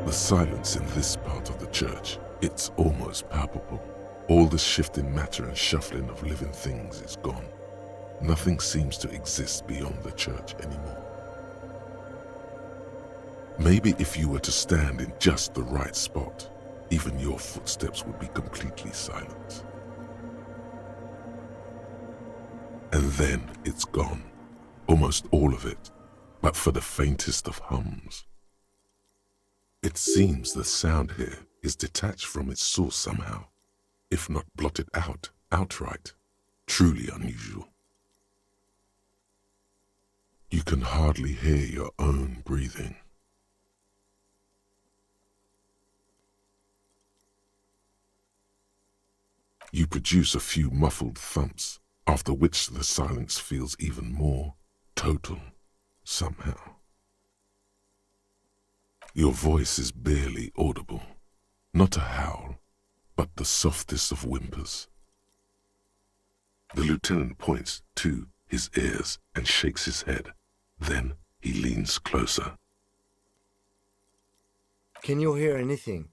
The silence in this part of the church, it's almost palpable. All the shifting matter and shuffling of living things is gone. Nothing seems to exist beyond the church anymore. Maybe if you were to stand in just the right spot, even your footsteps would be completely silent. And then it's gone, almost all of it, but for the faintest of hums. It seems the sound here is detached from its source somehow, if not blotted out outright. Truly unusual. You can hardly hear your own breathing. You produce a few muffled thumps, after which the silence feels even more total somehow. Your voice is barely audible, not a howl, but the softest of whimpers. The lieutenant points to his ears and shakes his head. Then he leans closer. Can you hear anything?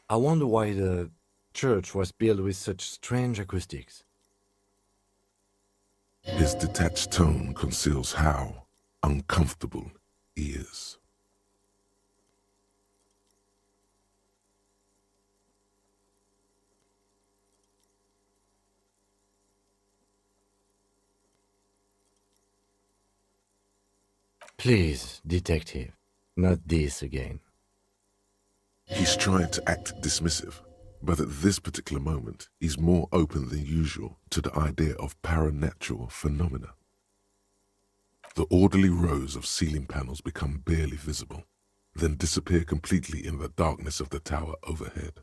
I wonder why the church was built with such strange acoustics. His detached tone conceals how uncomfortable he is. Please, detective, not this again. He's trying to act dismissive, but at this particular moment, he's more open than usual to the idea of paranatural phenomena. The orderly rows of ceiling panels become barely visible, then disappear completely in the darkness of the tower overhead.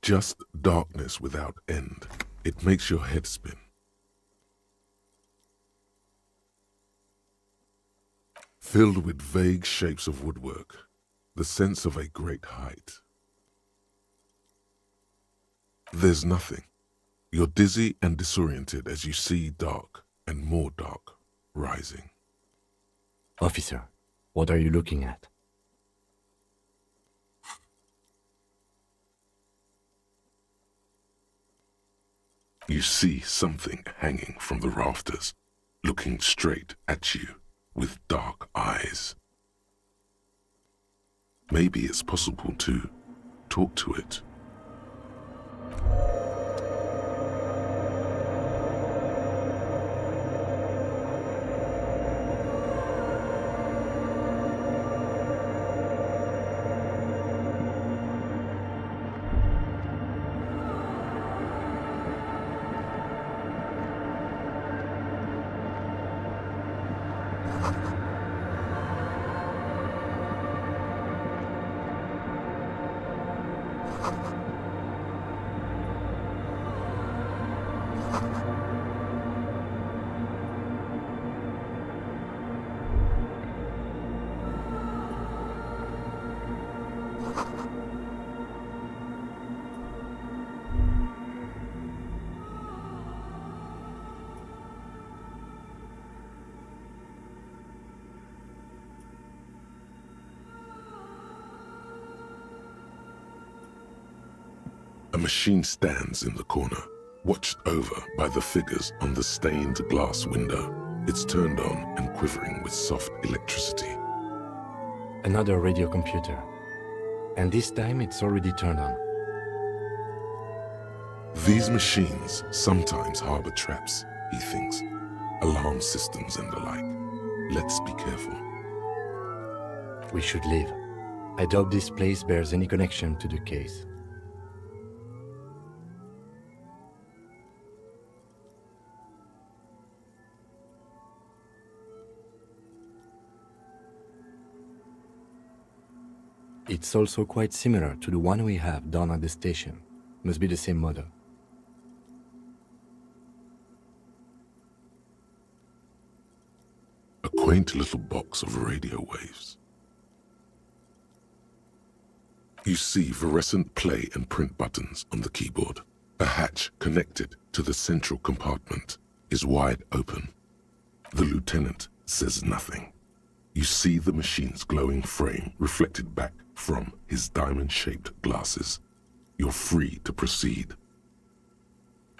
Just darkness without end. It makes your head spin. Filled with vague shapes of woodwork, the sense of a great height. There's nothing. You're dizzy and disoriented as you see dark and more dark rising. Officer, what are you looking at? You see something hanging from the rafters, looking straight at you with dark eyes. Maybe it's possible to talk to it. A machine stands in the corner, watched over by the figures on the stained glass window. It's turned on and quivering with soft electricity. Another radio computer. And this time it's already turned on. These machines sometimes harbor traps, he thinks. Alarm systems and the like. Let's be careful. We should leave. I doubt this place bears any connection to the case. It's also quite similar to the one we have down at the station. Must be the same model. A quaint little box of radio waves. You see fluorescent play and print buttons on the keyboard. A hatch connected to the central compartment is wide open. The lieutenant says nothing. You see the machine's glowing frame reflected back from his diamond-shaped glasses. You're free to proceed.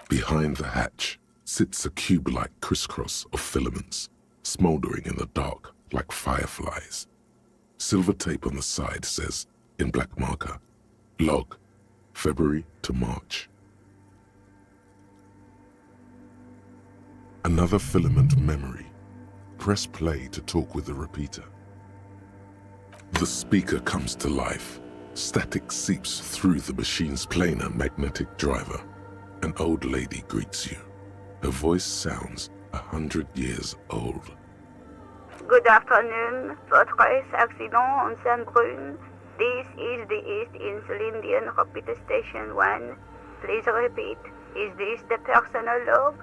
Behind the hatch sits a cube-like crisscross of filaments, smoldering in the dark like fireflies. Silver tape on the side says, in black marker, log, February to March. Another filament memory. Press play to talk with the repeater. The speaker comes to life. Static seeps through the machine's planar magnetic driver. An old lady greets you. Her voice sounds 100 years old. Good afternoon. Votre accident on Saint-Brun. This is the East Elysium Repeater Station 1. Please repeat. Is this the personal log?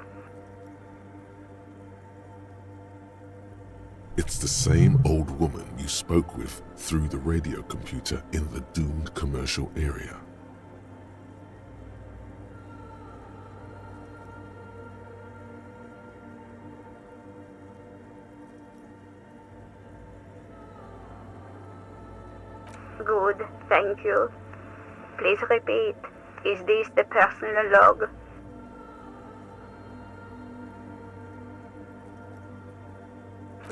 It's the same old woman you spoke with through the radio computer in the doomed commercial area. Good, thank you. Please repeat. Is this the personal log?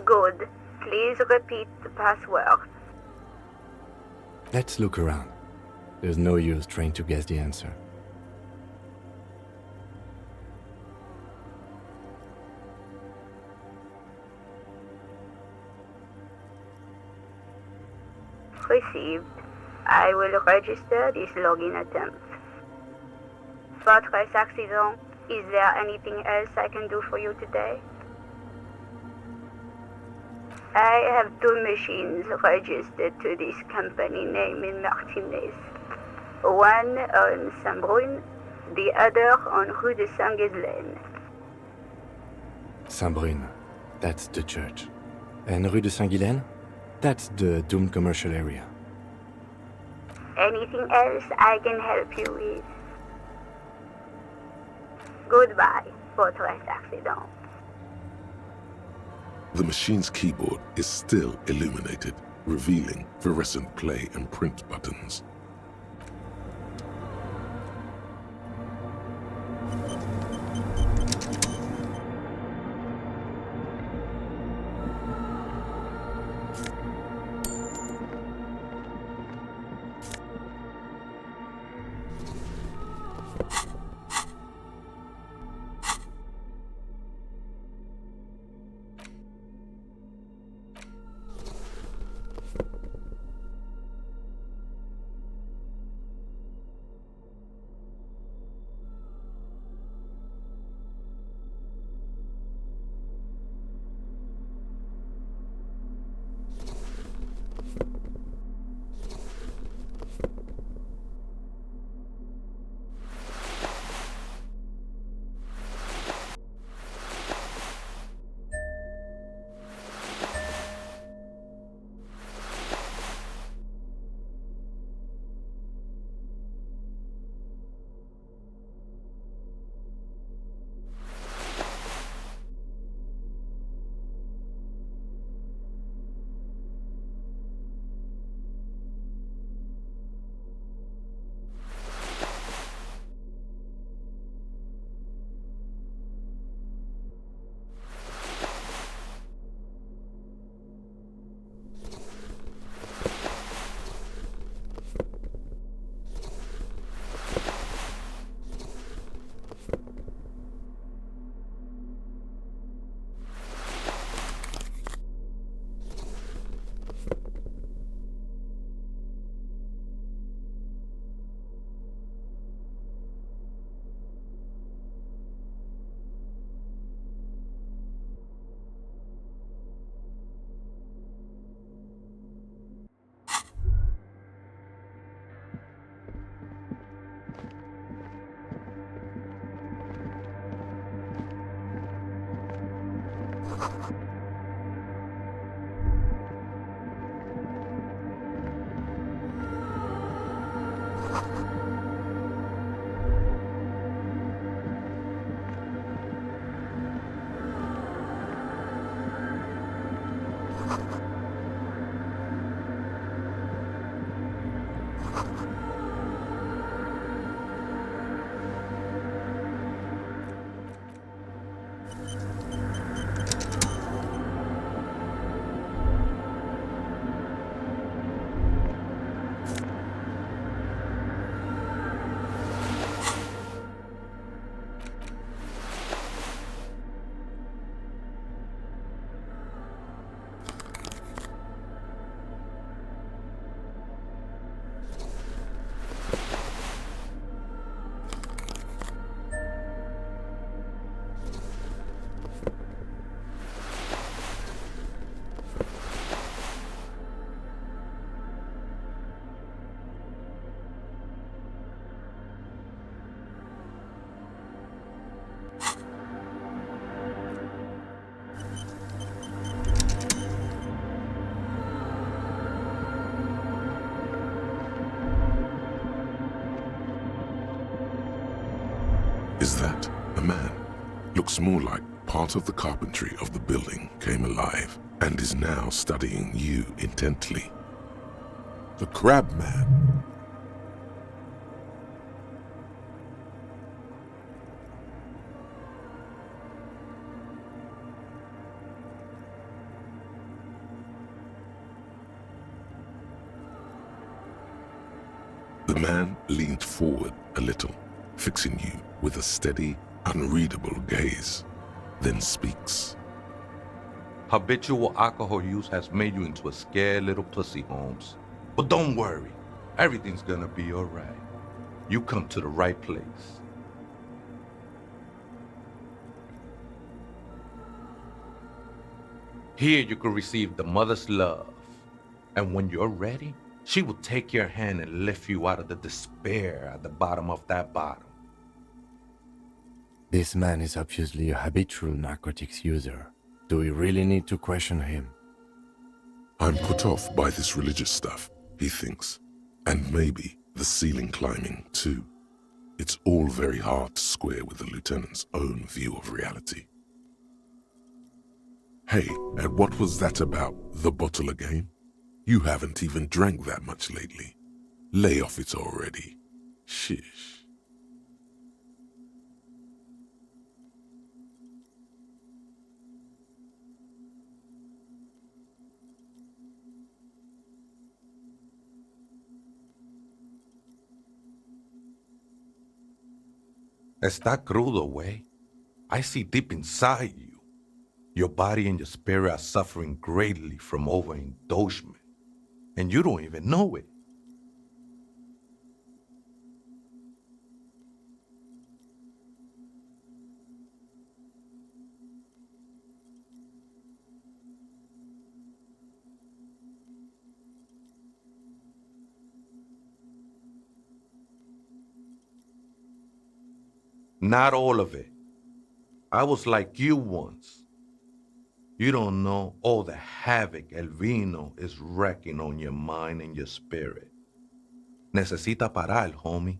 Good. Please repeat the password. Let's look around. There's no use trying to guess the answer. Received. I will register this login attempt. Votre accident. Is there anything else I can do for you today? I have two machines registered to this company name in Martinez. One on Saint-Brun, the other on Rue de Saint-Ghislaine. Saint-Brun, that's the church. And Rue de Saint-Ghislaine? That's the doomed commercial area. Anything else I can help you with? Goodbye, votre accident. The machine's keyboard is still illuminated, revealing fluorescent play and print buttons. Is that a man? Looks more like part of the carpentry of the building came alive and is now studying you intently. The Crab Man. The man leaned forward a little, fixing you with a steady, unreadable gaze, then speaks. Habitual alcohol use has made you into a scared little pussy, Holmes. But don't worry, everything's gonna be alright. You come to the right place. Here you can receive the mother's love. And when you're ready, she will take your hand and lift you out of the despair at the bottom of that bottle. This man is obviously a habitual narcotics user. Do we really need to question him? I'm put off by this religious stuff, he thinks. And maybe the ceiling climbing, too. It's all very hard to square with the lieutenant's own view of reality. Hey, and what was that about the bottle again? You haven't even drank that much lately. Lay off it already. Shish. Está crudo, way. I see deep inside you. Your body and your spirit are suffering greatly from overindulgence, and you don't even know it. Not all of it. I was like you once. You don't know all the havoc el vino is wrecking on your mind and your spirit. Necesita parar, homie.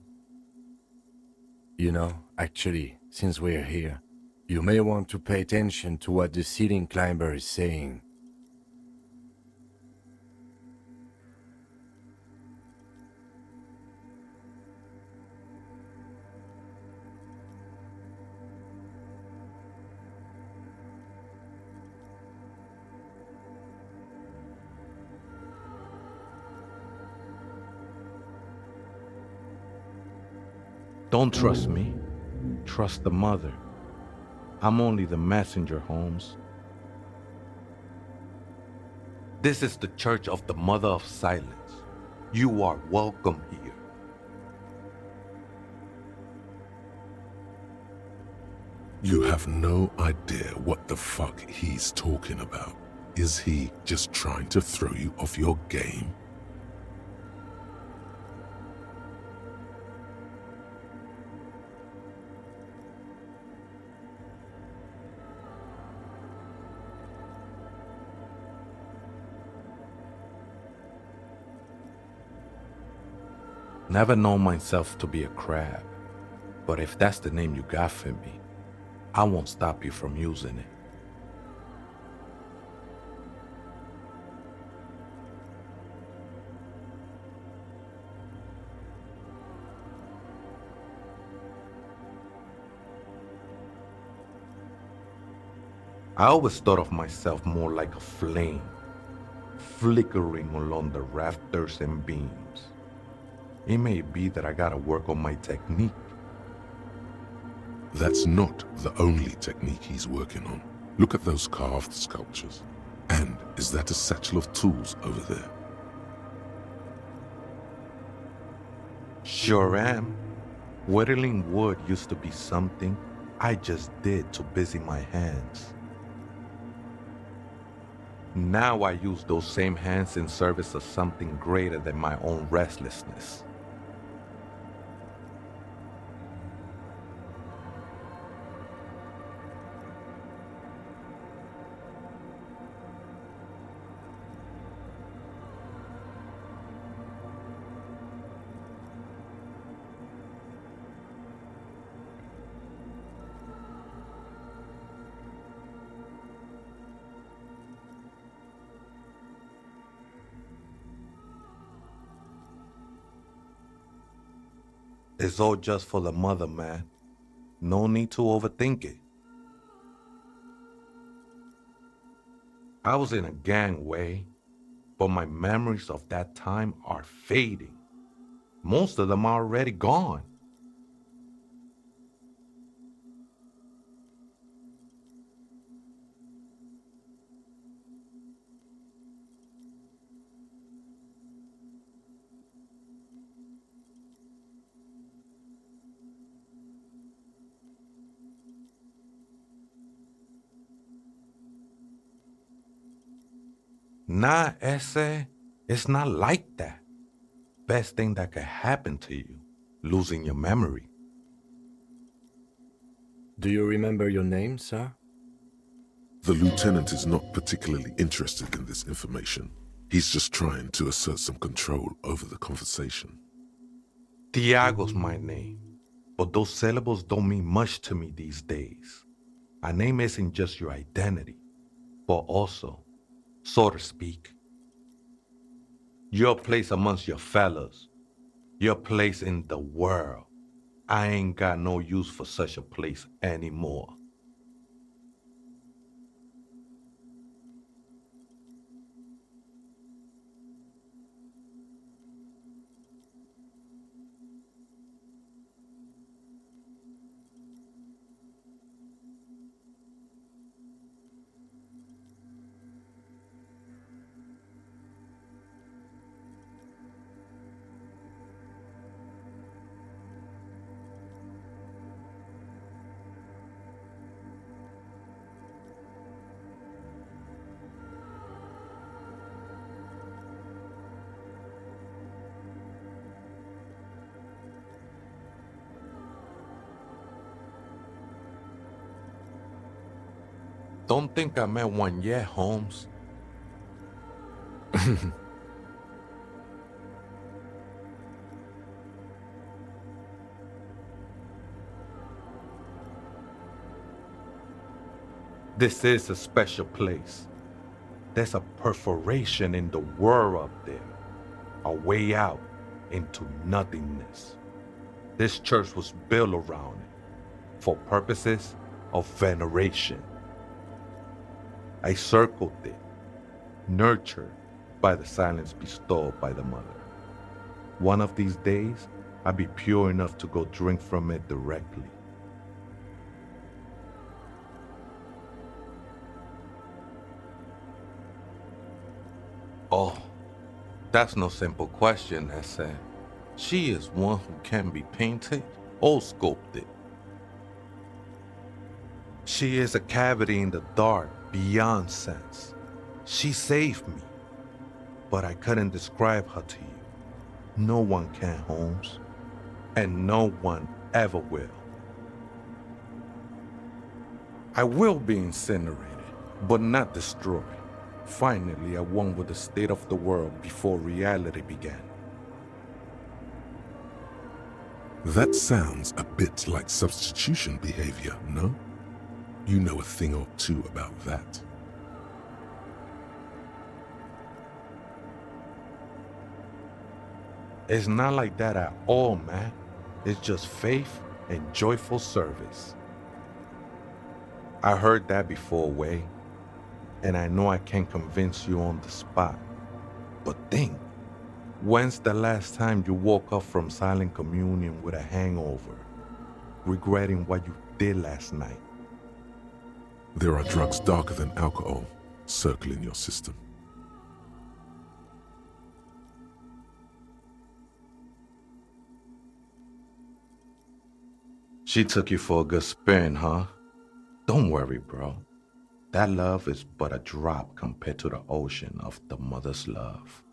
You know, actually, since we're here, you may want to pay attention to what the ceiling climber is saying. Don't trust me. Trust the mother. I'm only the messenger, Holmes. This is the Church of the Mother of Silence. You are welcome here. You have no idea what the fuck he's talking about. Is he just trying to throw you off your game? Never known myself to be a crab, but if that's the name you got for me, I won't stop you from using it. I always thought of myself more like a flame, flickering along the rafters and beams. It may be that I gotta work on my technique. That's not the only technique he's working on. Look at those carved sculptures. And is that a satchel of tools over there? Sure am. Whittling wood used to be something I just did to busy my hands. Now I use those same hands in service of something greater than my own restlessness. It's all just for the mother, man. No need to overthink it. I was in a gangway, but my memories of that time are fading. Most of them are already gone. Nah, ese, it's not like that. Best thing that could happen to you, losing your memory. Do you remember your name, sir? The lieutenant is not particularly interested in this information. He's just trying to assert some control over the conversation. Tiago's my name, but those syllables don't mean much to me these days. A name isn't just your identity, but also, so to speak, your place amongst your fellows, your place in the world. I ain't got no use for such a place anymore. Don't think I met one yet, Holmes. This is a special place. There's a perforation in the world up there, a way out into nothingness. This church was built around it for purposes of veneration. I circled it, nurtured by the silence bestowed by the mother. One of these days, I'll be pure enough to go drink from it directly. Oh, that's no simple question, Ese. She is one who can be painted or sculpted. She is a cavity in the dark beyond sense. She saved me, but I couldn't describe her to you. No one can, Holmes, and no one ever will. I will be incinerated, but not destroyed. Finally, I won with the state of the world before reality began. That sounds a bit like substitution behavior, no? You know a thing or two about that. It's not like that at all, man. It's just faith and joyful service. I heard that before, Way, and I know I can't convince you on the spot. But think, when's the last time you woke up from silent communion with a hangover, regretting what you did last night? There are drugs darker than alcohol circling your system. She took you for a good spin, huh? Don't worry, bro. That love is but a drop compared to the ocean of the mother's love.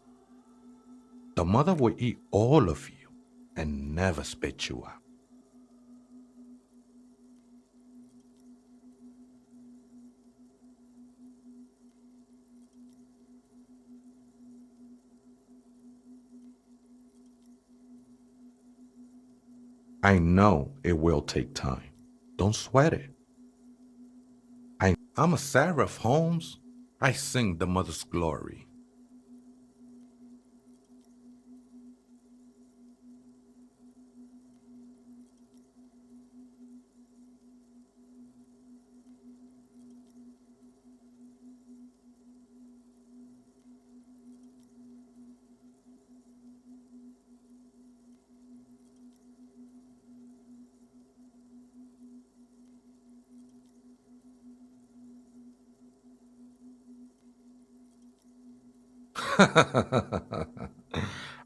The mother will eat all of you and never spit you out. I know it will take time. Don't sweat it. I'm a seraph, Holmes. I sing the mother's glory.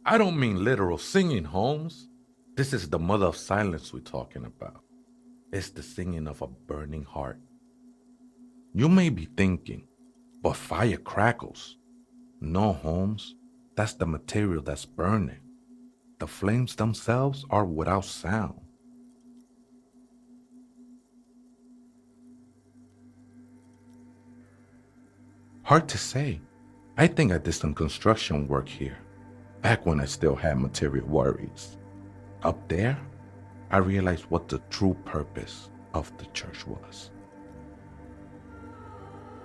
I don't mean literal singing, Holmes. This is the mother of silence we're talking about. It's the singing of a burning heart. You may be thinking, but fire crackles. No, Holmes, that's the material that's burning. The flames themselves are without sound. Hard to say. I think I did some construction work here, back when I still had material worries. Up there, I realized what the true purpose of the church was.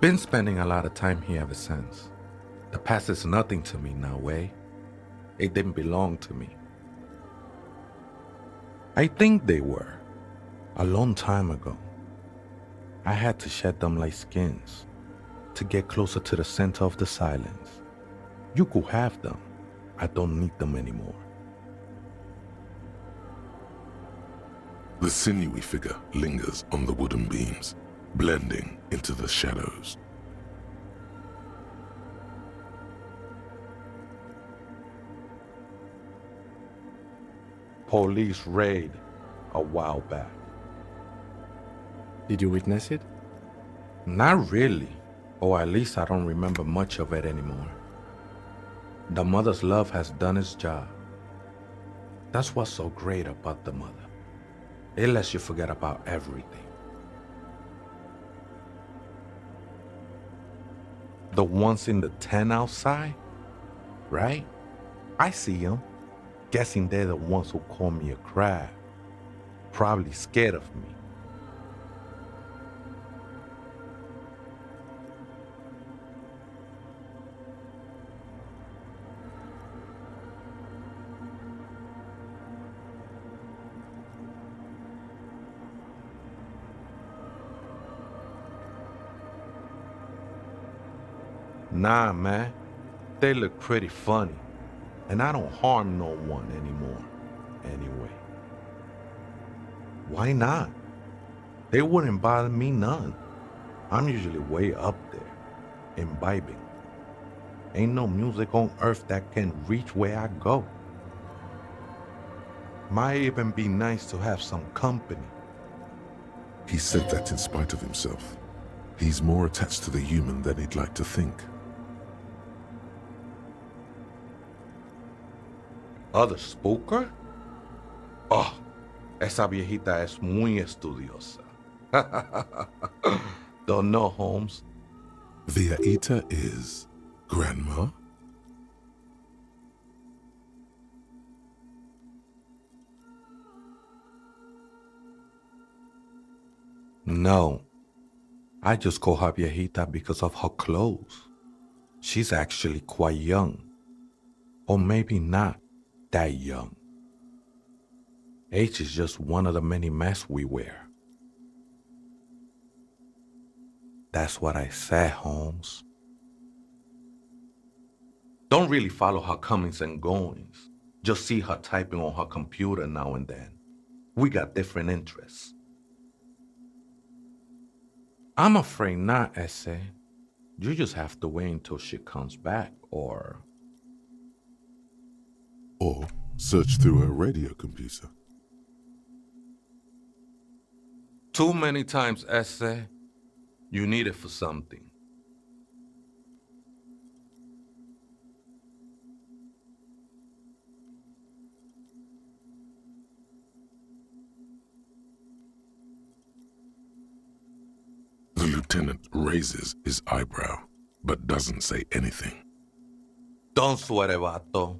Been spending a lot of time here ever since. The past is nothing to me now, Way. It didn't belong to me. I think they were. A long time ago. I had to shed them like skins to get closer to the center of the silence. You could have them. I don't need them anymore. The sinewy figure lingers on the wooden beams, blending into the shadows. Police raid a while back. Did you witness it? Not really, or at least I don't remember much of it anymore. The mother's love has done its job. That's what's so great about the mother. It lets you forget about everything. The ones in the tent outside, right? I see them. Guessing they're the ones who call me a crab. Probably scared of me. Nah, man. They look pretty funny. And I don't harm no one anymore. Anyway. Why not? They wouldn't bother me none. I'm usually way up there, imbibing. Ain't no music on earth that can reach where I go. Might even be nice to have some company. He said that in spite of himself. He's more attached to the human than he'd like to think. ¿Other spooker? Oh, esa viejita es muy estudiosa. Don't know, Holmes. Viejita is grandma? No, I just call her viejita because of her clothes. She's actually quite young. Or maybe not that young. Age is just one of the many masks we wear. That's what I said, Holmes. Don't really follow her comings and goings. Just see her typing on her computer now and then. We got different interests. I'm afraid not, Essay. You just have to wait until she comes back, or search through her radio computer. too many times, Essay. You need it for something. The lieutenant raises his eyebrow, but doesn't say anything. Don't sweat it, vato.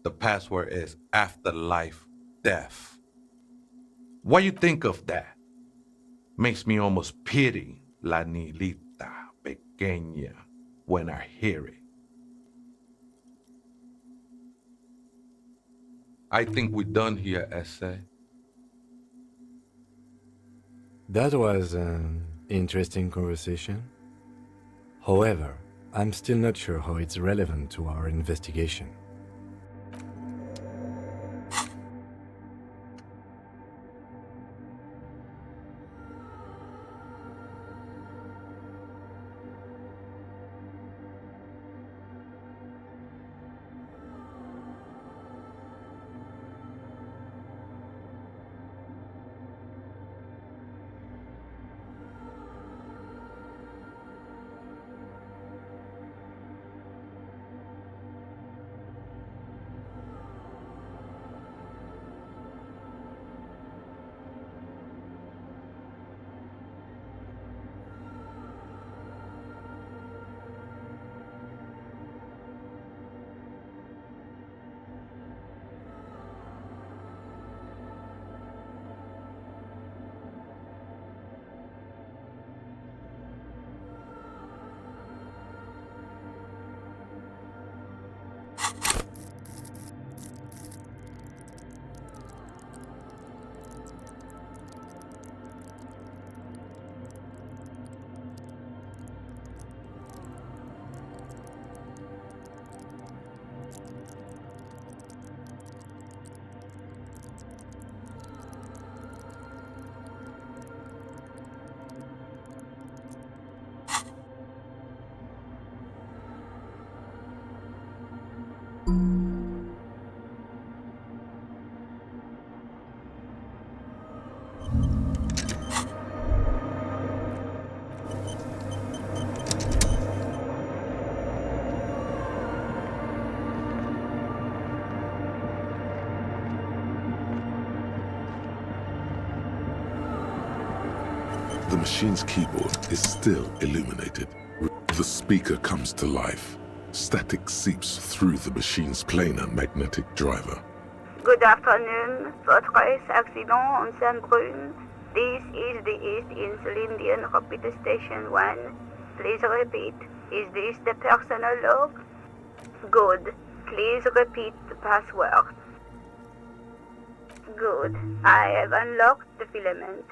The password is afterlife death. What you think of that? Makes me almost pity la niñita pequeña when I hear it. I think we're done here, Essay. That was an interesting conversation. However, I'm still not sure how it's relevant to our investigation. The machine's keyboard is still illuminated. The speaker comes to life. Static seeps through the machine's planar magnetic driver. Good afternoon. Votre accident on Saint-Brune. This is the East Insulindian Repeater Station 1. Please repeat. Is this the personal log? Good. Please repeat the password. Good. I have unlocked the filament.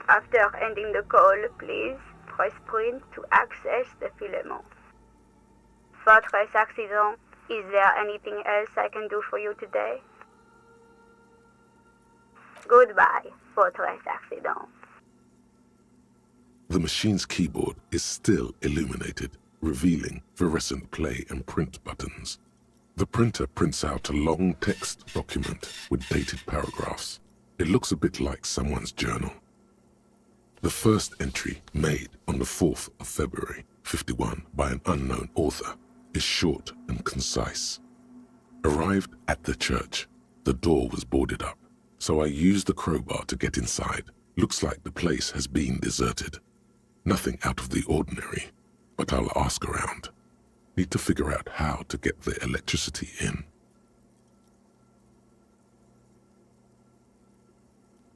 After ending the call, please press print to access the filament. Votre accident. Is there anything else I can do for you today? Goodbye, votre accident. The machine's keyboard is still illuminated, revealing fluorescent play and print buttons. The printer prints out a long text document with dated paragraphs. It looks a bit like someone's journal. The first entry, made on the 4th of February, 51, by an unknown author, is short and concise. Arrived at the church, the door was boarded up, so I used the crowbar to get inside. Looks like the place has been deserted. Nothing out of the ordinary, but I'll ask around. Need to figure out how to get the electricity in.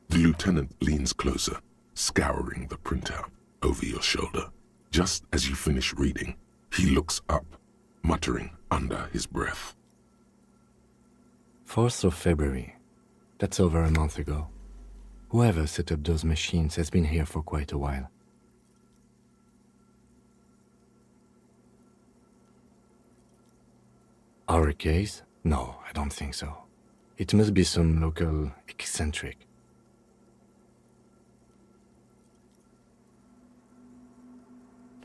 The lieutenant leans closer, scouring the printout over your shoulder. Just as you finish reading, he looks up, muttering under his breath. 4th of February. That's over a month ago. Whoever set up those machines has been here for quite a while. Our case? No, I don't think so. It must be some local eccentric.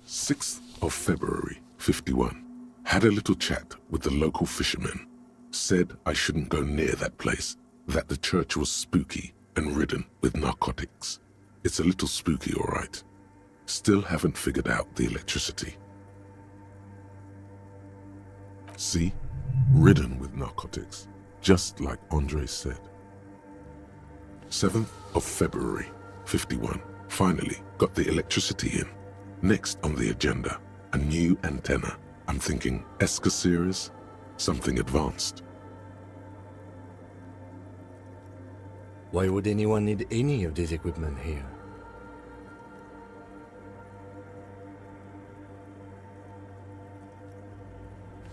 6th of February, 51. Had a little chat with the local fishermen. Said I shouldn't go near that place, that the church was spooky and ridden with narcotics. It's a little spooky, all right. Still haven't figured out the electricity. See? Ridden with narcotics, just like Andre said. 7th of February, 51. Finally got the electricity in. Next on the agenda, a new antenna. I'm thinking ESCA series, something advanced. Why would anyone need any of this equipment here?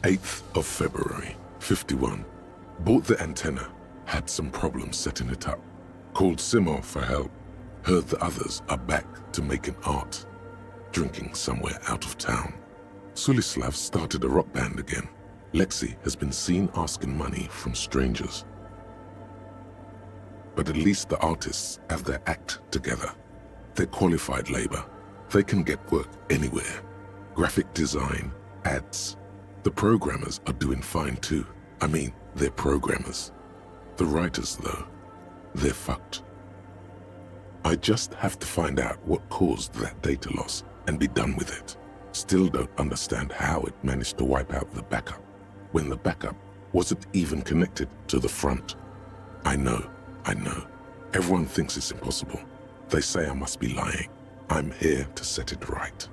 Eighth of February, 51. Bought the antenna, had some problems setting it up. Called Simon for help. Heard the others are back to making art. Drinking somewhere out of town. Sulislav started a rock band again. Lexi has been seen asking money from strangers. But at least the artists have their act together. They're qualified labor. They can get work anywhere. Graphic design, ads. The programmers are doing fine too. I mean, they're programmers. The writers, though, they're fucked. I just have to find out what caused that data loss and be done with it. Still don't understand how it managed to wipe out the backup, when the backup wasn't even connected to the front. I know. Everyone thinks it's impossible. They say I must be lying. I'm here to set it right.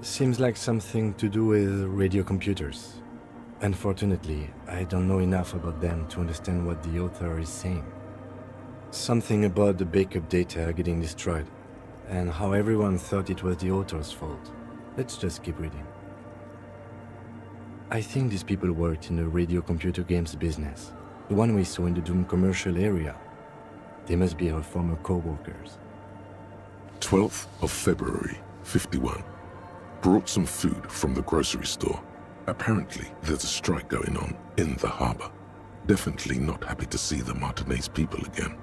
Seems like something to do with radio computers. Unfortunately, I don't know enough about them to understand what the author is saying. Something about the backup data getting destroyed, and how everyone thought it was the author's fault. Let's just keep reading. I think these people worked in the radio computer games business, the one we saw in the Doom commercial area. They must be our former co-workers. 12th of February, 51. Brought some food from the grocery store. Apparently, there's a strike going on in the harbor. Definitely not happy to see the Martinez people again.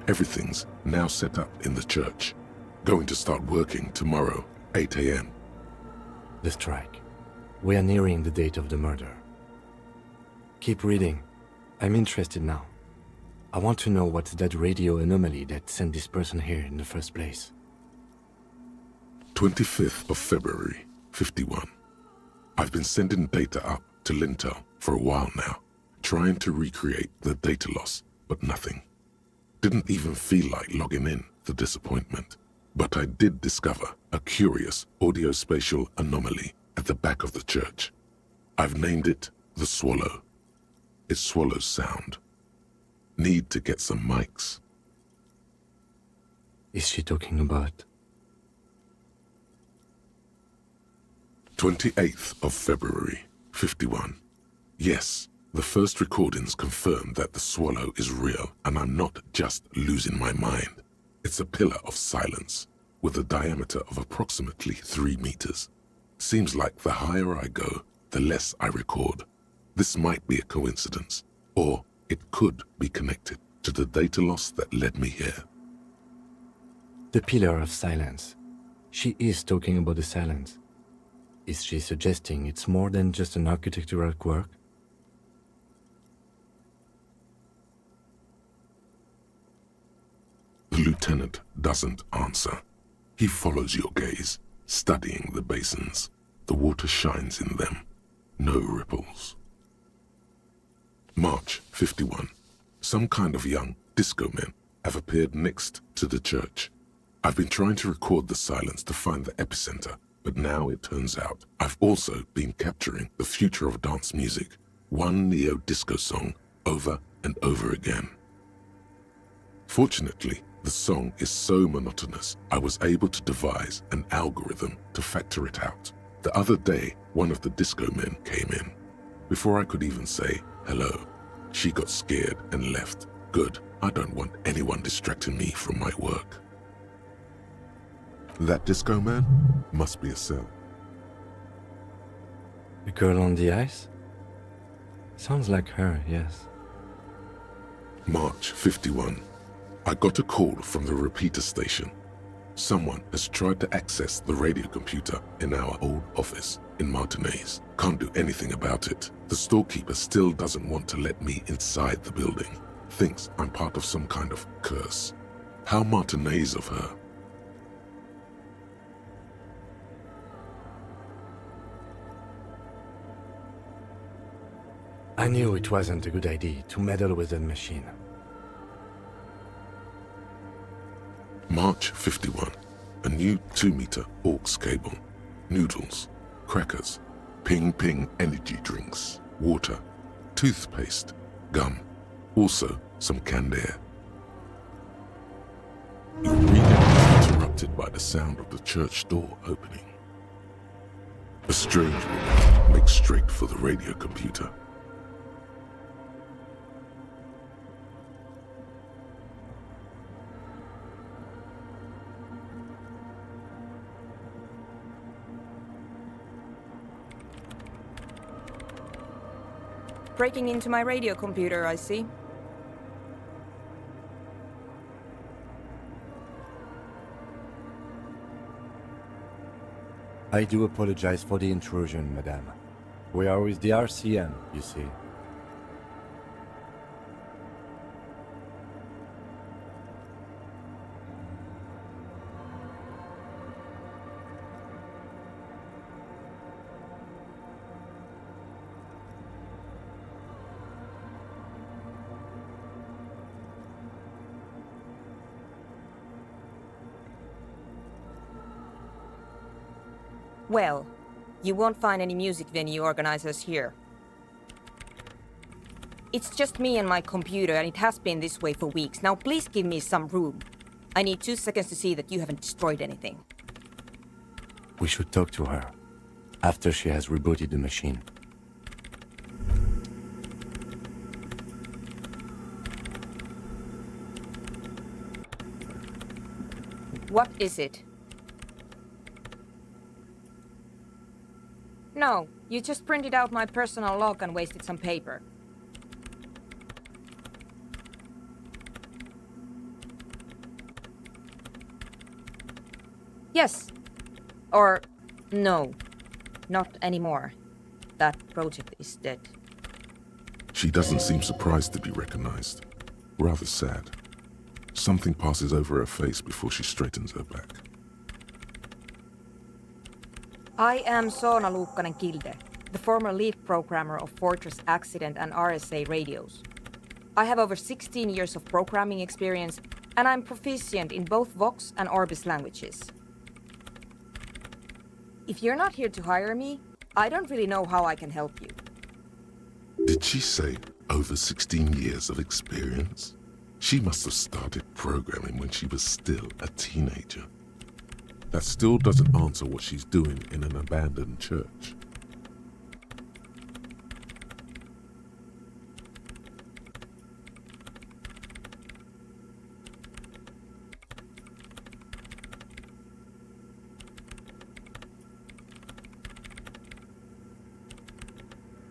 Everything's now set up in the church. Going to start working tomorrow, 8 a.m. The strike. We are nearing the date of the murder. Keep reading. I'm interested now. I want to know what's that radio anomaly that sent this person here in the first place. 25th of February, 51. I've been sending data up to Lintel for a while now, trying to recreate the data loss, but nothing. Didn't even feel like logging in, the disappointment. But I did discover a curious audio-spatial anomaly at the back of the church. I've named it the Swallow. It swallows sound. Need to get some mics. Is she talking about? 28th of February, 51. Yes, the first recordings confirm that the swallow is real and I'm not just losing my mind. It's a pillar of silence with a diameter of approximately 3 meters. Seems like the higher I go, the less I record. This might be a coincidence, or it could be connected to the data loss that led me here. The pillar of silence. She is talking about the silence. Is she suggesting it's more than just an architectural quirk? The lieutenant doesn't answer. He follows your gaze, studying the basins. The water shines in them. No ripples. March 51. Some kind of young disco men have appeared next to the church. I've been trying to record the silence to find the epicenter, but now it turns out I've also been capturing the future of dance music, one neo-disco song over and over again. Fortunately, the song is so monotonous, I was able to devise an algorithm to factor it out. The other day, one of the disco men came in. Before I could even say hello, she got scared and left. Good, I don't want anyone distracting me from my work. That disco man must be a cell. The girl on the ice? Sounds like her, yes. March 51. I got a call from the repeater station. Someone has tried to access the radio computer in our old office in Martinez. Can't do anything about it. The storekeeper still doesn't want to let me inside the building. Thinks I'm part of some kind of curse. How Martinez of her. I knew it wasn't a good idea to meddle with the machine. March 51. A new 2-meter aux cable. Noodles, crackers, ping-ping energy drinks, water, toothpaste, gum. Also some canned air. Your reading is interrupted by the sound of the church door opening. A strange woman makes straight for the radio computer. Breaking into my radio computer, I see. I do apologize for the intrusion, madame. We are with the RCM, you see. Well, you won't find any music venue organizers here. It's just me and my computer, and it has been this way for weeks. Now please give me some room. I need 2 seconds to see that you haven't destroyed anything. We should talk to her after she has rebooted the machine. What is it? No, you just printed out my personal log and wasted some paper. Yes. Or no. Not anymore. That project is dead. She doesn't seem surprised to be recognized. Rather sad. Something passes over her face before she straightens her back. I am Soona Luukkanen-Kilde, the former lead programmer of Fortress Accident and RSA radios. I have over 16 years of programming experience, and I'm proficient in both Vox and Orbis languages. If you're not here to hire me, I don't really know how I can help you. Did she say over 16 years of experience? She must have started programming when she was still a teenager. That still doesn't answer what she's doing in an abandoned church.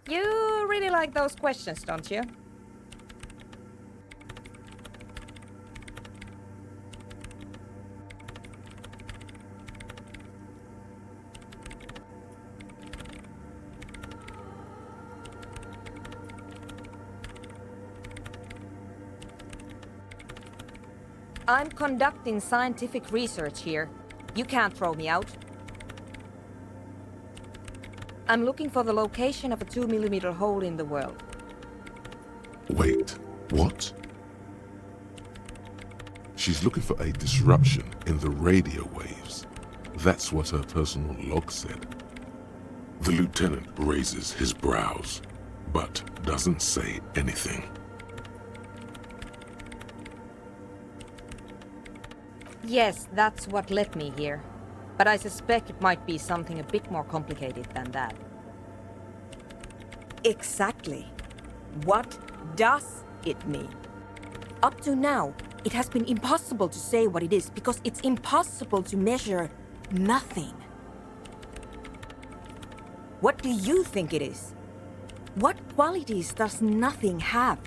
You really like those questions, don't you? I'm conducting scientific research here. You can't throw me out. I'm looking for the location of a 2mm hole in the world. Wait, what? She's looking for a disruption in the radio waves. That's what her personal log said. The lieutenant raises his brows, but doesn't say anything. Yes, that's what led me here. But I suspect it might be something a bit more complicated than that. Exactly. What does it mean? Up to now, it has been impossible to say what it is because it's impossible to measure nothing. What do you think it is? What qualities does nothing have?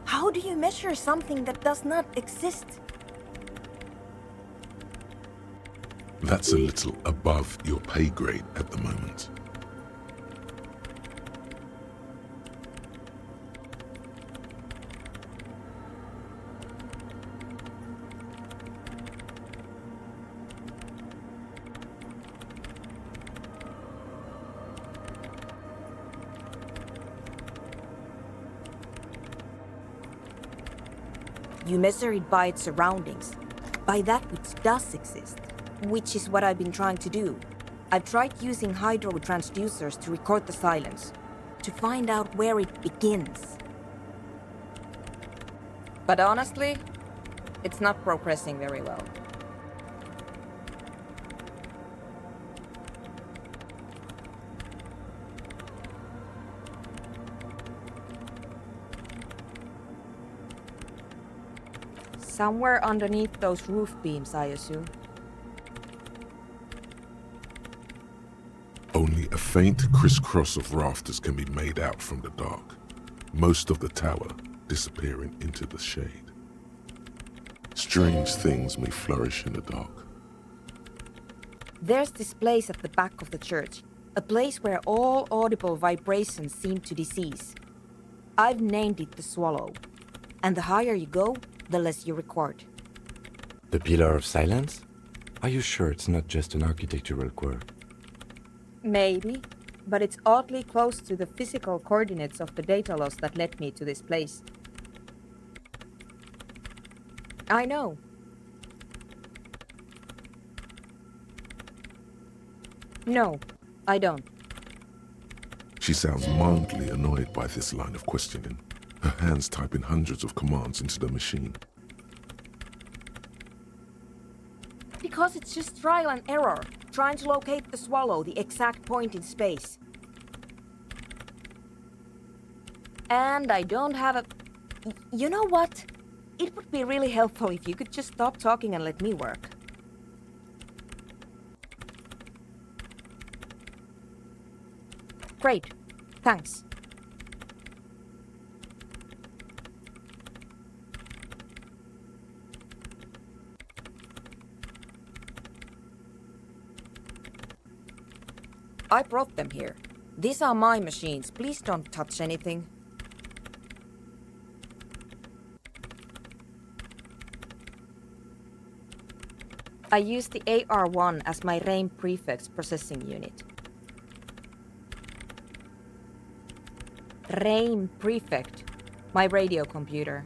How do you measure something that does not exist? That's a little above your pay grade at the moment. You measure it by its surroundings, by that which does exist, which is what I've been trying to do. I've tried using hydro transducers to record the silence, to find out where it begins. But honestly, it's not progressing very well. Somewhere underneath those roof beams, I assume. Only a faint crisscross of rafters can be made out from the dark, most of the tower disappearing into the shade. Strange things may flourish in the dark. There's this place at the back of the church, a place where all audible vibrations seem to decease. I've named it the Swallow, and the higher you go, the less you record. The Pillar of Silence? Are you sure it's not just an architectural quirk? Maybe, but it's oddly close to the physical coordinates of the data loss that led me to this place. I know. No, I don't. She sounds mildly annoyed by this line of questioning, her hands typing hundreds of commands into the machine. Because it's just trial and error, trying to locate the Swallow, the exact point in space. And I don't have a... You know what? It would be really helpful if you could just stop talking and let me work. Great. Thanks. I brought them here. These are my machines. Please don't touch anything. I use the AR-1 as my RAIM prefix processing unit. RAIM prefect, my radio computer.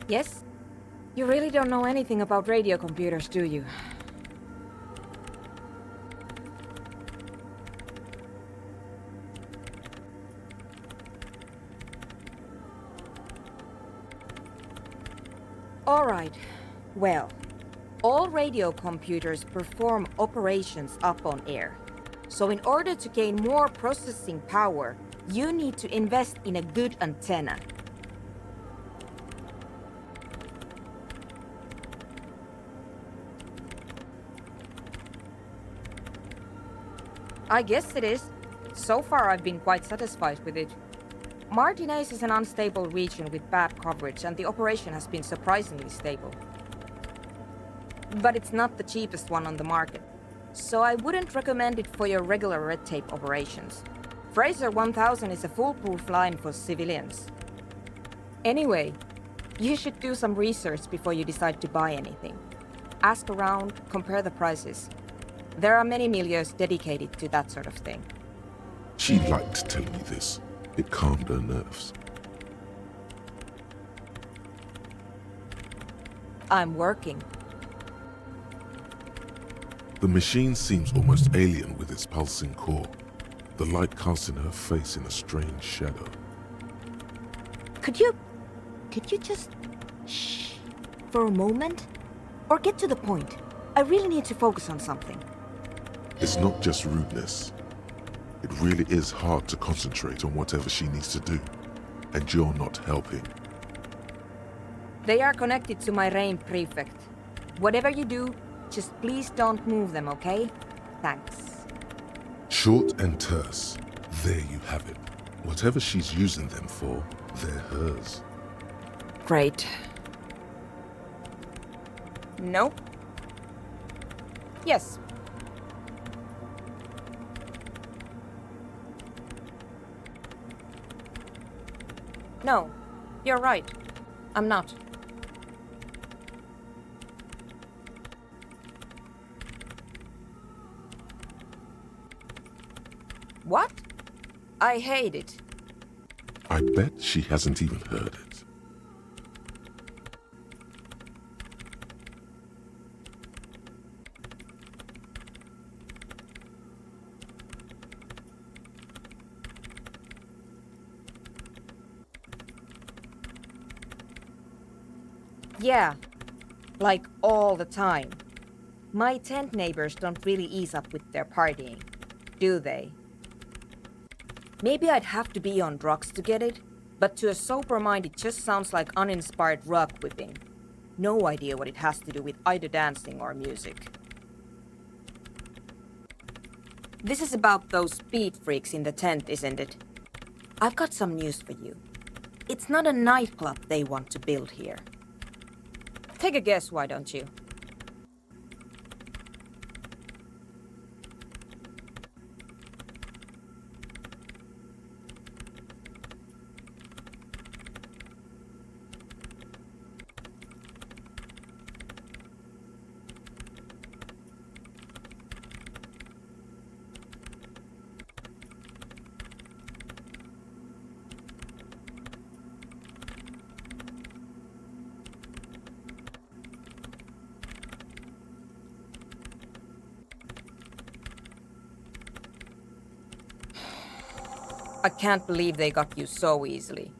Yes? You really don't know anything about radio computers, do you? All right. Well, all radio computers perform operations up on air. So in order to gain more processing power, you need to invest in a good antenna. I guess it is. So far I've been quite satisfied with it. Martinez is an unstable region with bad coverage, and the operation has been surprisingly stable. But it's not the cheapest one on the market, so I wouldn't recommend it for your regular red tape operations. Fraser 1000 is a foolproof line for civilians. Anyway, you should do some research before you decide to buy anything. Ask around, compare the prices. There are many milieus dedicated to that sort of thing. She liked telling me this. It calmed her nerves. I'm working. The machine seems almost alien with its pulsing core, the light casting her face in a strange shadow. Could you just... Shh. for a moment? Or get to the point. I really need to focus on something. It's not just rudeness. It really is hard to concentrate on whatever she needs to do, and you're not helping. They are connected to my RAIN prefect. Whatever you do, just please don't move them, okay? Thanks. Short and terse. There you have it. Whatever she's using them for, they're hers. Great. No? Yes. No, you're right. I'm not. What? I hate it. I bet she hasn't even heard it. Yeah, like all the time. My tent neighbors don't really ease up with their partying, do they? Maybe I'd have to be on drugs to get it, but to a sober mind it just sounds like uninspired rug whipping. No idea what it has to do with either dancing or music. This is about those speed freaks in the tent, isn't it? I've got some news for you. It's not a nightclub they want to build here. Take a guess, why don't you? I can't believe they got you so easily.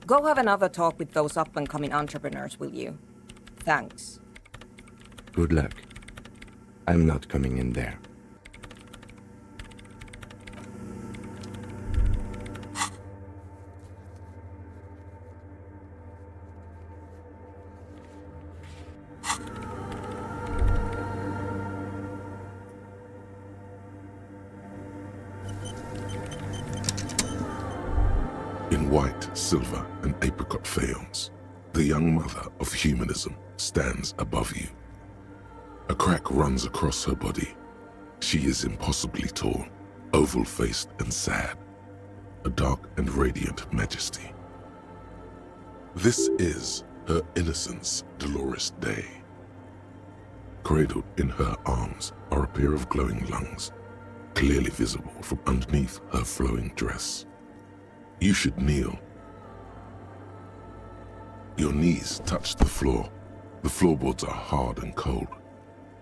Go have another talk with those up-and-coming entrepreneurs, will you? Thanks. Good luck. I'm not coming in there. In white, silver, and apricot faience, the young mother of humanism stands above you. A crack runs across her body. She is impossibly tall, oval-faced and sad, a dark and radiant majesty. This is her innocence, Dolores Day. Cradled in her arms are a pair of glowing lungs, clearly visible from underneath her flowing dress. You should kneel. Your knees touch the floor. The floorboards are hard and cold.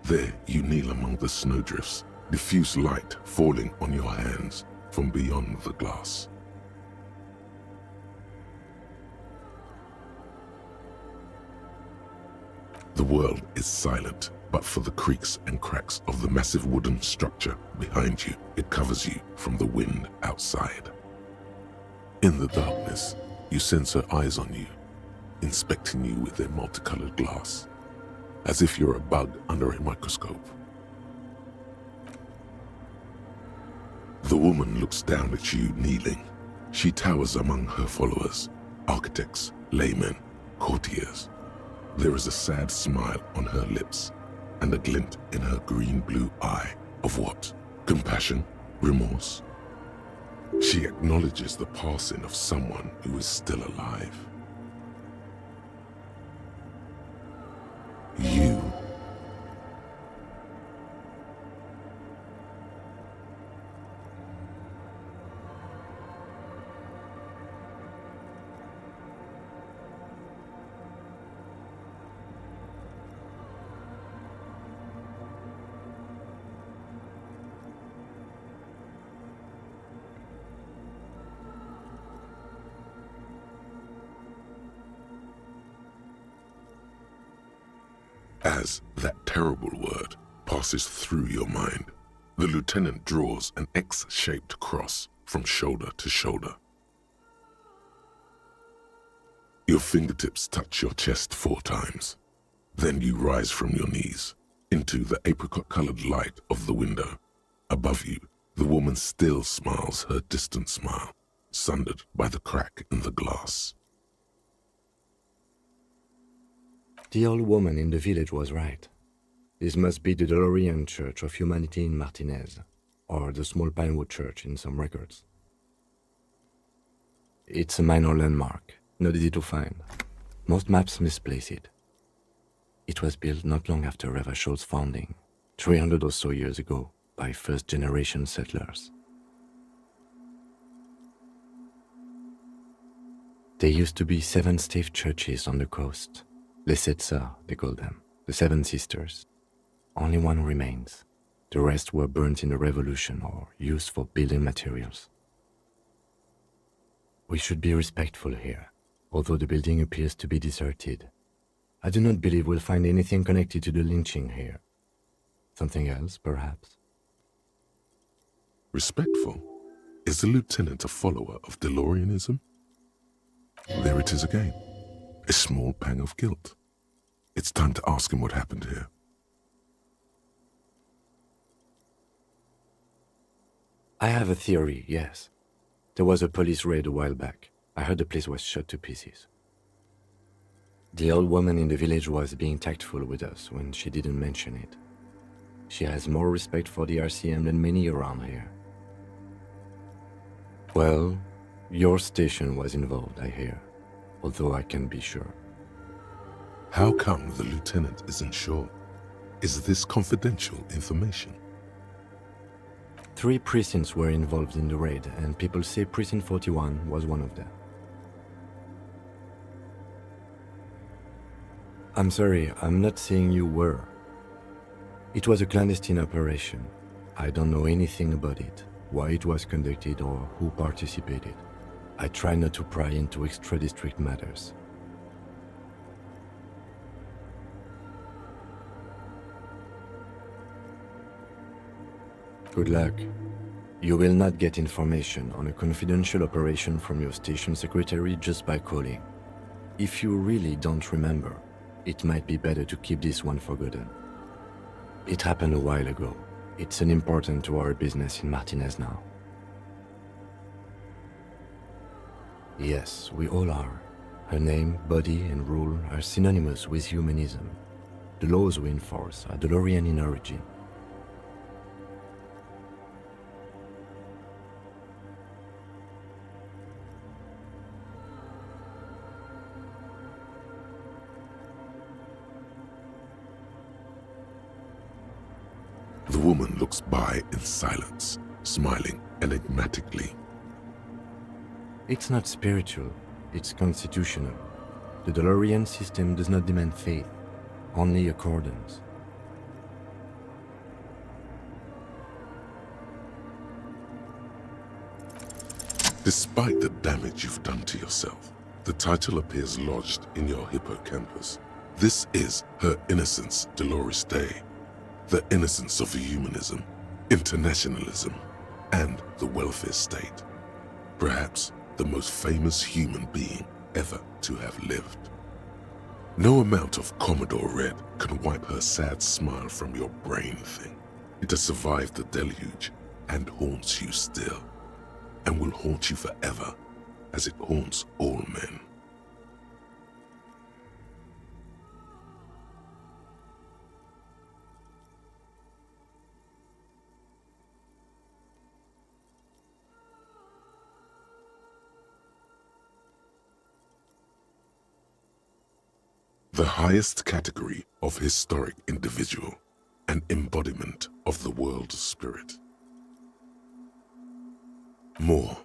There you kneel among the snowdrifts, diffuse light falling on your hands from beyond the glass. The world is silent, but for the creaks and cracks of the massive wooden structure behind you, it covers you from the wind outside. In the darkness, you sense her eyes on you, inspecting you with their multicolored glass, as if you're a bug under a microscope. The woman looks down at you kneeling. She towers among her followers, architects, laymen, courtiers. There is a sad smile on her lips and a glint in her green-blue eye of what? Compassion? Remorse? She acknowledges the passing of someone who is still alive. You. As that terrible word passes through your mind, the lieutenant draws an X-shaped cross from shoulder to shoulder. Your fingertips touch your chest 4 times. Then you rise from your knees into the apricot-colored light of the window. Above you, the woman still smiles her distant smile, sundered by the crack in the glass. The old woman in the village was right. This must be the DeLorean Church of Humanity in Martinez, or the small Pinewood Church in some records. It's a minor landmark, not easy to find. Most maps misplace it. It was built not long after Revachol's founding, 300 or so years ago, by first-generation settlers. There used to be 7 stave churches on the coast. Les Sept Sœurs, they call them, the 7 sisters. Only one remains. The rest were burnt in the revolution or used for building materials. We should be respectful here, although the building appears to be deserted. I do not believe we'll find anything connected to the lynching here. Something else, perhaps? Respectful? Is the lieutenant a follower of DeLoreanism? There it is again. A small pang of guilt. It's time to ask him what happened here. I have a theory, yes. There was a police raid a while back. I heard the place was shot to pieces. The old woman in the village was being tactful with us when she didn't mention it. She has more respect for the RCM than many around here. Well, your station was involved, I hear, although I can't be sure. How come the lieutenant isn't sure? Is this confidential information? 3 precincts were involved in the raid, and people say Precinct 41 was one of them. I'm sorry, I'm not saying you were. It was a clandestine operation. I don't know anything about it, why it was conducted or who participated. I try not to pry into extra-district matters. Good luck. You will not get information on a confidential operation from your station secretary just by calling. If you really don't remember, it might be better to keep this one forgotten. It happened a while ago. It's unimportant to our business in Martinez now. Yes, we all are. Her name, body, and rule are synonymous with humanism. The laws we enforce are DeLorean in origin. The woman looks by in silence, smiling enigmatically. It's not spiritual, it's constitutional. The DeLorean system does not demand faith, only accordance. Despite the damage you've done to yourself, the title appears lodged in your hippocampus. This is Her Innocence Dolores Day, the innocence of humanism, internationalism, and the welfare state. Perhaps the most famous human being ever to have lived. No amount of Commodore Red can wipe her sad smile from your brain thing. It has survived the deluge and haunts you still, and will haunt you forever as it haunts all men. The highest category of historic individual, an embodiment of the world spirit. More,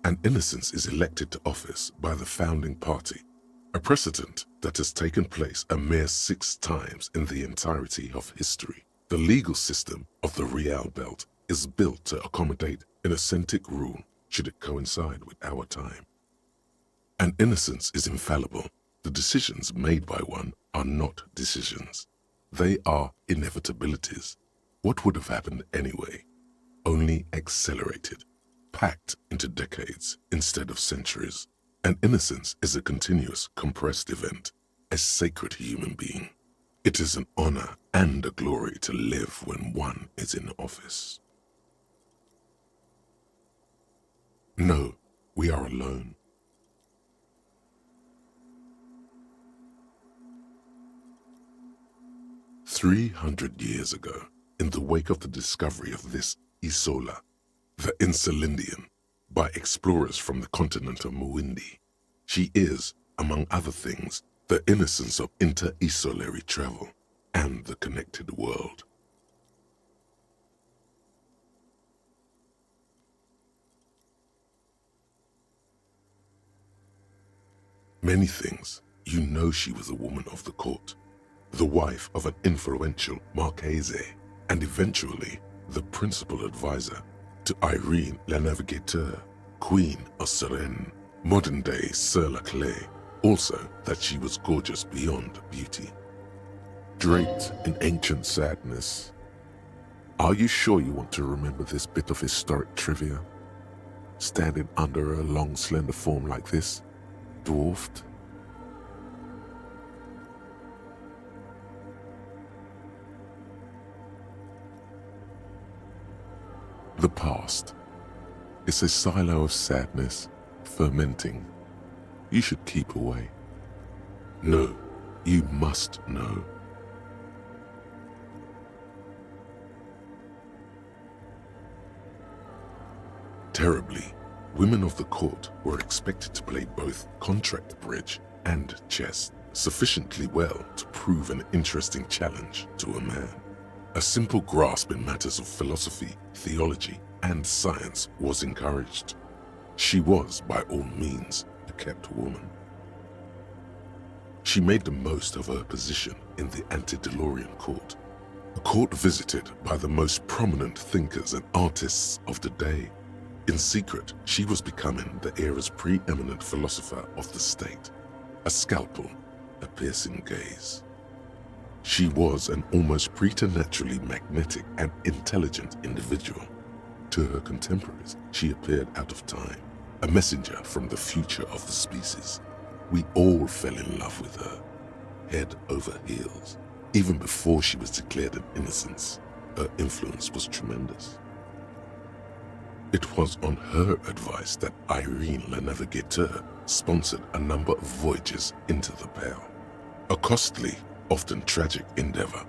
an innocence is elected to office by the founding party, a precedent that has taken place a mere 6 times in the entirety of history. The legal system of the Real Belt is built to accommodate innocentic rule should it coincide with our time. An innocence is infallible. The decisions made by one are not decisions. They are inevitabilities. What would have happened anyway? Only accelerated, packed into decades instead of centuries. And innocence is a continuous, compressed event, a sacred human being. It is an honor and a glory to live when one is in office. No, we are alone. "300 years ago, in the wake of the discovery of this Isola, the Insulindian, by explorers from the continent of Muindi, she is, among other things, the innocence of inter-isolary travel and the connected world. Many things. You know she was a woman of the court, the wife of an influential Marchese, and eventually the principal advisor to Irene La Navigateur, Queen of Suresnes, modern-day Sir Laclais. Also that she was gorgeous beyond beauty. Draped in ancient sadness. Are you sure you want to remember this bit of historic trivia? Standing under a long, slender form like this, dwarfed? The past is a silo of sadness, fermenting. You should keep away. No, you must know. Terribly, women of the court were expected to play both contract bridge and chess sufficiently well to prove an interesting challenge to a man. A simple grasp in matters of philosophy, theology, and science was encouraged. She was, by all means, a kept woman. She made the most of her position in the antediluvian court, a court visited by the most prominent thinkers and artists of the day. In secret, she was becoming the era's preeminent philosopher of the state, a scalpel, a piercing gaze. She was an almost preternaturally magnetic and intelligent individual. To her contemporaries, she appeared out of time, a messenger from the future of the species. We all fell in love with her, head over heels. Even before she was declared an innocence, her influence was tremendous. It was on her advice that Irene La Navigateur sponsored a number of voyages into the Pale, a costly, often tragic endeavor,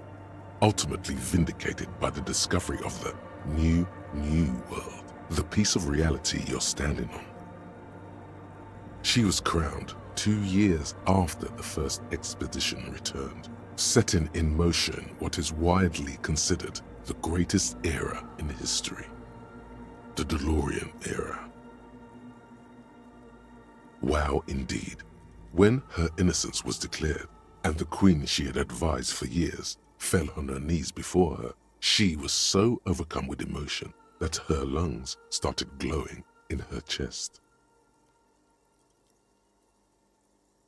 ultimately vindicated by the discovery of the new world, the piece of reality you're standing on. She was crowned 2 years after the first expedition returned, setting in motion what is widely considered the greatest era in history, the DeLorean era. Wow, indeed. When her innocence was declared, and the queen she had advised for years fell on her knees before her, she was so overcome with emotion that her lungs started glowing in her chest.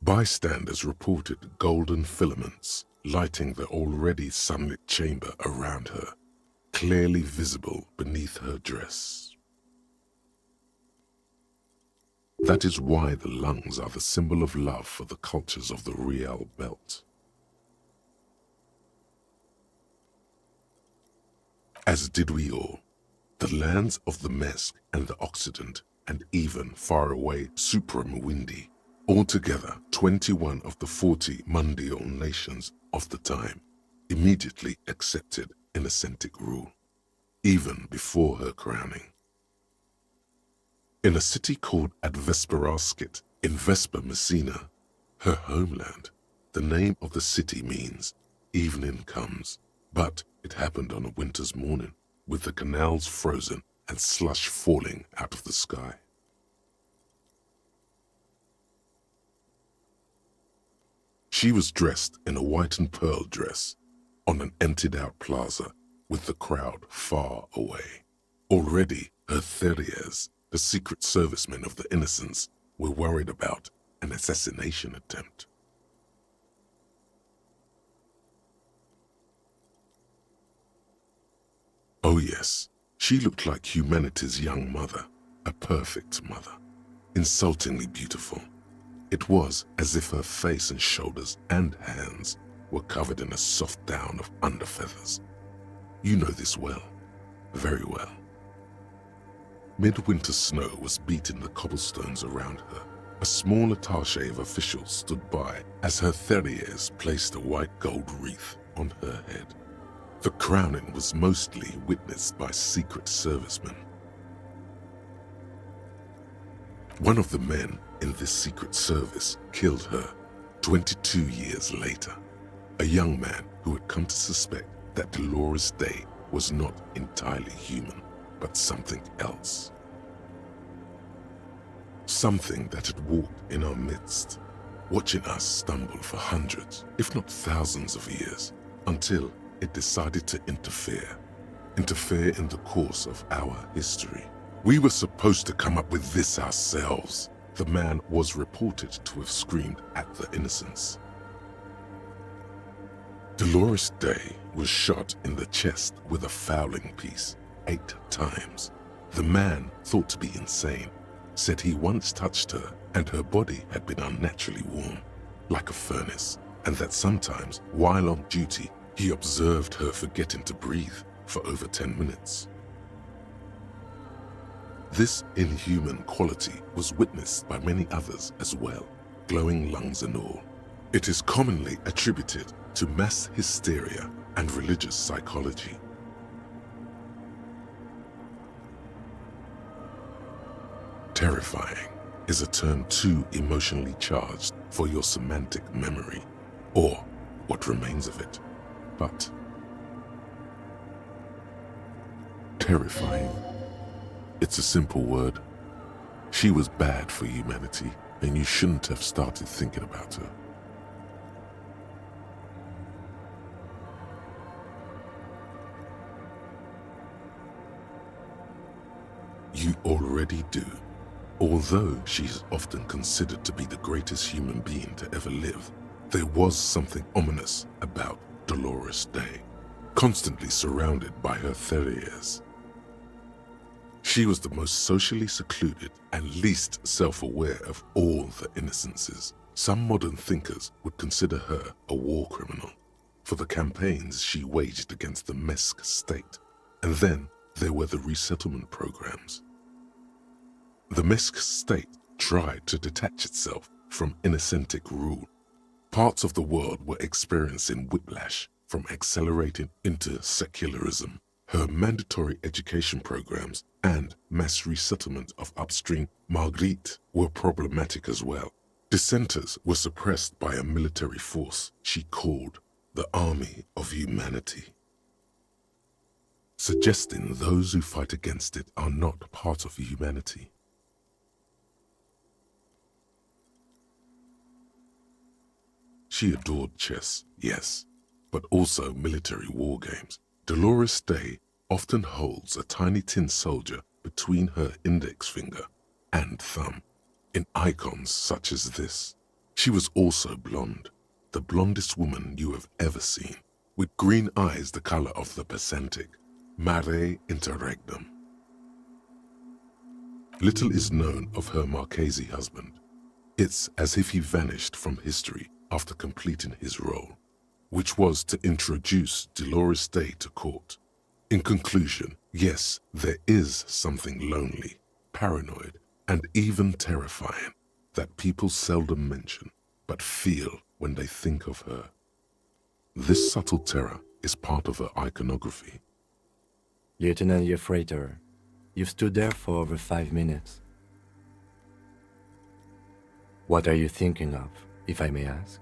Bystanders reported golden filaments lighting the already sunlit chamber around her, clearly visible beneath her dress. That is why the lungs are the symbol of love for the cultures of the Riel Belt. As did we all, the lands of the Mesk and the Occident, and even far away Supra-Muindi, altogether 21 of the 40 mundial nations of the time, immediately accepted Innocentic rule, even before her crowning. In a city called Advesperaskit in Vespa Messina, her homeland, the name of the city means evening comes, but it happened on a winter's morning with the canals frozen and slush falling out of the sky. She was dressed in a white and pearl dress on an emptied-out plaza with the crowd far away. Already her terriers, the secret servicemen of the Innocents, were worried about an assassination attempt. Oh yes, she looked like humanity's young mother, a perfect mother, insultingly beautiful. It was as if her face and shoulders and hands were covered in a soft down of underfeathers. You know this well, very well. Midwinter snow was beating the cobblestones around her. A small attaché of officials stood by as her Theriers placed a white gold wreath on her head. The crowning was mostly witnessed by Secret Servicemen. One of the men in this Secret Service killed her 22 years later, a young man who had come to suspect that Dolores Day was not entirely human, but something else. Something that had walked in our midst, watching us stumble for hundreds, if not thousands of years, until it decided to interfere in the course of our history. We were supposed to come up with this ourselves. The man was reported to have screamed at the innocents. Dolores Day was shot in the chest with a fowling piece 8 times. The man, thought to be insane, said he once touched her and her body had been unnaturally warm, like a furnace, and that sometimes, while on duty, he observed her forgetting to breathe for over 10 minutes. This inhuman quality was witnessed by many others as well, glowing lungs and all. It is commonly attributed to mass hysteria and religious psychology. Terrifying is a term too emotionally charged for your semantic memory, or what remains of it. But terrifying, it's a simple word. She was bad for humanity, and you shouldn't have started thinking about her. You already do. Although she is often considered to be the greatest human being to ever live, there was something ominous about Dolores Day, constantly surrounded by her Theriers. She was the most socially secluded and least self-aware of all the innocences. Some modern thinkers would consider her a war criminal for the campaigns she waged against the Mesk state. And then there were the resettlement programs. The Mesk state tried to detach itself from innocentic rule. Parts of the world were experiencing whiplash from accelerating into secularism. Her mandatory education programs and mass resettlement of upstream Marguerite were problematic as well. Dissenters were suppressed by a military force she called the Army of Humanity, suggesting those who fight against it are not part of humanity. She adored chess, yes, but also military war games. Dolores Day often holds a tiny tin soldier between her index finger and thumb in icons such as this. She was also blonde, the blondest woman you have ever seen, with green eyes the color of the Pacentic, mare interregnum. Little is known of her Marchese husband. It's as if he vanished from history after completing his role, which was to introduce Dolores Day to court. In conclusion, yes, there is something lonely, paranoid, and even terrifying that people seldom mention, but feel when they think of her. This subtle terror is part of her iconography. Lieutenant Yefreitor, you've stood there for over 5 minutes. What are you thinking of, if I may ask?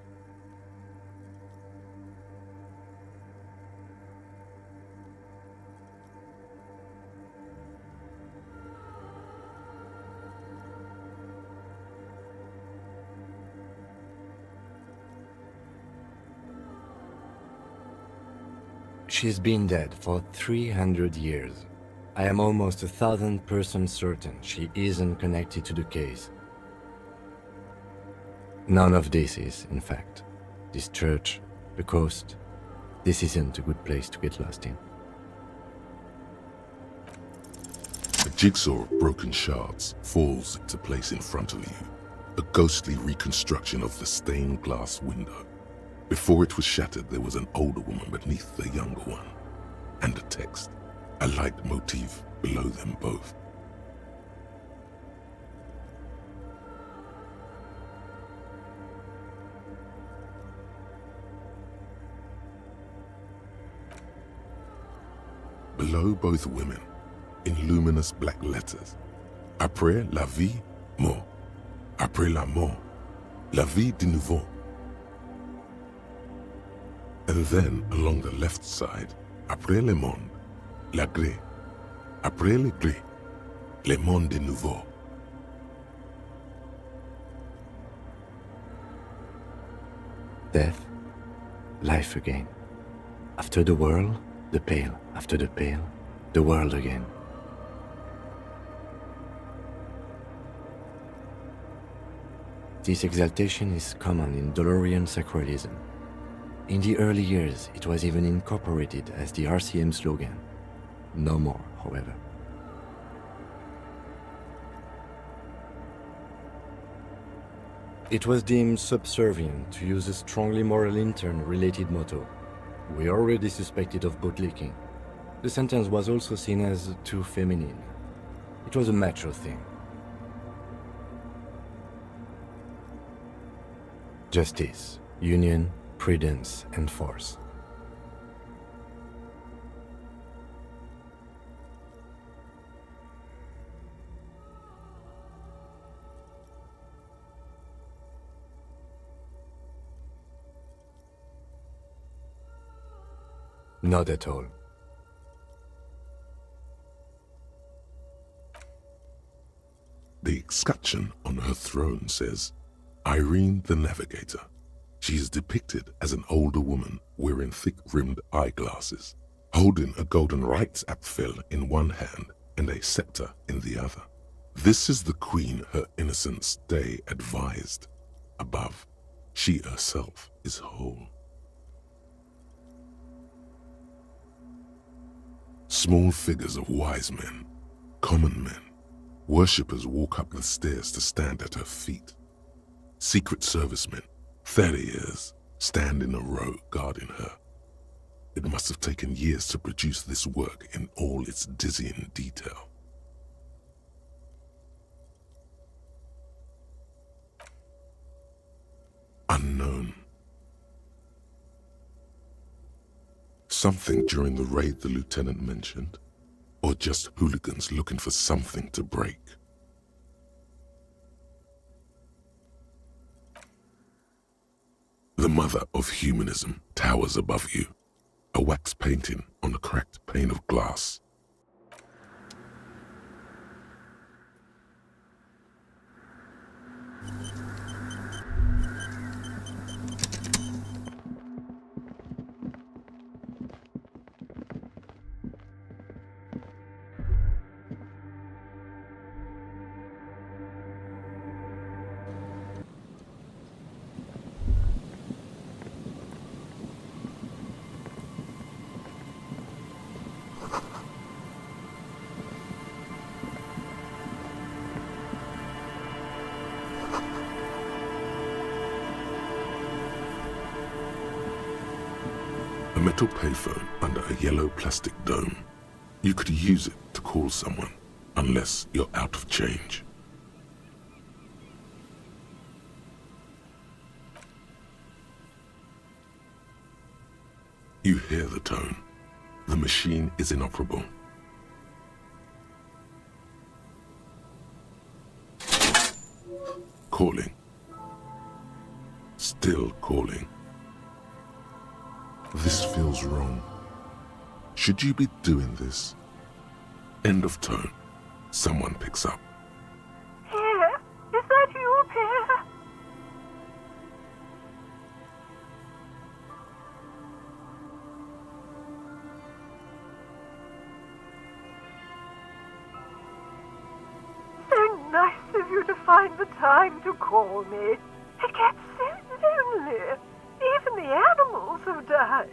She's been dead for 300 years. I am almost 1,000% certain she isn't connected to the case. None of this is, in fact. This church, the coast, this isn't a good place to get lost in. A jigsaw of broken shards falls into place in front of you, a ghostly reconstruction of the stained glass window. Before it was shattered, there was an older woman beneath the younger one, and a text, a light motif below them both. Below both women, in luminous black letters, après la vie, mort. Après la mort, la vie de nouveau. And then, along the left side, après le monde, la gré. Après le gré, le monde de nouveau. Death, life again. After the world, the pale. After the pale, the world again. This exaltation is common in Dolorian sacralism. In the early years, it was even incorporated as the RCM slogan. No more, however. It was deemed subservient to use a strongly moral intern-related motto. We already suspected of bootlicking. The sentence was also seen as too feminine. It was a macho thing. Justice, union, prudence, and force. Not at all. The escutcheon on her throne says, Irene the Navigator. She is depicted as an older woman wearing thick-rimmed eyeglasses, holding a golden Reichsapfel in one hand and a scepter in the other. This is the queen her innocent stay advised. Above, she herself is whole. Small figures of wise men, common men, worshippers walk up the stairs to stand at her feet. Secret servicemen, 30 years, stand in a row guarding her. It must have taken years to produce this work in all its dizzying detail. Unknown. Something during the raid the lieutenant mentioned, or just hooligans looking for something to break. The mother of humanism towers above you, a wax painting on a cracked pane of glass. A metal payphone under a yellow plastic dome. You could use it to call someone, unless you're out of change. You hear the tone. The machine is inoperable. Calling. Still calling. This feels wrong. Should you be doing this? End of tone. Someone picks up. Pierre, is that you, Pierre? So nice of you to find the time to call me. It gets so lonely. Even the animals have died.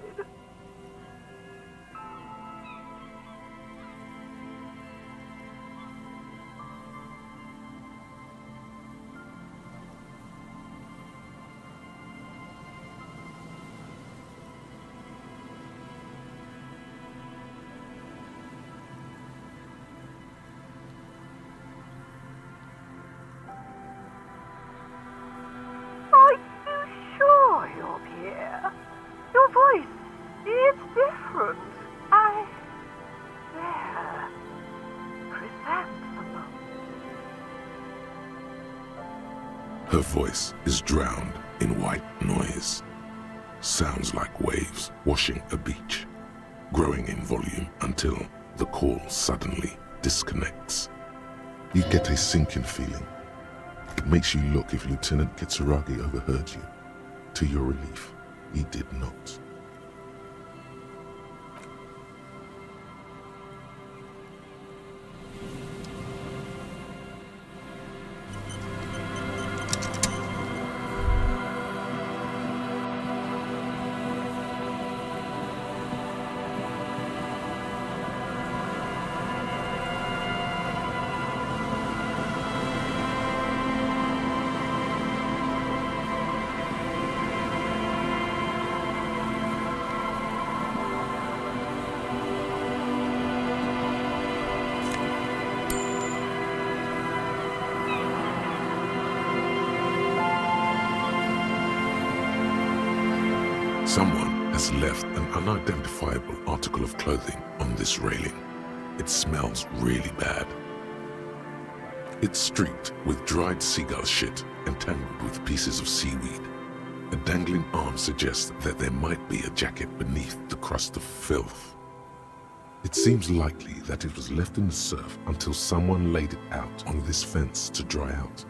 Her voice is drowned in white noise. Sounds like waves washing a beach, growing in volume until the call suddenly disconnects. You get a sinking feeling. It makes you look if Lieutenant Kitsuragi overheard you. To your relief, he did not. Someone has left an unidentifiable article of clothing on this railing. It smells really bad. It's streaked with dried seagull shit and tangled with pieces of seaweed. A dangling arm suggests that there might be a jacket beneath the crust of filth. It seems likely that it was left in the surf until someone laid it out on this fence to dry out.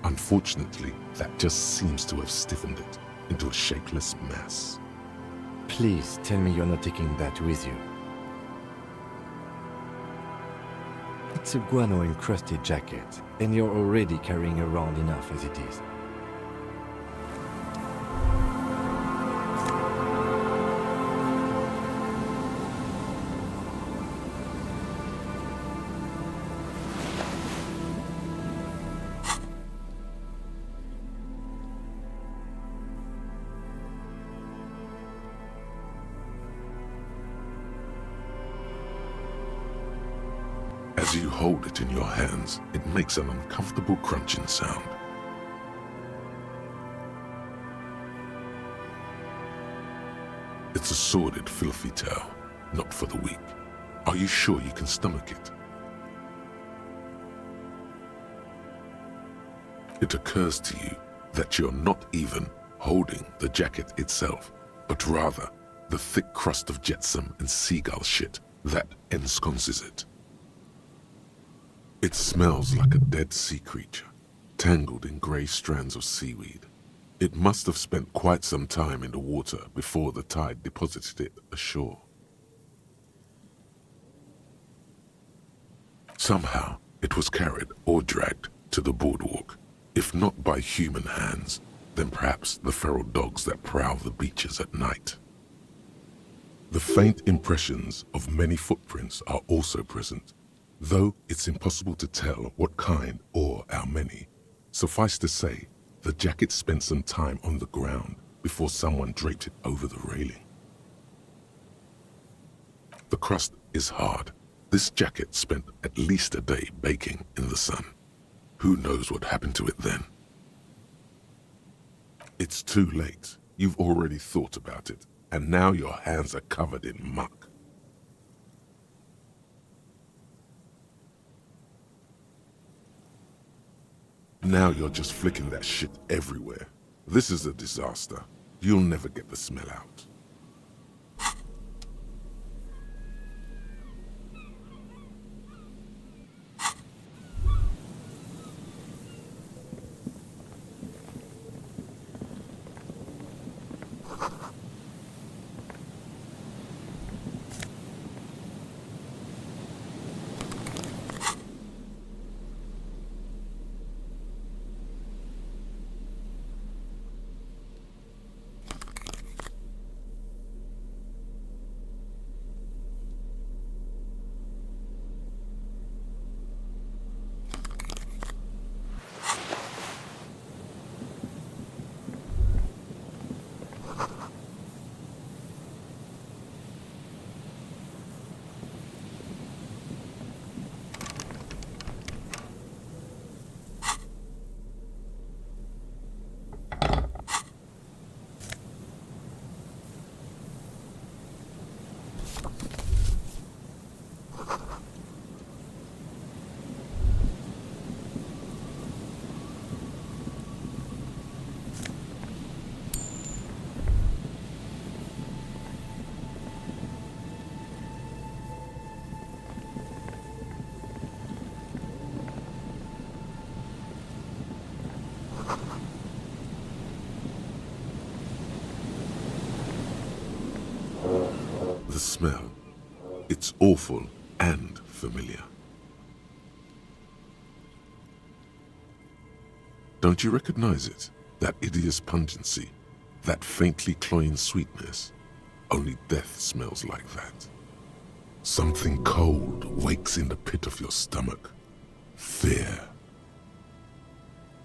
Unfortunately, that just seems to have stiffened it into a shapeless mass. Please tell me you're not taking that with you. It's a guano-encrusted jacket, and you're already carrying around enough as it is. As you hold it in your hands, it makes an uncomfortable crunching sound. It's a sordid, filthy tale, not for the weak. Are you sure you can stomach it? It occurs to you that you're not even holding the jacket itself, but rather the thick crust of jetsam and seagull shit that ensconces it. It smells like a dead sea creature, tangled in grey strands of seaweed. It must have spent quite some time in the water before the tide deposited it ashore. Somehow, it was carried or dragged to the boardwalk. If not by human hands, then perhaps the feral dogs that prowl the beaches at night. The faint impressions of many footprints are also present, though it's impossible to tell what kind or how many. Suffice to say, the jacket spent some time on the ground before someone draped it over the railing. The crust is hard. This jacket spent at least a day baking in the sun. Who knows what happened to it then? It's too late. You've already thought about it, and now your hands are covered in muck. Now you're just flicking that shit everywhere. This is a disaster. You'll never get the smell out. smell. It's awful and familiar. Don't you recognize it? That hideous pungency, that faintly cloying sweetness. Only death smells like that. Something cold wakes in the pit of your stomach. Fear.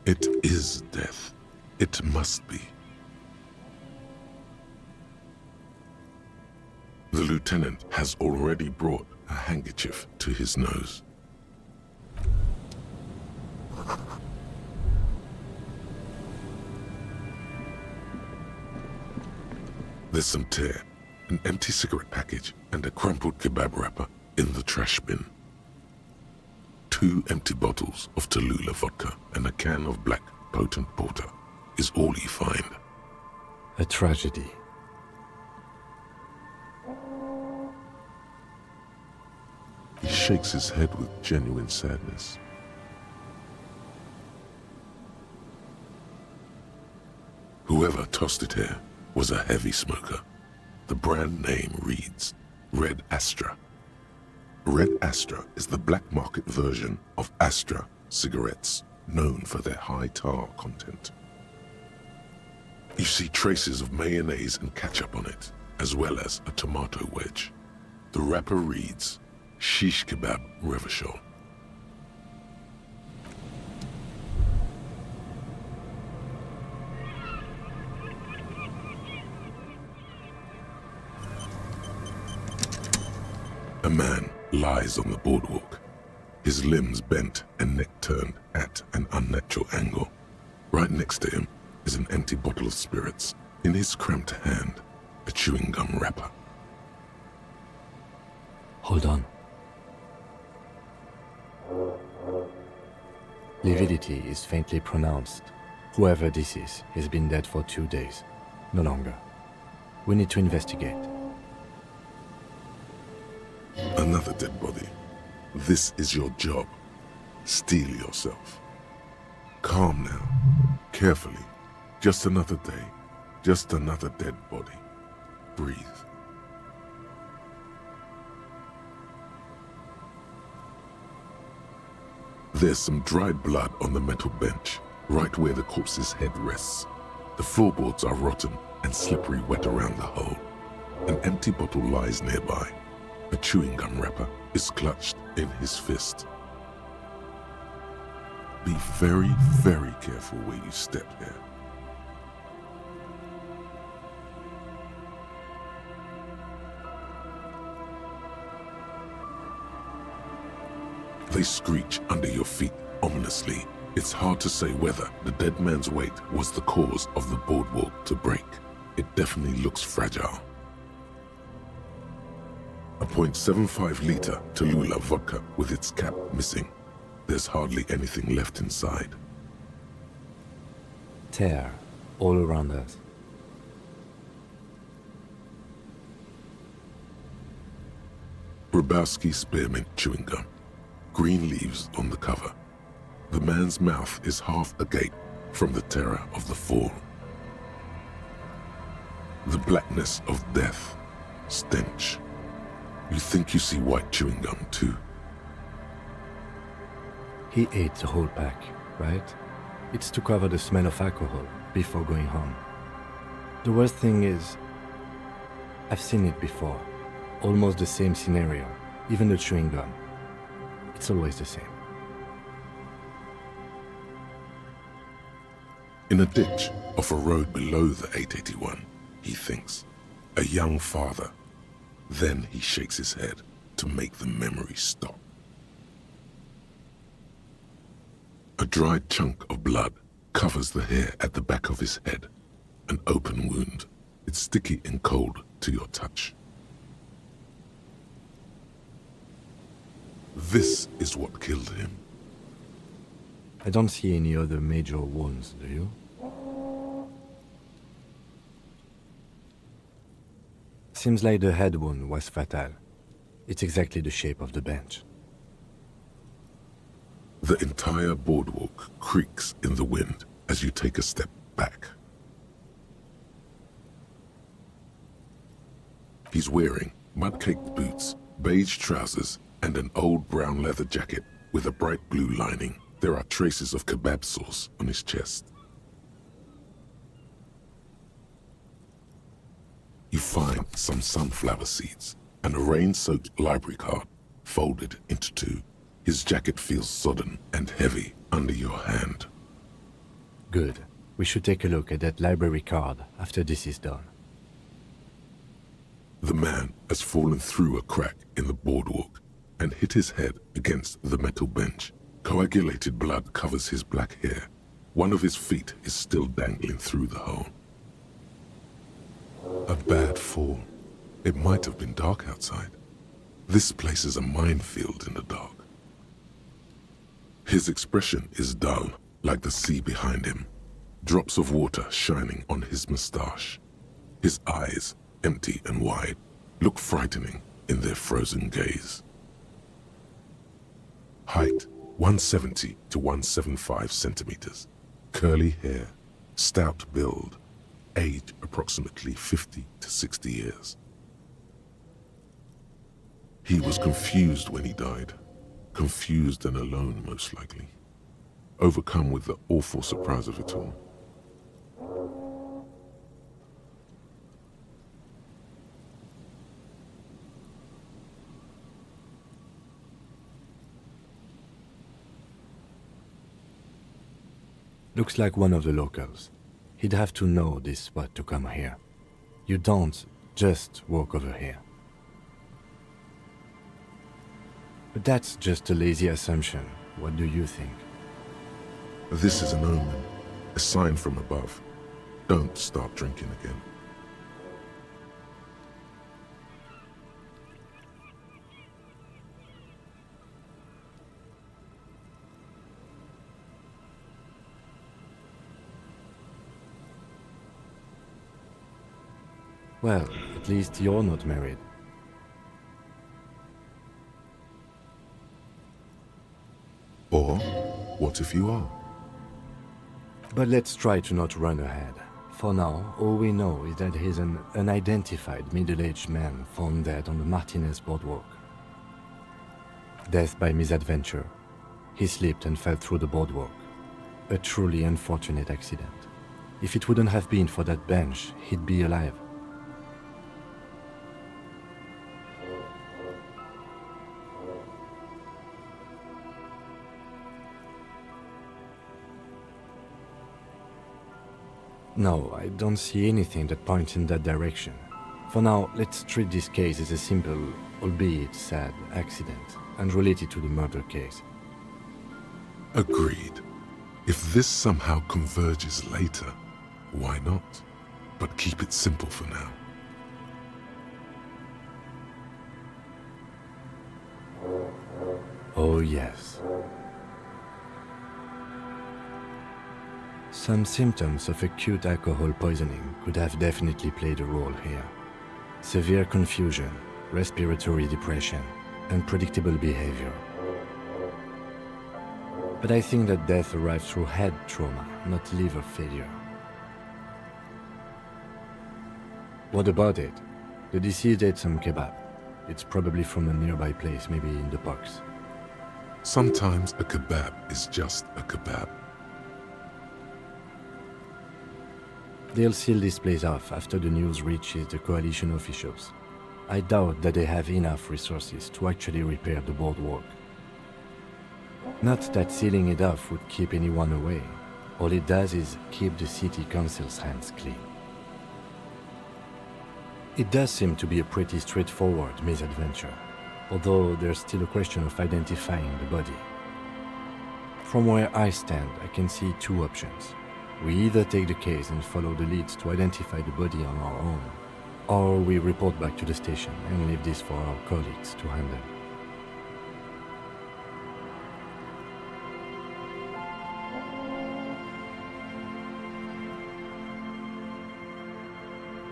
It is death. It must be. The lieutenant has already brought a handkerchief to his nose. There's some tear, an empty cigarette package, and a crumpled kebab wrapper in the trash bin. 2 empty bottles of Tallulah vodka and a can of black potent porter is all you find. A tragedy. He shakes his head with genuine sadness. Whoever tossed it here was a heavy smoker. The brand name reads Red Astra. Red Astra is the black market version of Astra cigarettes, known for their high tar content. You see traces of mayonnaise and ketchup on it, as well as a tomato wedge. The wrapper reads Shish Kebab Revachol. A man lies on the boardwalk, his limbs bent and neck turned at an unnatural angle. Right next to him is an empty bottle of spirits. In his cramped hand, a chewing gum wrapper. Hold on. Lividity is faintly pronounced. Whoever this is has been dead for 2 days. No longer. We need to investigate. Another dead body. This is your job. Steel yourself. Calm now. Carefully. Just another day. Just another dead body. Breathe. There's some dried blood on the metal bench, right where the corpse's head rests. The floorboards are rotten and slippery wet around the hole. An empty bottle lies nearby. A chewing gum wrapper is clutched in his fist. Be very, very careful where you step here. They screech under your feet ominously. It's hard to say whether the dead man's weight was the cause of the boardwalk to break. It definitely looks fragile. A .75 liter Tallulah vodka with its cap missing. There's hardly anything left inside. Tear all around us. Grabowski spearmint chewing gum. Green leaves on the cover. The man's mouth is half agape from the terror of the fall. The blackness of death. Stench. You think you see white chewing gum too? He ate the whole pack, right? It's to cover the smell of alcohol before going home. The worst thing is, I've seen it before. Almost the same scenario, even the chewing gum. It's always the same. In a ditch off a road below the 881, he thinks, a young father. Then he shakes his head to make the memory stop. A dried chunk of blood covers the hair at the back of his head. An open wound. It's sticky and cold to your touch. This is what killed him. I don't see any other major wounds, do you? Seems like the head wound was fatal. It's exactly the shape of the bench. The entire boardwalk creaks in the wind as you take a step back. He's wearing Mud-caked boots, beige trousers, and an old brown leather jacket with a bright blue lining. There are traces of kebab sauce on his chest. You find some sunflower seeds and a rain-soaked library card folded into two. His jacket feels sodden and heavy under your hand. Good. We should take a look at that library card after this is done. The man has fallen through a crack in the boardwalk and hit his head against the metal bench. Coagulated blood covers his black hair. One of his feet is still dangling through the hole. A bad fall. It might have been dark outside. This place is a minefield in the dark. His expression is dull, like the sea behind him. Drops of water shining on his mustache. His eyes, empty and wide, look frightening in their frozen gaze. Height, 170 to 175 centimeters. Curly hair, stout build. Age, approximately 50 to 60 years. He was confused when he died. Confused and alone, most likely. Overcome with the awful surprise of it all. Looks like one of the locals. He'd have to know this spot to come here. You don't just walk over here. But that's just a lazy assumption. What do you think? This is an omen, a sign from above. Don't start drinking again. Well, at least you're not married. Or, what if you are? But let's try to not run ahead. For now, all we know is that he's an unidentified middle-aged man found dead on the Martinez boardwalk. Death by misadventure. He slipped and fell through the boardwalk. A truly unfortunate accident. If it wouldn't have been for that bench, he'd be alive. No, I don't see anything that points in that direction. For now, let's treat this case as a simple, albeit sad, accident, unrelated to the murder case. Agreed. If this somehow converges later, why not? But keep it simple for now. Oh yes. Some symptoms of acute alcohol poisoning could have definitely played a role here. Severe confusion, respiratory depression, unpredictable behavior. But I think that death arrived through head trauma, not liver failure. What about it? The deceased ate some kebab. It's probably from a nearby place, maybe in the box. Sometimes a kebab is just a kebab. They'll seal this place off after the news reaches the coalition officials. I doubt that they have enough resources to actually repair the boardwalk. Not that sealing it off would keep anyone away. All it does is keep the city council's hands clean. It does seem to be a pretty straightforward misadventure, although there's still a question of identifying the body. From where I stand, I can see two options. We either take the case and follow the leads to identify the body on our own, or we report back to the station and leave this for our colleagues to handle.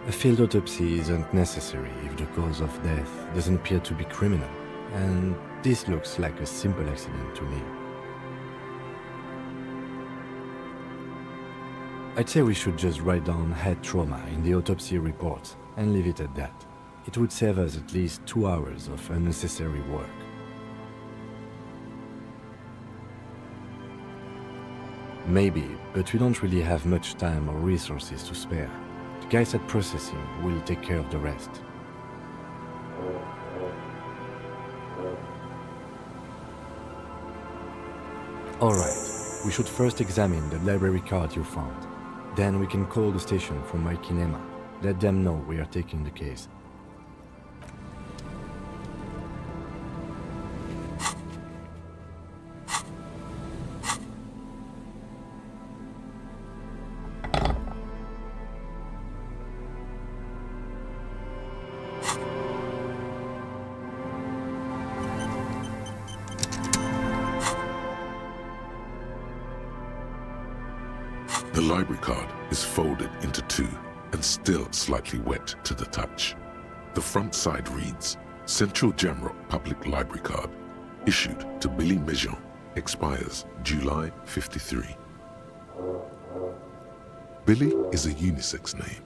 A field autopsy isn't necessary if the cause of death doesn't appear to be criminal, and this looks like a simple accident to me. I'd say we should just write down head trauma in the autopsy report and leave it at that. It would save us at least 2 hours of unnecessary work. Maybe, but we don't really have much time or resources to spare. The guys at processing will take care of the rest. Alright, we should first examine the library card you found. Then we can call the station from my kinema. Let them know we are taking the case. The library card is folded into two and still slightly wet to the touch. The front side reads, Central Jamrock Public Library Card, issued to Billy Mejean, expires July 53. Billy is a unisex name.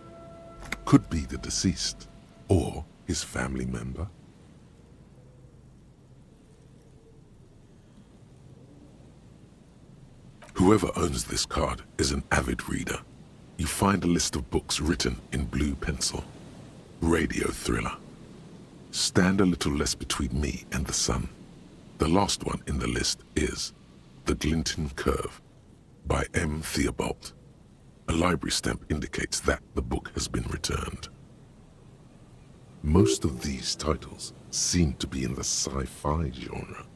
Could be the deceased or his family member. Whoever owns this card is an avid reader. You find a list of books written in blue pencil. Radio thriller. Stand a little less between me and the sun. The last one in the list is The Glinton Curve by M. Theobald. A library stamp indicates that the book has been returned. Most of these titles seem to be in the sci-fi genre.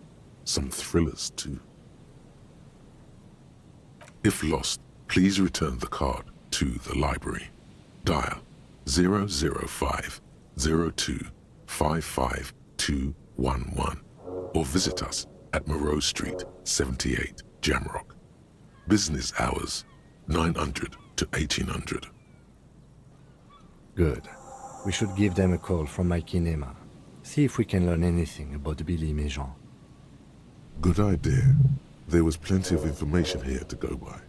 Some thrillers too. If lost, please return the card to the library. Dial 005 02 55211 or visit us at Moreau Street, 78, Jamrock. Business hours, 900 to 1800. Good. We should give them a call from my kinema. See if we can learn anything about Billy Mejean. Good idea. There was plenty of information here to go by.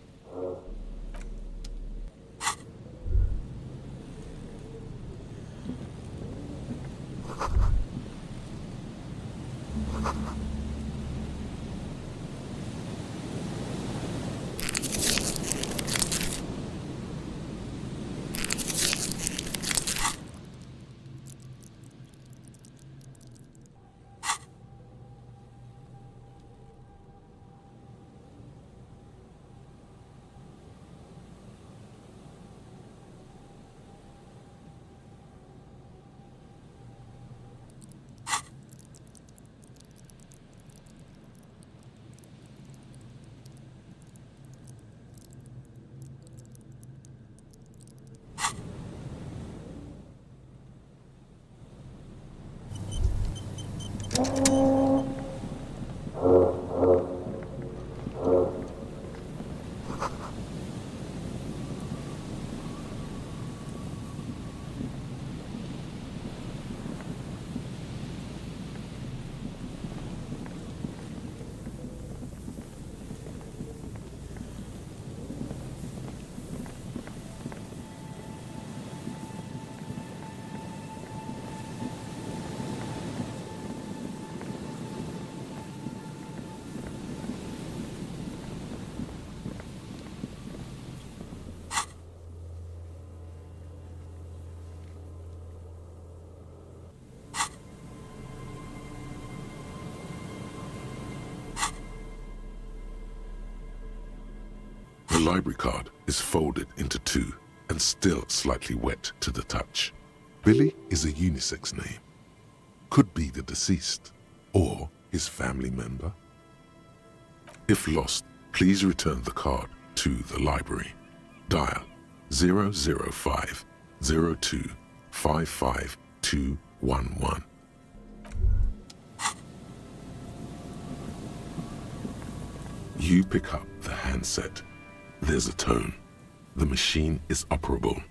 The library card is folded into two and still slightly wet to the touch. Billy is a unisex name. Could be the deceased or his family member. If lost, please return the card to the library. Dial 005 02 55211. You pick up the handset. There's a tone. The machine is operable.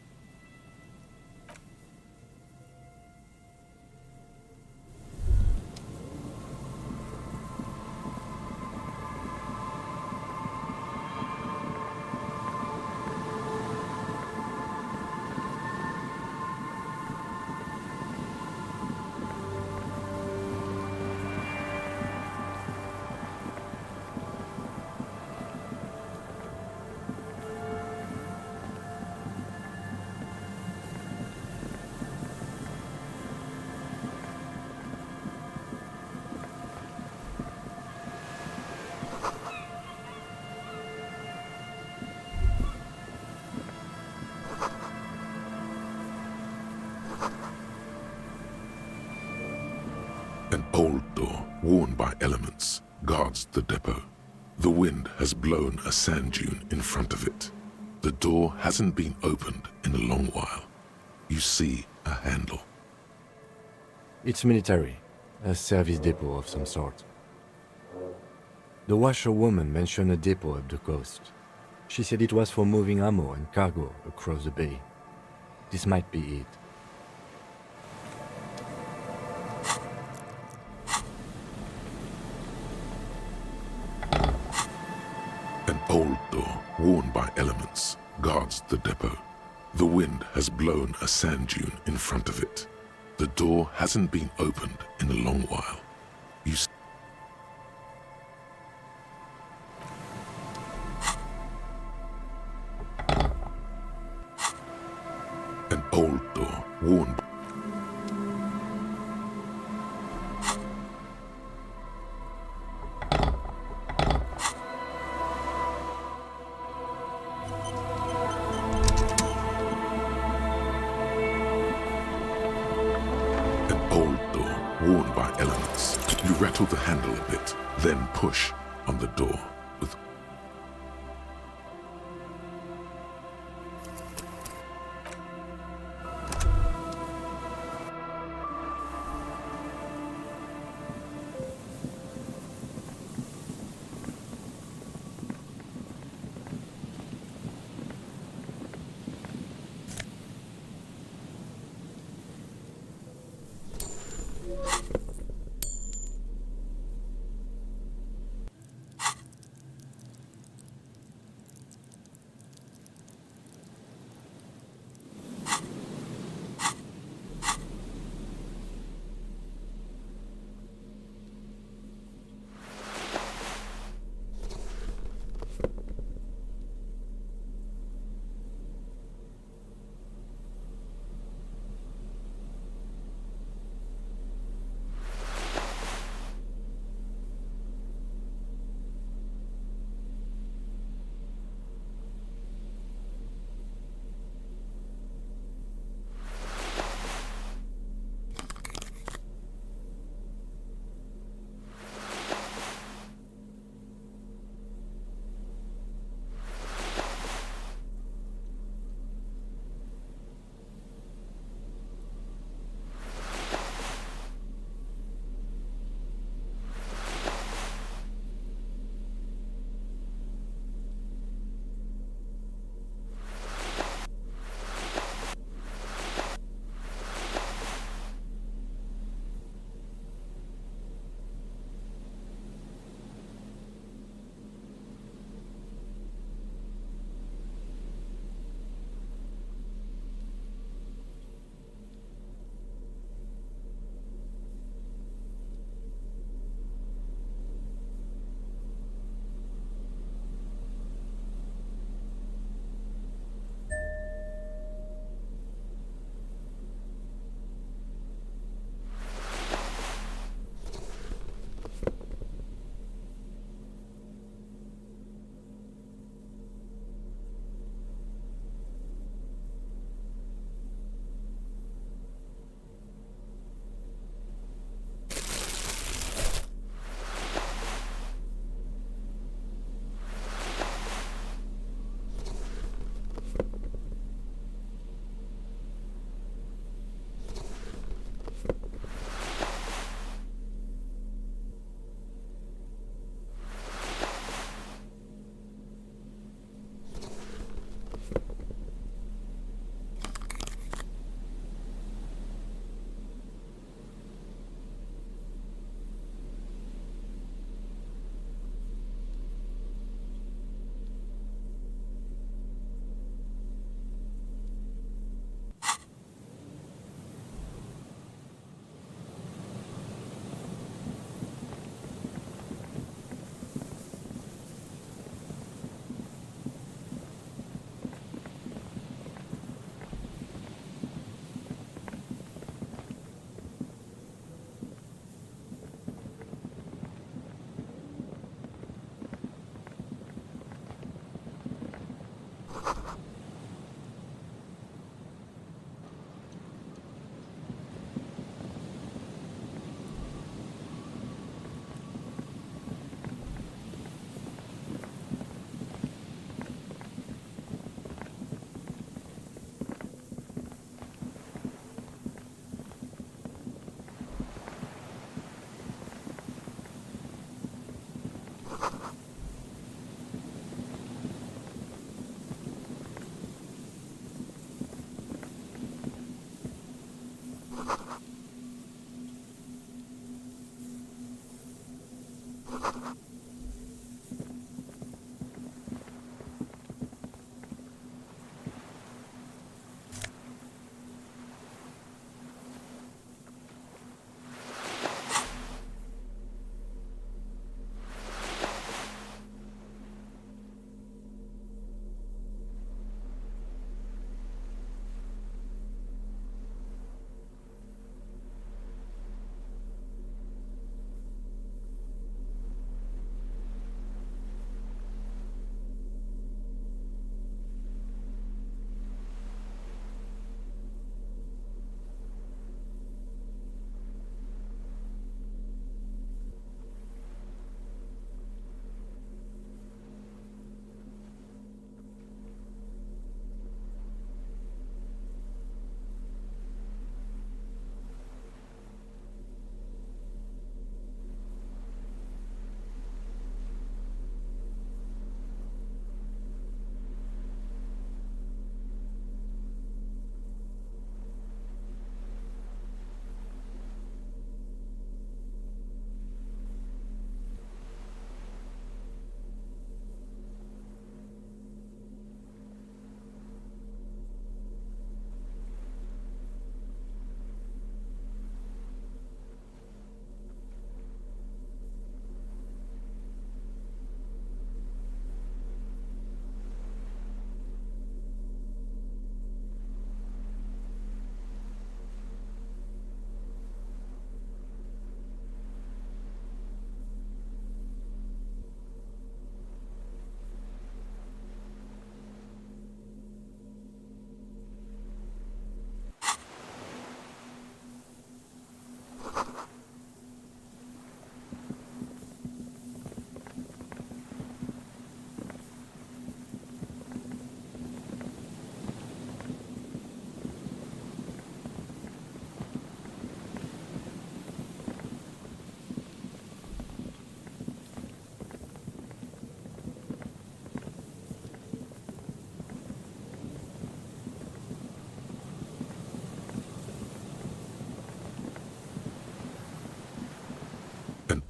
old door, worn by elements, guards the depot. The wind has blown a sand dune in front of it. The door hasn't been opened in a long while. You see a handle. It's military, a service depot of some sort. The washerwoman mentioned a depot up the coast. She said it was for moving ammo and cargo across the bay. This might be it. An old door, worn by elements, guards the depot. The wind has blown a sand dune in front of it. The door hasn't been opened in a long while. You see an old door, worn by worn by elements. You rattle the handle a bit, then push on the door with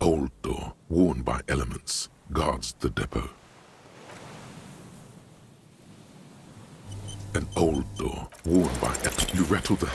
old door, worn by elements, guards the depot. An old door, worn by... You rattle the...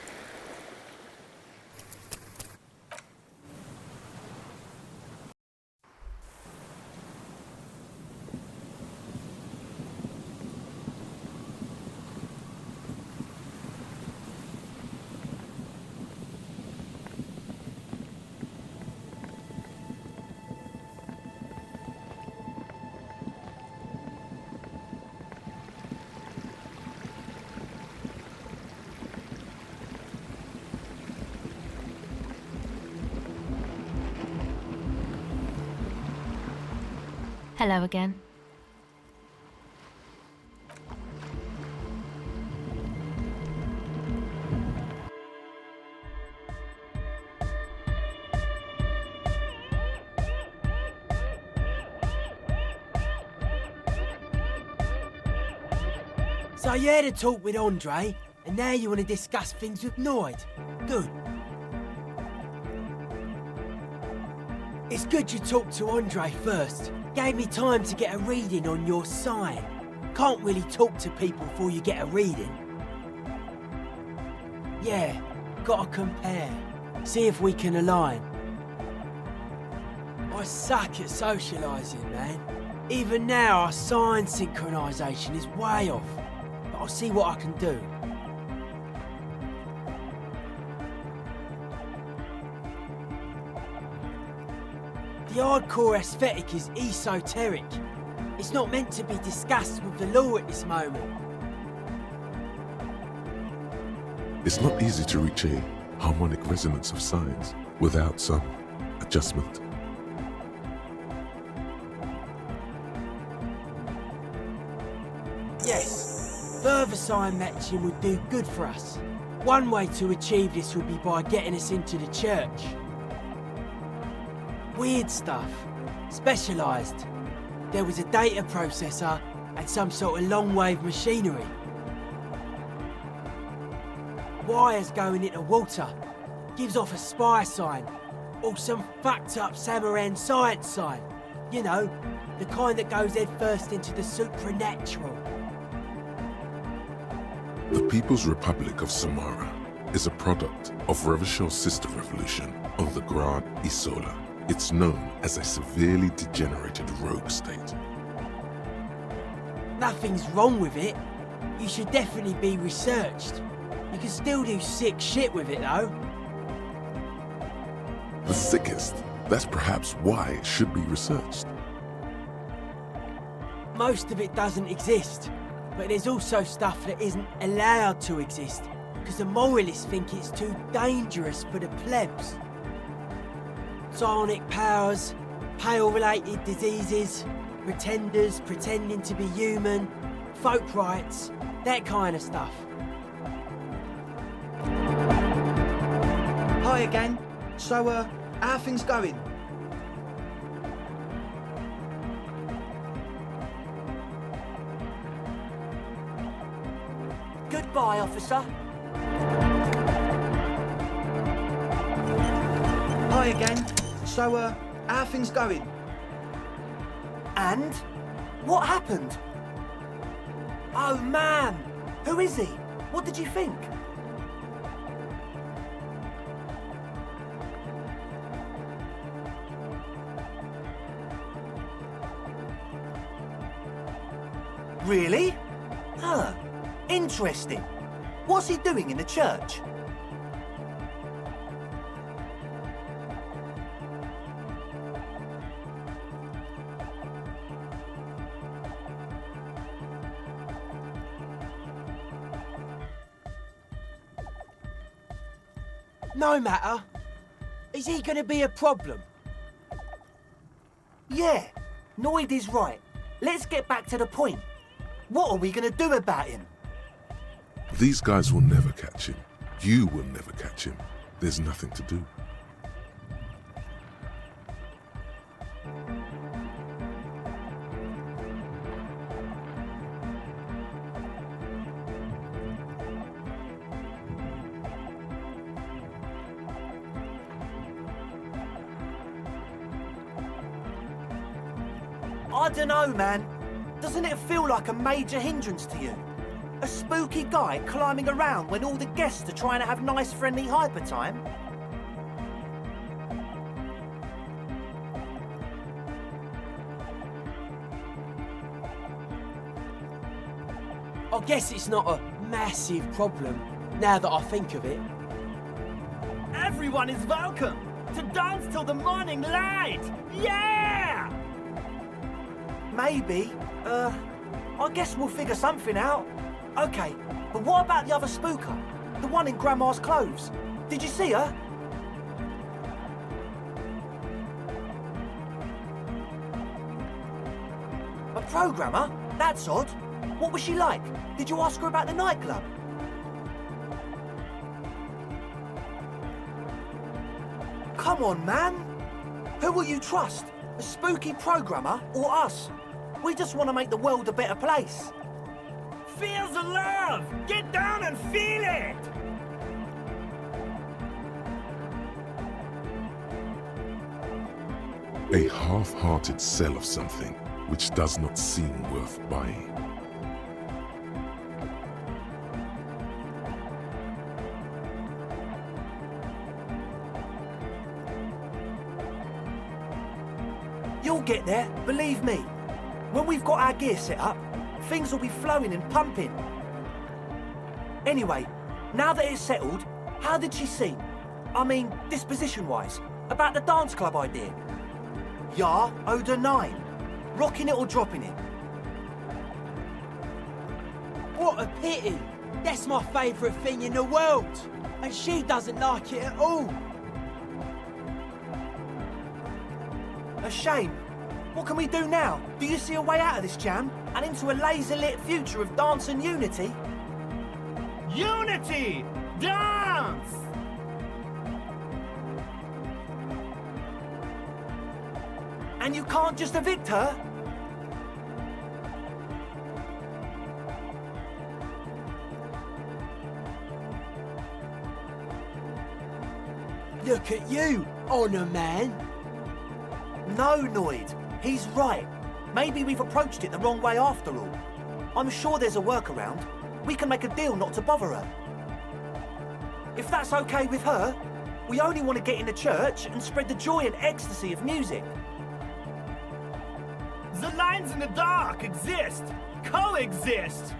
Hello again. So you had a talk with Andre, and now you want to discuss things with Noid. Good. It's good you talked to Andre first. Gave me time to get a reading on your sign. Can't really talk to people before you get a reading. Yeah, gotta compare. See if we can align. I suck at socialising, man. Even now, our sign synchronisation is way off. But I'll see what I can do. The hardcore aesthetic is esoteric. It's not meant to be discussed with the law at this moment. It's not easy to reach a harmonic resonance of signs without some adjustment. Yes, further sign matching would do good for us. One way to achieve this would be by getting us into the church. Weird stuff. Specialised. There was a data processor and some sort of long-wave machinery. Wires going into water. Gives off a spy sign. Or some fucked up Samaran science sign. You know, the kind that goes head first into the supernatural. The People's Republic of Samara is a product of Revachol's sister revolution on the Grand Isola. It's known as a severely degenerated rogue state. Nothing's wrong with it. You should definitely be researched. You can still do sick shit with it though. The sickest. That's perhaps why it should be researched. Most of it doesn't exist, but there's also stuff that isn't allowed to exist, because the moralists think it's too dangerous for the plebs. Psionic powers, pale-related diseases, pretenders pretending to be human, folk rights, that kind of stuff. Hi again. So, how are things going? Goodbye, officer. Hi again. So, how are things going? And? What happened? Oh, man! Who is he? What did you think? Really? Huh. Interesting. What's he doing in the church? No matter. Is he gonna be a problem? Yeah, Noid is right. Let's get back to the point. What are we going to do about him? These guys will never catch him. You will never catch him. There's nothing to do. I don't know, man. Doesn't it feel like a major hindrance to you? A spooky guy climbing around when all the guests are trying to have nice, friendly hyper time? I guess it's not a massive problem, now that I think of it. Everyone is welcome to dance till the morning light! Yeah! Maybe. I guess we'll figure something out. Okay, but what about the other spooker? The one in Grandma's clothes? Did you see her? A programmer? That's odd. What was she like? Did you ask her about the nightclub? Come on, man. Who will you trust? A spooky programmer or us? We just want to make the world a better place. Feel the love! Get down and feel it! A half-hearted sell of something which does not seem worth buying. You'll get there, believe me. When we've got our gear set up, things will be flowing and pumping. Anyway, now that it's settled, how did she seem? I mean, disposition-wise, about the dance club idea. Ja oder nein? Rocking it or dropping it? What a pity! That's my favourite thing in the world! And she doesn't like it at all! A shame. What can we do now? Do you see a way out of this jam and into a laser-lit future of dance and unity? Unity! Dance! And you can't just evict her? Look at you, Honour Man! No, Noid. He's right. Maybe we've approached it the wrong way after all. I'm sure there's a workaround. We can make a deal not to bother her. If that's okay with her, we only want to get in the church and spread the joy and ecstasy of music. The lines in the dark exist! Coexist!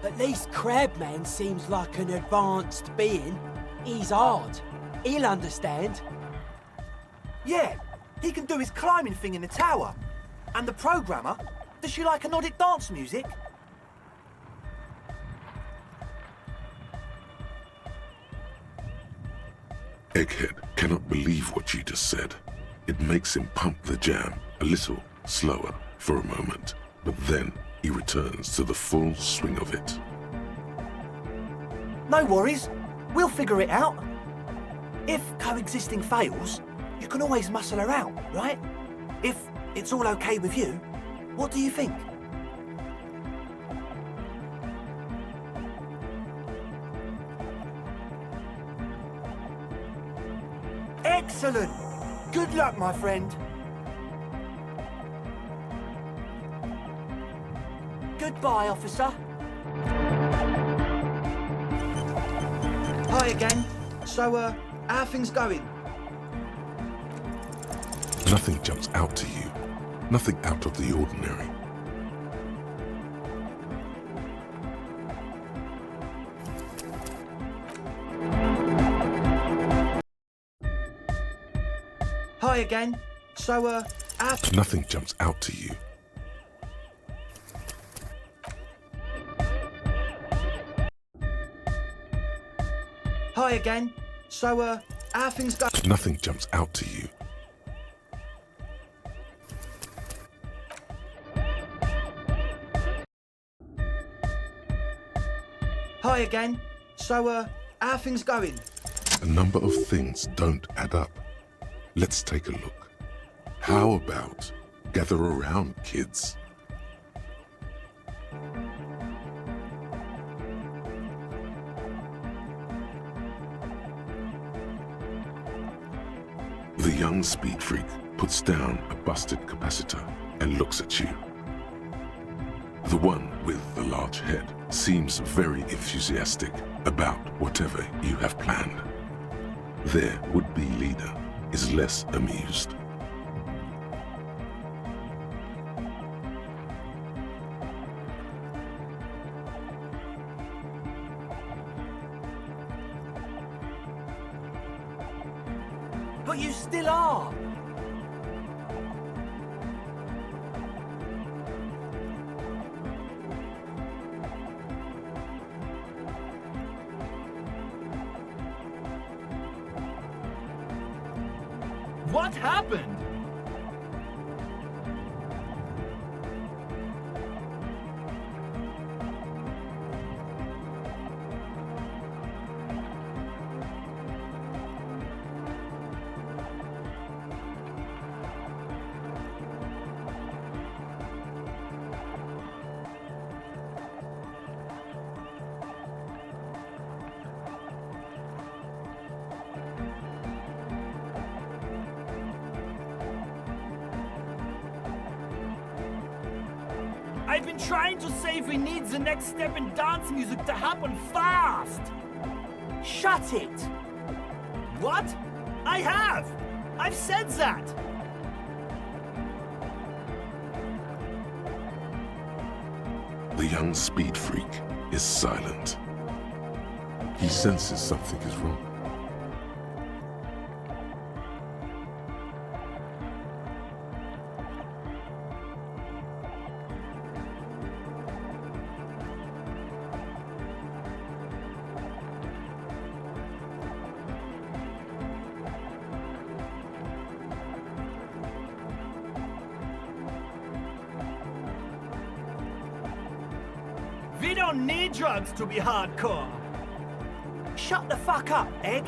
At least Crabman seems like an advanced being. He's hard. He'll understand. Yeah, he can do his climbing thing in the tower. And the programmer, does she like Nordic dance music? Egghead cannot believe what you just said. It makes him pump the jam a little slower for a moment, but then he returns to the full swing of it. No worries. We'll figure it out. If coexisting fails, you can always muscle her out, right? If it's all okay with you, what do you think? Excellent! Good luck, my friend. Goodbye, officer. Hi again. So, how are things going? Nothing jumps out to you. Nothing out of the ordinary. Hi again. So, Nothing jumps out to you. Hi again. So, how are things going? Nothing jumps out to you. Hi again. So, how are things going? A number of things don't add up. Let's take a look. How about gather around, kids? The young speed freak puts down a busted capacitor and looks at you. The one with the large head seems very enthusiastic about whatever you have planned. Their would-be leader is less amused. But you still are. What happened? I've been trying to say we need the next step in dance music to happen fast! Shut it! What? I have! I've said that! The young speed freak is silent. He senses something is wrong. We don't need drugs to be hardcore! Shut the fuck up, Egg.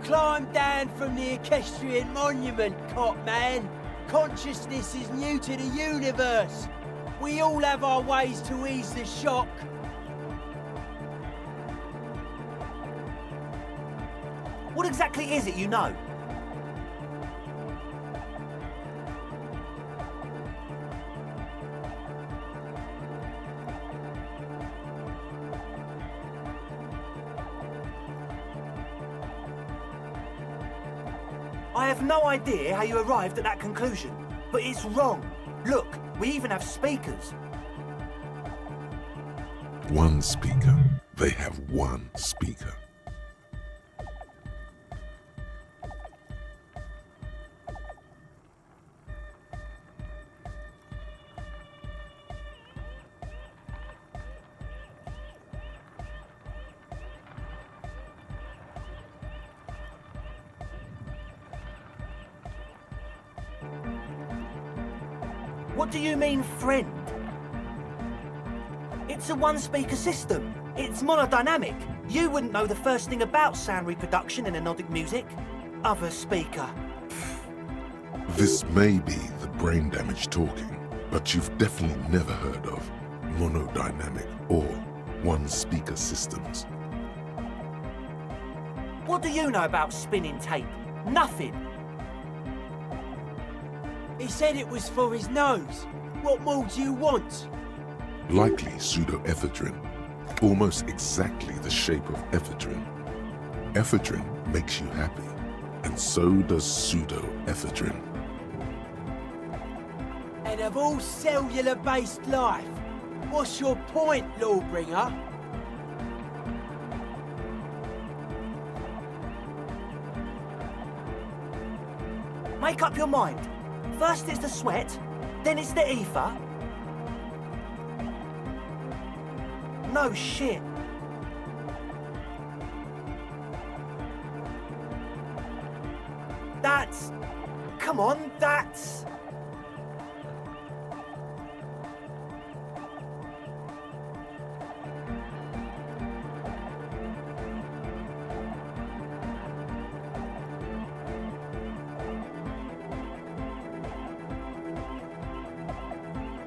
Climb down from the equestrian monument, cop man. Consciousness is new to the universe. We all have our ways to ease the shock. What exactly is it you know? I have no idea how you arrived at that conclusion, but it's wrong. Look, we even have speakers. One speaker. They have one speaker. What do you mean, friend? It's a one-speaker system. It's monodynamic. You wouldn't know the first thing about sound reproduction in anodic music. Other speaker. This may be the brain damage talking, but you've definitely never heard of monodynamic or one-speaker systems. What do you know about spinning tape? Nothing. He said it was for his nose. What more do you want? Likely pseudoephedrine, almost exactly the shape of ephedrine. Ephedrine makes you happy, and so does pseudoephedrine. And of all cellular-based life, what's your point, Lawbringer? Make up your mind. First it's the sweat, then it's the ether. No shit. That's... Come on, that's...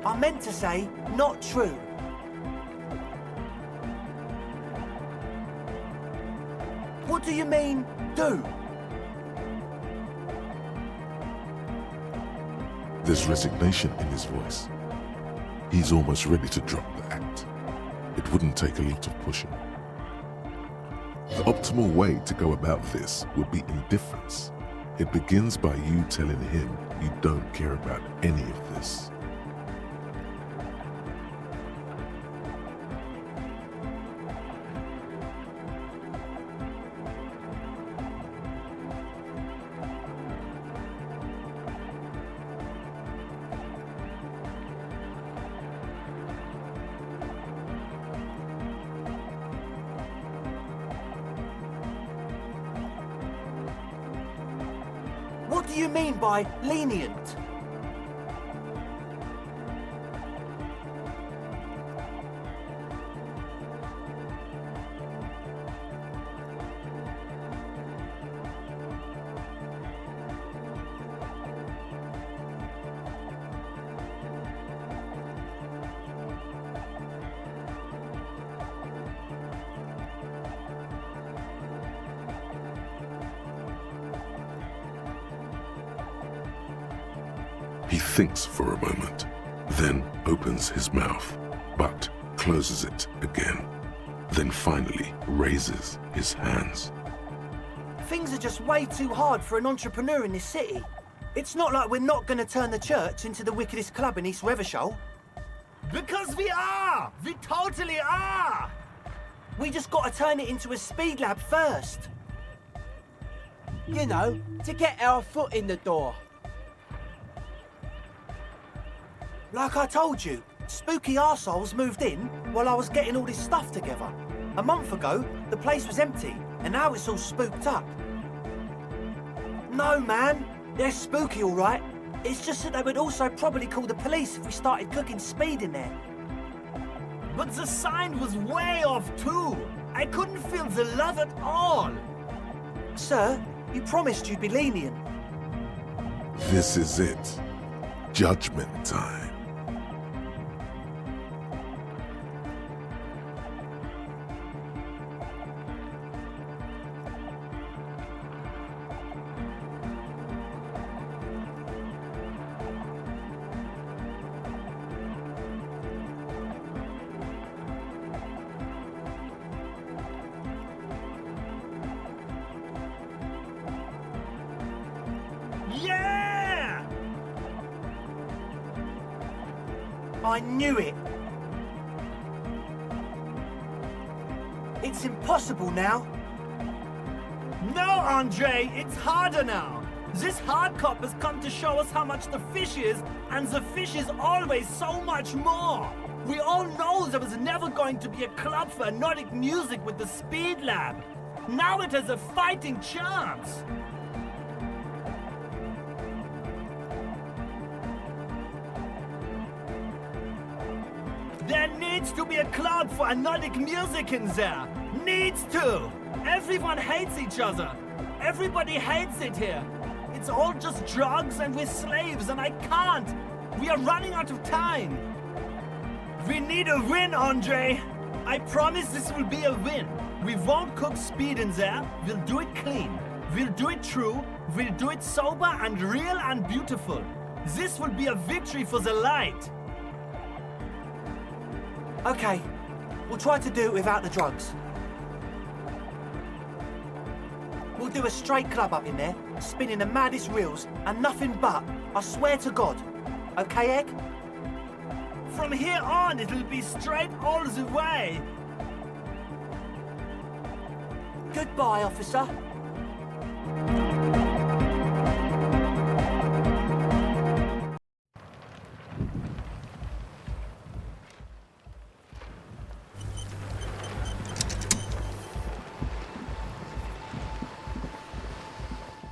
I meant to say, not true. What do you mean, do? There's resignation in his voice. He's almost ready to drop the act. It wouldn't take a lot of pushing. The optimal way to go about this would be indifference. It begins by you telling him you don't care about any of this. What do you mean by lenient? He thinks for a moment, then opens his mouth, but closes it again, then finally raises his hands. Things are just way too hard for an entrepreneur in this city. It's not like we're not going to turn the church into the wickedest club in East Revershoal. Because we are! We totally are! We just got to turn it into a speed lab first. You know, to get our foot in the door. Like I told you, spooky arseholes moved in while I was getting all this stuff together. A month ago, the place was empty, and now it's all spooked up. No, man, they're spooky all right. It's just that they would also probably call the police if we started cooking speed in there. But the sign was way off too. I couldn't feel the love at all. Sir, you promised you'd be lenient. This is it. Judgment time. Yeah! I knew it. It's impossible now. No, Andre, it's harder now. This hard cop has come to show us how much the fish is, and the fish is always so much more. We all know there was never going to be a club for Nordic music with the Speed Lab. Now it has a fighting chance. There needs to be a club for Nordic music in there. Needs to. Everyone hates each other. Everybody hates it here. It's all just drugs and we're slaves and I can't. We are running out of time. We need a win, Andre. I promise this will be a win. We won't cook speed in there. We'll do it clean. We'll do it true. We'll do it sober and real and beautiful. This will be a victory for the light. Okay, we'll try to do it without the drugs. We'll do a straight club up in there, spinning the maddest reels, and nothing but, I swear to God. Okay, Egg? From here on, it'll be straight all the way. Goodbye, officer.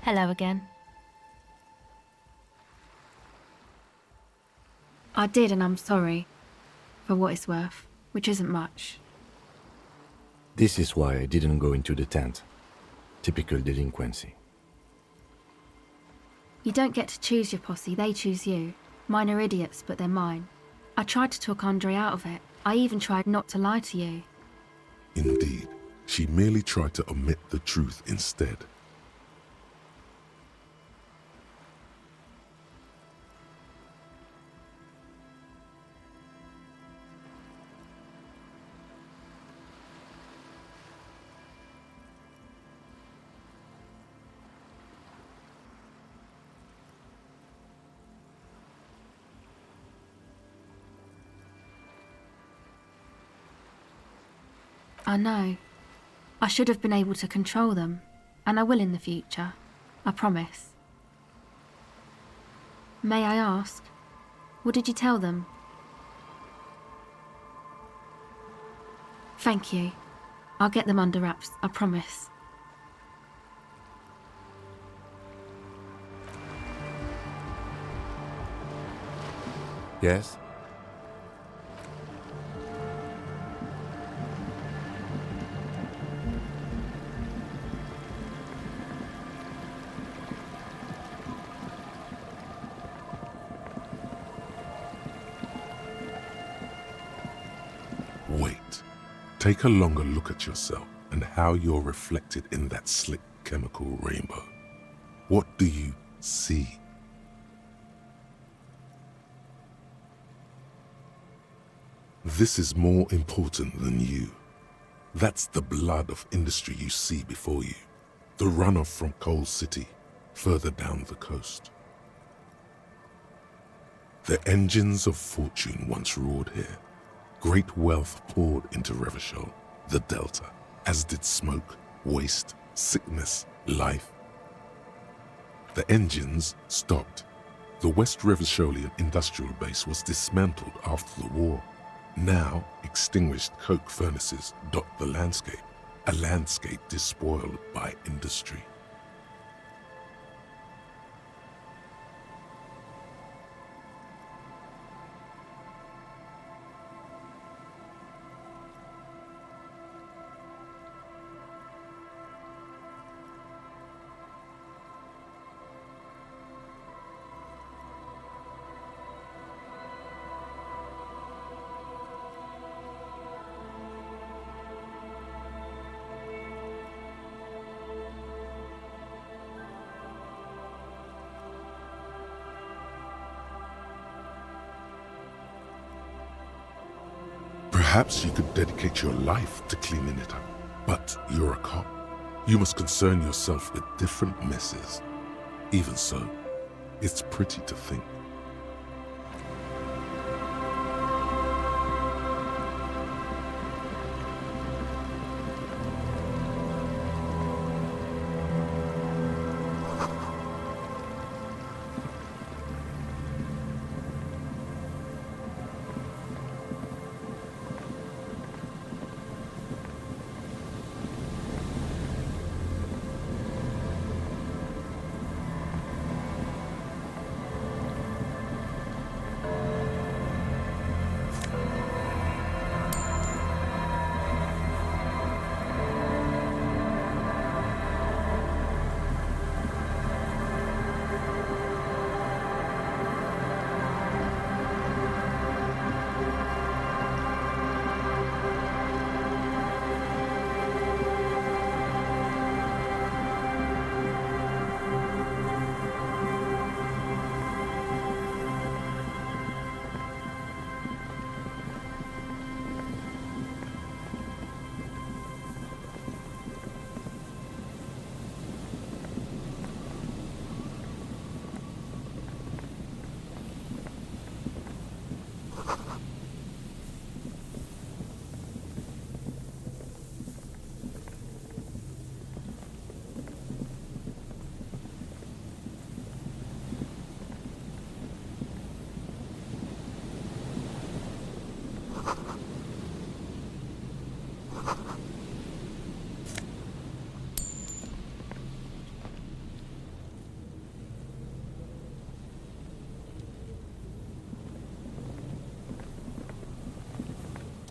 Hello again. I did, and I'm sorry. For what it's worth, which isn't much. This is why I didn't go into the tent. Typical delinquency. You don't get to choose your posse, they choose you. Mine are idiots, but they're mine. I tried to talk Andre out of it. I even tried not to lie to you. Indeed, She merely tried to omit the truth instead. I know. I should have been able to control them, and I will in the future. I promise. May I ask, what did you tell them? Thank you. I'll get them under wraps, I promise. Yes? Wait. Take a longer look at yourself and how you're reflected in that slick chemical rainbow. What do you see? This is more important than you. That's the blood of industry you see before you. The runoff from Coal City, further down the coast. The engines of fortune once roared here. Great wealth poured into Revachol, the Delta, as did smoke, waste, sickness, life. The engines stopped. The West Revacholian industrial base was dismantled after the war. Now, extinguished coke furnaces dot the landscape, a landscape despoiled by industry. Perhaps you could dedicate your life to cleaning it up, but you're a cop. You must concern yourself with different messes. Even so, it's pretty to think.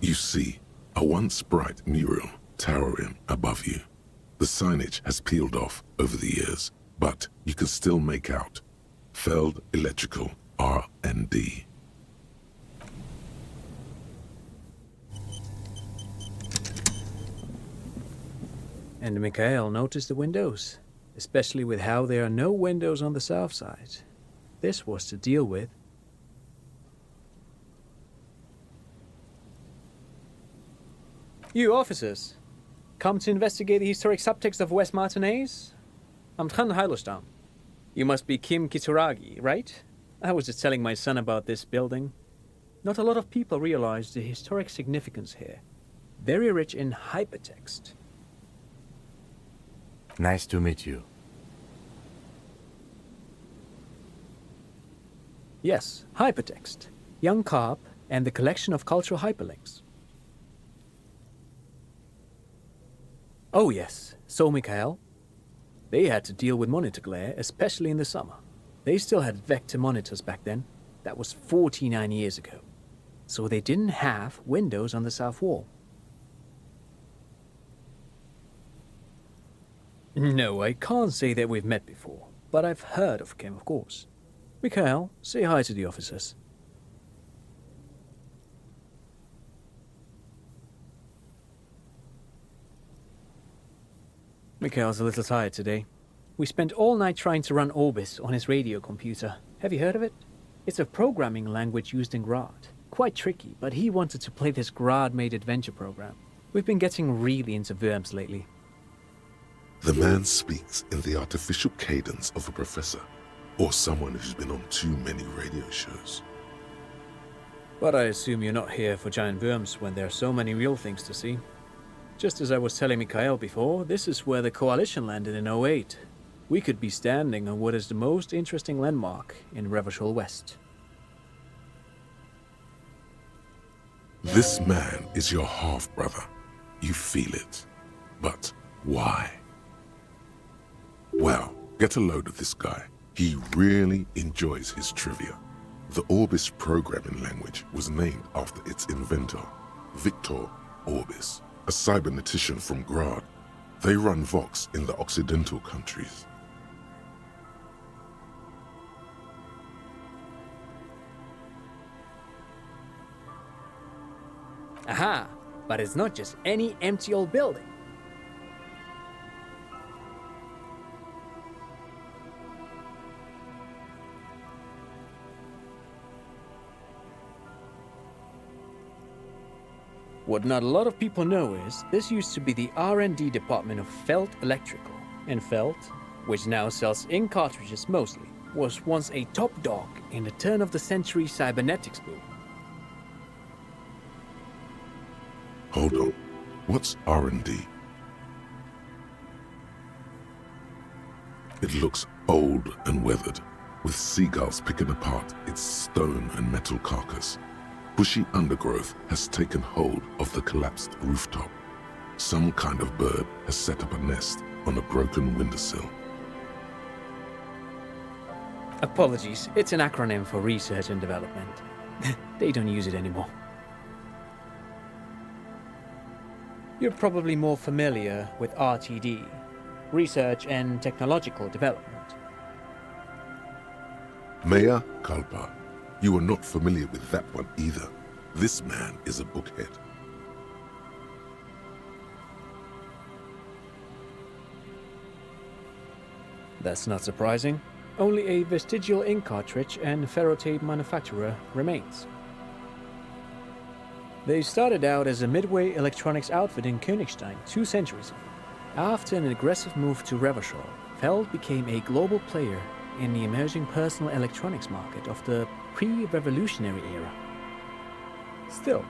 You see a once bright mural towering above you. The signage has peeled off over the years, but you can still make out Feld Electrical R&D. And Mikhail noticed the windows, especially with how there are no windows on the south side. This was to deal with. You officers, come to investigate the historic subtext of West Martinez? I'm Tran Heilostam. You must be Kim Kitsuragi, right? I was just telling my son about this building. Not a lot of people realize the historic significance here. Very rich in hypertext. Nice to meet you. Yes, hypertext. Young Carp and the collection of cultural hyperlinks. Oh yes, so Mikhail. They had to deal with monitor glare, especially in the summer. They still had vector monitors back then. That was 49 years ago. So they didn't have windows on the south wall. No, I can't say that we've met before, but I've heard of Kim, of course. Mikhail, say hi to the officers. Mikhail's a little tired today. We spent all night trying to run Orbis on his radio computer. Have you heard of it? It's a programming language used in Grad. Quite tricky, but he wanted to play this Grad-made adventure program. We've been getting really into Worms lately. The man speaks in the artificial cadence of a professor, or someone who's been on too many radio shows. But I assume you're not here for giant worms when there are so many real things to see. Just as I was telling Mikhail before, this is where the Coalition landed in '08. We could be standing on what is the most interesting landmark in Revachol West. This man is your half-brother. You feel it. But why? Well, get a load of this guy. He really enjoys his trivia. The Orbis programming language was named after its inventor, Victor Orbis, a cybernetician from Grad. They run Vox in the Occidental countries. Aha! But it's not just any empty old building. What not a lot of people know is, this used to be the R&D department of Felt Electrical. And Felt, which now sells ink cartridges mostly, was once a top dog in the turn-of-the-century cybernetics boom. Hold on. What's R&D? It looks old and weathered, with seagulls picking apart its stone and metal carcass. Bushy undergrowth has taken hold of the collapsed rooftop. Some kind of bird has set up a nest on a broken windowsill. Apologies, it's an acronym for research and development. They don't use it anymore. You're probably more familiar with RTD, Research and Technological Development. Mea culpa. You are not familiar with that one either. This man is a bookhead. That's not surprising. Only a vestigial ink cartridge and ferrotape manufacturer remains. They started out as a midway electronics outfit in Königstein 2 centuries ago. After an aggressive move to Revachol, Feld became a global player in the emerging personal electronics market of the pre-revolutionary era. Still,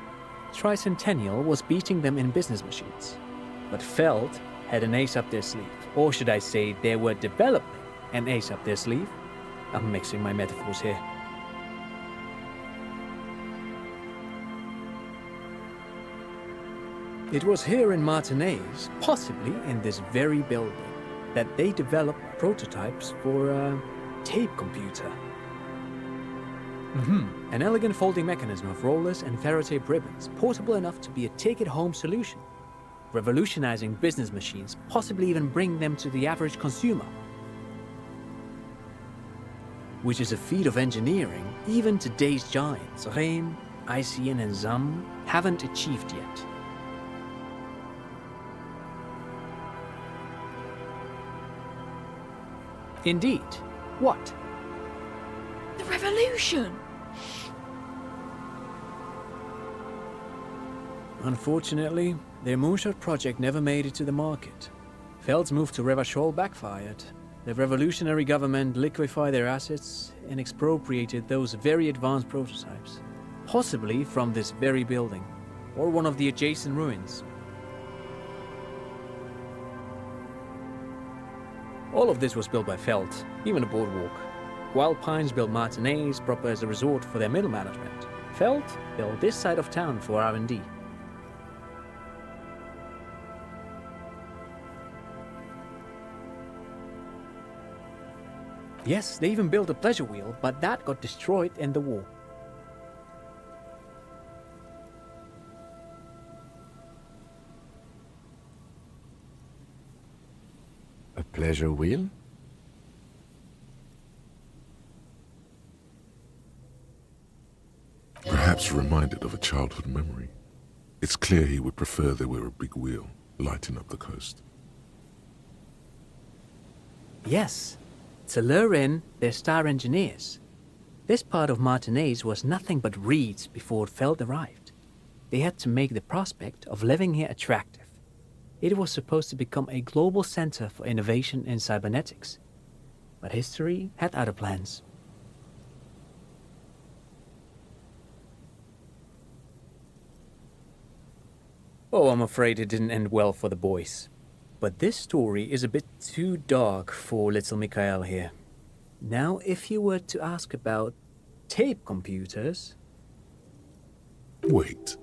Tricentennial was beating them in business machines. But Feld had an ace up their sleeve, or should I say they were developing an ace up their sleeve. I'm mixing my metaphors here. It was here in Martinez, possibly in this very building, that they developed prototypes for a tape computer. An elegant folding mechanism of rollers and ferrotape ribbons, portable enough to be a take-it-home solution, revolutionizing business machines, possibly even bring them to the average consumer. Which is a feat of engineering even today's giants, Rehm, ICN and ZAM, haven't achieved yet. Indeed. What? The revolution! Unfortunately, their moonshot project never made it to the market. Feld's move to Revachol backfired. The revolutionary government liquefied their assets and expropriated those very advanced prototypes, possibly from this very building, or one of the adjacent ruins. All of this was built by Feld, even the boardwalk. Wild Pines built Martinez proper as a resort for their middle management. Feld built this side of town for R&D. Yes, they even built a pleasure wheel, but that got destroyed in the war. A pleasure wheel? Perhaps reminded of a childhood memory. It's clear he would prefer there were a big wheel lighting up the coast. Yes, to lure in their star engineers. This part of Martinez was nothing but reeds before Feld arrived. They had to make the prospect of living here attractive. It was supposed to become a global center for innovation in cybernetics. But history had other plans. Oh, I'm afraid it didn't end well for the boys. But this story is a bit too dark for little Mikhail here. Now, if you were to ask about tape computers... Wait,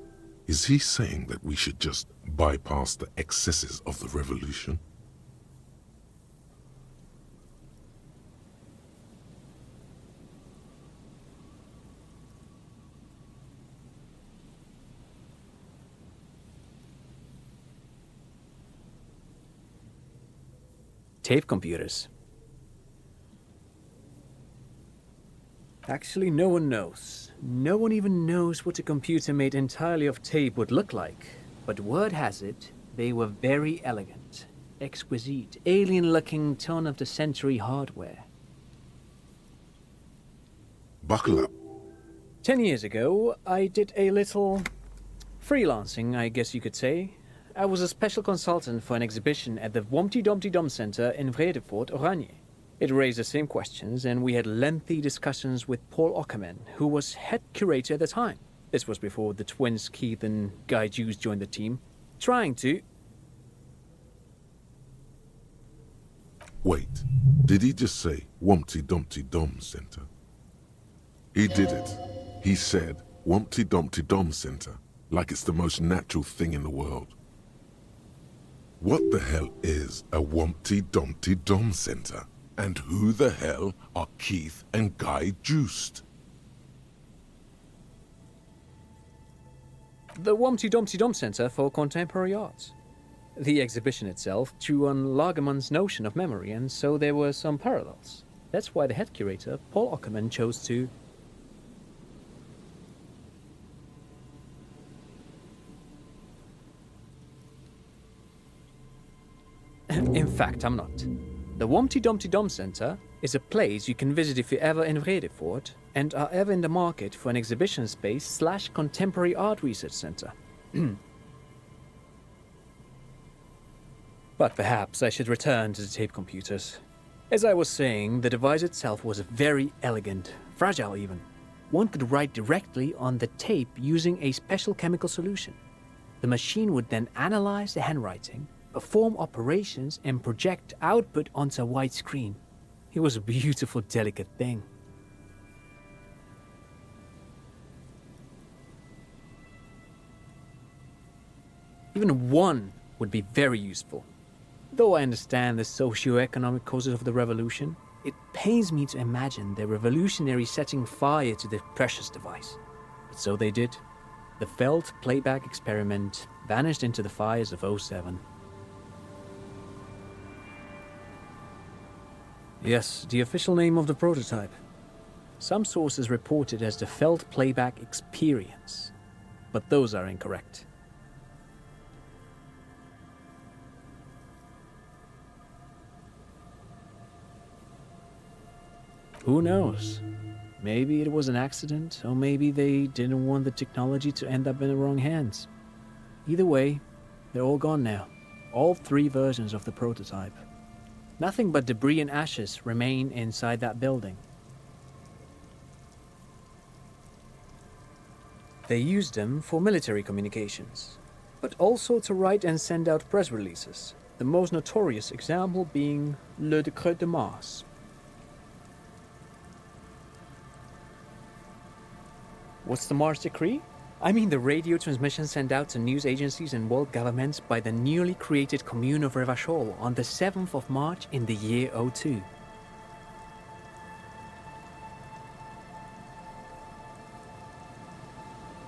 is he saying that we should just bypass the excesses of the revolution? Tape computers. Actually, no one knows. No one even knows what a computer made entirely of tape would look like. But word has it, they were very elegant, exquisite, alien-looking turn-of-the-century hardware. Buckle up. 10 years ago, I did a little freelancing, I guess you could say. I was a special consultant for an exhibition at the Womty Dumpty Dum Center in Vredefort, Oranje. It raised the same questions, and we had lengthy discussions with Paul Ockerman, who was head curator at the time. This was before the twins Keith and Guy Juice joined the team, trying to... Wait, did he just say Wumpty Dumpty Dum Center? He did it. He said Wumpty Dumpty Dum Center, like it's the most natural thing in the world. What the hell is a Wumpty Dumpty Dum Center? And who the hell are Keith and Guy Juiced? The Womty Dumpty Dum Center for Contemporary Arts. The exhibition itself drew on Lagerman's notion of memory, and so there were some parallels. That's why the head curator, Paul Ockerman, chose to... In fact, I'm not. The Womty Dumpty Dum Center is a place you can visit if you're ever in Vredefort and are ever in the market for an exhibition space / contemporary art research center. But perhaps I should return to the tape computers. As I was saying, the device itself was very elegant, fragile even. One could write directly on the tape using a special chemical solution. The machine would then analyze the handwriting, perform operations, and project output onto a white screen. It was a beautiful, delicate thing. Even one would be very useful. Though I understand the socio-economic causes of the revolution, it pains me to imagine the revolutionaries setting fire to the precious device. But so they did. The Feld playback experiment vanished into the fires of '07. Yes, the official name of the prototype. Some sources report it as the Feld Playback Experience, but those are incorrect. Who knows? Maybe it was an accident, or maybe they didn't want the technology to end up in the wrong hands. Either way, they're all gone now. All 3 versions of the prototype. Nothing but debris and ashes remain inside that building. They used them for military communications, but also to write and send out press releases, the most notorious example being Le Décret de Mars. What's the Mars Decree? I mean the radio transmission sent out to news agencies and world governments by the newly created Commune of Revachol on the 7th of March in the year 02.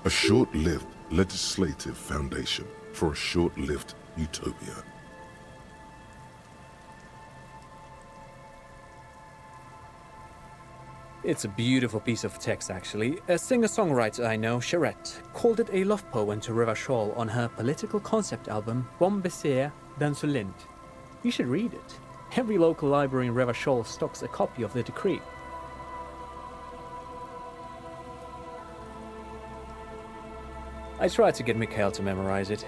A short-lived legislative foundation for a short-lived utopia. It's a beautiful piece of text, actually. A singer-songwriter I know, Charette, called it a love poem to Revachol on her political concept album, Bon Baiser d'Insolente. You should read it. Every local library in Revachol stocks a copy of the decree. I tried to get Mikhail to memorize it.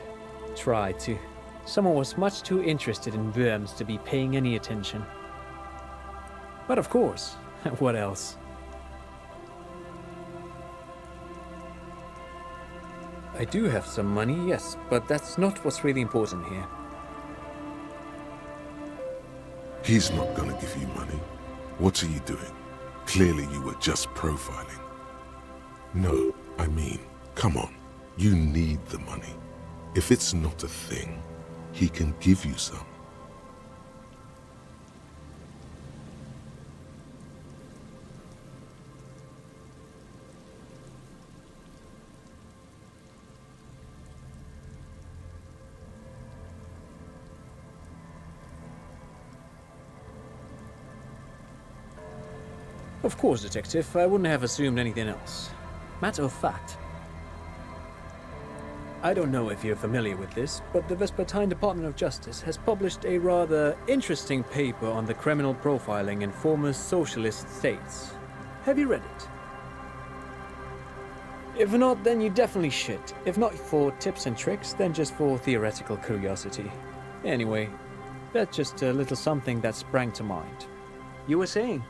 Tried to. Someone was much too interested in worms to be paying any attention. But of course, what else? I do have some money, yes, but that's not what's really important here. He's not gonna give you money. What are you doing? Clearly you were just profiling. No, I mean, come on. You need the money. If it's not a thing, he can give you some. Of course, Detective, I wouldn't have assumed anything else. Matter of fact, I don't know if you're familiar with this, but the Vespertine Department of Justice has published a rather interesting paper on the criminal profiling in former socialist states. Have you read it? If not, then you definitely should. If not for tips and tricks, then just for theoretical curiosity. Anyway, that's just a little something that sprang to mind. You were saying?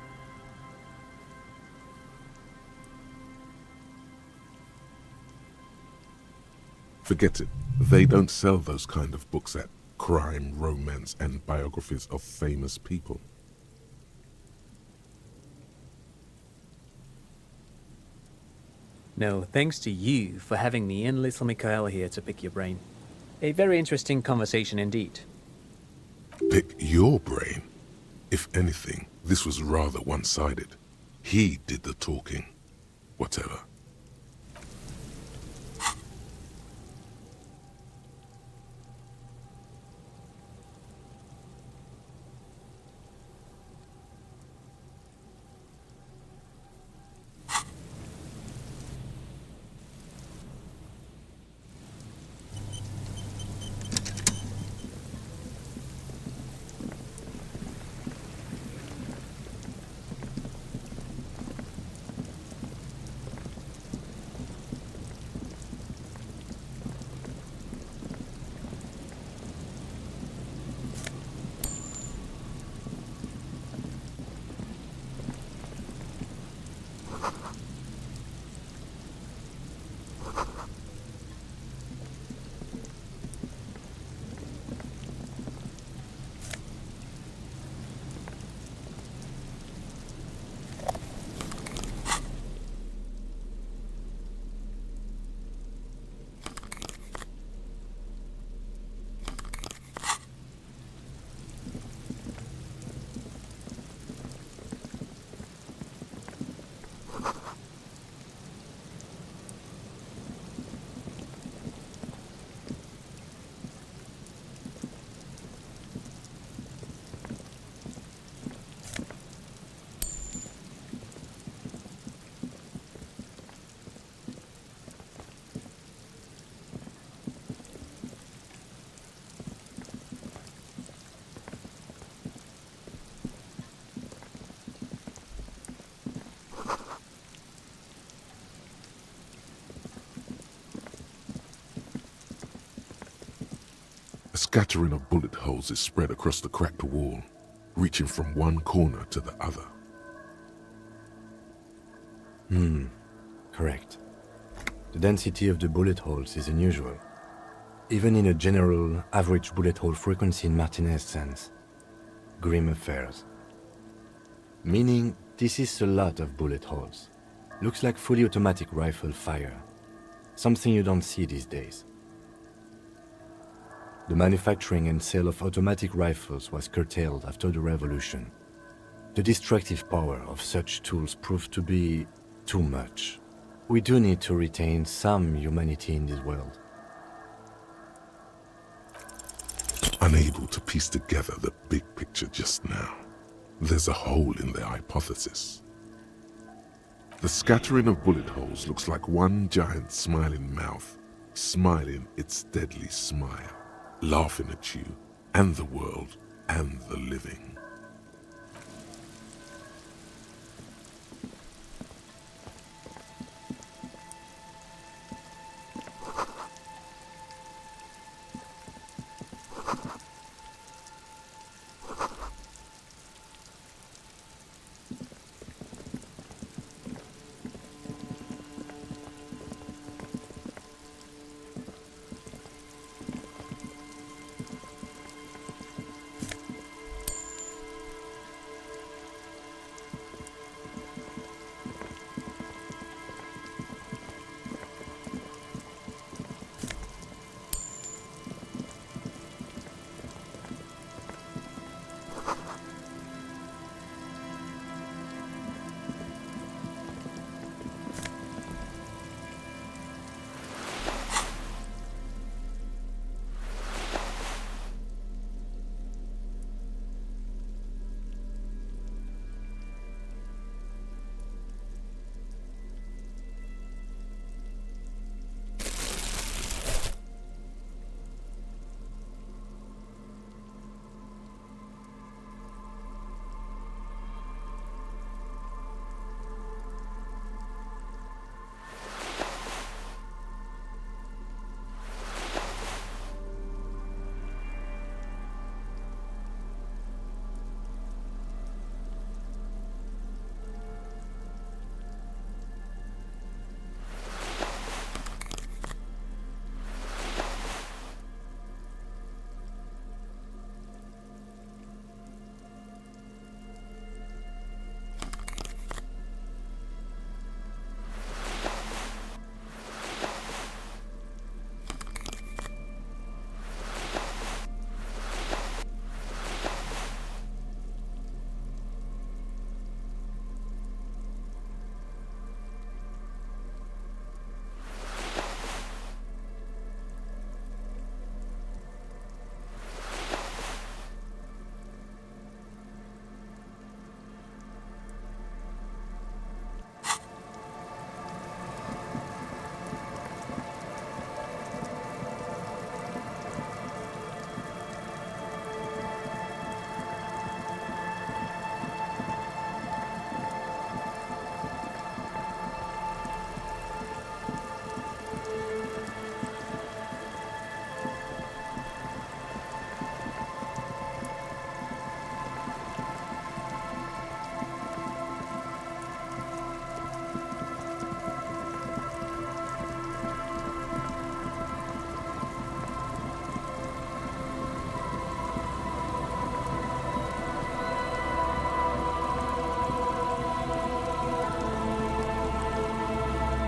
Forget it. They don't sell those kind of books at crime, romance, and biographies of famous people. No, thanks to you for having me and little Mikhail here to pick your brain. A very interesting conversation indeed. Pick your brain? If anything, this was rather one-sided. He did the talking. Whatever. scattering of bullet holes is spread across the cracked wall, reaching from one corner to the other. Correct. The density of the bullet holes is unusual, even in a general average bullet hole frequency in Martinez sense. Grim affairs. Meaning, this is a lot of bullet holes. Looks like fully automatic rifle fire. Something you don't see these days. The manufacturing and sale of automatic rifles was curtailed after the revolution. The destructive power of such tools proved to be too much. We do need to retain some humanity in this world. Unable to piece together the big picture just now, there's a hole in their hypothesis. The scattering of bullet holes looks like one giant smiling mouth, smiling its deadly smile, laughing at you and the world and the living.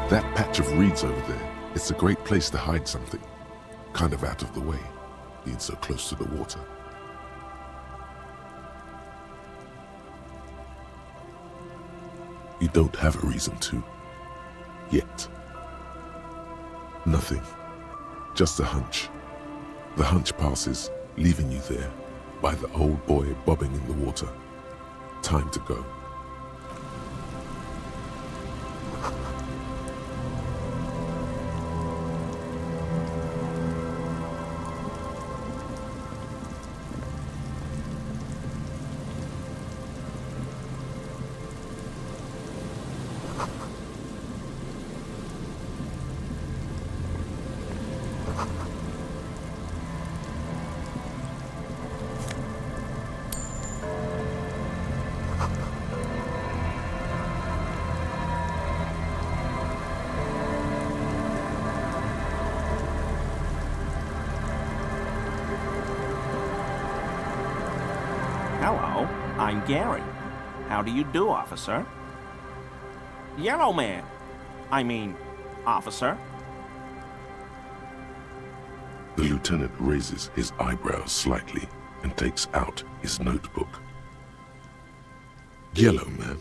That patch of reeds over there, it's a great place to hide something. Kind of out of the way, being so close to the water. You don't have a reason to. Yet. Nothing. Just a hunch. The hunch passes, leaving you there, by the old boy bobbing in the water. Time to go. Hello, I'm Gary. How do you do, officer? Yellow man. I mean, officer. The lieutenant raises his eyebrows slightly and takes out his notebook. Yellow man.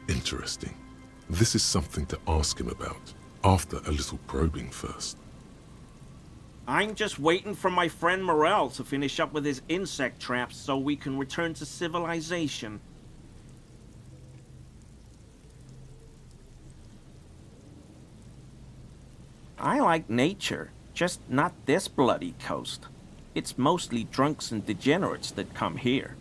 Interesting. This is something to ask him about, after a little probing first. I'm just waiting for my friend Morel to finish up with his insect traps so we can return to civilization. I like nature, just not this bloody coast. It's mostly drunks and degenerates that come here.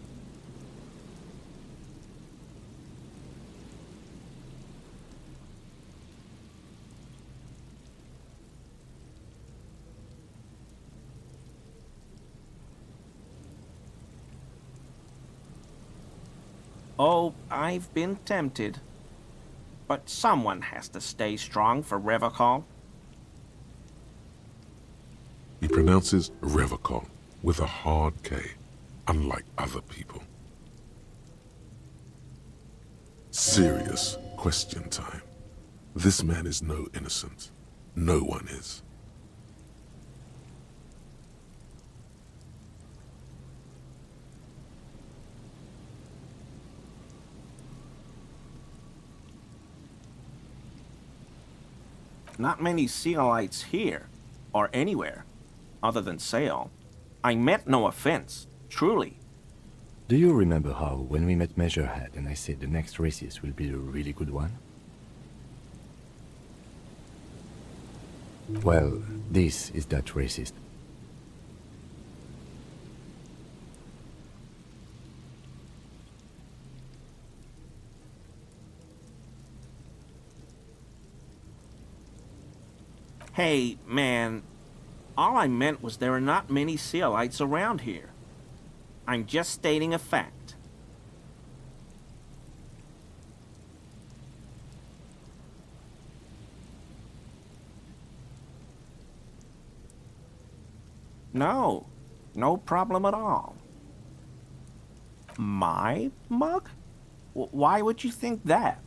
Oh, I've been tempted. But someone has to stay strong for Revocol. He pronounces Revocol with a hard K, unlike other people. Serious question time. This man is no innocent. No one is. Not many Sealites here, or anywhere, other than Sail. I meant no offense, truly. Do you remember how, when we met Measurehead and I said the next races will be a really good one? Well, this is that racist. Hey, man, all I meant was there are not many Sealites around here. I'm just stating a fact. No, no problem at all. My mug? Why would you think that?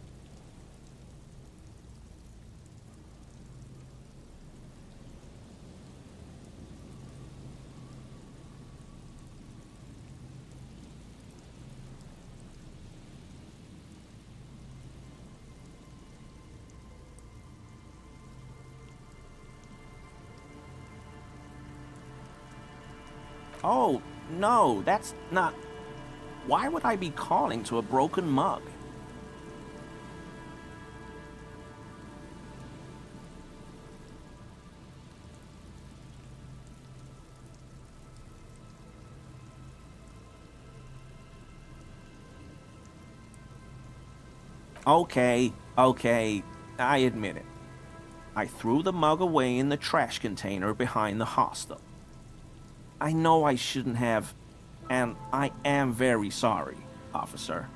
Oh, no, that's not... Why would I be calling to a broken mug? Okay, I admit it. I threw the mug away in the trash container behind the hostel. I know I shouldn't have, and I am very sorry, officer.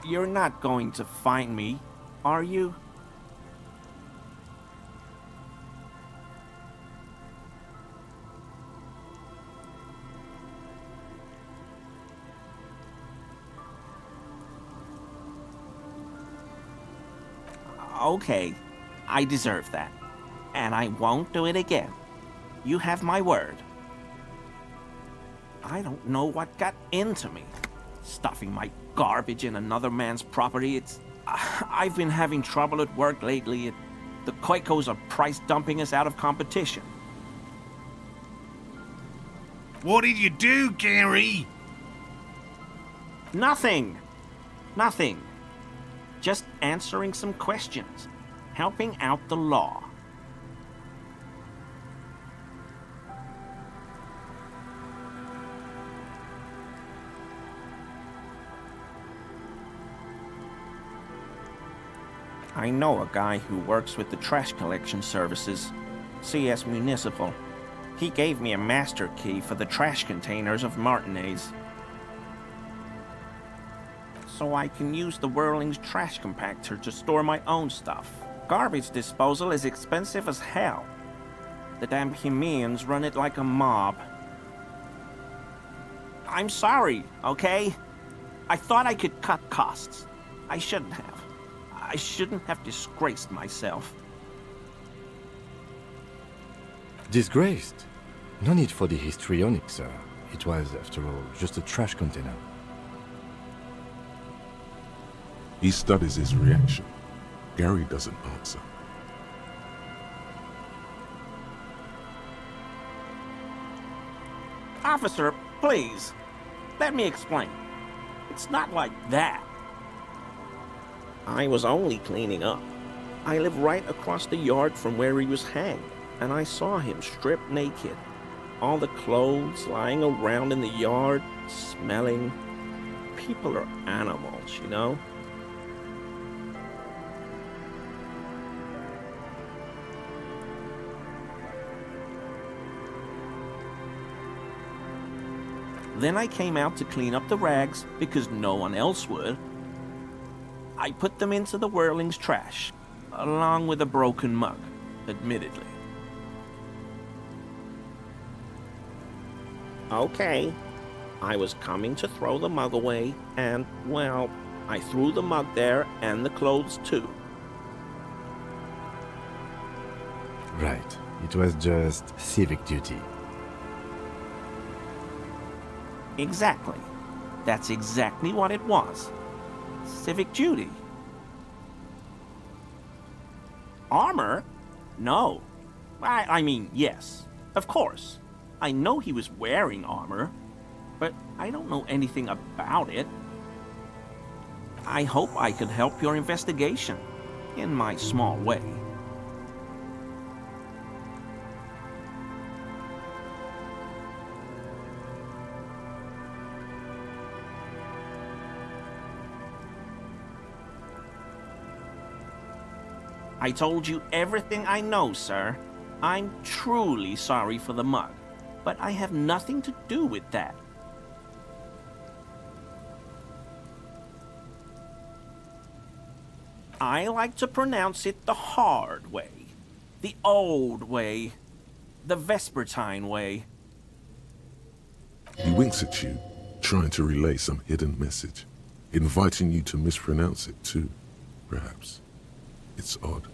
You're not going to find me, are you? Okay, I deserve that, and I won't do it again. You have my word. I don't know what got into me. Stuffing my garbage in another man's property, I've been having trouble at work lately. The Koikos are price dumping us out of competition. What did you do, Gary? Nothing. Just answering some questions. Helping out the law. I know a guy who works with the trash collection services, CS Municipal. He gave me a master key for the trash containers of Martinez. so I can use the Whirling's trash compactor to store my own stuff. Garbage disposal is expensive as hell. The damn Chimeans run it like a mob. I'm sorry, okay? I thought I could cut costs. I shouldn't have. I shouldn't have disgraced myself. Disgraced? No need for the histrionic, sir. It was, after all, just a trash container. He studies his reaction. Gary doesn't answer. Officer, please. Let me explain. It's not like that. I was only cleaning up. I live right across the yard from where he was hanged, and I saw him stripped naked. All the clothes lying around in the yard, smelling. People are animals, you know? Then I came out to clean up the rags because no one else would. I put them into the Whirling's trash, along with a broken mug, admittedly. Okay, I was coming to throw the mug away, and, well, I threw the mug there and the clothes too. Right. It was just civic duty. Exactly. That's exactly what it was. Civic duty. Armor? No. I mean, yes. Of course. I know he was wearing armor, but I don't know anything about it. I hope I could help your investigation, in my small way. I told you everything I know, sir. I'm truly sorry for the mug, but I have nothing to do with that. I like to pronounce it the hard way, the old way, the Vespertine way. He winks at you, trying to relay some hidden message, inviting you to mispronounce it too, perhaps. It's odd.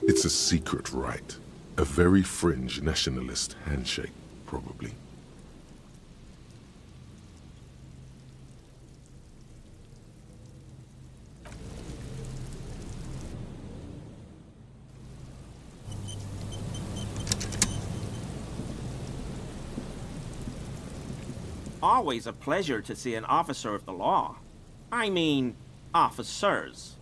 It's a secret rite, a very fringe nationalist handshake, probably. Always a pleasure to see an officer of the law. I mean, officers.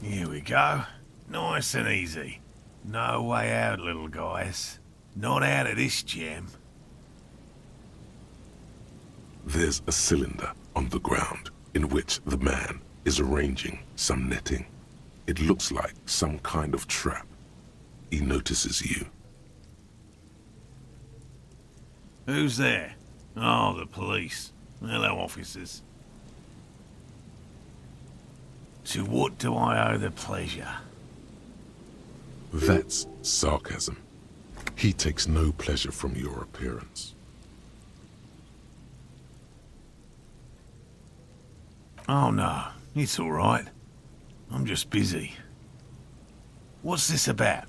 Here we go. Nice and easy. No way out, little guys. Not out of this jam. There's a cylinder on the ground in which the man is arranging some netting. It looks like some kind of trap. He notices you. Who's there? Oh, the police. Hello, officers. To what do I owe the pleasure? That's sarcasm. He takes no pleasure from your appearance. Oh no, it's all right. I'm just busy. What's this about?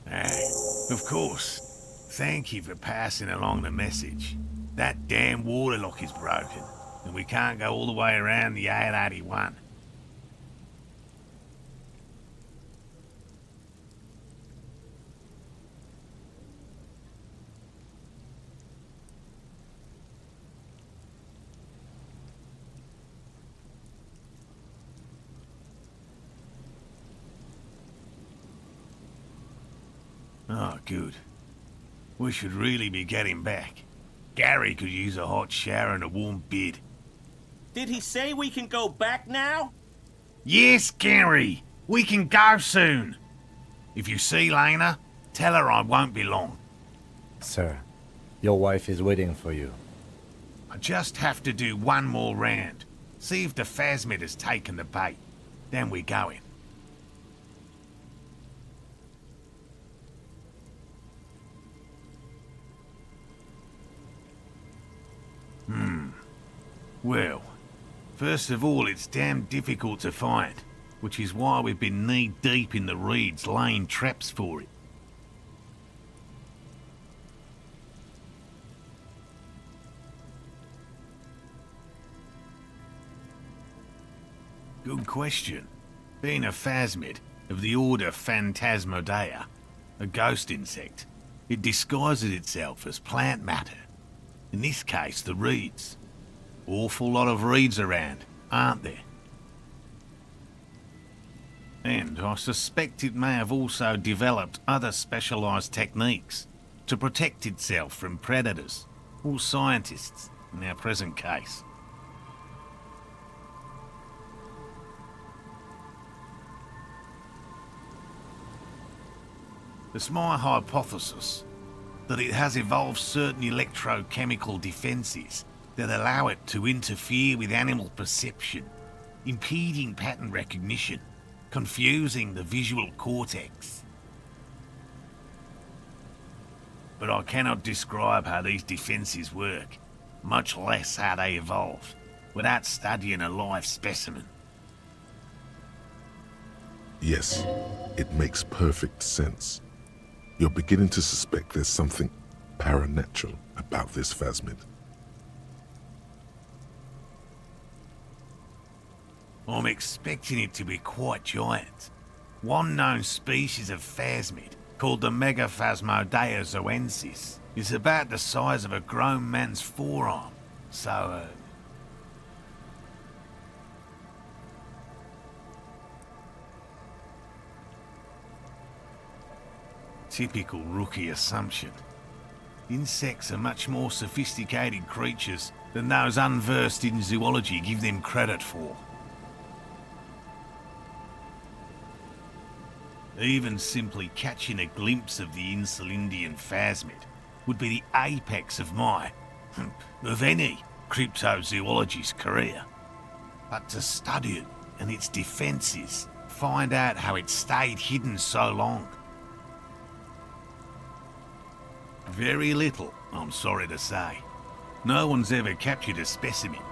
Of course. Thank you for passing along the message. That damn water lock is broken, and we can't go all the way around the 881. Oh, good. We should really be getting back. Gary could use a hot shower and a warm bed. Did he say we can go back now? Yes, Gary! We can go soon. If you see Lena, tell her I won't be long. Sir, your wife is waiting for you. I just have to do one more round. See if the phasmid has taken the bait. Then we go in. Well, first of all, it's damn difficult to find, which is why we've been knee-deep in the reeds laying traps for it. Good question. Being a phasmid of the order Phantasmodea, a ghost insect, it disguises itself as plant matter. In this case, the reeds. Awful lot of reeds around, aren't there? And I suspect it may have also developed other specialised techniques to protect itself from predators, or scientists, in our present case. It's my hypothesis that it has evolved certain electrochemical defences that allow it to interfere with animal perception, impeding pattern recognition, confusing the visual cortex. But I cannot describe how these defences work, much less how they evolved, without studying a live specimen. Yes, it makes perfect sense. You're beginning to suspect there's something paranatural about this phasmid. I'm expecting it to be quite giant. One known species of phasmid, called the Megaphasmodea zoensis, is about the size of a grown man's forearm, so, Typical rookie assumption. Insects are much more sophisticated creatures than those unversed in zoology give them credit for. Even simply catching a glimpse of the Insulindian phasmid would be the apex of my, of any, cryptozoologist's career. But to study it and its defences, find out how it stayed hidden so long. Very little, I'm sorry to say. No one's ever captured a specimen,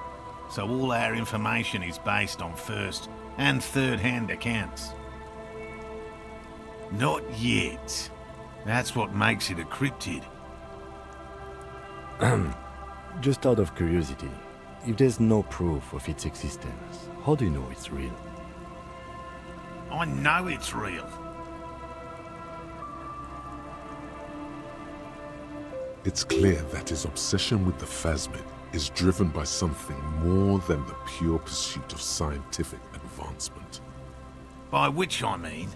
so all our information is based on first and third-hand accounts. Not yet. That's what makes it a cryptid. Just out of curiosity, if there's no proof of its existence, how do you know it's real? I know it's real. It's clear that his obsession with the phasmid is driven by something more than the pure pursuit of scientific advancement. By which I mean,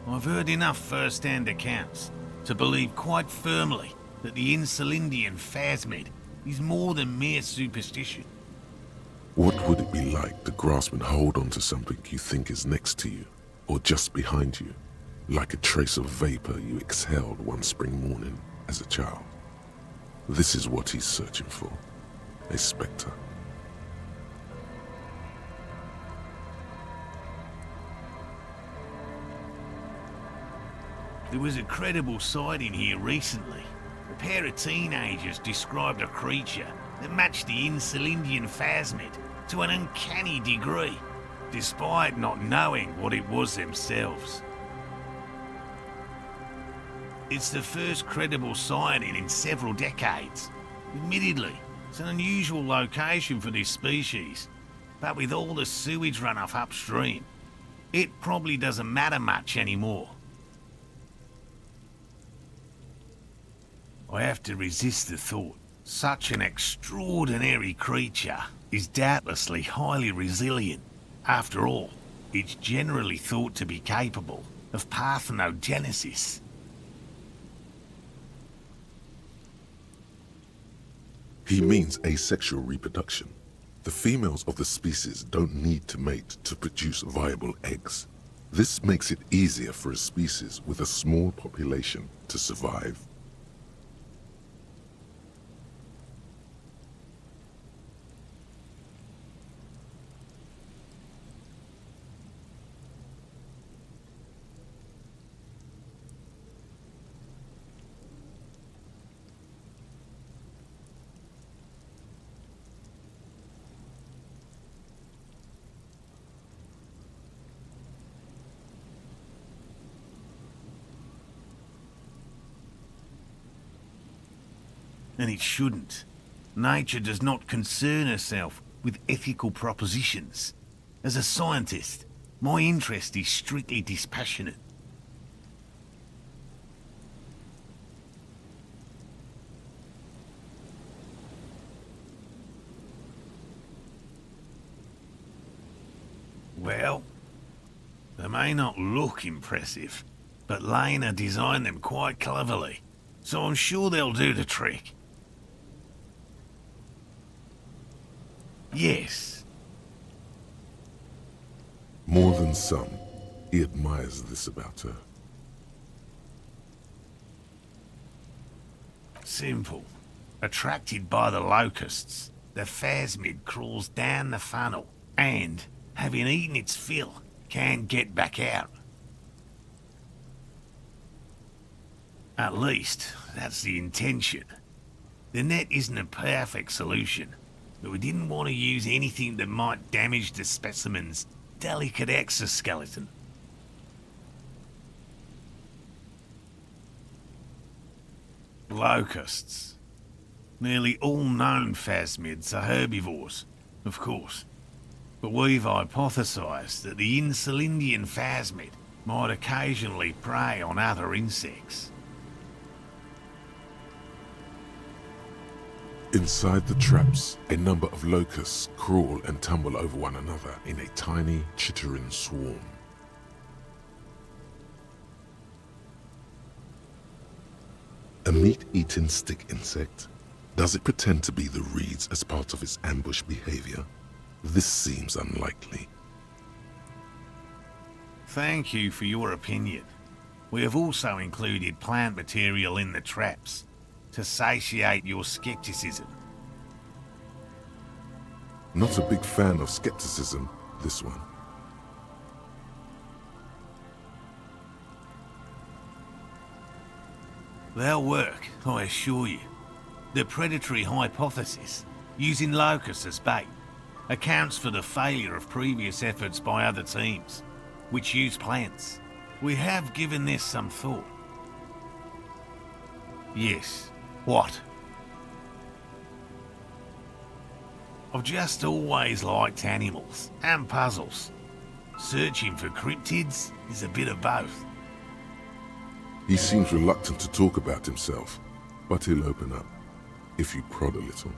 I've heard enough first-hand accounts to believe quite firmly that the Insulindian phasmid is more than mere superstition. What would it be like to grasp and hold onto something you think is next to you, or just behind you, like a trace of vapor you exhaled one spring morning as a child? This is what he's searching for, a spectre. There was a credible sighting here recently. A pair of teenagers described a creature that matched the Insulindian phasmid to an uncanny degree, despite not knowing what it was themselves. It's the first credible sighting in several decades. Admittedly, it's an unusual location for this species, but with all the sewage runoff upstream, it probably doesn't matter much anymore. I have to resist the thought. Such an extraordinary creature is doubtlessly highly resilient. After all, it's generally thought to be capable of parthenogenesis. He means asexual reproduction. The females of the species don't need to mate to produce viable eggs. This makes it easier for a species with a small population to survive. And it shouldn't. Nature does not concern herself with ethical propositions. As a scientist, my interest is strictly dispassionate. Well, they may not look impressive, but Lena designed them quite cleverly, so I'm sure they'll do the trick. Yes. More than some, he admires this about her. Simple. Attracted by the locusts, the phasmid crawls down the funnel and, having eaten its fill, can't get back out. At least, that's the intention. The net isn't a perfect solution, but we didn't want to use anything that might damage the specimen's delicate exoskeleton. Locusts. Nearly all known phasmids are herbivores, of course, but we've hypothesized that the Insulindian phasmid might occasionally prey on other insects. Inside the traps, a number of locusts crawl and tumble over one another in a tiny, chittering swarm. A meat-eating stick insect? Does it pretend to be the reeds as part of its ambush behavior? This seems unlikely. Thank you for your opinion. We have also included plant material in the traps to satiate your skepticism. Not a big fan of skepticism, this one. They'll work, I assure you. The predatory hypothesis, using locusts as bait, accounts for the failure of previous efforts by other teams, which use plants. We have given this some thought. Yes. What? I've just always liked animals and puzzles. Searching for cryptids is a bit of both. He seems reluctant to talk about himself, but he'll open up, if you prod a little.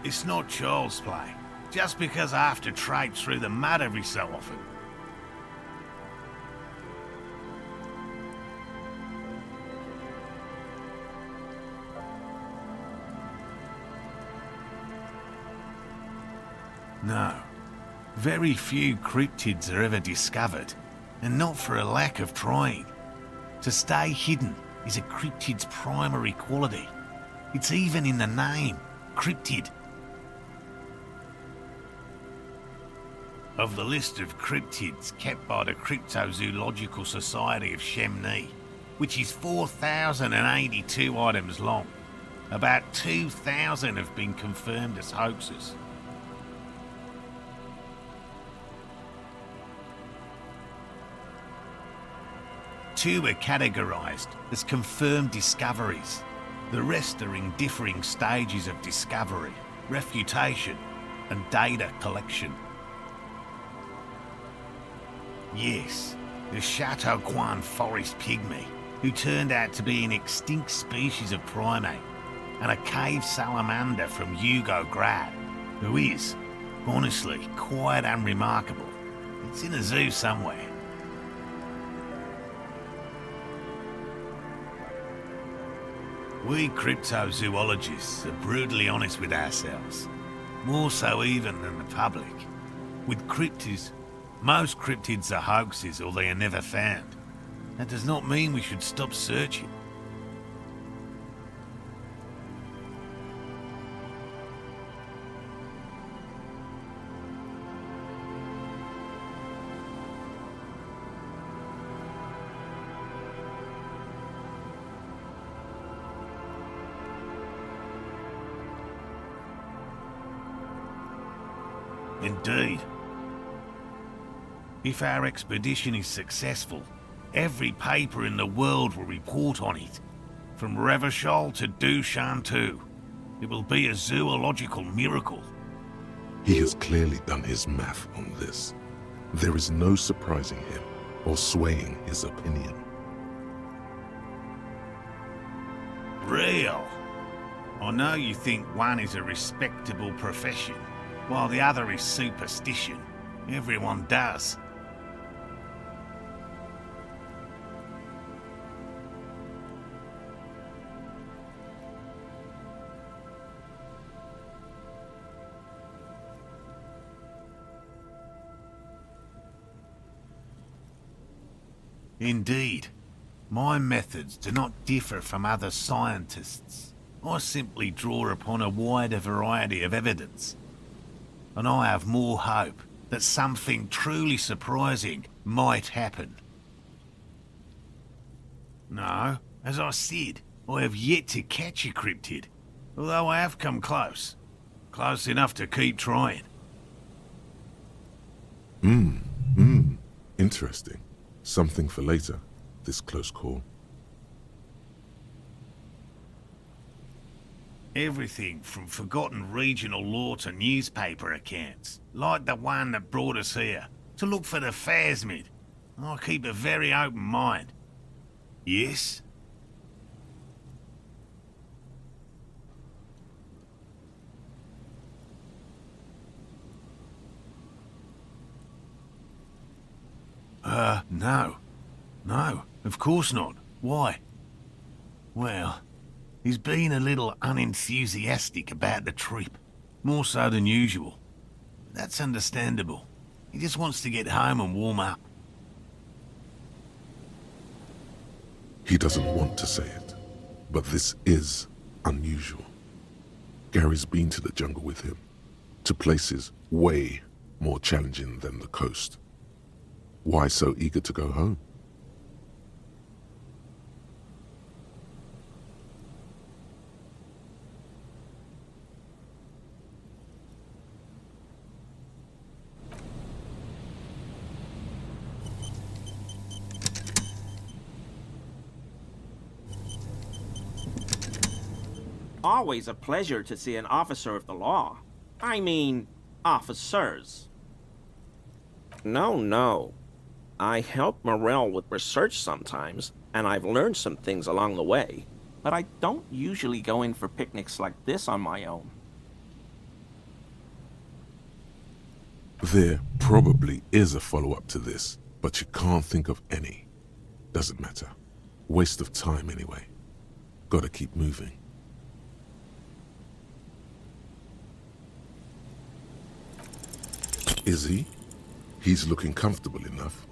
It's not child's play, just because I have to traipse through the mud every so often. No. Very few cryptids are ever discovered, and not for a lack of trying. To stay hidden is a cryptid's primary quality. It's even in the name, cryptid. Of the list of cryptids kept by the Cryptozoological Society of Chemnee, which is 4,082 items long, about 2,000 have been confirmed as hoaxes. Two are categorized as confirmed discoveries. The rest are in differing stages of discovery, refutation, and data collection. Yes, the Chateauquan forest pygmy, who turned out to be an extinct species of primate, and a cave salamander from Yugograd, who is, honestly, quite unremarkable. It's in a zoo somewhere. We cryptozoologists are brutally honest with ourselves. More so even than the public. With cryptids, most cryptids are hoaxes or they are never found. That does not mean we should stop searching. Indeed. If our expedition is successful, every paper in the world will report on it. From Revachol to Dushantu. It will be a zoological miracle. He has clearly done his math on this. There is no surprising him or swaying his opinion. Real. I know you think one is a respectable profession, while the other is superstition. Everyone does. Indeed. My methods do not differ from other scientists. I simply draw upon a wider variety of evidence. And I have more hope that something truly surprising might happen. No, as I said, I have yet to catch a cryptid, although I have come close. Close enough to keep trying. Interesting. Something for later, this close call. Everything from forgotten regional lore to newspaper accounts, like the one that brought us here, to look for the phasmid. I keep a very open mind. Yes? No. No, of course not. Why? Well, he's been a little unenthusiastic about the trip. More so than usual. That's understandable. He just wants to get home and warm up. He doesn't want to say it, but this is unusual. Gary's been to the jungle with him, to places way more challenging than the coast. Why so eager to go home? Always a pleasure to see an officer of the law. I mean, officers. No. I help Morel with research sometimes, and I've learned some things along the way. But I don't usually go in for picnics like this on my own. There probably is a follow-up to this, but you can't think of any. Doesn't matter. Waste of time anyway. Gotta keep moving. Is he? He's looking comfortable enough.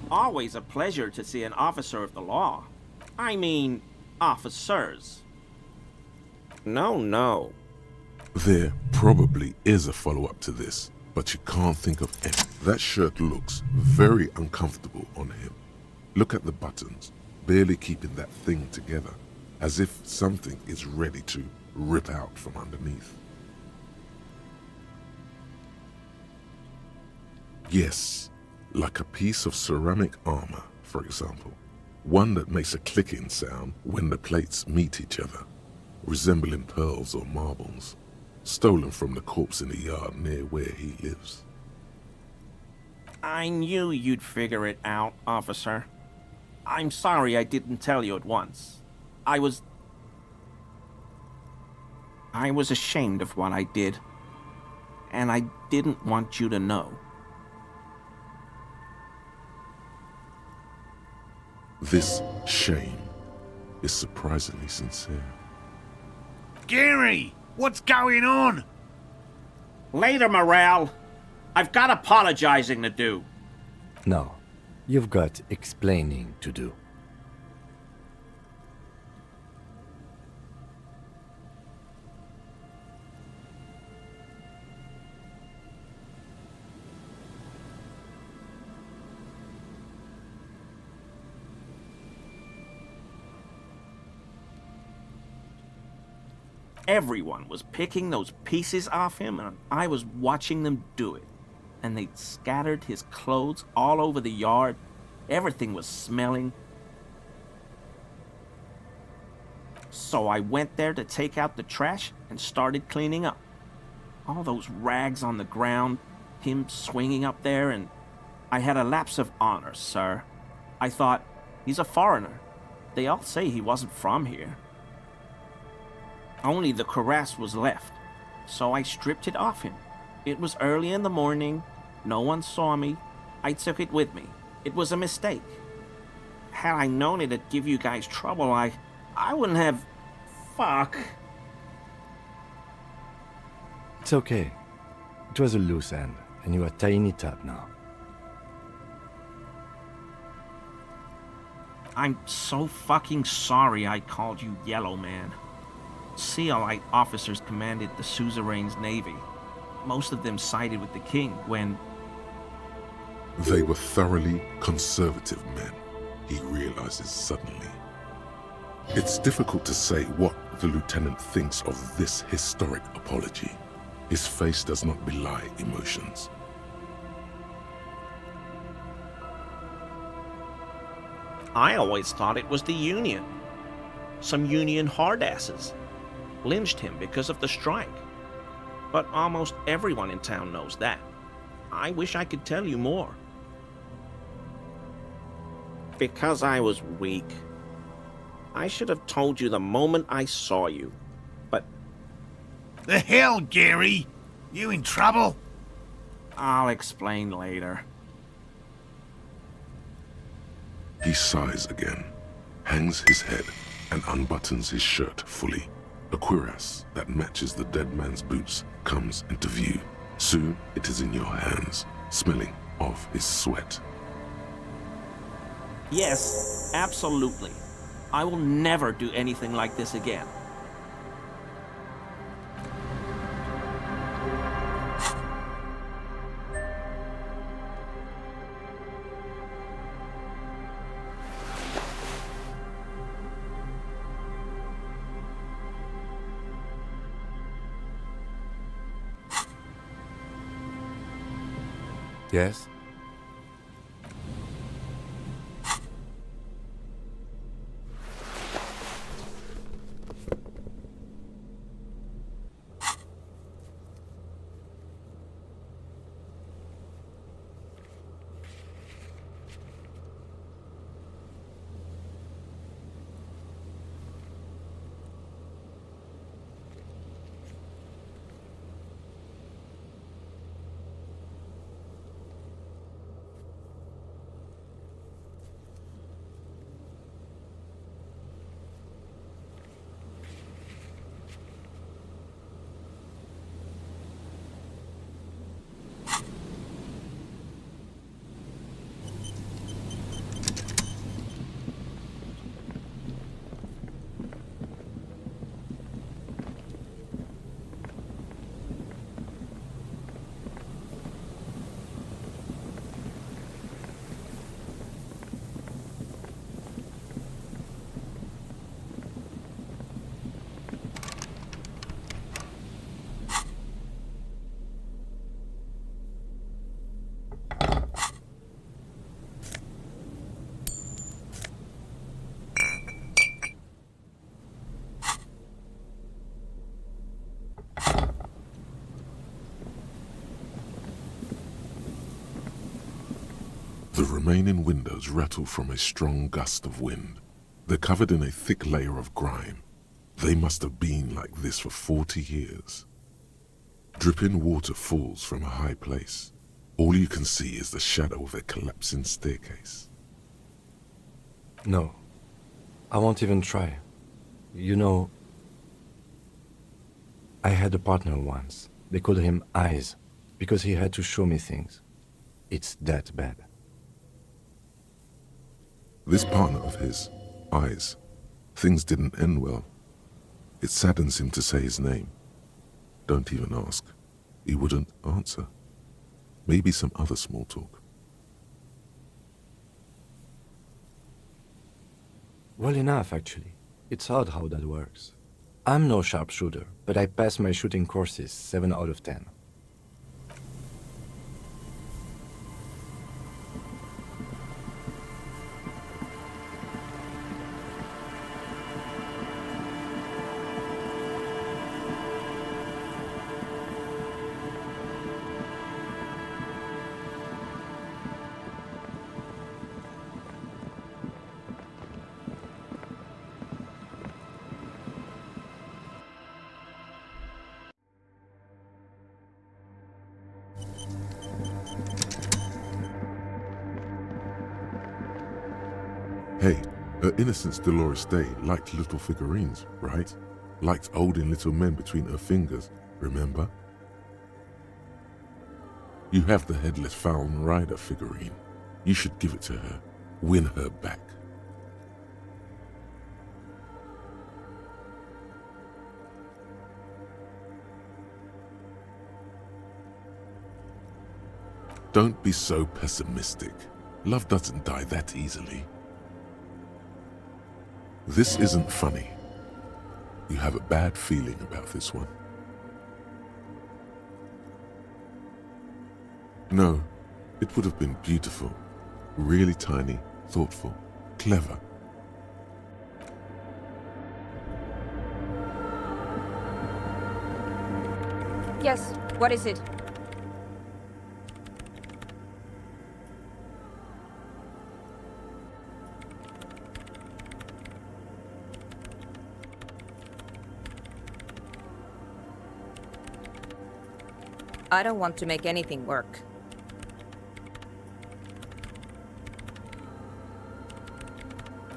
Always a pleasure to see an officer of the law. I mean, officers. No. There probably is a follow-up to this, but you can't think of any. That shirt looks very uncomfortable on him. Look at the buttons, barely keeping that thing together, as if something is ready to rip out from underneath. Yes, like a piece of ceramic armor, for example. One that makes a clicking sound when the plates meet each other, resembling pearls or marbles, stolen from the corpse in the yard near where he lives. I knew you'd figure it out, officer. I'm sorry I didn't tell you at once. I I was ashamed of what I did, and I didn't want you to know. This shame is surprisingly sincere. Gary, what's going on? Later, Morale. I've got apologizing to do. No, you've got explaining to do. Everyone was picking those pieces off him, and I was watching them do it. And they'd scattered his clothes all over the yard. Everything was smelling. So I went there to take out the trash and started cleaning up. All those rags on the ground, him swinging up there, and I had a lapse of honor, sir. I thought, he's a foreigner. They all say he wasn't from here. Only the cuirass was left, so I stripped it off him. It was early in the morning. No one saw me. I took it with me. It was a mistake. Had I known it'd give you guys trouble, I wouldn't have... Fuck. It's okay. It was a loose end, and you are tying it up now. I'm so fucking sorry I called you Yellow Man. Sealite officers commanded the suzerain's navy. Most of them sided with the king when... They were thoroughly conservative men, he realizes suddenly. It's difficult to say what the lieutenant thinks of this historic apology. His face does not belie emotions. I always thought it was the Union. Some Union hardasses lynched him because of the strike. But almost everyone in town knows that. I wish I could tell you more. Because I was weak. I should have told you the moment I saw you, but... The hell, Gary? You in trouble? I'll explain later. He sighs again, hangs his head, and unbuttons his shirt fully. A cuirass that matches the dead man's boots comes into view. Soon it is in your hands, smelling of his sweat. Yes, absolutely. I will never do anything like this again. Yes? The remaining windows rattle from a strong gust of wind. They're covered in a thick layer of grime. They must have been like this for 40 years. Dripping water falls from a high place. All you can see is the shadow of a collapsing staircase. No, I won't even try. You know, I had a partner once. They called him Eyes, because he had to show me things. It's that bad. This partner of his, Eyes, things didn't end well. It saddens him to say his name. Don't even ask. He wouldn't answer. Maybe some other small talk. Well enough, actually. It's odd how that works. I'm no sharpshooter, but I passed my shooting courses 7 out of 10. Hey, her Innocence Dolores Day liked little figurines, right? Liked holding little men between her fingers, remember? You have the headless Fallen Rider figurine. You should give it to her. Win her back. Don't be so pessimistic. Love doesn't die that easily. This isn't funny. You have a bad feeling about this one. No, it would have been beautiful. Really tiny, thoughtful, clever. Yes, what is it? I don't want to make anything work.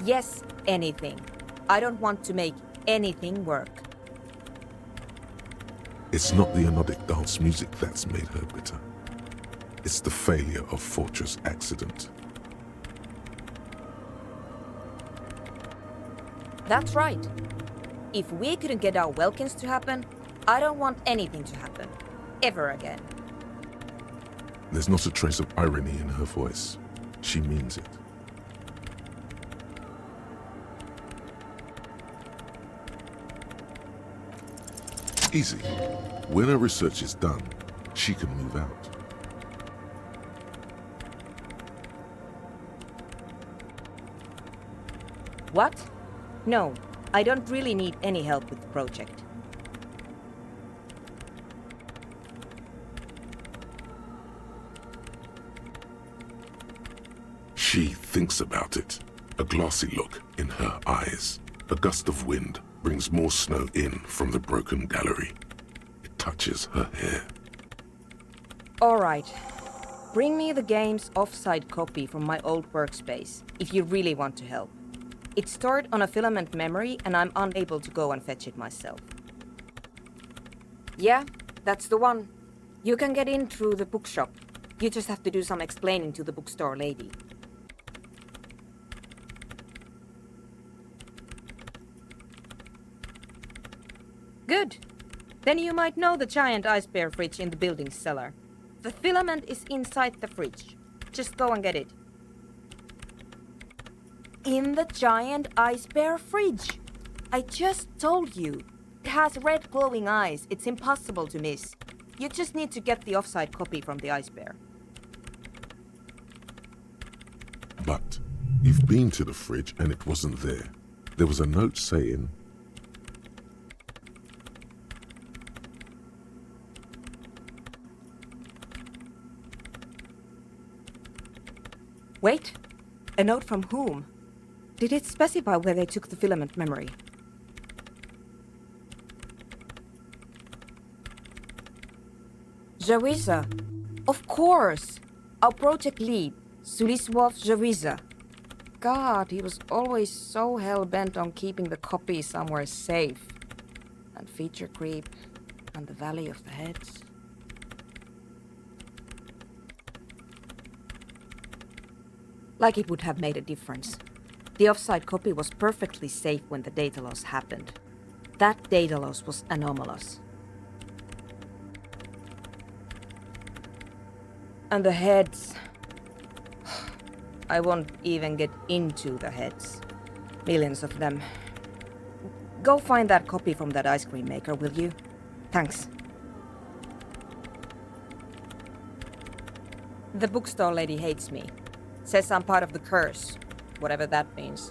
Yes, anything. I don't want to make anything work. It's not the anodic dance music that's made her bitter. It's the failure of Fortress Accident. That's right. If we couldn't get our Welkins to happen, I don't want anything to happen. Ever again. There's not a trace of irony in her voice. She means it. Easy. When her research is done, she can move out. What? No, I don't really need any help with the project. She thinks about it. A glassy look in her eyes. A gust of wind brings more snow in from the broken gallery. It touches her hair. All right. Bring me the game's offside copy from my old workspace, if you really want to help. It's stored on a filament memory, and I'm unable to go and fetch it myself. Yeah, that's the one. You can get in through the bookshop. You just have to do some explaining to the bookstore lady. Good. Then you might know the giant ice bear fridge in the building's cellar. The filament is inside the fridge. Just go and get it. In the giant ice bear fridge. I just told you. It has red glowing eyes. It's impossible to miss. You just need to get the offside copy from the ice bear. But you've been to the fridge and it wasn't there. There was a note saying, Wait. A note from whom? Did it specify where they took the filament memory? Jawiza. Of course. Our project lead, Suliswov Jawiza. God, he was always so hell-bent on keeping the copy somewhere safe. And feature creep, and the Valley of the Heads. Like it would have made a difference. The offside copy was perfectly safe when the data loss happened. That data loss was anomalous. And the heads... I won't even get into the heads. Millions of them. Go find that copy from that ice cream maker, will you? Thanks. The bookstore lady hates me. Says I'm part of the curse, whatever that means.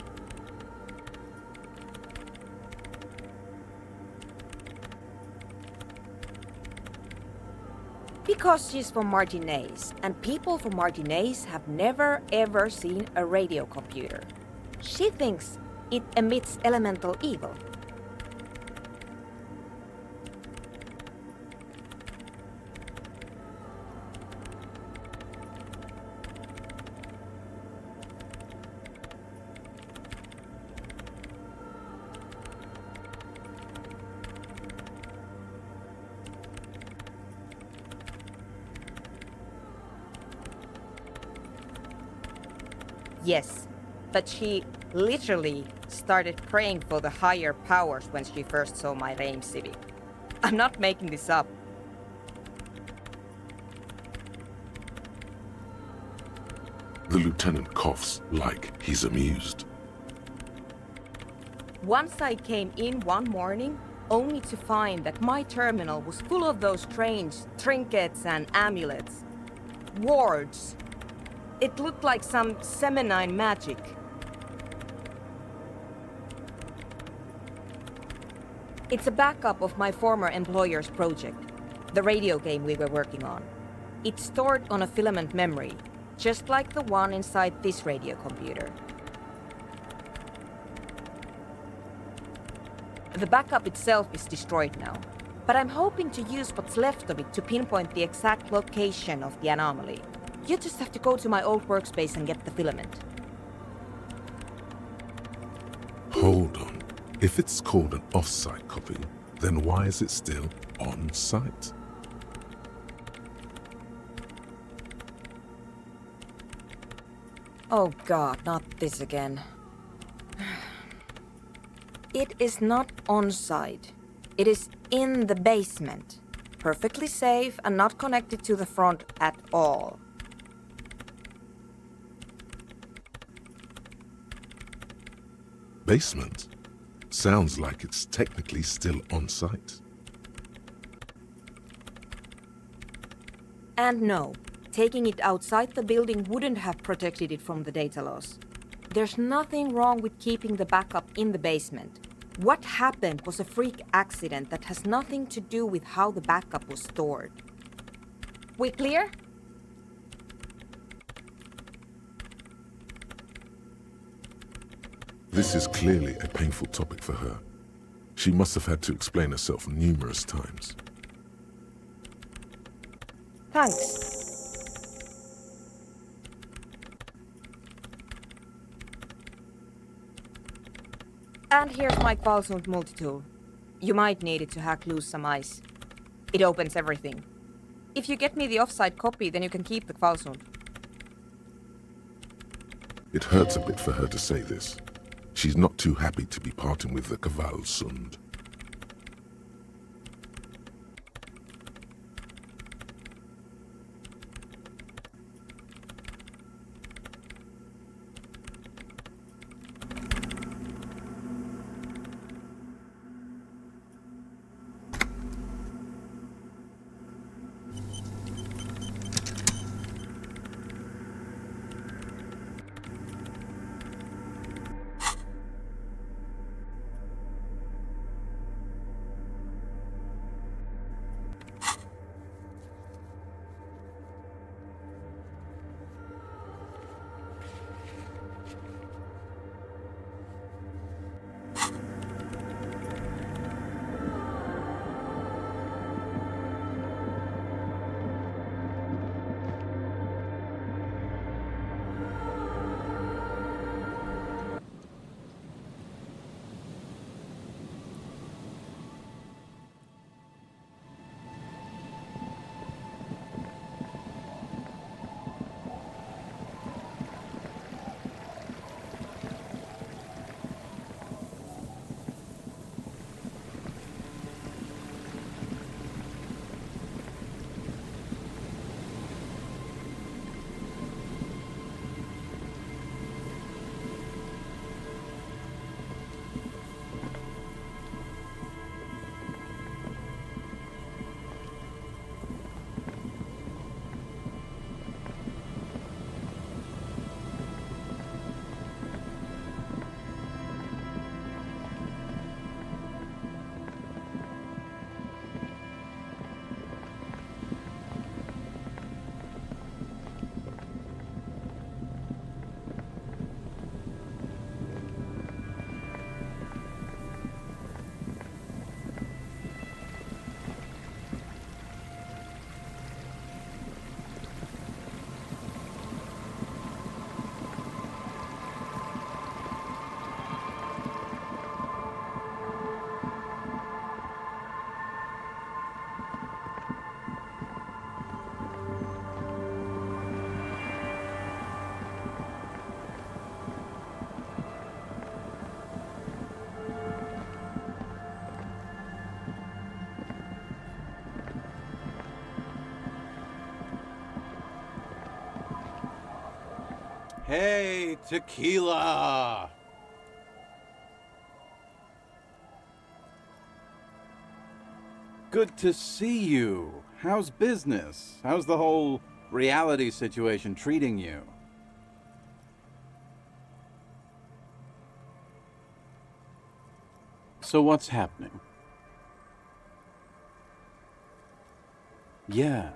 Because she's from Martinez, and people from Martinez have never ever seen a radio computer. She thinks it emits elemental evil. Yes, but she literally started praying for the higher powers when she first saw my Reim city. I'm not making this up. The lieutenant coughs like he's amused. Once I came in one morning, only to find that my terminal was full of those strange trinkets and amulets. Wards. It looked like some Semenine magic. It's a backup of my former employer's project, the radio game we were working on. It's stored on a filament memory, just like the one inside this radio computer. The backup itself is destroyed now, but I'm hoping to use what's left of it to pinpoint the exact location of the anomaly. You just have to go to my old workspace and get the filament. Hold on. If it's called an off-site copy, then why is it still on-site? Oh God, not this again. It is not on-site. It is in the basement. Perfectly safe and not connected to the front at all. Basement? Sounds like it's technically still on-site. And no, taking it outside the building wouldn't have protected it from the data loss. There's nothing wrong with keeping the backup in the basement. What happened was a freak accident that has nothing to do with how the backup was stored. We clear? This is clearly a painful topic for her. She must have had to explain herself numerous times. Thanks. And here's my Qualsund multitool. You might need it to hack loose some ice. It opens everything. If you get me the offsite copy, then you can keep the Qualsund. It hurts a bit for her to say this. She's not too happy to be parting with the Kvalsund. Hey, tequila! Good to see you. How's business? How's the whole reality situation treating you? So what's happening? Yeah,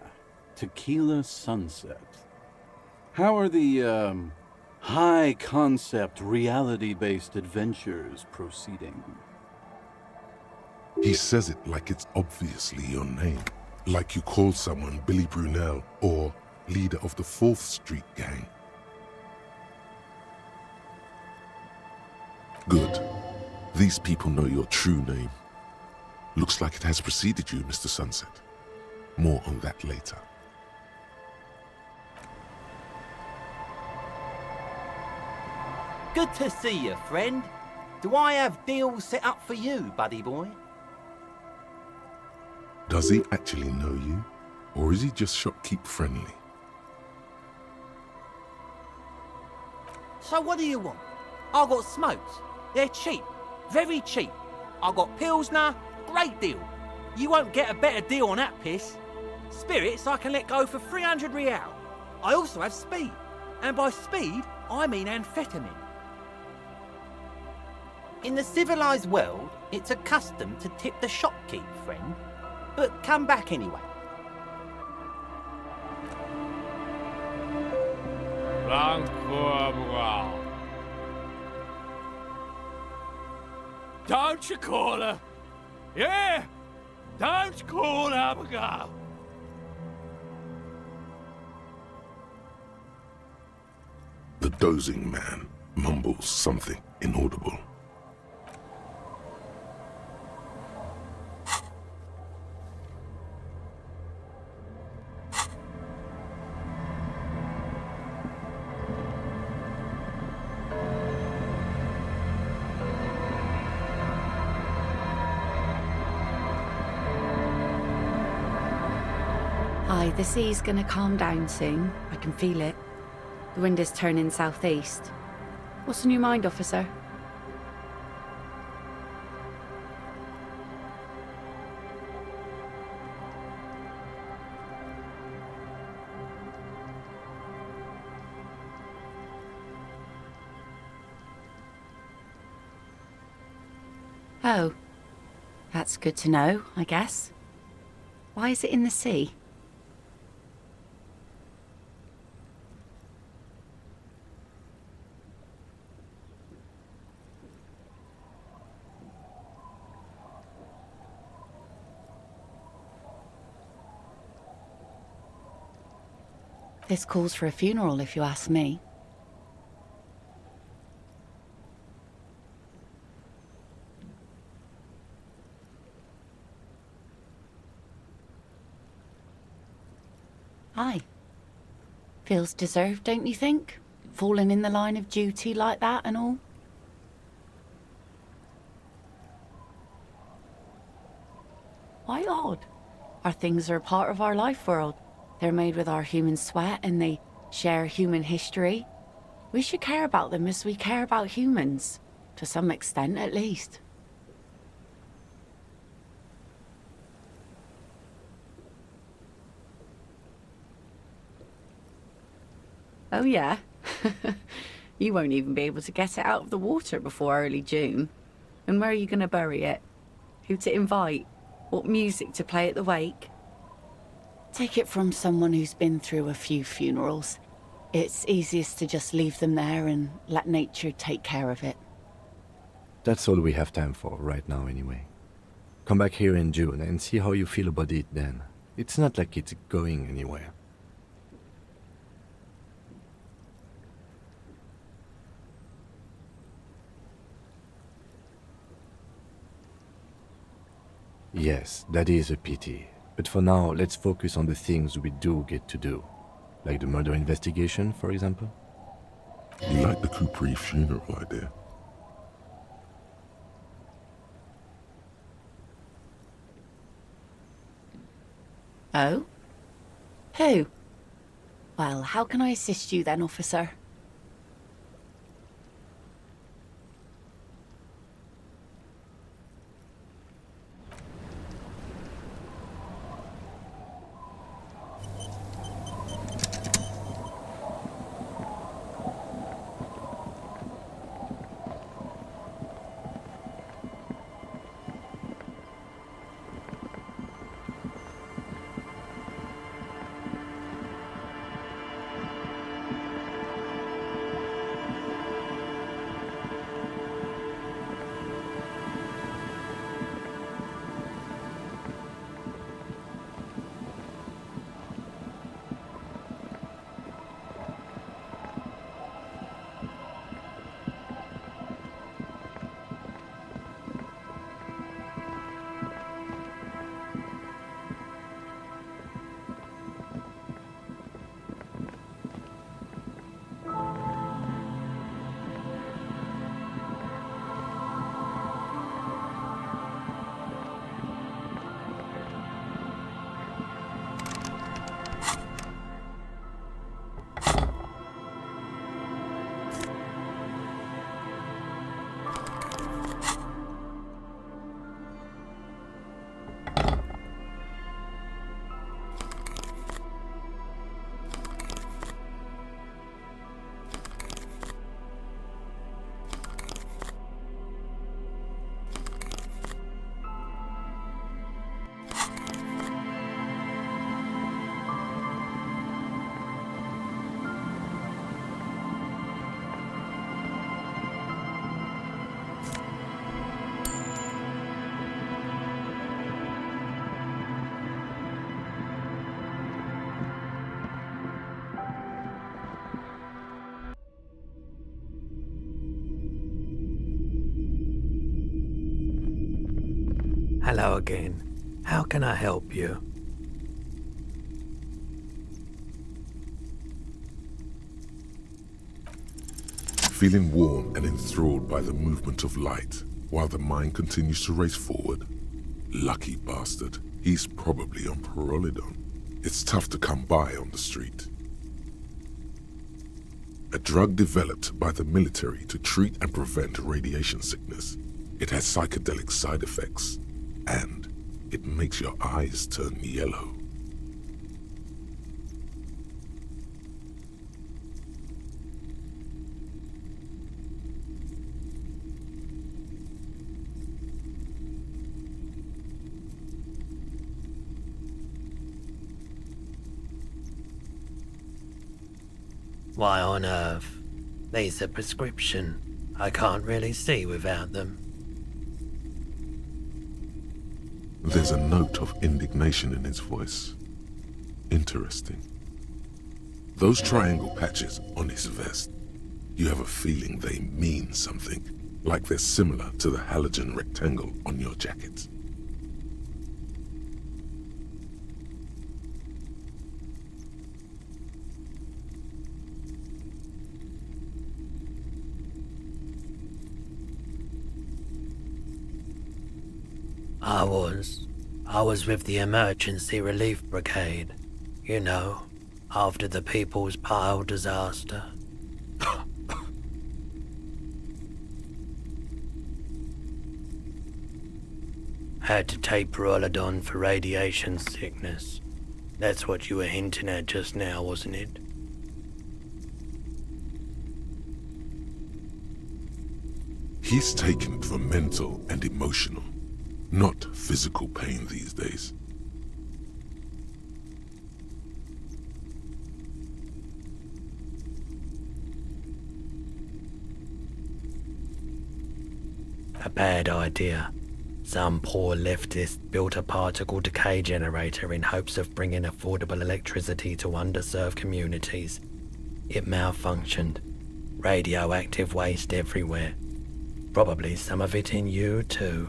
Tequila Sunset. How are the, high-concept, reality-based adventures proceeding? He says it like it's obviously your name. Like you call someone Billy Brunel or leader of the 4th Street Gang. Good. These people know your true name. Looks like it has preceded you, Mr. Sunset. More on that later. Good to see you, friend. Do I have deals set up for you, buddy boy? Does he actually know you? Or is he just shopkeep friendly? So what do you want? I got smokes. They're cheap. Very cheap. I got Pilsner. Great deal. You won't get a better deal on that piss. Spirits I can let go for 300 real. I also have speed. And by speed, I mean amphetamine. In the civilized world, it's a custom to tip the shopkeep, friend. But come back anyway. Don't you call her? Yeah! Don't call Abigail! The dozing man mumbles something inaudible. Hi, the sea's gonna calm down soon. I can feel it. The wind is turning southeast. What's on your mind, officer? Oh, that's good to know, I guess. Why is it in the sea? This calls for a funeral, if you ask me. Aye. Feels deserved, don't you think? Falling in the line of duty like that and all? Why odd? Our things are a part of our life world. They're made with our human sweat and they share human history. We should care about them as we care about humans. To some extent, at least. Oh yeah? You won't even be able to get it out of the water before early June. And where are you going to bury it? Who to invite? What music to play at the wake? Take it from someone who's been through a few funerals. It's easiest to just leave them there and let nature take care of it. That's all we have time for right now anyway. Come back here in June and see how you feel about it then. It's not like it's going anywhere. Yes, that is a pity. But for now, let's focus on the things we do get to do. Like the murder investigation, for example. You like the Coupri funeral idea? Oh? Who? Well, how can I assist you then, officer? Hello again. How can I help you? Feeling warm and enthralled by the movement of light, while the mind continues to race forward. Lucky bastard, he's probably on Pyrrolidon. It's tough to come by on the street. A drug developed by the military to treat and prevent radiation sickness. It has psychedelic side effects, and it makes your eyes turn yellow. Why on earth? These are prescription. I can't really see without them. There's a note of indignation in his voice. Interesting. Those triangle patches on his vest, you have a feeling they mean something, like they're similar to the halogen rectangle on your jacket. I was with the Emergency Relief Brigade. You know, after the People's Pile disaster. Had to take Pyrrolidon for radiation sickness. That's what you were hinting at just now, wasn't it? He's taken it for mental and emotional, not physical pain these days. A bad idea. Some poor leftist built a particle decay generator in hopes of bringing affordable electricity to underserved communities. It malfunctioned. Radioactive waste everywhere. Probably some of it in you too.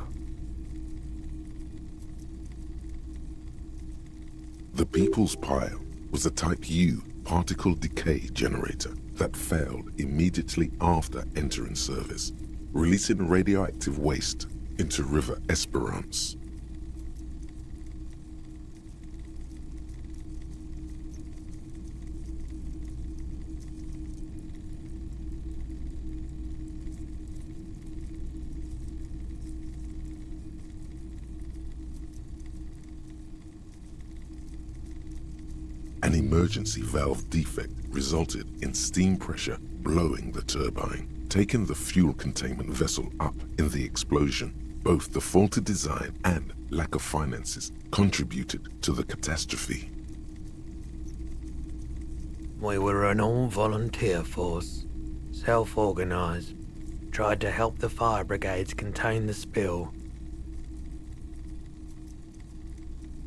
The People's Pile was a Type U particle decay generator that failed immediately after entering service, releasing radioactive waste into River Esperance. An emergency valve defect resulted in steam pressure blowing the turbine, taking the fuel containment vessel up in the explosion. Both the faulty design and lack of finances contributed to the catastrophe. We were an all-volunteer force, self-organized, tried to help the fire brigades contain the spill.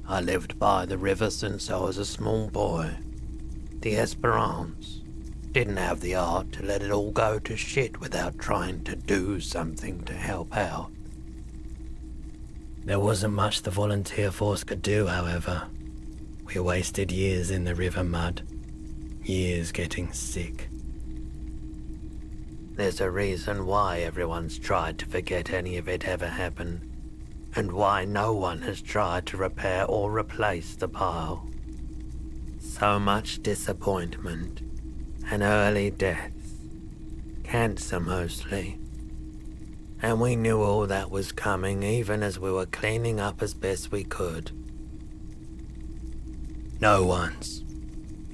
I lived by the river since I was a small boy. The Esperance didn't have the art to let it all go to shit without trying to do something to help out. There wasn't much the volunteer force could do, however. We wasted years in the river mud, years getting sick. There's a reason why everyone's tried to forget any of it ever happened, and why no one has tried to repair or replace the pile. So much disappointment, and early deaths, cancer mostly. And we knew all that was coming even as we were cleaning up as best we could. No one's,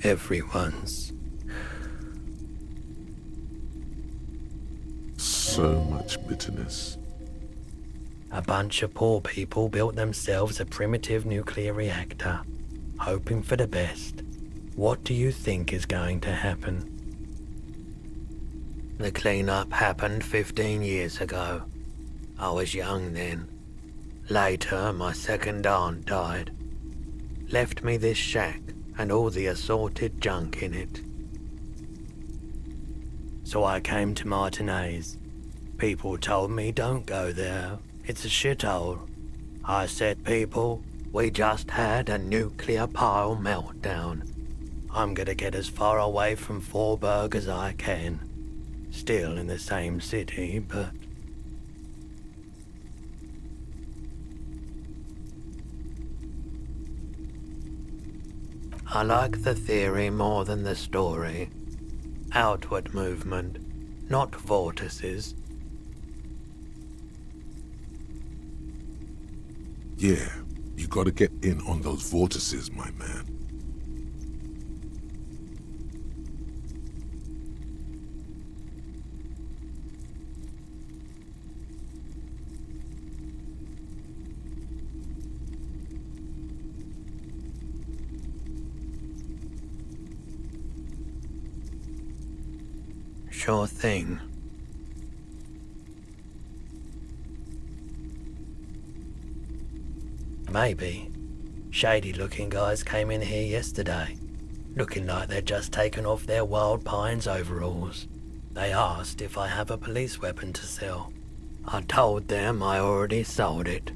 everyone's. So much bitterness. A bunch of poor people built themselves a primitive nuclear reactor, hoping for the best. What do you think is going to happen? The cleanup happened 15 years ago. I was young then. Later, my second aunt died. Left me this shack and all the assorted junk in it. So I came to Martinez. People told me don't go there. It's a shithole. I said, people, we just had a nuclear pile meltdown. I'm gonna get as far away from Forburg as I can. Still in the same city, but... I like the theory more than the story. Outward movement, not vortices. Yeah, you gotta get in on those vortices, my man. Sure thing. Maybe. Shady-looking guys came in here yesterday, looking like they'd just taken off their Wild Pines overalls. They asked if I have a police weapon to sell. I told them I already sold it.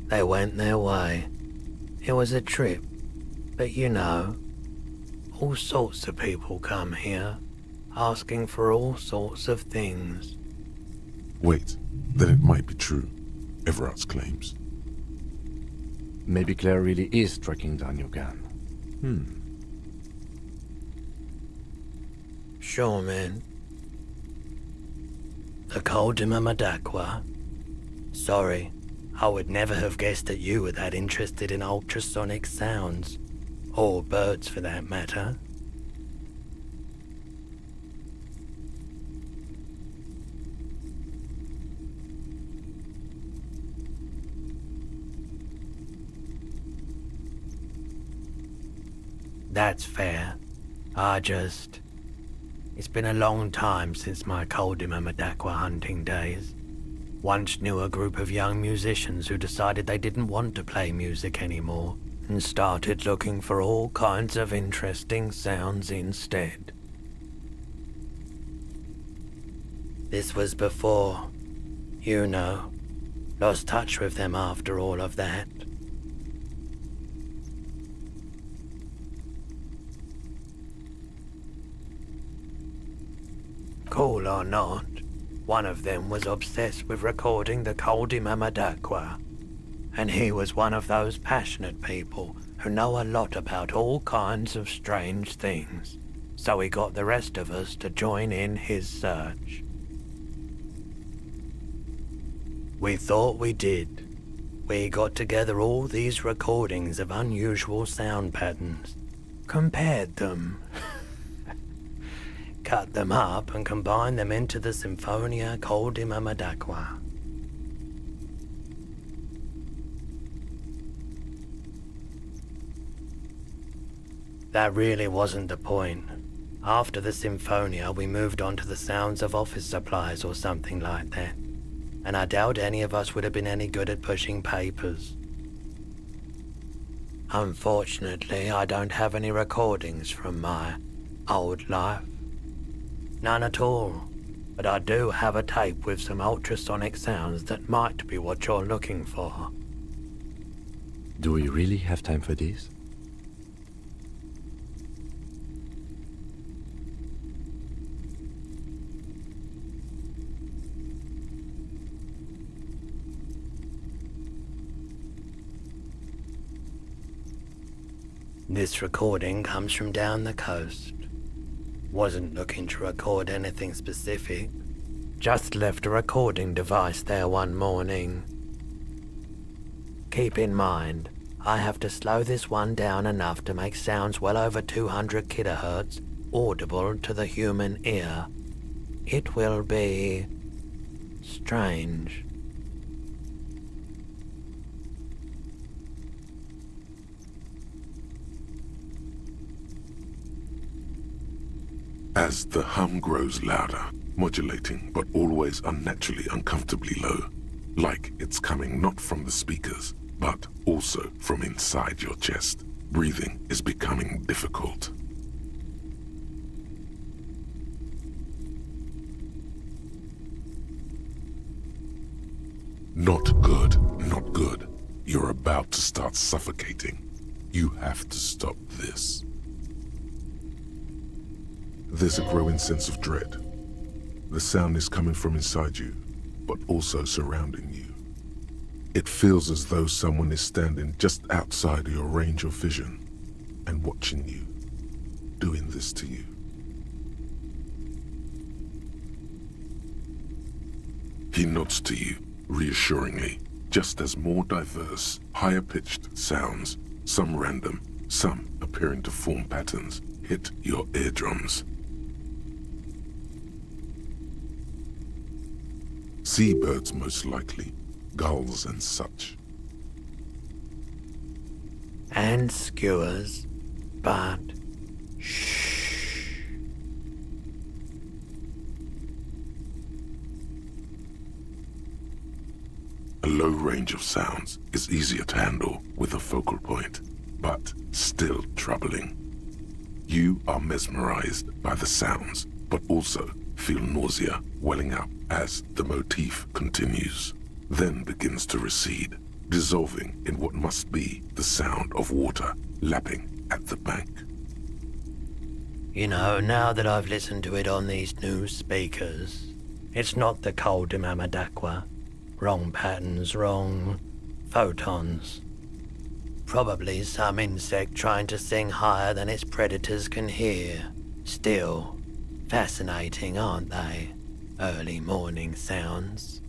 They went their way. It was a trip, but you know, all sorts of people come here, asking for all sorts of things. Wait, then it might be true. Everard's claims. Maybe Claire really is tracking down your gun. Sure, man. The Coldima Madakwa. Sorry, I would never have guessed that you were that interested in ultrasonic sounds. Or birds, for that matter. That's fair. It's been a long time since my Coldima Madakwa hunting days. Once knew a group of young musicians who decided they didn't want to play music anymore and started looking for all kinds of interesting sounds instead. This was before, you know, lost touch with them after all of that. Cool or not, one of them was obsessed with recording the Coldima Madakwa. And he was one of those passionate people who know a lot about all kinds of strange things. So he got the rest of us to join in his search. We thought we did. We got together all these recordings of unusual sound patterns, compared them, cut them up and combined them into the Symphonia Coldima Madakwa. That really wasn't the point. After the Symphonia, we moved on to the sounds of office supplies or something like that. And I doubt any of us would have been any good at pushing papers. Unfortunately, I don't have any recordings from my old life. None at all. But I do have a tape with some ultrasonic sounds that might be what you're looking for. Do we really have time for this? This recording comes from down the coast. Wasn't looking to record anything specific. Just left a recording device there one morning. Keep in mind, I have to slow this one down enough to make sounds well over 200 kilohertz audible to the human ear. It will be strange. As the hum grows louder, modulating but always unnaturally uncomfortably low, like it's coming not from the speakers, but also from inside your chest. Breathing is becoming difficult. Not good, not good. You're about to start suffocating. You have to stop this. There's a growing sense of dread. The sound is coming from inside you, but also surrounding you. It feels as though someone is standing just outside of your range of vision and watching you, doing this to you. He nods to you, reassuringly, just as more diverse, higher-pitched sounds, some random, some appearing to form patterns, hit your eardrums. Seabirds most likely, gulls and such. And skewers, but shh. A low range of sounds is easier to handle with a focal point, but still troubling. You are mesmerized by the sounds, but also feel nausea welling up as the motif continues, then begins to recede, dissolving in what must be the sound of water lapping at the bank. You know, now that I've listened to it on these new speakers, it's not the cold Mamadakwa. Wrong patterns, wrong photons. Probably some insect trying to sing higher than its predators can hear. Still, fascinating, aren't they? Early morning sounds.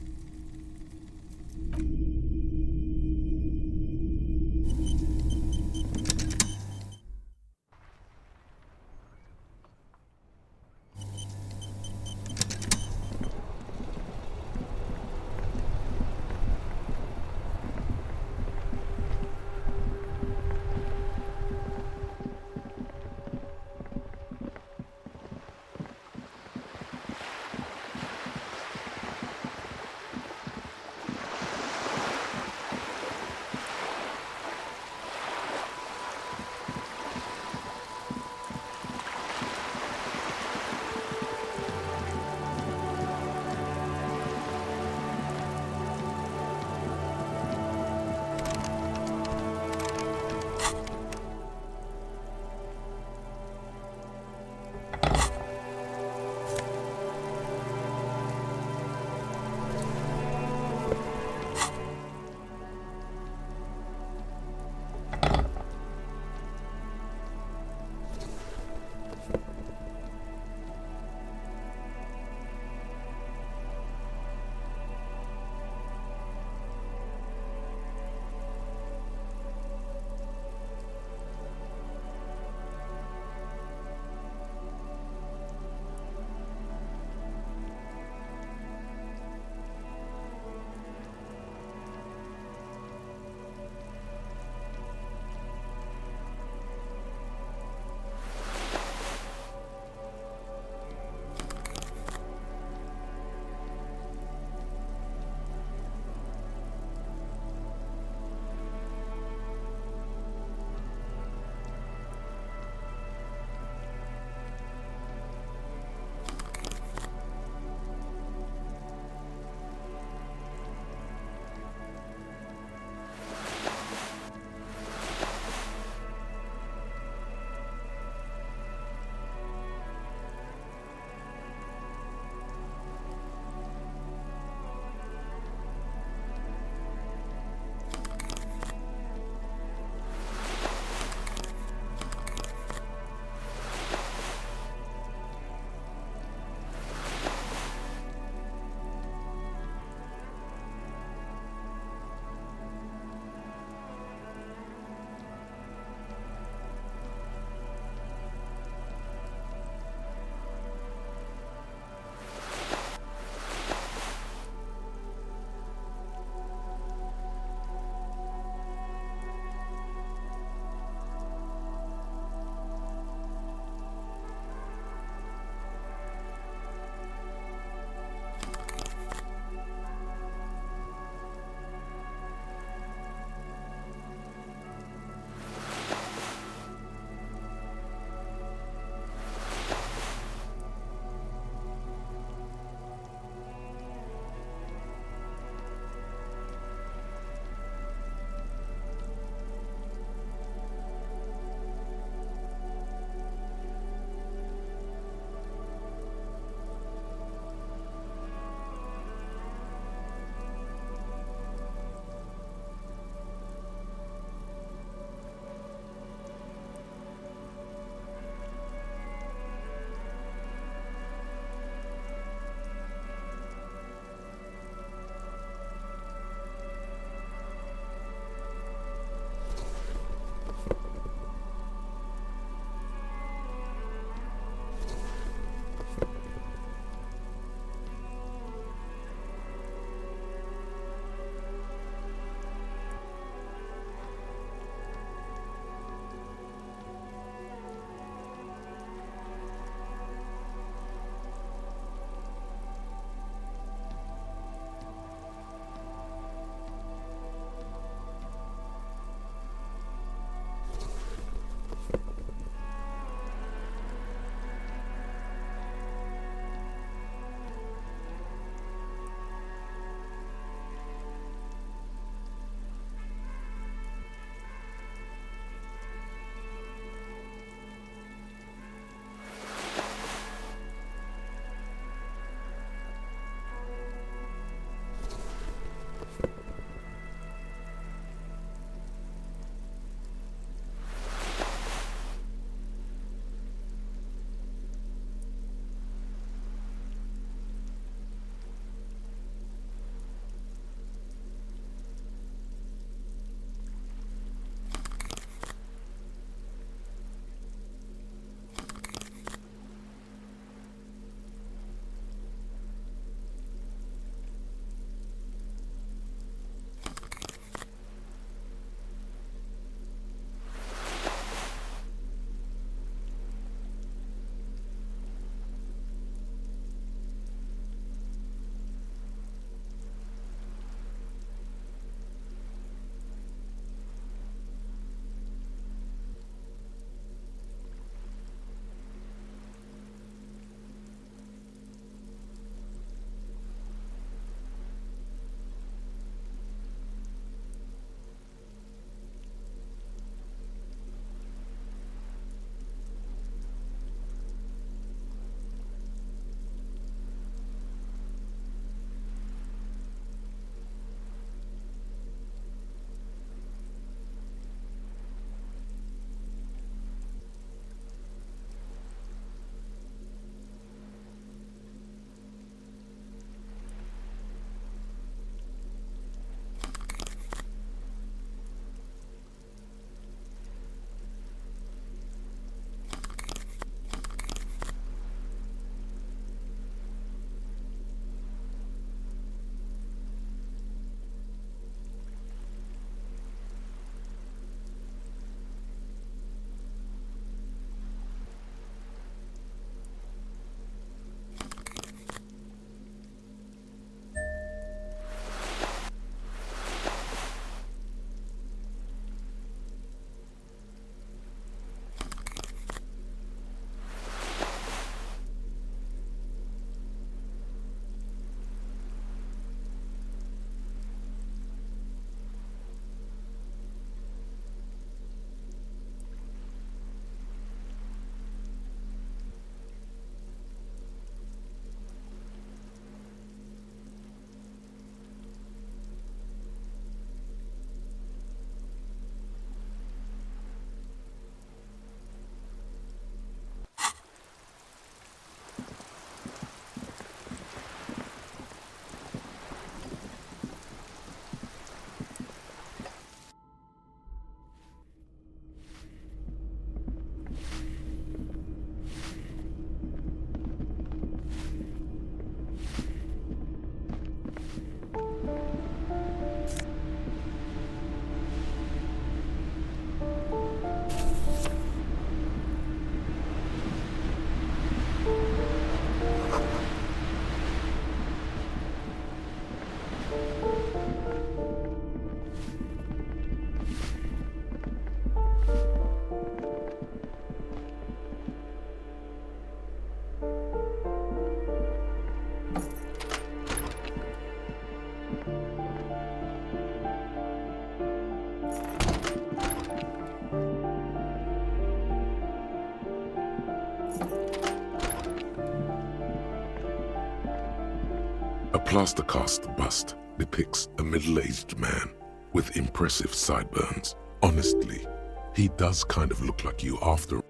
plaster cast bust depicts a middle-aged man with impressive sideburns. Honestly, he does kind of look like you after.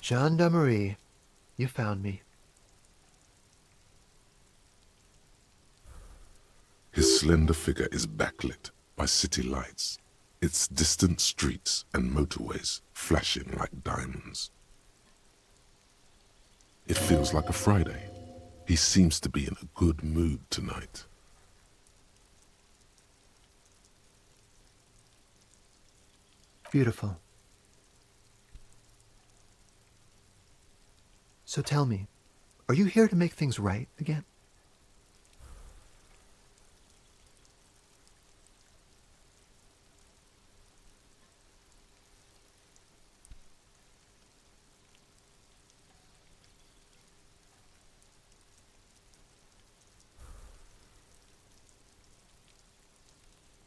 Gendarmerie, you found me. His slender figure is backlit by city lights, its distant streets and motorways flashing like diamonds. It feels like a Friday. He seems to be in a good mood tonight. Beautiful. So tell me, are you here to make things right again?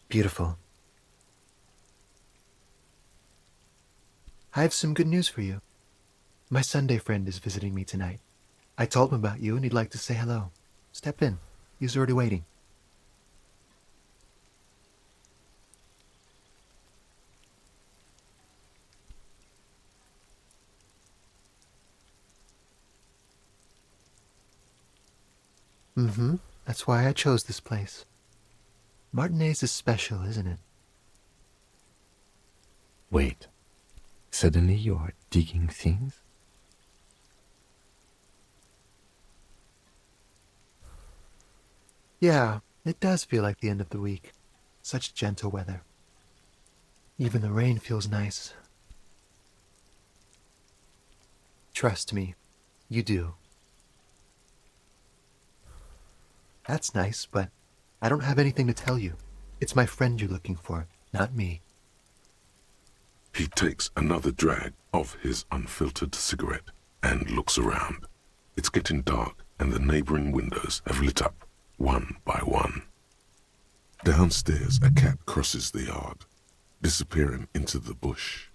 Beautiful. I have some good news for you. My Sunday friend is visiting me tonight. I told him about you and he'd like to say hello. Step in. He's already waiting. That's why I chose this place. Martinez is special, isn't it? Wait. Suddenly you are digging things? Yeah, it does feel like the end of the week. Such gentle weather. Even the rain feels nice. Trust me, you do. That's nice, but I don't have anything to tell you. It's my friend you're looking for, not me. He takes another drag of his unfiltered cigarette and looks around. It's getting dark and the neighboring windows have lit up one by one. Downstairs, a cat crosses the yard, disappearing into the bush.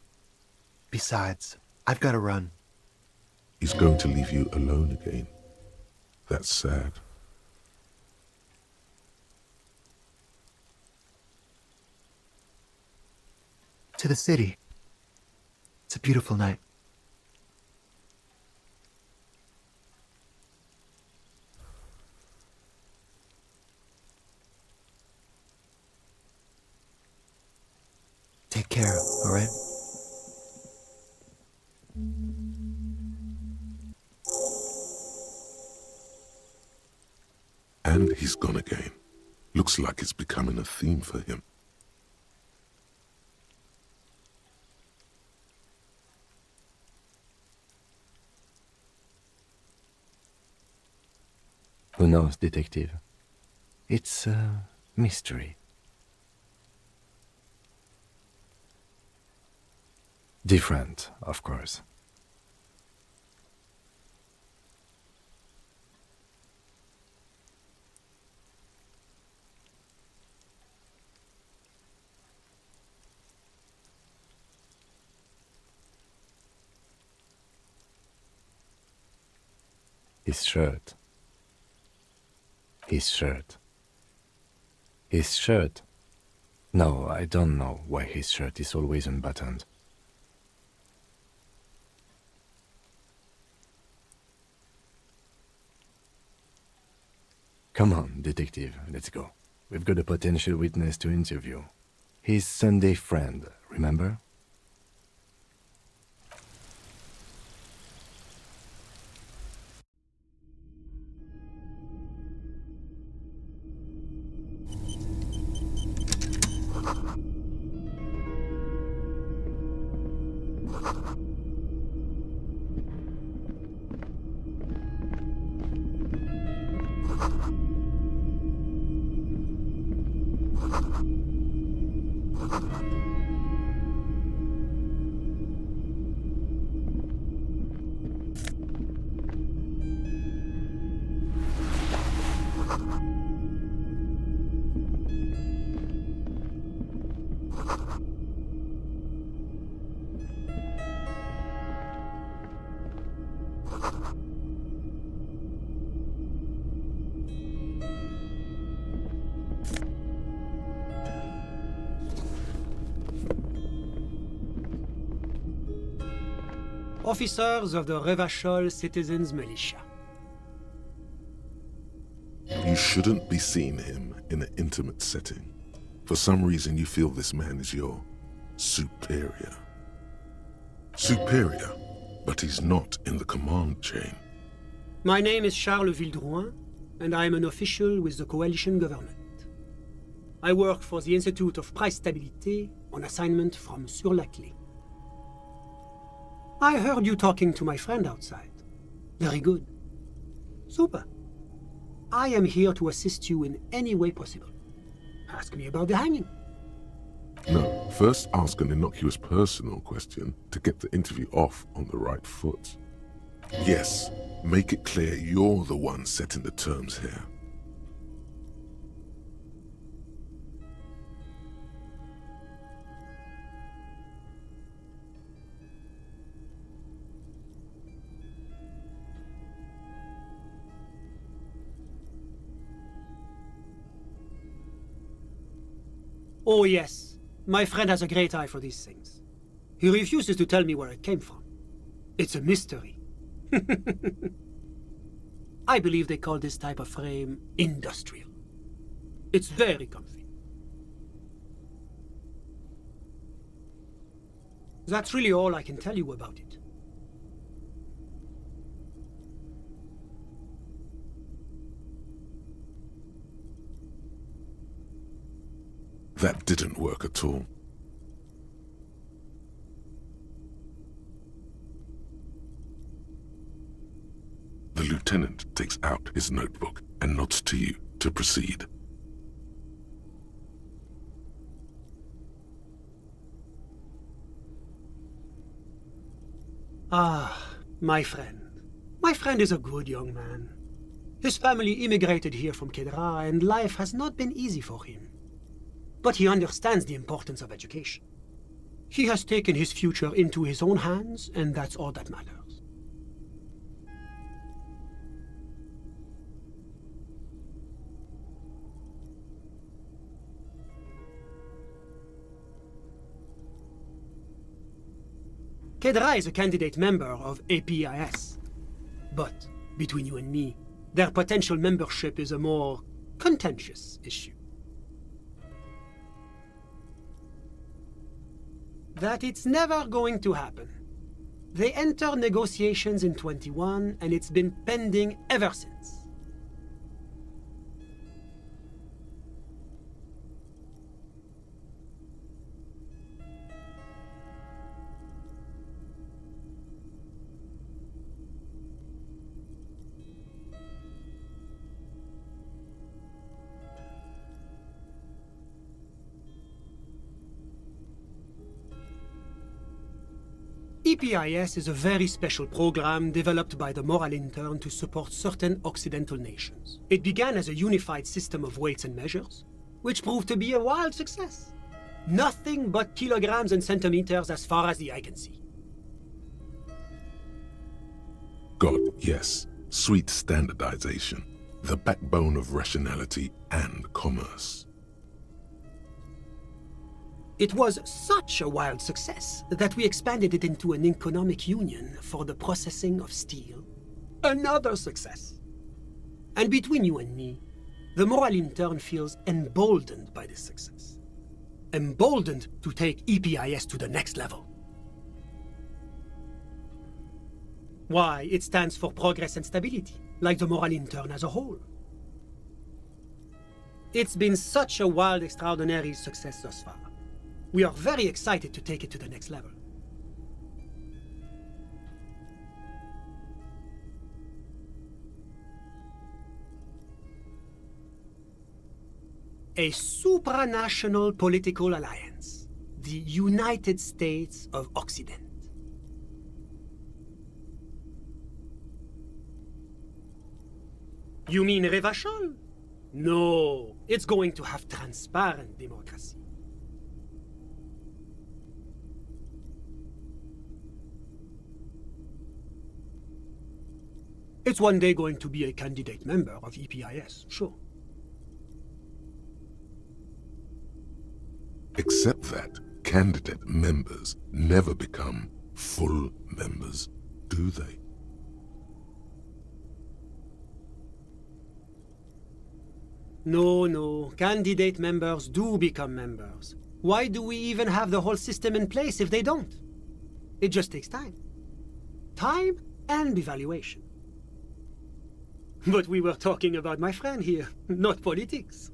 Besides, I've got to run. He's going to leave you alone again. That's sad. To the city. It's a beautiful night. Take care, all right? And he's gone again. Looks like it's becoming a theme for him. Who knows, detective? It's a mystery. Different, of course. His shirt. His shirt. His shirt. No, I don't know why his shirt is always unbuttoned. Come on, detective, let's go. We've got a potential witness to interview. His Sunday friend, remember? Officers of the Revachol Citizens Militia. You shouldn't be seeing him in an intimate setting. For some reason, you feel this man is your superior. Superior, but he's not in the command chain. My name is Charles Vildrouin, and I am an official with the coalition government. I work for the Institute of Price Stabilité on assignment from Sur-la-Clé. I heard you talking to my friend outside. Very good. Super. I am here to assist you in any way possible. Ask me about the hanging. No, first ask an innocuous personal question to get the interview off on the right foot. Yes, make it clear you're the one setting the terms here. Oh yes, my friend has a great eye for these things. He refuses to tell me where it came from. It's a mystery. I believe they call this type of frame industrial. It's very comfy. That's really all I can tell you about it. That didn't work at all. The lieutenant takes out his notebook and nods to you to proceed. Ah, my friend. My friend is a good young man. His family immigrated here from Kedra, and life has not been easy for him. But he understands the importance of education. He has taken his future into his own hands, and that's all that matters. Kedra is a candidate member of APIS. But, between you and me, their potential membership is a more contentious issue. That it's never going to happen. They entered negotiations in 21, and it's been pending ever since. EPIS is a very special program developed by the Moral Intern to support certain Occidental nations. It began as a unified system of weights and measures, which proved to be a wild success. Nothing but kilograms and centimeters as far as the eye can see. God, yes, sweet standardization, the backbone of rationality and commerce. It was such a wild success that we expanded it into an economic union for the processing of steel. Another success. And between you and me, the Moral Intern feels emboldened by this success. Emboldened to take EPIS to the next level. Why, it stands for progress and stability, like the Moral Intern as a whole. It's been such a wild, extraordinary success thus far. We are very excited to take it to the next level. A supranational political alliance, the United States of Occident. You mean Revachol? No, it's going to have transparent democracy. It's one day going to be a candidate member of EPIS, sure. Except that candidate members never become full members, do they? No, candidate members do become members. Why do we even have the whole system in place if they don't? It just takes time. Time and evaluation. But we were talking about my friend here, not politics.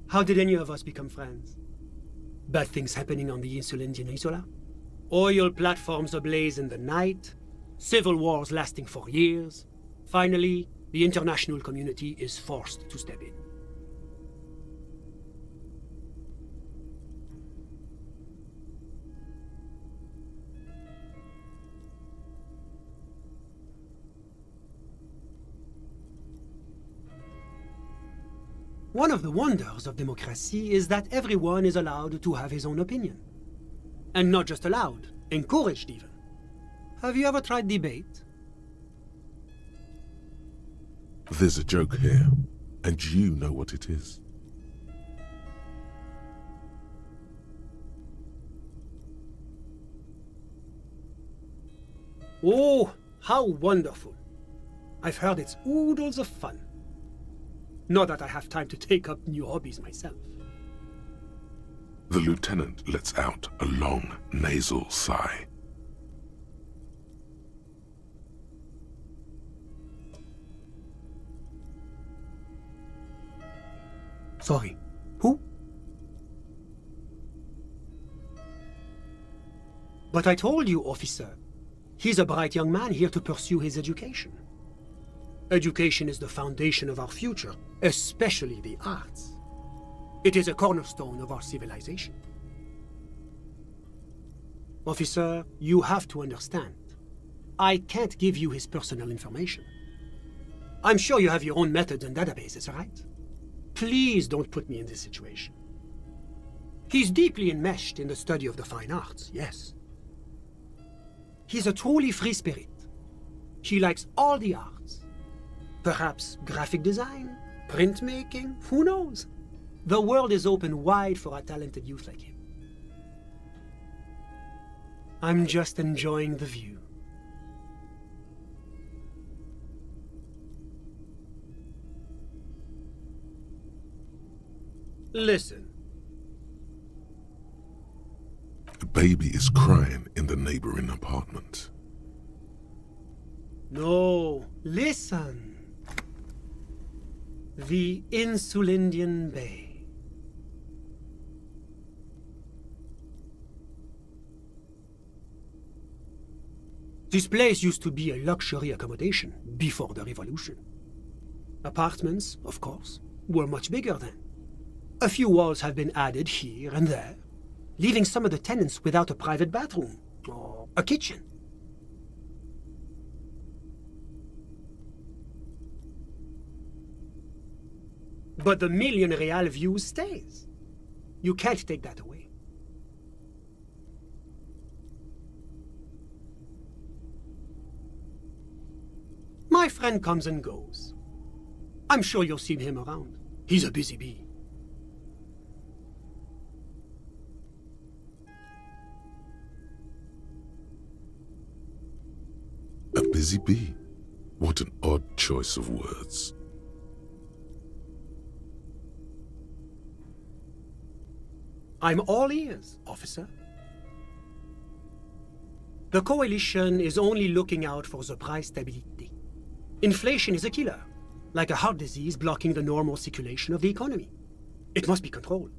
How did any of us become friends? Bad things happening on the Insulindian Isola? Oil platforms ablaze in the night? Civil wars lasting for years? Finally, the international community is forced to step in. One of the wonders of democracy is that everyone is allowed to have his own opinion. And not just allowed, encouraged even. Have you ever tried debate? There's a joke here, and you know what it is. Oh, how wonderful. I've heard it's oodles of fun. Not that I have time to take up new hobbies myself. The lieutenant lets out a long, nasal sigh. Sorry, who? But I told you, officer. He's a bright young man here to pursue his education. Education is the foundation of our future, especially the arts. It is a cornerstone of our civilization. Officer, you have to understand. I can't give you his personal information. I'm sure you have your own methods and databases, right? Please don't put me in this situation. He's deeply enmeshed in the study of the fine arts, yes. He's a truly free spirit. He likes all the arts. Perhaps graphic design, printmaking, who knows? The world is open wide for a talented youth like him. I'm just enjoying the view. Listen. A baby is crying in the neighboring apartment. No, listen. The Insulindian Bay. This place used to be a luxury accommodation before the revolution. Apartments, of course, were much bigger then. A few walls have been added here and there. leaving some of the tenants without a private bathroom or a kitchen. But the million real view stays. You can't take that away. My friend comes and goes. I'm sure you'll see him around. He's a busy bee. A busy bee? What an odd choice of words. I'm all ears, officer. The Coalition is only looking out for the price stability. Inflation is a killer, like a heart disease blocking the normal circulation of the economy. It must be controlled.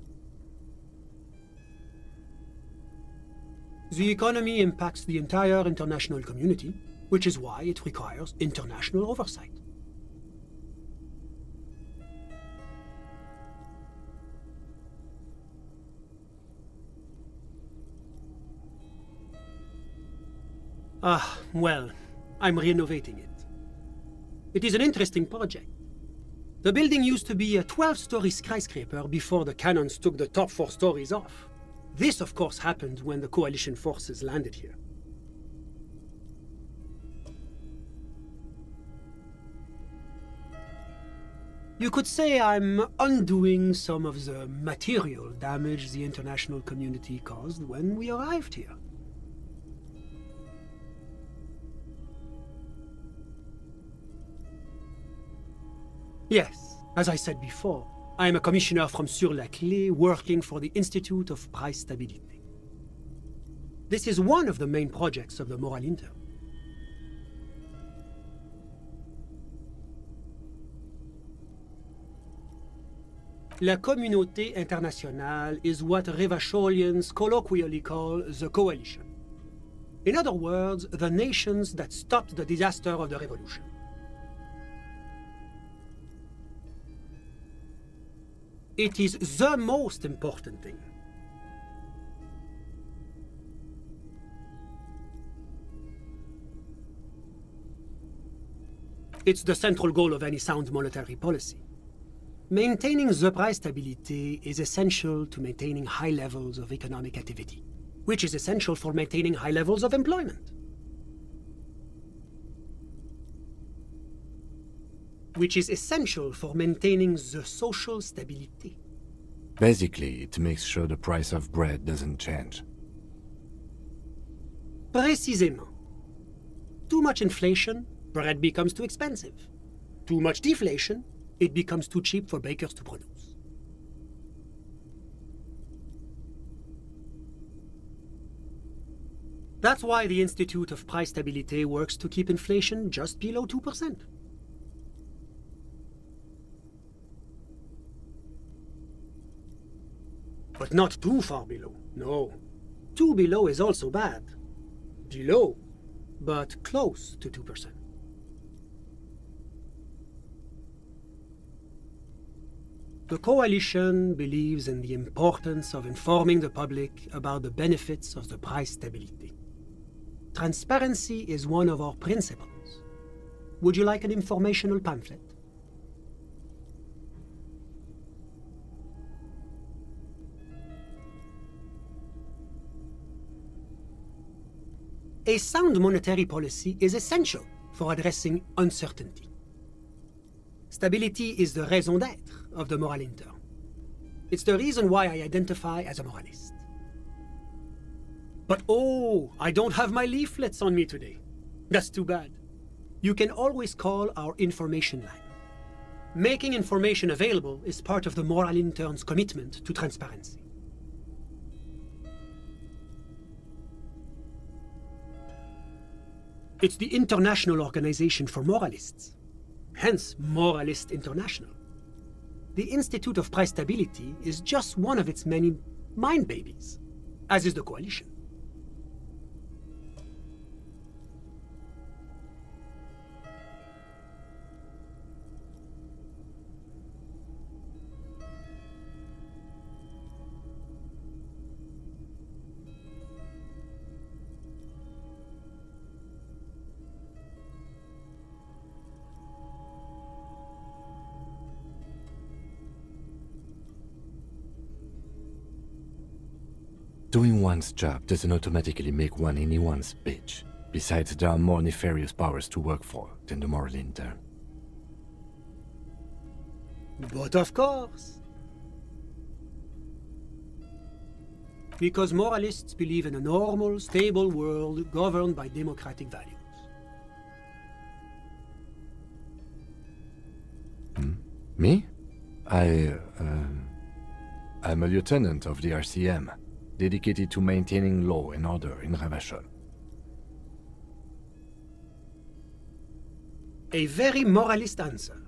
The economy impacts the entire international community, which is why it requires international oversight. Well, I'm renovating it. It is an interesting project. The building used to be a 12-story skyscraper before the cannons took the top 4 stories off. This, of course, happened when the Coalition forces landed here. You could say I'm undoing some of the material damage the international community caused when we arrived here. Yes, as I said before, I am a commissioner from Sur-la-Clé working for the Institute of Price Stability. This is one of the main projects of the Moral Inter. La Communauté Internationale is what Revacholians colloquially call the Coalition. In other words, the nations that stopped the disaster of the revolution. It is the most important thing. It's the central goal of any sound monetary policy. Maintaining the price stability is essential to maintaining high levels of economic activity, which is essential for maintaining high levels of employment, which is essential for maintaining the social stability. Basically, it makes sure the price of bread doesn't change. Précisément. Too much inflation, bread becomes too expensive. Too much deflation, it becomes too cheap for bakers to produce. That's why the Institute of Price Stability works to keep inflation just below 2%. But not too far below, no. Too below is also bad. Below, but close to 2%. The Coalition believes in the importance of informing the public about the benefits of the price stability. Transparency is one of our principles. Would you like an informational pamphlet? A sound monetary policy is essential for addressing uncertainty. Stability is the raison d'être of the Moral Inter. It's the reason why I identify as a moralist. But oh, I don't have my leaflets on me today. That's too bad. You can always call our information line. Making information available is part of the Moral Intern's commitment to transparency. It's the International Organization for Moralists, hence Moralist International. The Institute of Price Stability is just one of its many mind babies, as is the Coalition. Doing one's job doesn't automatically make one anyone's bitch. Besides, there are more nefarious powers to work for than the moral intern. But of course. Because moralists believe in a normal, stable world governed by democratic values. Me? I'm a lieutenant of the RCM, dedicated to maintaining law and order in Ravachol. A very moralist answer.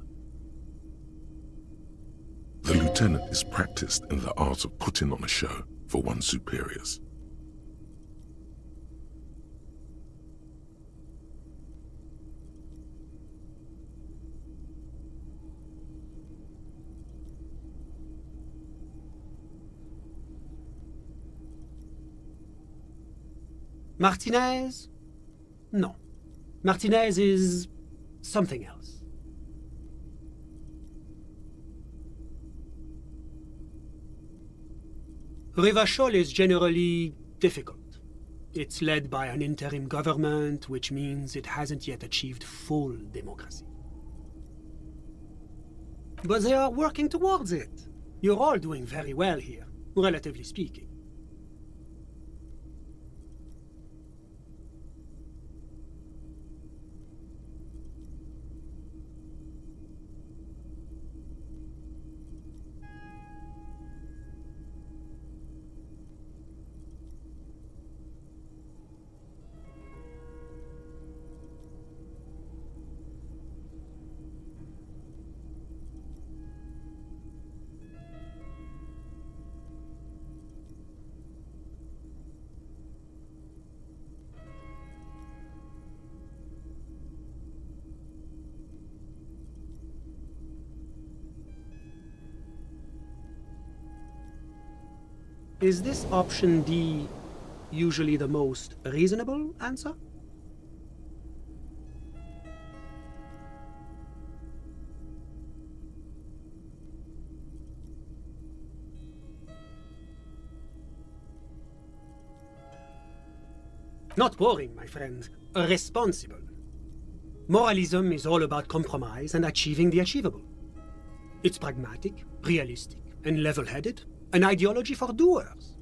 The lieutenant is practiced in the art of putting on a show for one's superiors. Martinez? No. Martinez is something else. Rivachol is generally difficult. It's led by an interim government, which means it hasn't yet achieved full democracy. But they are working towards it. You're all doing very well here, relatively speaking. Is this option D usually the most reasonable answer? Not boring, my friend. Responsible. Moralism is all about compromise and achieving the achievable. It's pragmatic, realistic, and level-headed. An ideology for doers.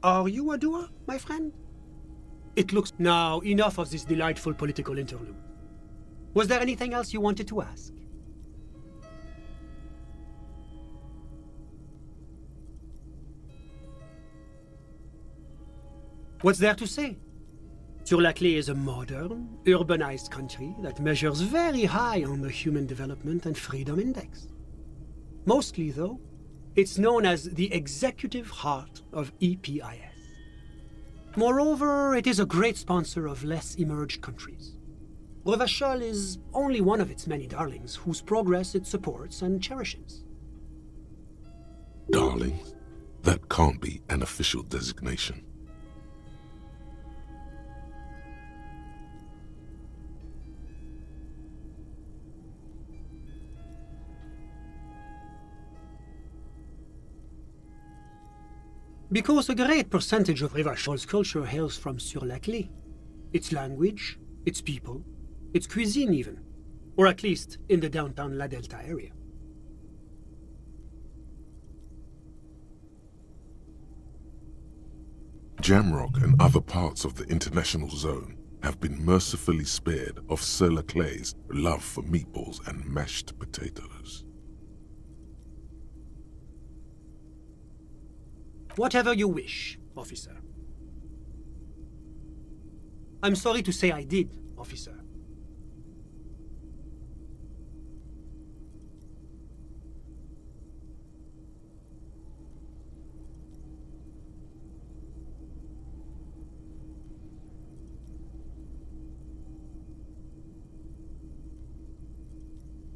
Are you a doer, my friend? It looks... Now, enough of this delightful political interlude. Was there anything else you wanted to ask? What's there to say? Sur-la-Clé is a modern, urbanized country that measures very high on the Human Development and Freedom Index. Mostly, though, it's known as the executive heart of EPIS. Moreover, it is a great sponsor of less emerged countries. Revachol is only one of its many darlings whose progress it supports and cherishes. Darlings? That can't be an official designation. Because a great percentage of Rivachol's culture hails from Sur-la-Clé. Its language, its people, its cuisine even. Or at least in the downtown La Delta area. Jamrock and other parts of the international zone have been mercifully spared of Sur-la-Clé's love for meatballs and mashed potatoes. Whatever you wish, officer. I'm sorry to say I did, officer.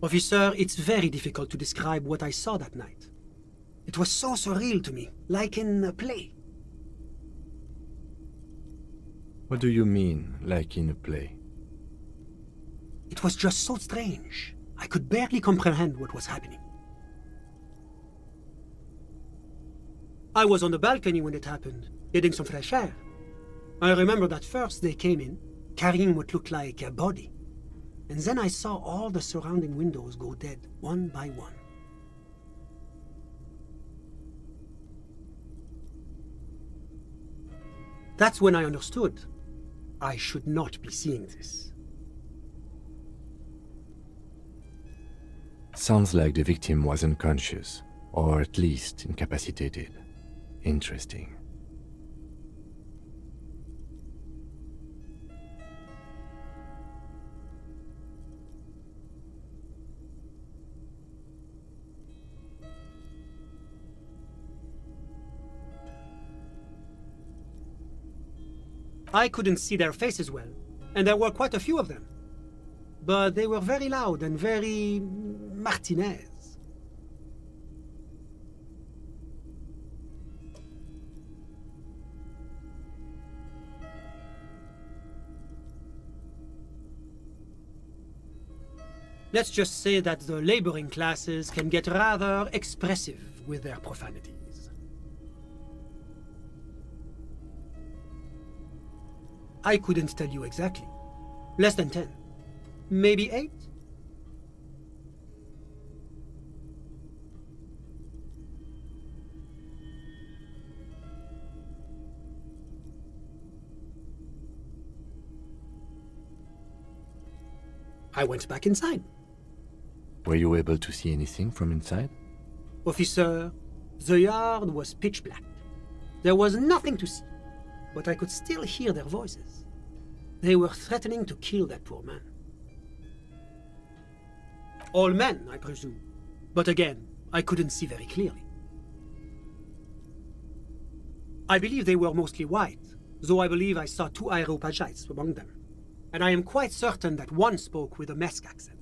Officer, it's very difficult to describe what I saw that night. It was so surreal to me, like in a play. What do you mean, like in a play? It was just so strange. I could barely comprehend what was happening. I was on the balcony when it happened, getting some fresh air. I remember that first they came in, carrying what looked like a body. And then I saw all the surrounding windows go dead, one by one. That's when I understood. I should not be seeing this. Sounds like the victim was unconscious, or at least incapacitated. Interesting. I couldn't see their faces well, and there were quite a few of them. But they were very loud and very Martinez. Let's just say that the laboring classes can get rather expressive with their profanities. I couldn't tell you exactly. Less than 10. Maybe 8? I went back inside. Were you able to see anything from inside? Officer, the yard was pitch black. There was nothing to see, but I could still hear their voices. They were threatening to kill that poor man. All men, I presume. But again, I couldn't see very clearly. I believe they were mostly white, though I believe I saw 2 Areopagites among them. And I am quite certain that one spoke with a Mesk accent.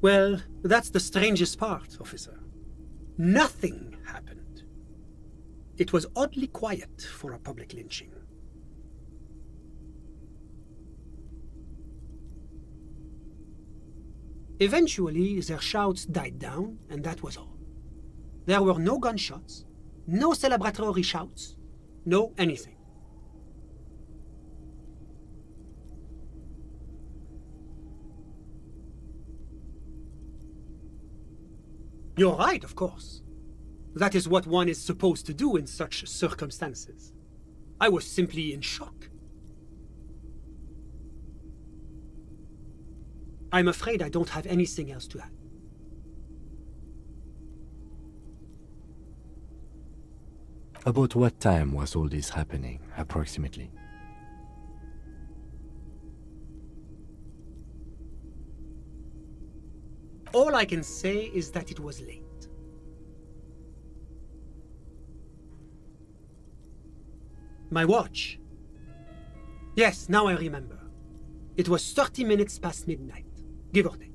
Well, that's the strangest part, officer. Nothing happened. It was oddly quiet for a public lynching. Eventually, their shouts died down, and that was all. There were no gunshots, no celebratory shouts, no anything. You're right, of course. That is what one is supposed to do in such circumstances. I was simply in shock. I'm afraid I don't have anything else to add. About what time was all this happening, approximately? All I can say is that it was late. My watch. Yes, now I remember. It was 30 minutes past midnight, give or take.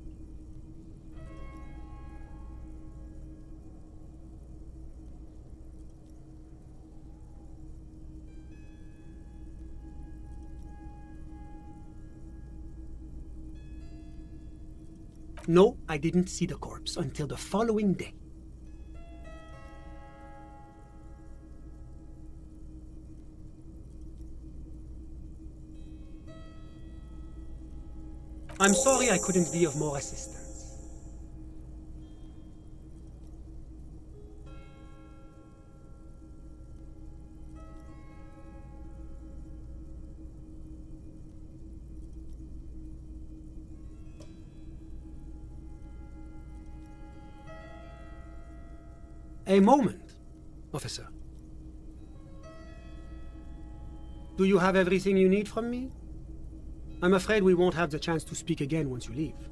No, I didn't see the corpse until the following day. I'm sorry I couldn't be of more assistance. A moment, officer. Do you have everything you need from me? I'm afraid we won't have the chance to speak again once you leave.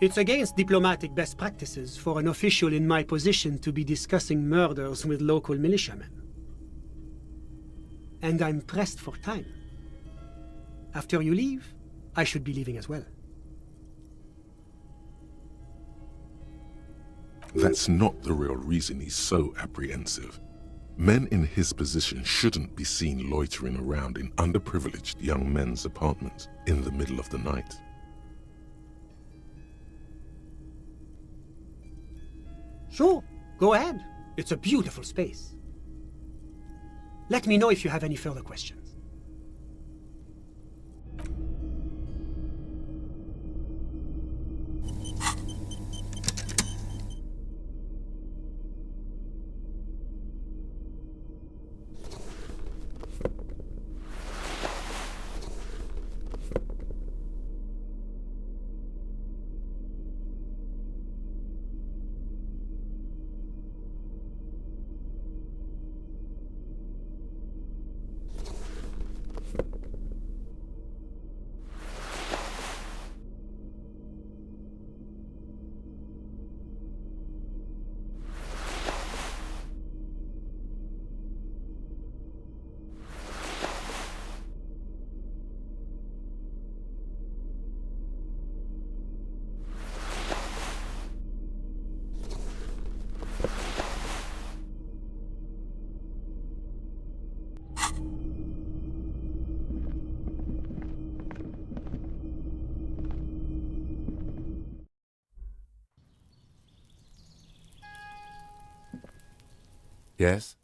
It's against diplomatic best practices for an official in my position to be discussing murders with local militiamen. And I'm pressed for time. After you leave, I should be leaving as well. That's not the real reason he's so apprehensive. Men in his position shouldn't be seen loitering around in underprivileged young men's apartments in the middle of the night. Sure, go ahead. It's a beautiful space. Let me know if you have any further questions. Yes?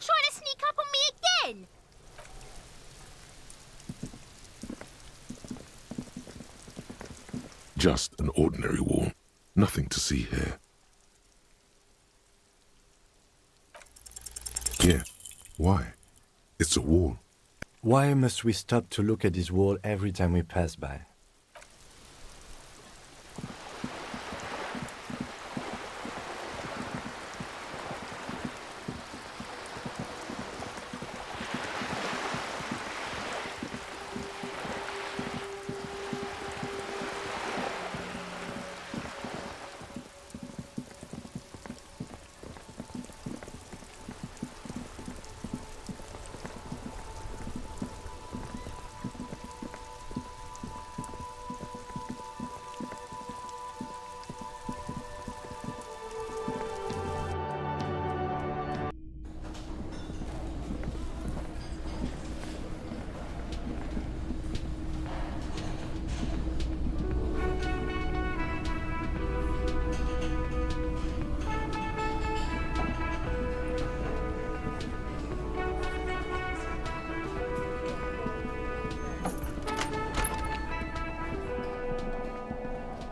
Trying to sneak up on me again? Just an ordinary wall. Nothing to see here. Yeah. Why? It's a wall. Why must we stop to look at this wall every time we pass by?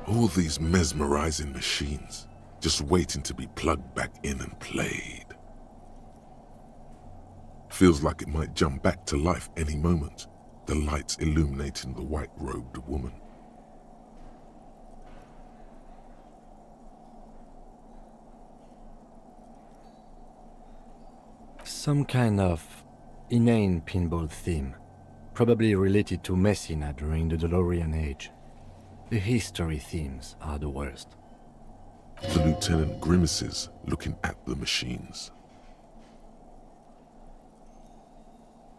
All these mesmerizing machines, just waiting to be plugged back in and played. Feels like it might jump back to life any moment, the lights illuminating the white-robed woman. Some kind of inane pinball theme, probably related to Messina during the DeLorean age. The history themes are the worst. The lieutenant grimaces, looking at the machines.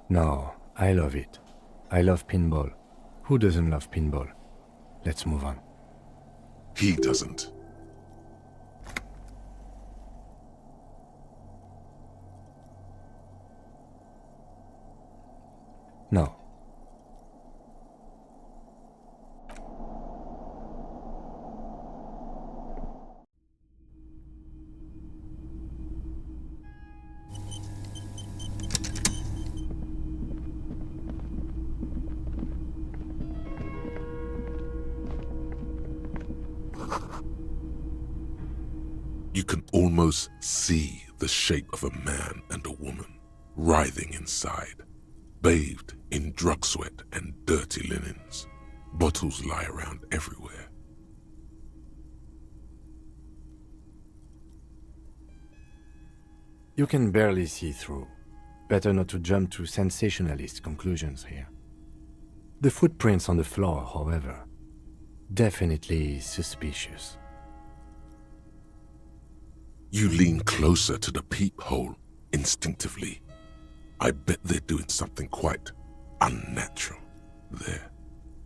No, I love it. I love pinball. Who doesn't love pinball? Let's move on. He doesn't. No. You can almost see the shape of a man and a woman writhing inside, bathed in drug sweat and dirty linens. Bottles lie around everywhere. You can barely see through. Better not to jump to sensationalist conclusions here. The footprints on the floor, however, definitely suspicious. You lean closer to the peephole instinctively. I bet they're doing something quite unnatural there.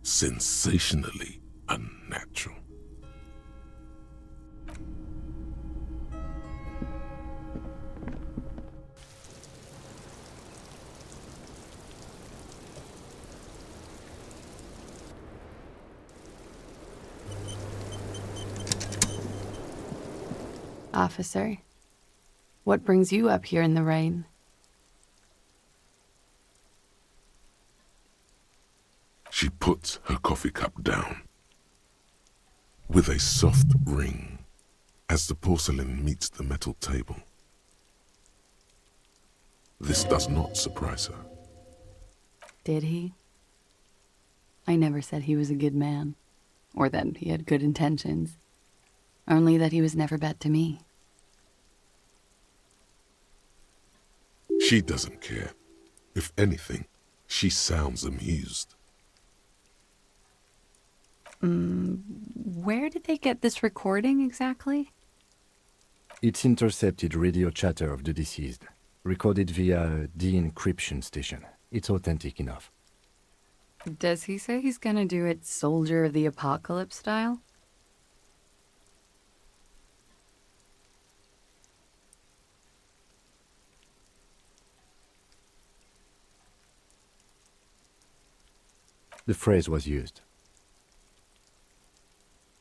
Sensationally unnatural. Officer, what brings you up here in the rain? She puts her coffee cup down with a soft ring as the porcelain meets the metal table. This does not surprise her. Did he? I never said he was a good man, or that he had good intentions. Only that he was never bad to me. She doesn't care. If anything, she sounds amused. Where did they get this recording exactly? It's intercepted radio chatter of the deceased, recorded via a de-encryption station. It's authentic enough. Does he say he's gonna do it Soldier of the Apocalypse style? The phrase was used.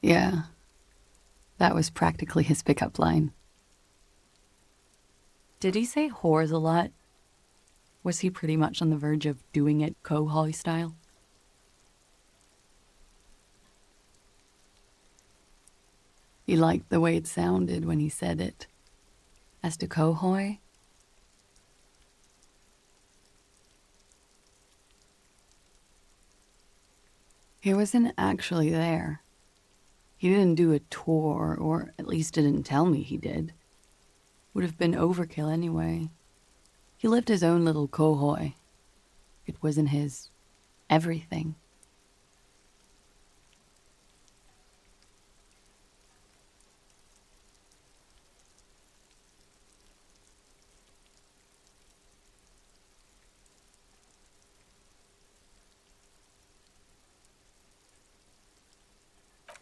Yeah. That was practically his pickup line. Did he say whores a lot? Was he pretty much on the verge of doing it Kohoi style? He liked the way it sounded when he said it. As to Kohoi, he wasn't actually there. He didn't do a tour, or at least didn't tell me he did. Would have been overkill anyway. He lived his own little Kohoi. It wasn't his everything.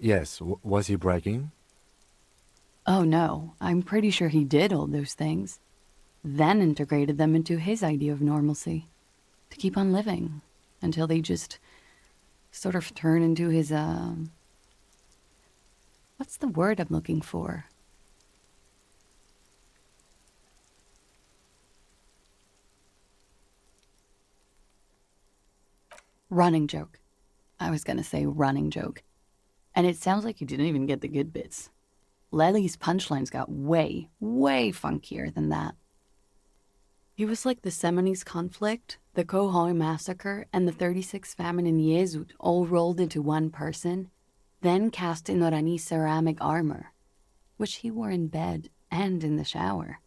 Yes, was he bragging? Oh no, I'm pretty sure he did all those things, then integrated them into his idea of normalcy, to keep on living, until they just sort of turn into his, what's the word I'm looking for? Running joke. I was gonna say running joke. And it sounds like you didn't even get the good bits. Lely's punchlines got way, way funkier than that. He was like the Seminoles conflict, the Kohoi massacre, and the 36 famine in Yezut all rolled into one person, then cast in Orani ceramic armor, which he wore in bed and in the shower.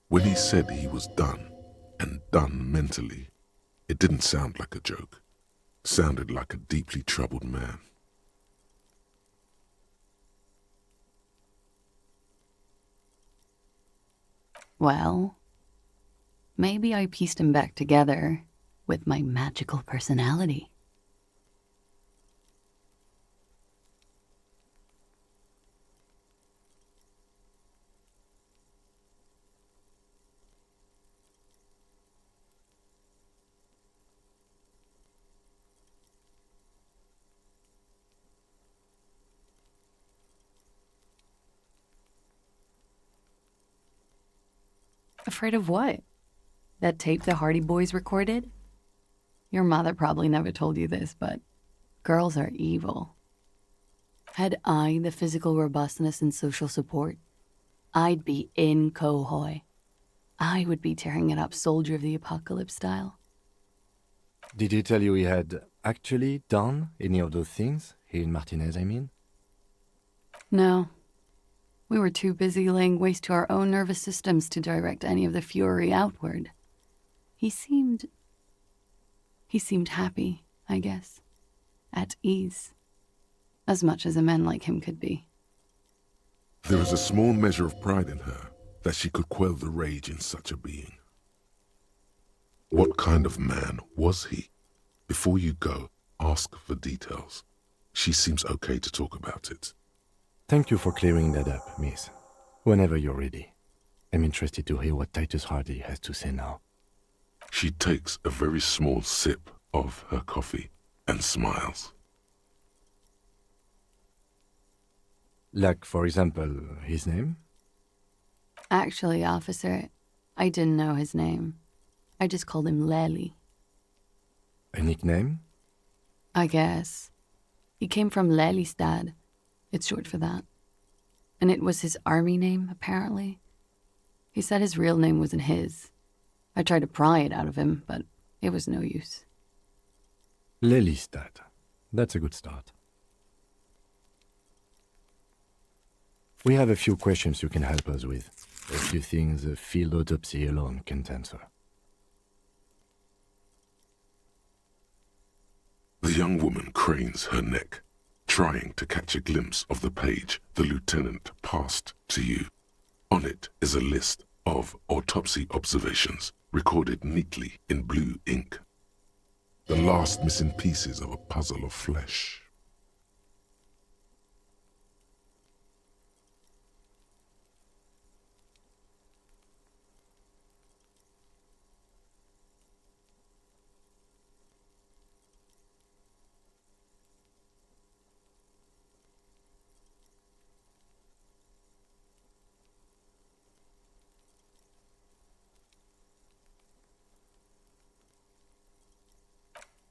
When he said he was done, and done mentally, it didn't sound like a joke. It sounded like a deeply troubled man. Well, maybe I pieced him back together with my magical personality. Afraid of what? That tape the Hardy Boys recorded? Your mother probably never told you this, but girls are evil. Had I the physical robustness and social support, I'd be in Kohoi. I would be tearing it up Soldier of the Apocalypse style. Did he tell you he had actually done any of those things? He and Martinez, I mean? No. We were too busy laying waste to our own nervous systems to direct any of the fury outward. He seemed happy, I guess. At ease. As much as a man like him could be. There is a small measure of pride in her that she could quell the rage in such a being. What kind of man was he? Before you go, ask for details. She seems okay to talk about it. Thank you for clearing that up, miss. Whenever you're ready. I'm interested to hear what Titus Hardy has to say now. She takes a very small sip of her coffee and smiles. Like, for example, his name? Actually, officer, I didn't know his name. I just called him Lely. A nickname? I guess. He came from Lelystad. It's short for that. And it was his army name, apparently. He said his real name wasn't his. I tried to pry it out of him, but it was no use. Lelystad. That's a good start. We have a few questions you can help us with. A few things a field autopsy alone can't answer. The young woman cranes her neck, trying to catch a glimpse of the page the lieutenant passed to you. On it is a list of autopsy observations recorded neatly in blue ink. The last missing pieces of a puzzle of flesh.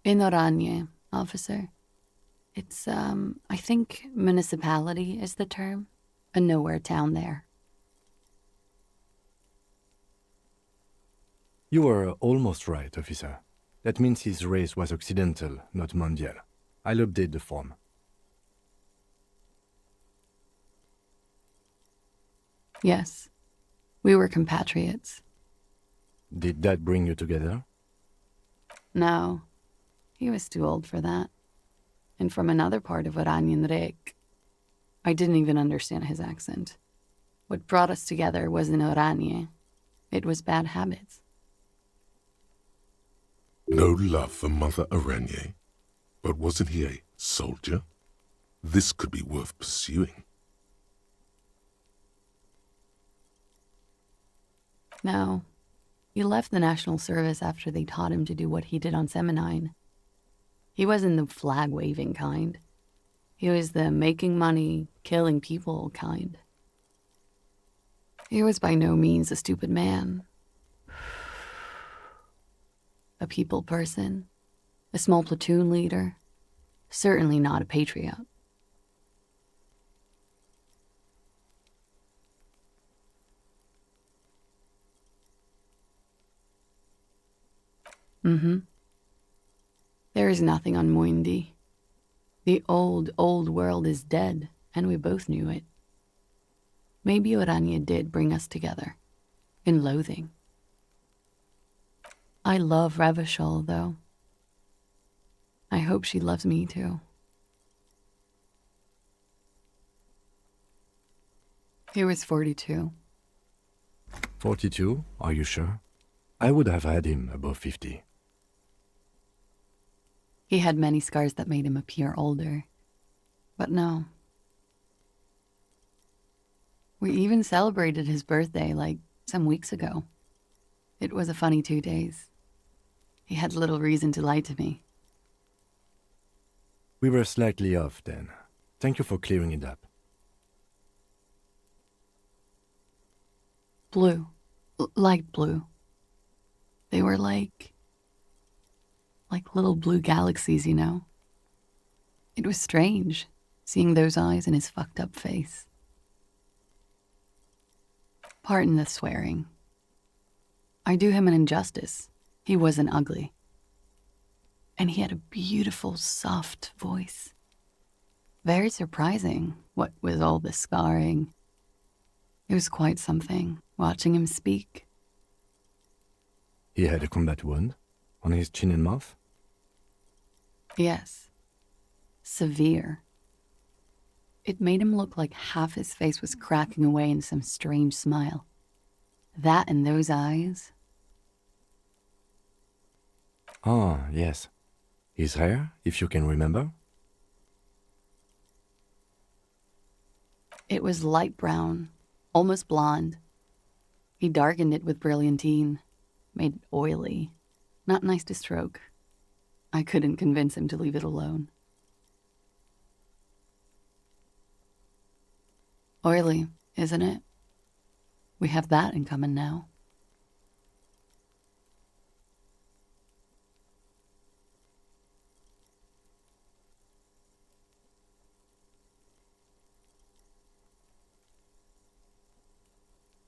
In Oranje, officer. It's, I think municipality is the term. A nowhere town there. You were almost right, officer. That means his race was occidental, not mondial. I'll update the form. Yes. We were compatriots. Did that bring you together? No. He was too old for that. And from another part of Oranjenrijk. I didn't even understand his accent. What brought us together wasn't Oranje. It was bad habits. No love for Mother Aranye. But wasn't he a soldier? This could be worth pursuing. No. He left the National Service after they taught him to do what he did on Seminine. He wasn't the flag-waving kind. He was the making money, killing people kind. He was by no means a stupid man. A people person. A small platoon leader. Certainly not a patriot. Mm-hmm. There is nothing on Muindi. The old world is dead, and we both knew it. Maybe Oranje did bring us together. In loathing. I love Revachol, though. I hope she loves me, too. He was 42. 42? Are you sure? I would have had him above 50. He had many scars that made him appear older. But no. We even celebrated his birthday, like, some weeks ago. It was a funny 2 days. He had little reason to lie to me. We were slightly off then. Thank you for clearing it up. Blue. Light blue. They were like little blue galaxies, you know? It was strange, seeing those eyes in his fucked up face. Pardon the swearing. I do him an injustice. He wasn't ugly. And he had a beautiful, soft voice. Very surprising, what with all the scarring. It was quite something, watching him speak. He had a combat wound on his chin and mouth? Yes. Severe. It made him look like half his face was cracking away in some strange smile. That and those eyes. Ah, yes. His hair, if you can remember? It was light brown, almost blonde. He darkened it with brilliantine, made it oily. Not nice to stroke. I couldn't convince him to leave it alone. Oily, isn't it? We have that in common now.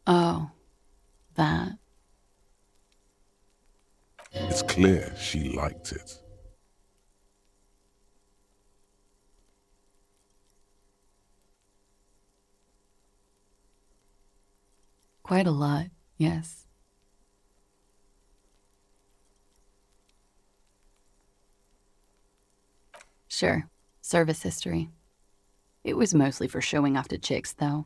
Oh, that. It's clear she liked it. Quite a lot, yes. Sure, service history. It was mostly for showing off to chicks, though.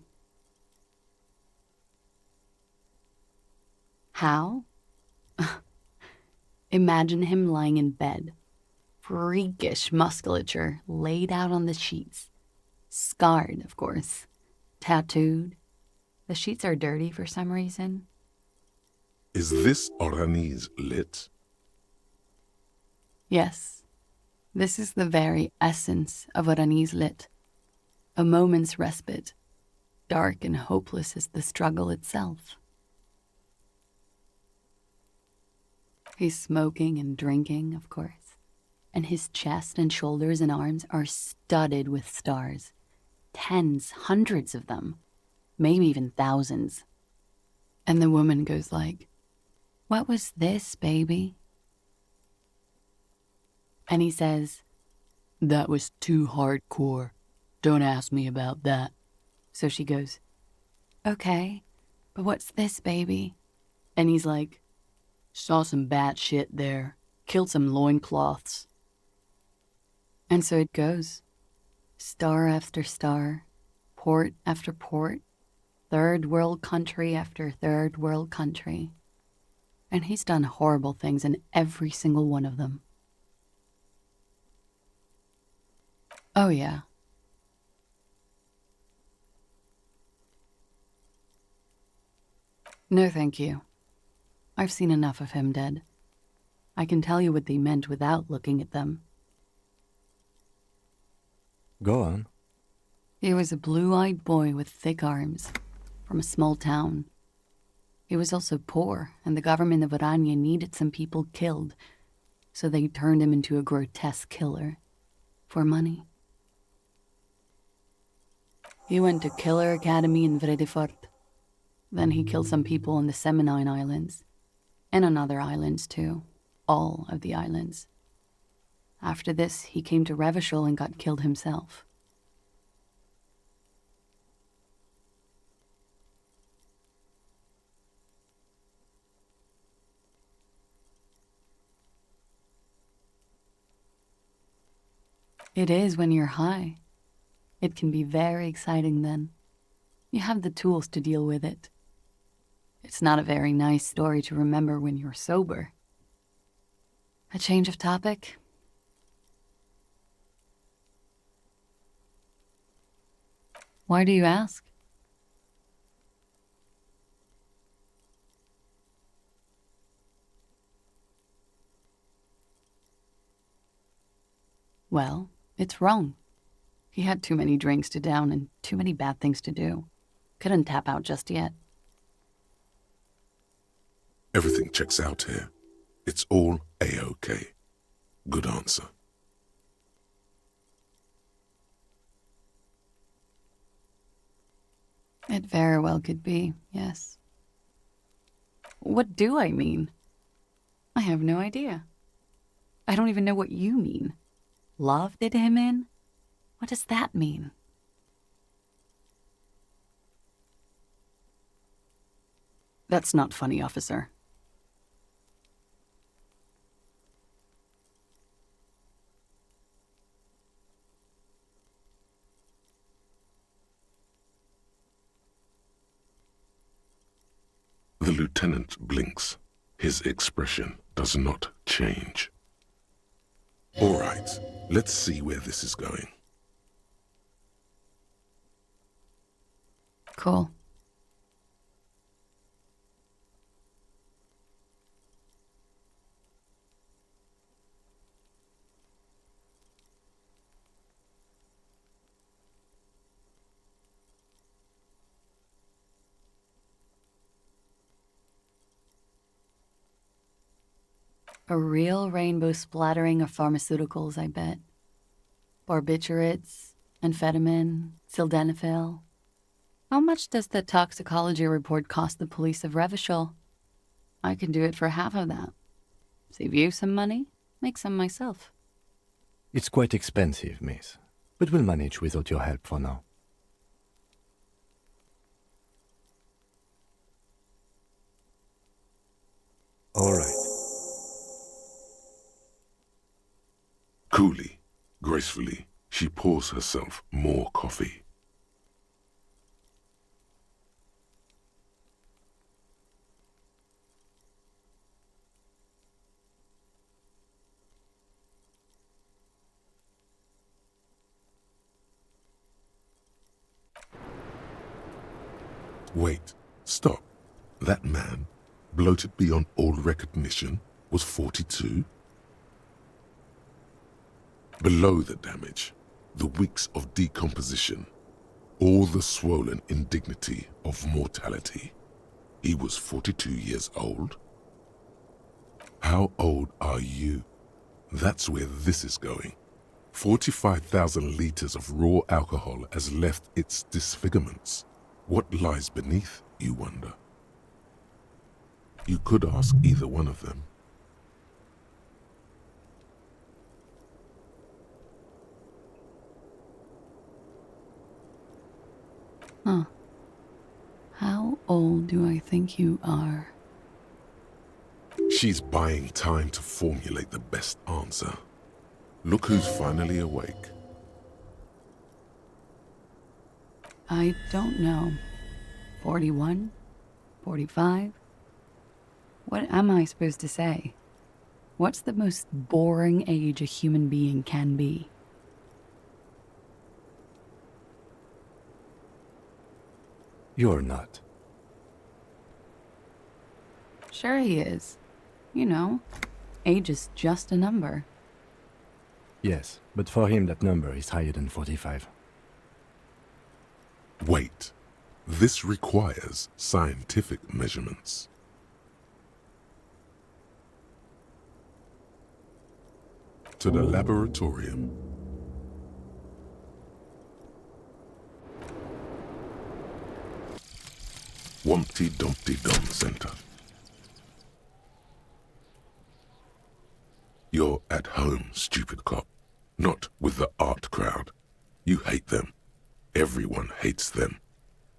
How? Imagine him lying in bed. Freakish musculature laid out on the sheets. Scarred, of course. Tattooed. The sheets are dirty for some reason. Is this Oranese lit? Yes. This is the very essence of Oranese lit. A moment's respite. Dark and hopeless as the struggle itself. He's smoking and drinking, of course. and his chest and shoulders and arms are studded with stars. Tens, hundreds of them, maybe even thousands. And the woman goes like, "What was this, baby?" And he says, "That was too hardcore. Don't ask me about that." So she goes, "Okay, but what's this, baby?" And he's like, "Saw some bat shit there. Killed some loincloths." And so it goes. Star after star, port after port, third world country after third world country. And he's done horrible things in every single one of them. Oh, yeah. No, thank you. I've seen enough of him dead. I can tell you what they meant without looking at them. Go on. He was a blue-eyed boy with thick arms, from a small town. He was also poor, and the government of Orania needed some people killed, so they turned him into a grotesque killer. For money. He went to Killer Academy in Vredefort. Then he killed some people on the Seminine Islands. And on other islands, too. All of the islands. After this, he came to Revachol and got killed himself. It is when you're high. It can be very exciting then. You have the tools to deal with it. It's not a very nice story to remember when you're sober. A change of topic? Why do you ask? Well, it's wrong. He had too many drinks to down and too many bad things to do. Couldn't tap out just yet. Everything checks out here. It's all A-OK. Good answer. It very well could be, yes. What do I mean? I have no idea. I don't even know what you mean. Love did him in? What does that mean? That's not funny, officer. The lieutenant blinks. His expression does not change. All right, let's see where this is going. Cool. A real rainbow splattering of pharmaceuticals, I bet. Barbiturates, amphetamine, sildenafil. How much does the toxicology report cost the police of Revachol? I can do it for half of that. Save you some money, make some myself. It's quite expensive, miss, but we'll manage without your help for now. All right. Coolly, gracefully, she pours herself more coffee. Wait, stop. That man, bloated beyond all recognition, was 42? Below the damage, the weeks of decomposition, all the swollen indignity of mortality, he was 42 years old? How old are you? That's where this is going. 45,000 liters of raw alcohol has left its disfigurements. What lies beneath, you wonder? You could ask either one of them. Huh. How old do I think you are? She's buying time to formulate the best answer. Look who's finally awake. I don't know. 41? 45? What am I supposed to say? What's the most boring age a human being can be? You're not. Sure he is. You know, age is just a number. Yes, but for him that number is higher than 45. Wait. This requires scientific measurements. To the laboratorium. Wumpty Dumpty Dum Center. You're at home, stupid cop. Not with the art crowd. You hate them. Everyone hates them.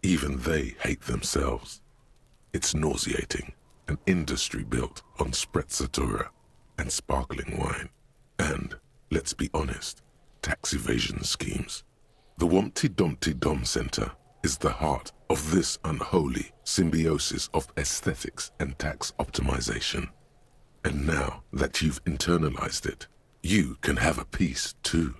Even they hate themselves. It's nauseating. An industry built on sprezzatura and sparkling wine. And, let's be honest, tax evasion schemes. The Wumpty Dumpty Dum Center is the heart of this unholy symbiosis of aesthetics and tax optimization. And now that you've internalized it, you can have a piece too.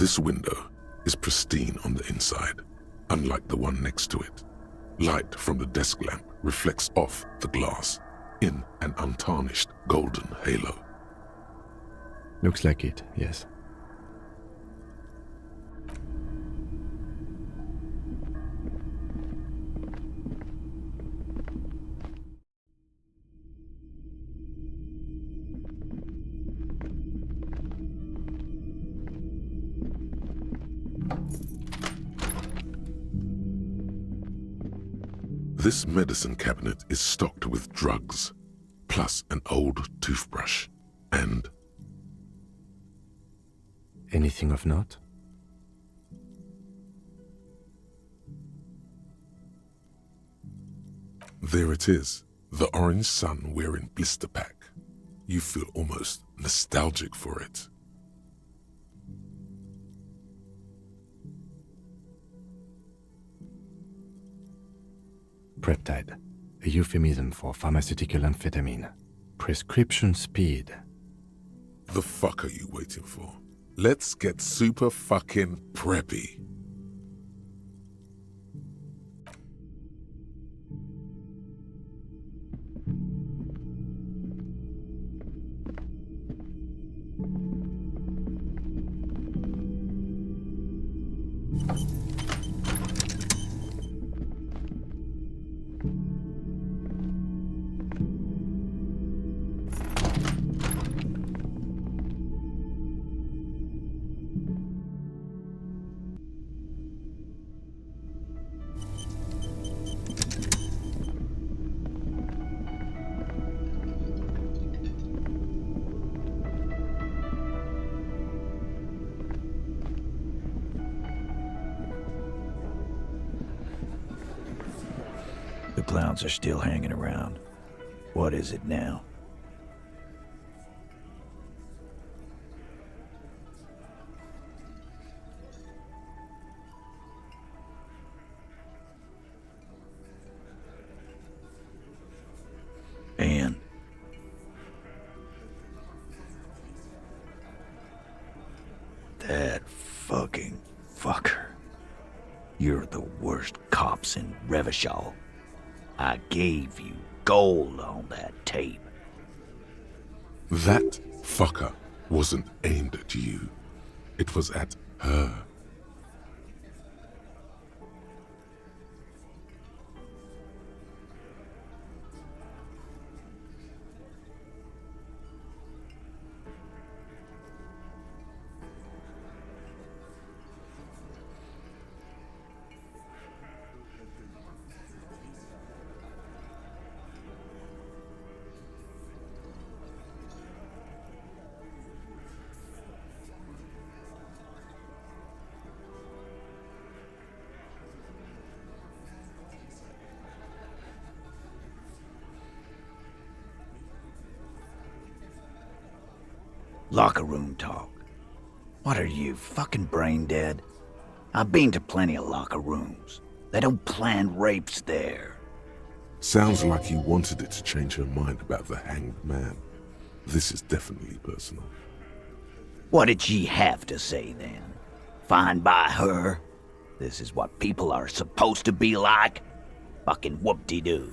This window is pristine on the inside, unlike the one next to it. Light from the desk lamp reflects off the glass in an untarnished golden halo. Looks like it, yes. This medicine cabinet is stocked with drugs, plus an old toothbrush, and... Anything of note? There it is, the orange sun wearing blister pack. You feel almost nostalgic for it. Preptide, a euphemism for pharmaceutical amphetamine. Prescription speed. The fuck are you waiting for? Let's get super fucking preppy. clowns are still hanging around. What is it now? And that fucking fucker. You're the worst cops in Revachol. I gave you gold on that tape. That fucker wasn't aimed at you. It was at her. Locker room talk. What are you, fucking brain dead? I've been to plenty of locker rooms. They don't plan rapes there. Sounds like he wanted it to change her mind about the hanged man. This is definitely personal. What did she have to say then? Fine by her? This is what people are supposed to be like? Fucking whoop-de-doo.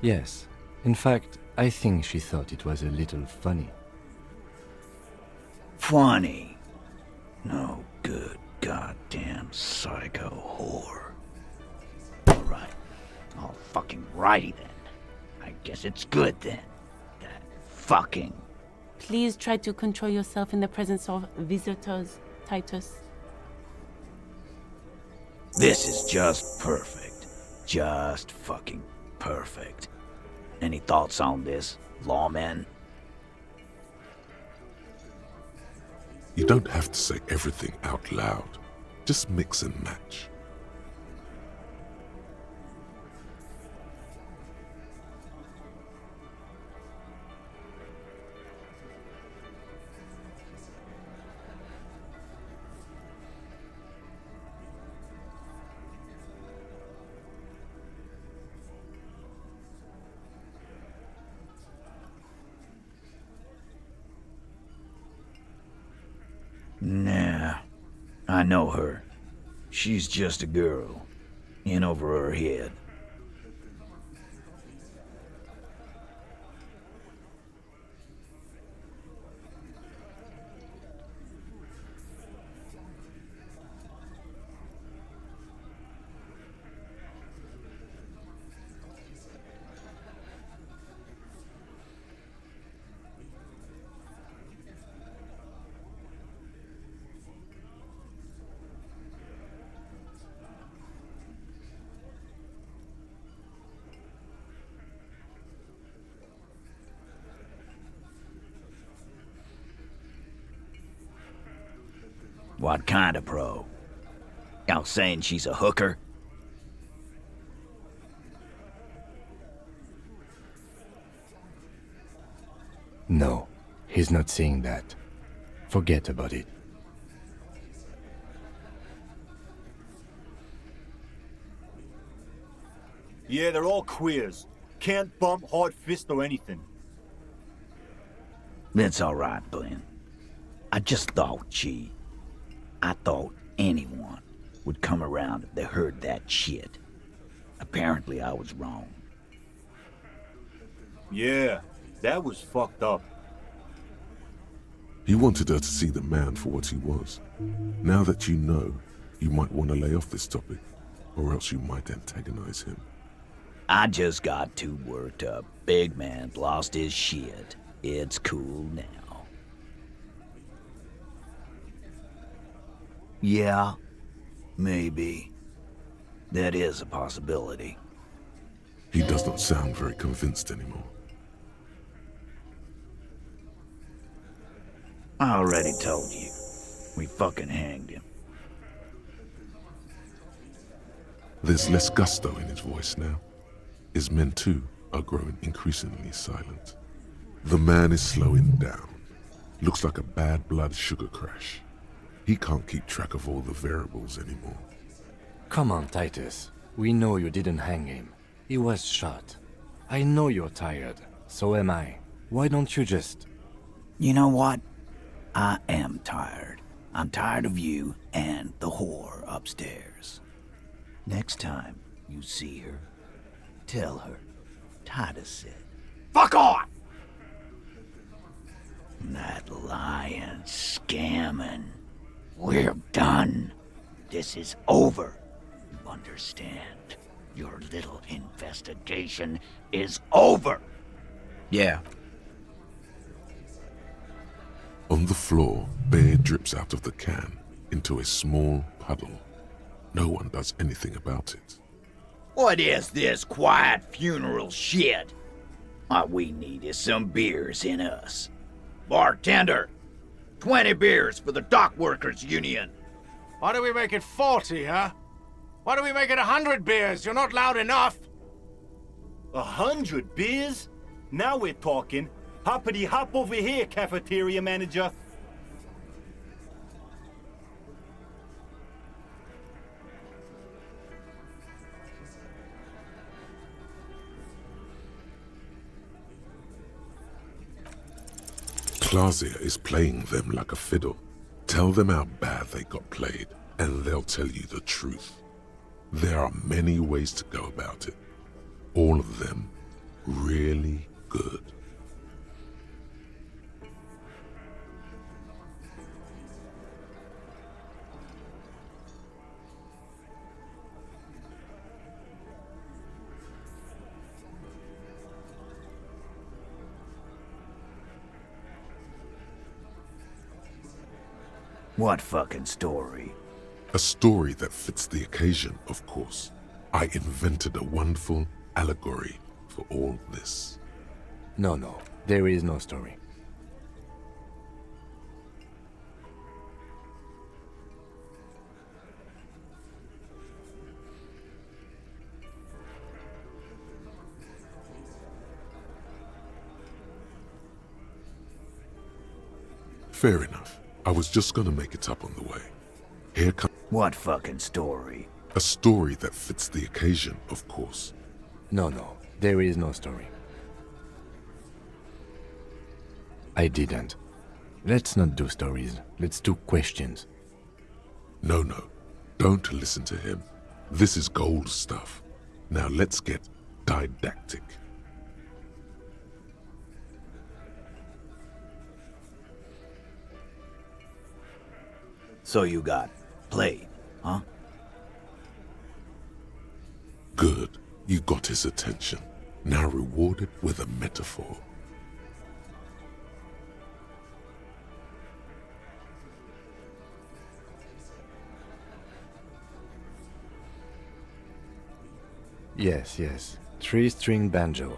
Yes. In fact, I think she thought it was a little funny. Funny? No good goddamn psycho whore. Alright. All fucking righty then. I guess it's good then. That fucking... Please try to control yourself in the presence of visitors, Titus. This is just perfect. Just fucking perfect. Any thoughts on this, lawman? You don't have to say everything out loud. Just mix and match. Nah, I know her. She's just a girl. In over her head. What kind of pro? Y'all saying she's a hooker? No, he's not saying that. Forget about it. Yeah, they're all queers. Can't bump, hard fist, or anything. That's alright, Glenn. I just thought I thought anyone would come around if they heard that shit. Apparently I was wrong. Yeah, that was fucked up. He wanted her to see the man for what he was. Now that you know, you might want to lay off this topic. or else you might antagonize him. I just got too worked up. Big man lost his shit. It's cool now. Yeah, maybe. That is a possibility. He does not sound very convinced anymore. I already told you. We fucking hanged him. There's less gusto in his voice now. His men too are growing increasingly silent. The man is slowing down. Looks like a bad blood sugar crash. He can't keep track of all the variables anymore. Come on, Titus. We know you didn't hang him. He was shot. I know you're tired. So am I. Why don't you just... You know what? I am tired. I'm tired of you and the whore upstairs. Next time you see her, tell her Titus said, "Fuck on!" That lying, scamming. We're done. This is over. You understand? Your little investigation is over. Yeah. On the floor, beer drips out of the can into a small puddle. No one does anything about it. What is this quiet funeral shit? All we need is some beers in us. Bartender, 20 beers for the Dock Workers Union. Why do we make it 40, huh? Why do we make it 100 beers? You're not loud enough. 100 beers? Now we're talking. Hoppity hop over here, cafeteria manager. Clausia is playing them like a fiddle. Tell them how bad they got played, and they'll tell you the truth. There are many ways to go about it. All of them really good. What fucking story? A story that fits the occasion, of course. I invented a wonderful allegory for all this. No, there is no story. Fair enough. I was just gonna make it up on the way. Here comes... What fucking story? A story that fits the occasion, of course. No, there is no story. I didn't. Let's not do stories. Let's do questions. No. Don't listen to him. This is gold stuff. Now let's get didactic. So you got played, huh? Good. You got his attention. Now reward it with a metaphor. Yes. 3-string banjo.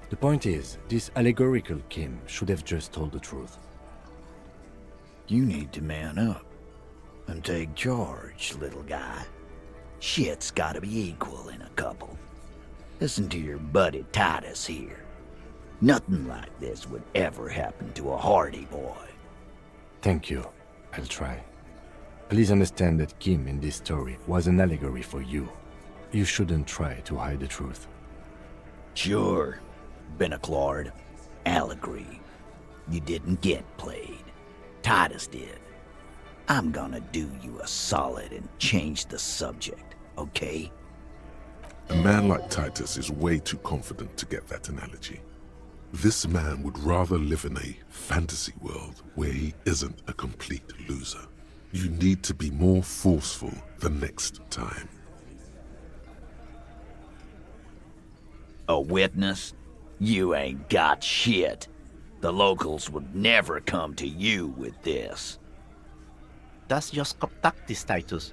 The point is, this allegorical Kim should have just told the truth. You need to man up and take charge, little guy. Shit's gotta be equal in a couple. Listen to your buddy Titus here. Nothing like this would ever happen to a hardy boy. Thank you. I'll try. Please understand that Kim in this story was an allegory for you. You shouldn't try to hide the truth. Sure, Benaclard. Allegory. You didn't get played. Titus did. I'm gonna do you a solid and change the subject, okay? A man like Titus is way too confident to get that analogy. This man would rather live in a fantasy world where he isn't a complete loser. You need to be more forceful the next time. A witness? You ain't got shit. The locals would never come to you with this. That's just cop tactics, Titus.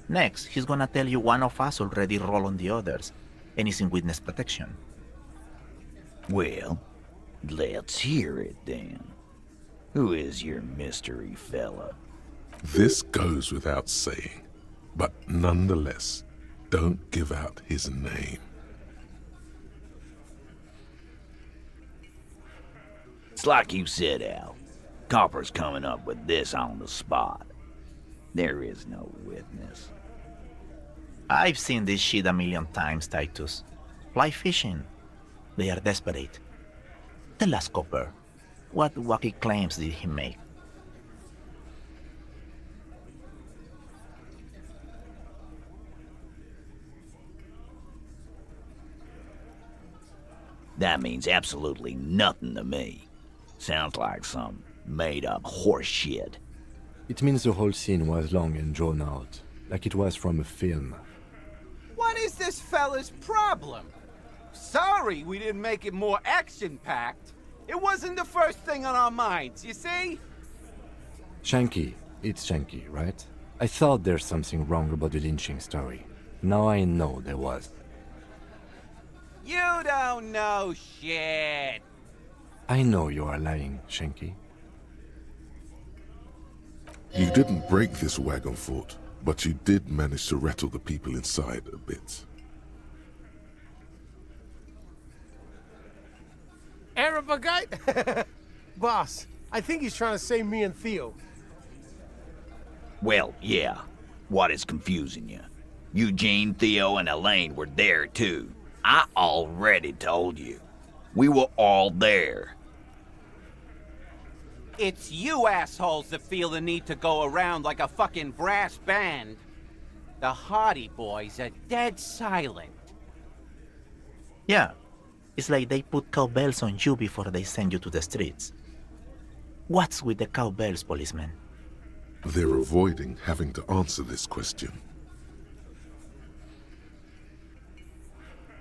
Next, he's gonna tell you one of us already roll on the others, and is in witness protection. Well, let's hear it then. Who is your mystery fella? This goes without saying, but nonetheless, don't give out his name. It's like you said, Al. Copper's coming up with this on the spot. There is no witness. I've seen this shit a million times, Titus. Fly fishing. They are desperate. Tell us, Copper, what wacky claims did he make? That means absolutely nothing to me. Sounds like some made-up horse shit. It means the whole scene was long and drawn out, like it was from a film. What is this fella's problem? Sorry we didn't make it more action-packed. It wasn't the first thing on our minds, you see? Shanky. It's Shanky, right? I thought there's something wrong about the lynching story. Now I know there was. You don't know shit. I know you are lying, Shanky. You didn't break this wagon fort, but you did manage to rattle the people inside a bit. Arabagite? Boss, I think he's trying to save me and Theo. Well, yeah. What is confusing you? Eugene, Theo, and Elaine were there too. I already told you. We were all there. It's you assholes that feel the need to go around like a fucking brass band. The Hardy Boys are dead silent. Yeah, it's like they put cowbells on you before they send you to the streets. What's with the cowbells, policeman? They're avoiding having to answer this question.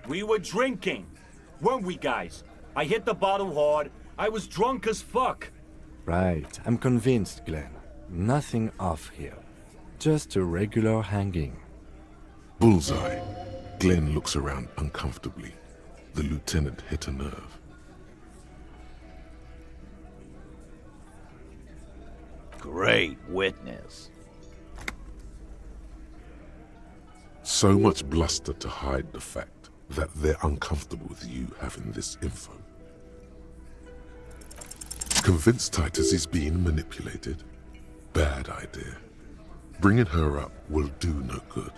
We were drinking, weren't we, guys? I hit the bottle hard. I was drunk as fuck. Right, I'm convinced, Glenn. Nothing off here. Just a regular hanging. Bullseye. Glenn looks around uncomfortably. The lieutenant hit a nerve. Great witness. So much bluster to hide the fact that they're uncomfortable with you having this info. Convince Titus he's being manipulated? Bad idea. Bringing her up will do no good.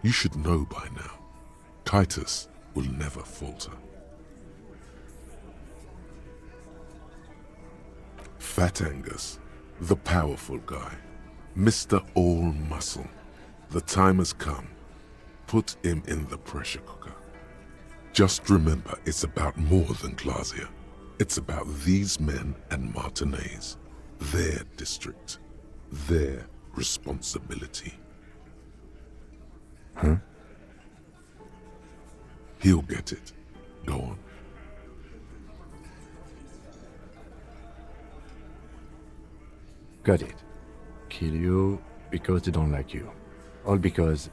You should know by now. Titus will never falter. Fat Angus, the powerful guy, Mr. All Muscle. The time has come. Put him in the pressure cooker. Just remember, it's about more than Glazier. It's about these men and Martinez, their district, their responsibility. Huh? He'll get it. Go on. Got it. Kill you because they don't like you. All because...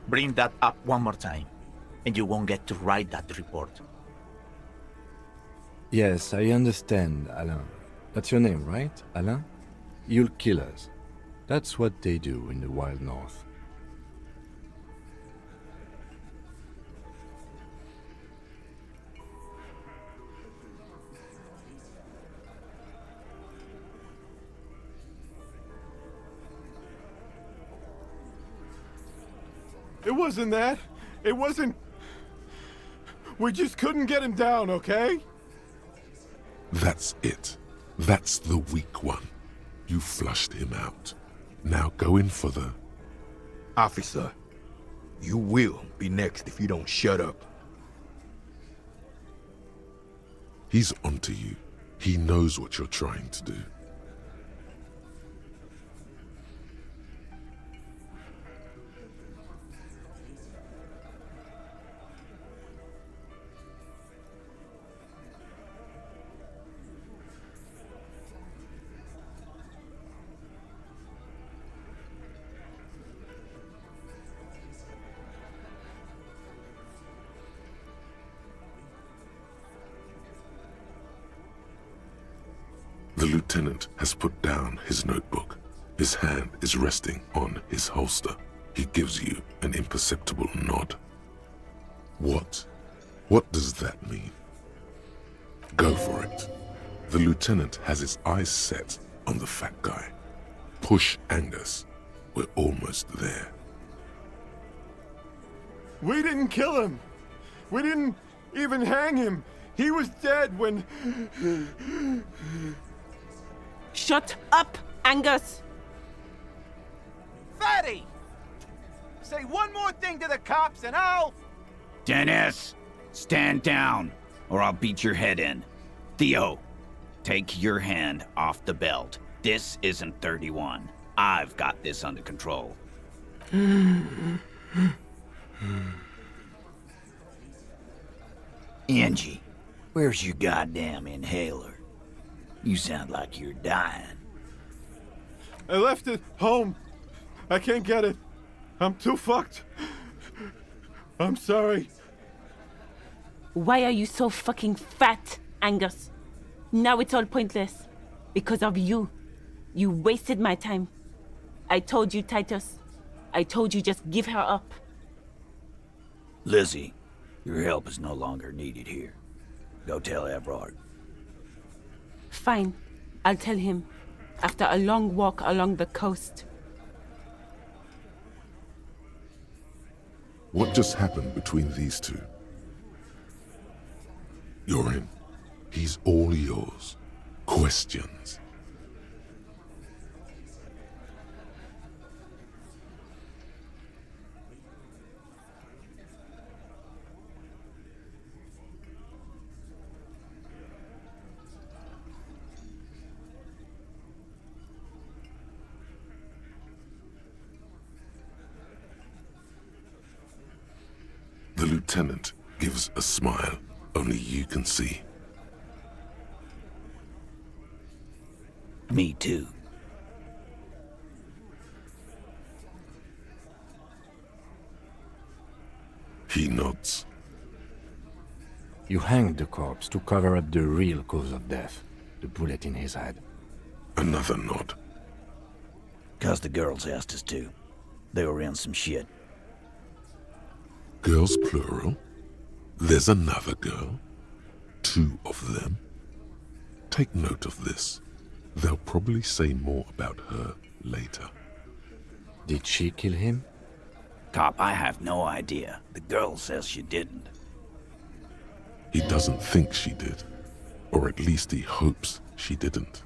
Bring that up one more time, and you won't get to write that report. Yes, I understand, Alain. That's your name, right, Alain? You'll kill us. That's what they do in the Wild North. It wasn't that. It wasn't... We just couldn't get him down, okay? That's it. That's the weak one. You flushed him out. Now go in for the... Officer, you will be next if you don't shut up. He's onto you. He knows what you're trying to do. The lieutenant has put down his notebook. His hand is resting on his holster. He gives you an imperceptible nod. What? What does that mean? Go for it. The lieutenant has his eyes set on the fat guy. Push Angus. We're almost there. We didn't kill him. We didn't even hang him. He was dead when... Shut up, Angus! Fatty! Say one more thing to the cops and I'll... Dennis, stand down, or I'll beat your head in. Theo, take your hand off the belt. This isn't 31. I've got this under control. Angie, where's your goddamn inhaler? You sound like you're dying. I left it home. I can't get it. I'm too fucked. I'm sorry. Why are you so fucking fat, Angus? Now it's all pointless. Because of you. You wasted my time. I told you, Titus. I told you just give her up. Lizzie, your help is no longer needed here. Go tell Everard. Fine. I'll tell him. After a long walk along the coast. What just happened between these two? You're in. He's all yours. Questions. The lieutenant gives a smile only you can see. Me too. He nods. You hanged the corpse to cover up the real cause of death, the bullet in his head. Another nod. 'Cause the girls asked us to. They were in some shit. Girls plural? There's another girl? 2 of them? Take note of this. They'll probably say more about her later. Did she kill him? Cop, I have no idea. The girl says she didn't. He doesn't think she did. Or at least he hopes she didn't.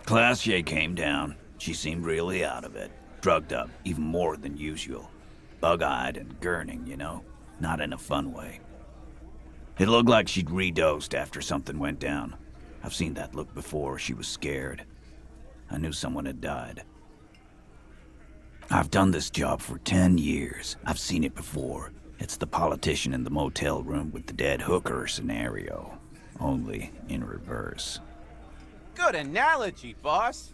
Classier came down. She seemed really out of it. Drugged up, even more than usual. Bug-eyed and gurning, you know? Not in a fun way. It looked like she'd redosed after something went down. I've seen that look before. She was scared. I knew someone had died. I've done this job for 10 years. I've seen it before. It's the politician in the motel room with the dead hooker scenario. Only in reverse. Good analogy, boss.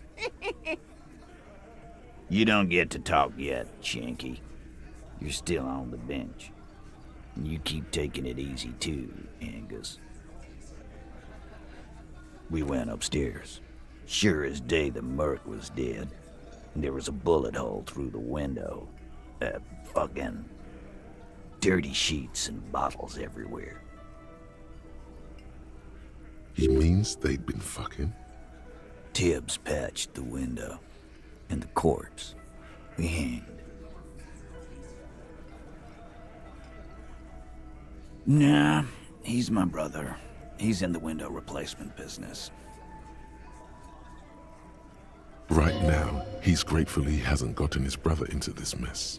You don't get to talk yet, Shanky. You're still on the bench. And you keep taking it easy too, Angus. We went upstairs. Sure as day the Merc was dead. And there was a bullet hole through the window. Fucking dirty sheets and bottles everywhere. He means they'd been fucking? Tibbs patched the window. And the corpse, we hanged. Nah, he's my brother. He's in the window replacement business. Right now, he's grateful he hasn't gotten his brother into this mess.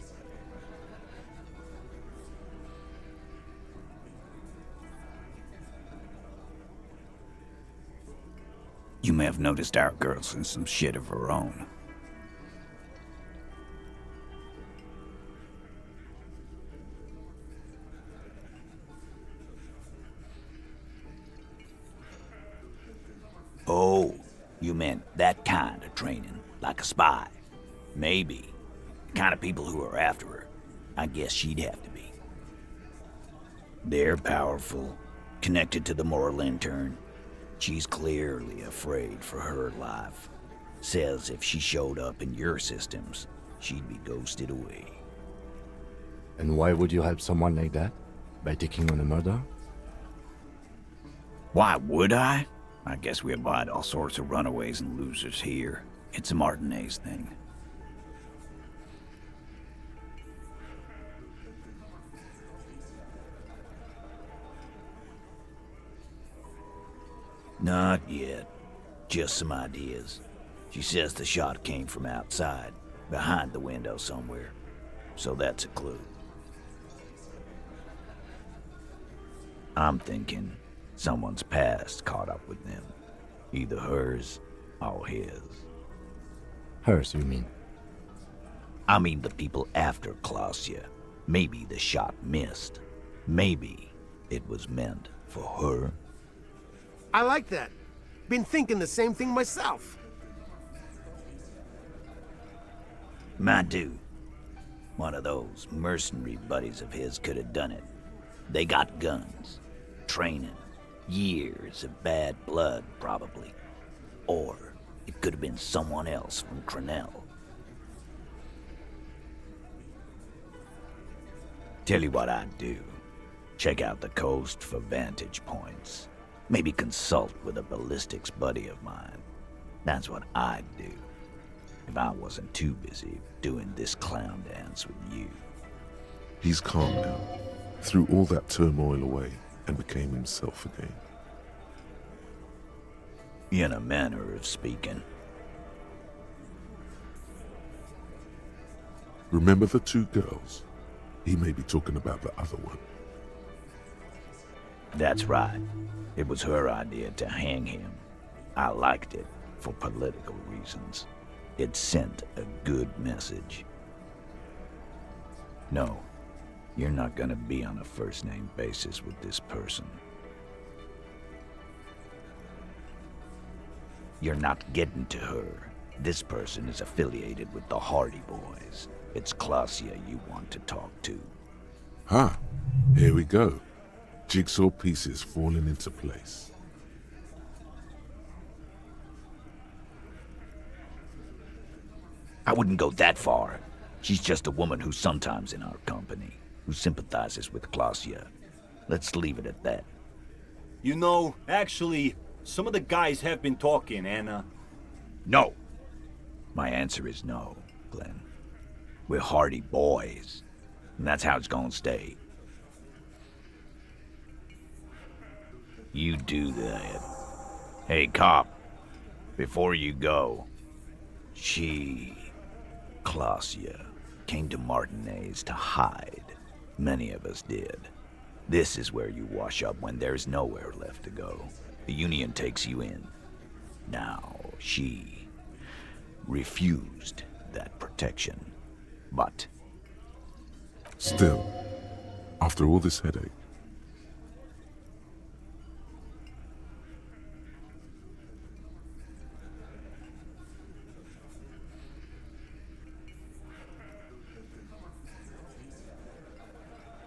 You may have noticed our girl's in some shit of her own. Oh, you meant that kind of training, like a spy. Maybe. The kind of people who are after her. I guess she'd have to be. They're powerful, connected to the moral intern. She's clearly afraid for her life. Says if she showed up in your systems, she'd be ghosted away. And why would you help someone like that? By taking on a murder? Why would I? I guess we abide all sorts of runaways and losers here. It's a Martinez thing. Not yet. Just some ideas. She says the shot came from outside, behind the window somewhere. So that's a clue. I'm thinking someone's past caught up with them. Either hers or his. Hers, you mean? I mean the people after Klausya. Maybe the shot missed. Maybe it was meant for her. I like that. Been thinking the same thing myself. My dude. One of those mercenary buddies of his could have done it. They got guns, training, years of bad blood, probably. Or it could have been someone else from Crenell. Tell you what I'd do. Check out the coast for vantage points. Maybe consult with a ballistics buddy of mine. That's what I'd do. If I wasn't too busy doing this clown dance with you. He's calm now, threw all that turmoil away, and became himself again. In a manner of speaking. Remember the two girls? He may be talking about the other one. That's right. It was her idea to hang him. I liked it for political reasons. It sent a good message. No, you're not gonna be on a first-name basis with this person. You're not getting to her. This person is affiliated with the Hardy Boys. It's Klausya you want to talk to. Ah, here we go. Jigsaw pieces falling into place. I wouldn't go that far. She's just a woman who's sometimes in our company, who sympathizes with Klausya. Let's leave it at that. You know, actually, some of the guys have been talking, and, No. My answer is no, Glenn. We're Hardy Boys, and that's how it's gonna stay. You do that. Hey, cop, before you go, Klausya, came to Martinez to hide. Many of us did. This is where you wash up when there's nowhere left to go. The Union takes you in. Now, she refused that protection, but... Still, after all this headache,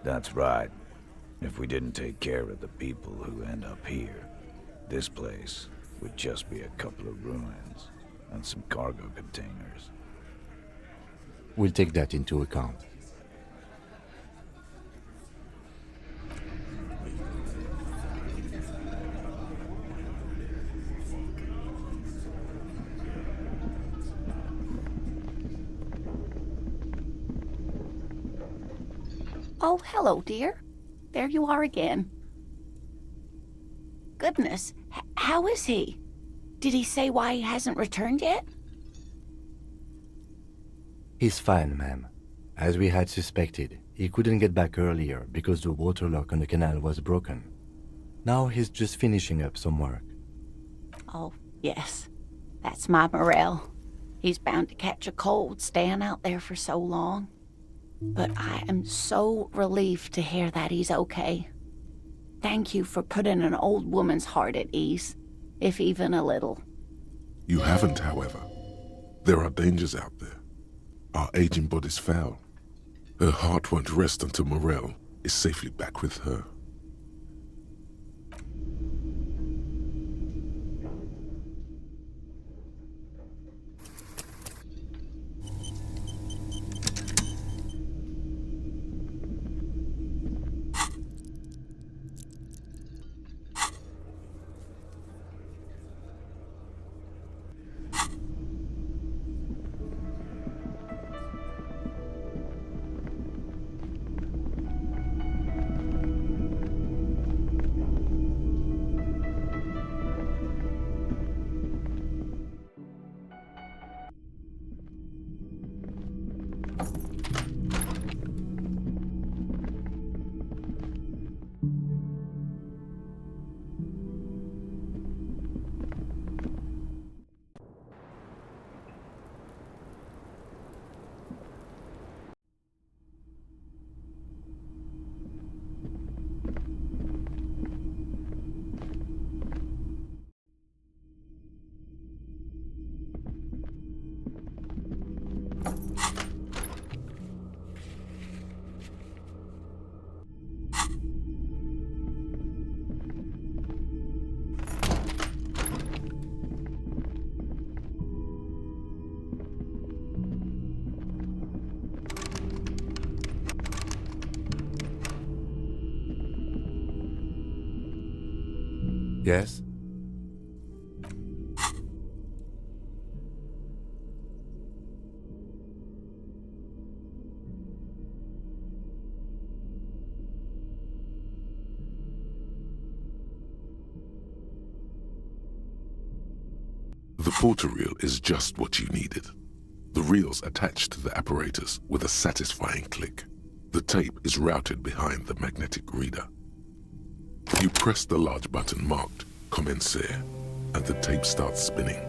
That's right. If we didn't take care of the people who end up here, this place would just be a couple of ruins and some cargo containers. We'll take that into account. Oh, hello, dear. There you are again. Goodness, how is he? Did he say why he hasn't returned yet? He's fine, ma'am. As we had suspected, he couldn't get back earlier because the water lock on the canal was broken. Now he's just finishing up some work. Oh, yes. That's my Morel. He's bound to catch a cold staying out there for so long. But I am so relieved to hear that he's okay. Thank you for putting an old woman's heart at ease, if even a little. you haven't, however. There are dangers out there. Our aging body's foul. Her heart won't rest until Morel is safely back with her. Yes? The porter reel is just what you needed. The reel's attached to the apparatus with a satisfying click. The tape is routed behind the magnetic reader. You press the large button marked Commencer, and the tape starts spinning.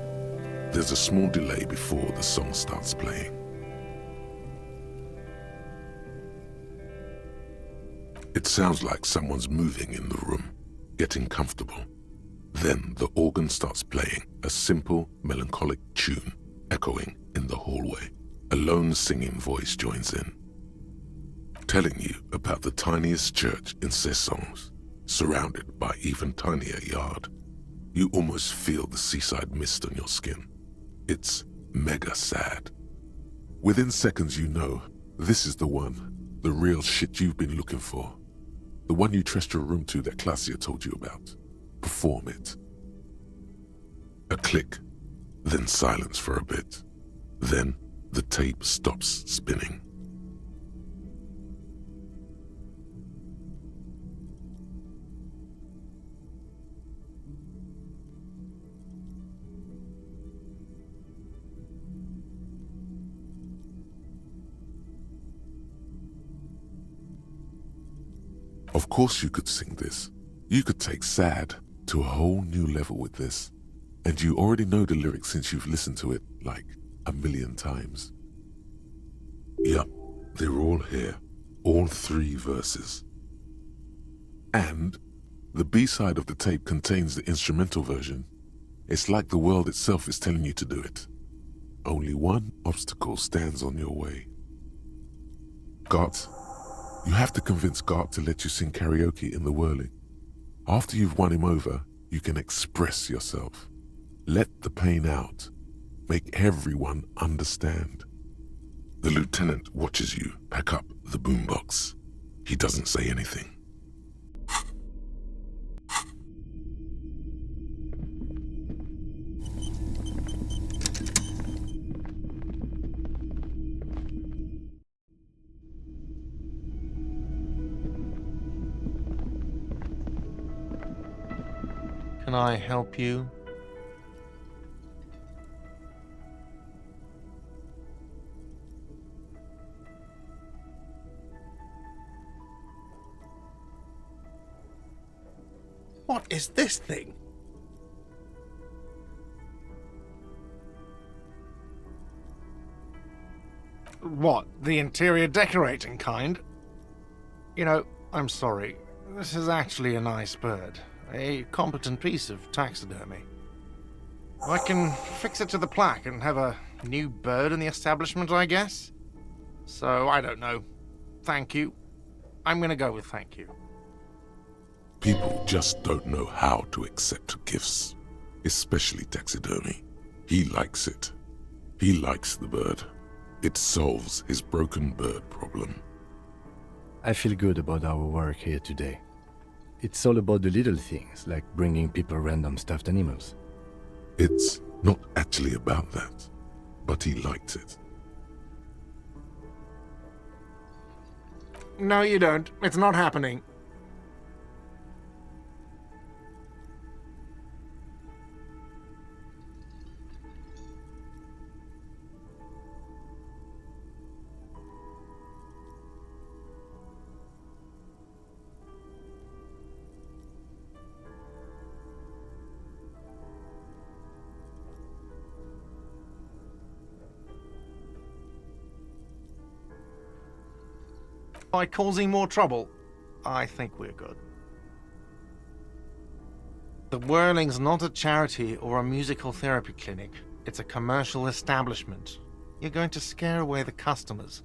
There's a small delay before the song starts playing. It sounds like someone's moving in the room, getting comfortable. Then the organ starts playing a simple, melancholic tune, echoing in the hallway. A lone singing voice joins in, telling you about the tiniest church in Cessons, surrounded by even tinier yard. You almost feel the seaside mist on your skin. It's mega sad. Within seconds you know, this is the one, the real shit you've been looking for. The one you trust your room to that Claudia told you about. Perform it. A click, then silence for a bit. Then the tape stops spinning. Of course you could sing this. You could take sad to a whole new level with this. And you already know the lyrics since you've listened to it like 1,000,000 times. Yup, they're all here. All 3 verses. And the B-side of the tape contains the instrumental version. It's like the world itself is telling you to do it. Only one obstacle stands on your way. Gart, you have to convince Gart to let you sing karaoke in the whirling. After you've won him over, you can express yourself. Let the pain out. Make everyone understand. The lieutenant watches you pack up the boombox. He doesn't say anything. Can I help you? What is this thing? What, the interior decorating kind? You know, I'm sorry. This is actually a nice bird. A competent piece of taxidermy. I can fix it to the plaque and have a new bird in the establishment, I guess? So, I don't know. Thank you. I'm gonna go with thank you. People just don't know how to accept gifts, especially taxidermy. He likes it. He likes the bird. It solves his broken bird problem. I feel good about our work here today. It's all about the little things, like bringing people random stuffed animals. It's not actually about that, but he likes it. No, you don't. It's not happening. By causing more trouble, I think we're good. The Whirling's not a charity or a musical therapy clinic. It's a commercial establishment. You're going to scare away the customers.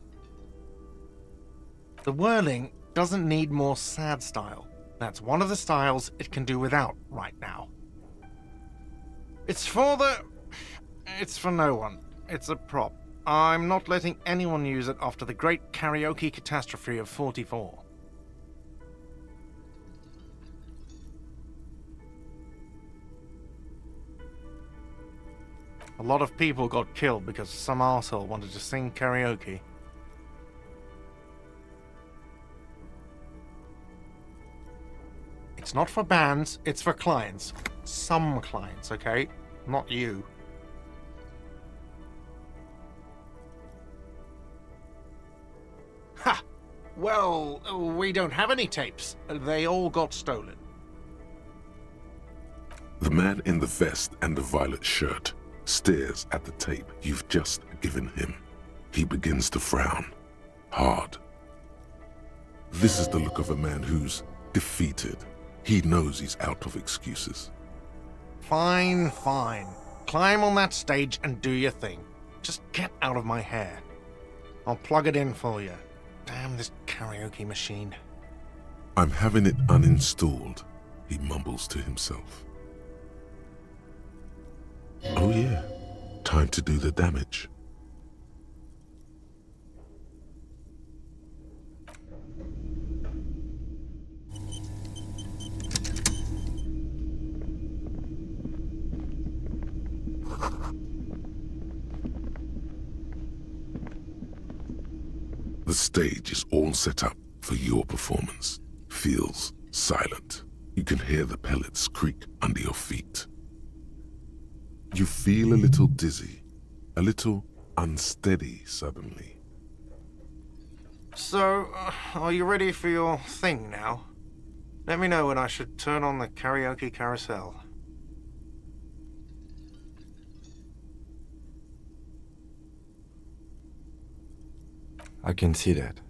The Whirling doesn't need more sad style. That's one of the styles it can do without right now. It's for no one. It's a prop. I'm not letting anyone use it after the great karaoke catastrophe of '44. A lot of people got killed because some arsehole wanted to sing karaoke. It's not for bands, it's for clients. Some clients, okay? Not you. Ha! Well, we don't have any tapes. They all got stolen. The man in the vest and the violet shirt stares at the tape you've just given him. He begins to frown. Hard. This is the look of a man who's defeated. He knows he's out of excuses. Fine, fine. Climb on that stage and do your thing. Just get out of my hair. I'll plug it in for you. Damn this karaoke machine. I'm having it uninstalled, he mumbles to himself. Oh yeah, time to do the damage. The stage is all set up for your performance. Feels silent. You can hear the pellets creak under your feet. You feel a little dizzy, a little unsteady suddenly. So, are you ready for your thing now? Let me know when I should turn on the karaoke carousel. I can see that.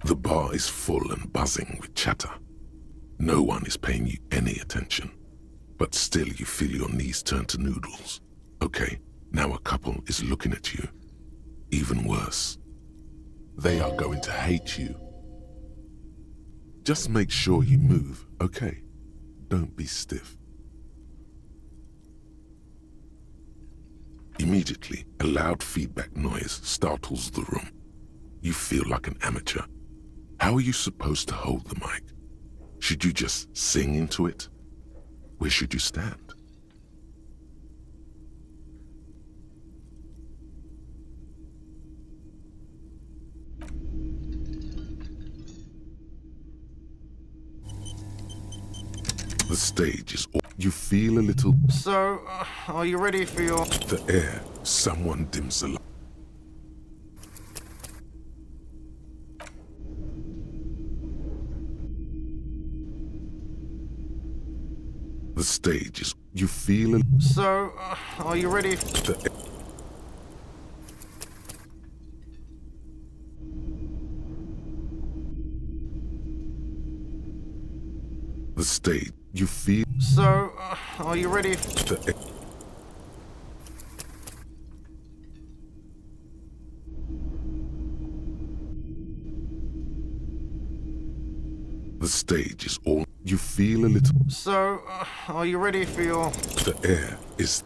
The bar is full and buzzing with chatter. No one is paying you any attention, but still you feel your knees turn to noodles. Okay, now a couple is looking at you. Even worse. They are going to hate you. Just make sure you move, okay? Don't be stiff. Immediately, a loud feedback noise startles the room. You feel like an amateur. How are you supposed to hold the mic? Should you just sing into it? Where should you stand? The stage is all... You feel a little... So, are you ready for your... The air, someone dims the light. The stage is... You feel a... So, are you ready for... The air... The stage, you feel... So, are you ready for... The air... The stage is all... You feel a little... So, are you ready for your... The air is...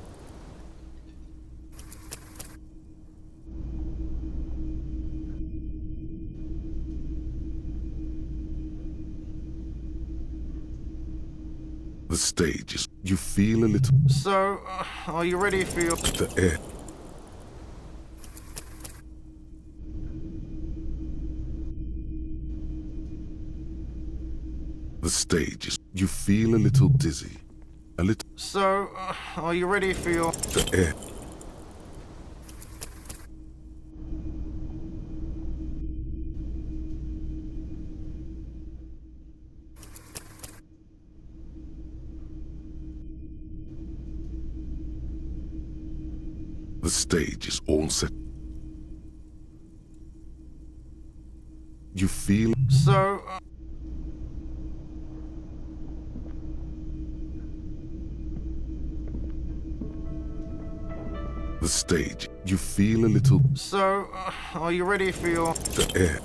The stage is... You feel a little... So, are you ready for your... The air... The stage is... You feel a little dizzy. A little... So, are you ready for your... The air... The stage is all set. You feel... So... The stage. You feel a little... So, are you ready for your... The air...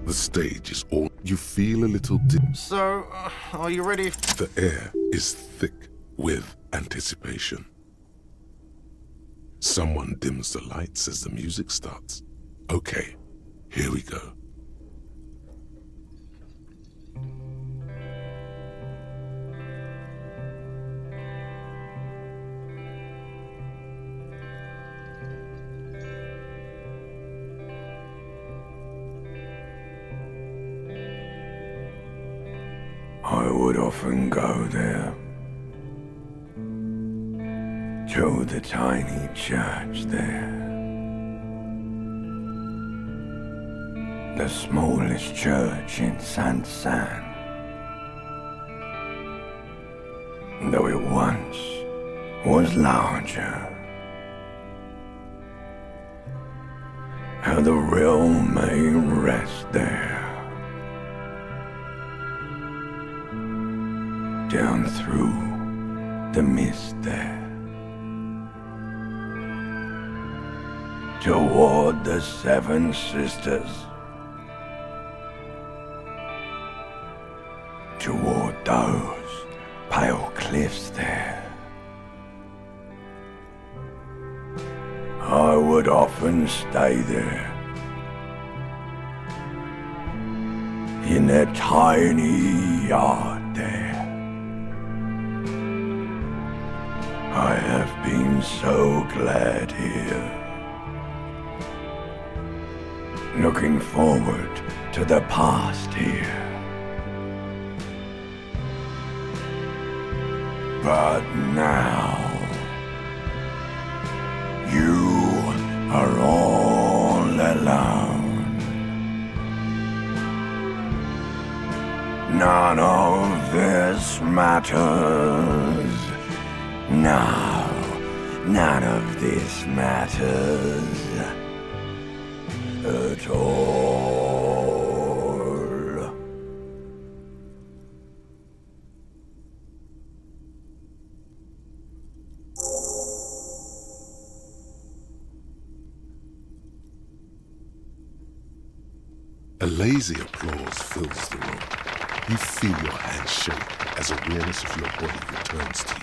The stage is all... You feel a little... So, are you ready... The air is thick with anticipation. Someone dims the lights as the music starts. Okay, here we go. I would often go there, to the tiny church there, the smallest church in Saint-Saëns, though it once was larger, how the realm may rest there. Down through the mist there, toward the Seven Sisters, toward those pale cliffs there. I would often stay there, in that tiny yard there. I have been so glad here, looking forward to the past here. But now, you are all alone. None of this matters. No, none of this matters at all. A lazy applause fills the room. You feel your hands shake as awareness of your body returns to you.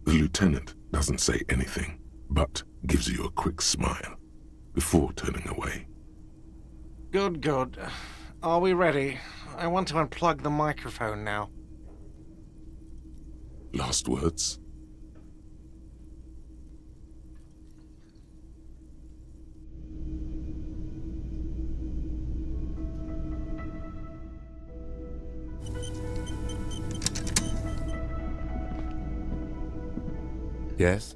The lieutenant doesn't say anything, but gives you a quick smile before turning away. Good, good. Are we ready? I want to unplug the microphone now. Last words? Yes?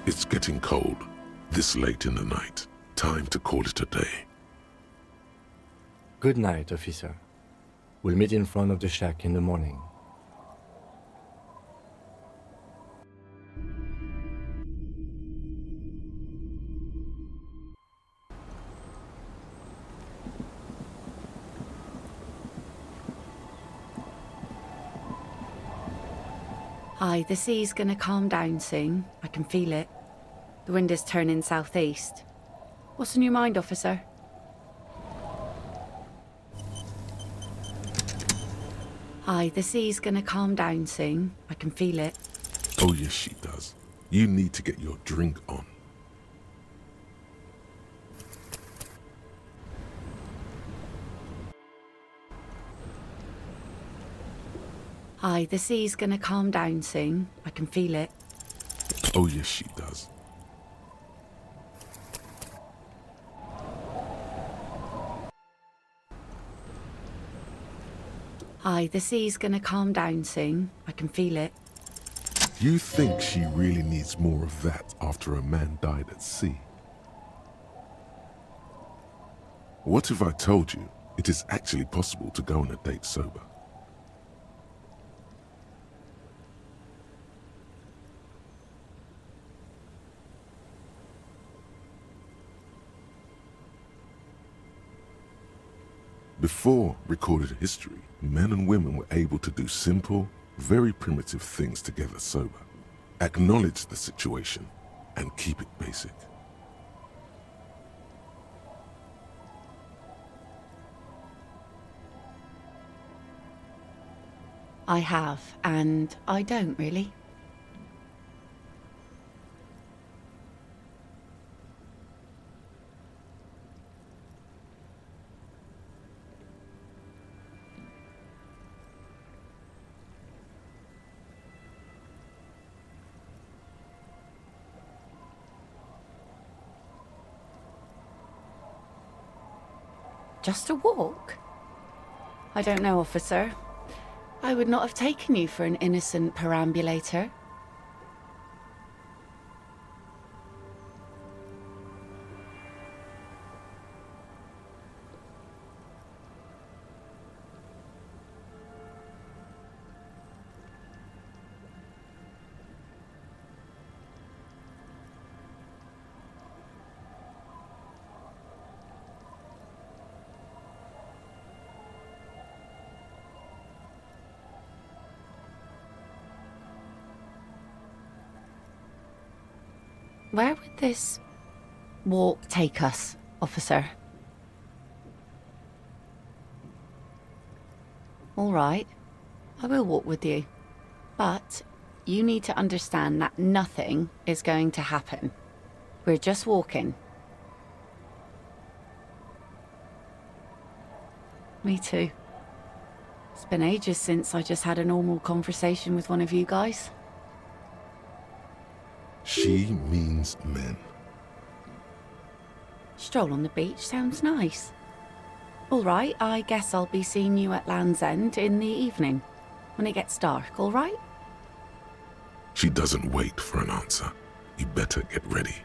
It's getting cold, this late in the night. Time to call it a day. Good night, officer. We'll meet in front of the shack in the morning. Hi, the sea's gonna calm down soon. I can feel it. The wind is turning southeast. What's on your mind, officer? Hi, the sea's gonna calm down soon. I can feel it. Oh yes, she does. You need to get your drink on. Hi, the sea's gonna calm down soon. I can feel it. Oh yes, she does. Hi, the sea's gonna calm down soon. I can feel it. You think she really needs more of that after a man died at sea? What if I told you it is actually possible to go on a date sober? Before recorded history, men and women were able to do simple, very primitive things together sober. Acknowledge the situation and keep it basic. I have, and I don't really. Just a walk? I don't know, officer. I would not have taken you for an innocent perambulator. Where would this walk take us, officer? All right, I will walk with you. But you need to understand that nothing is going to happen. We're just walking. Me too. It's been ages since I just had a normal conversation with one of you guys. She means men. Stroll on the beach sounds nice. All right, I guess I'll be seeing you at Land's End in the evening, when it gets dark, all right? She doesn't wait for an answer. You better get ready.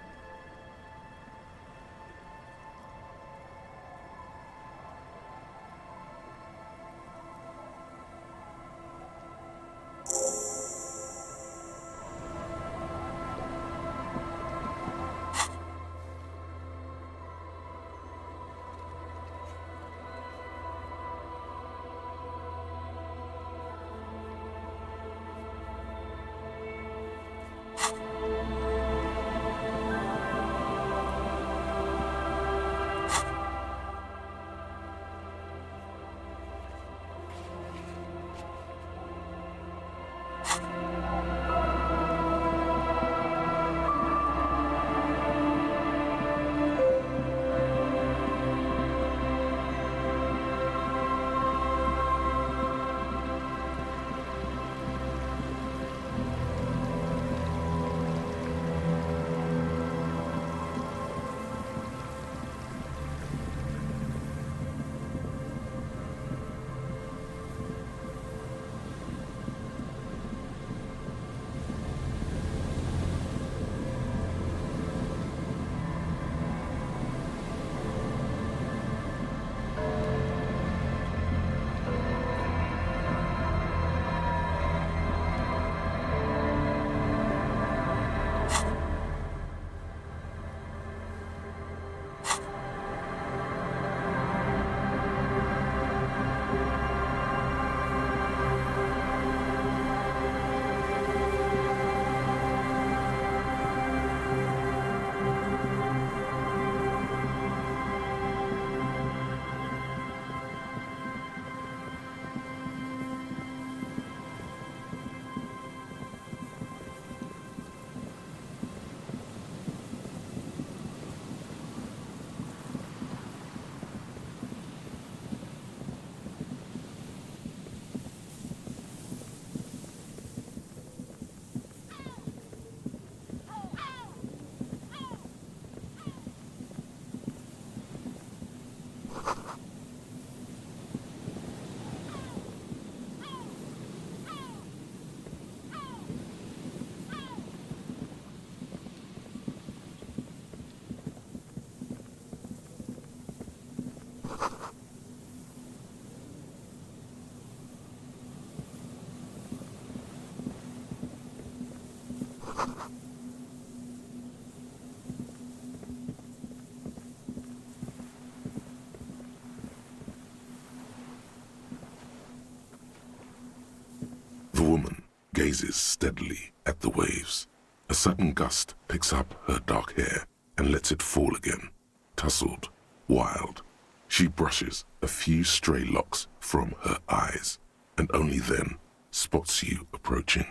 gazes steadily at the waves. A sudden gust picks up her dark hair and lets it fall again, tousled, wild. She brushes a few stray locks from her eyes, and only then spots you approaching.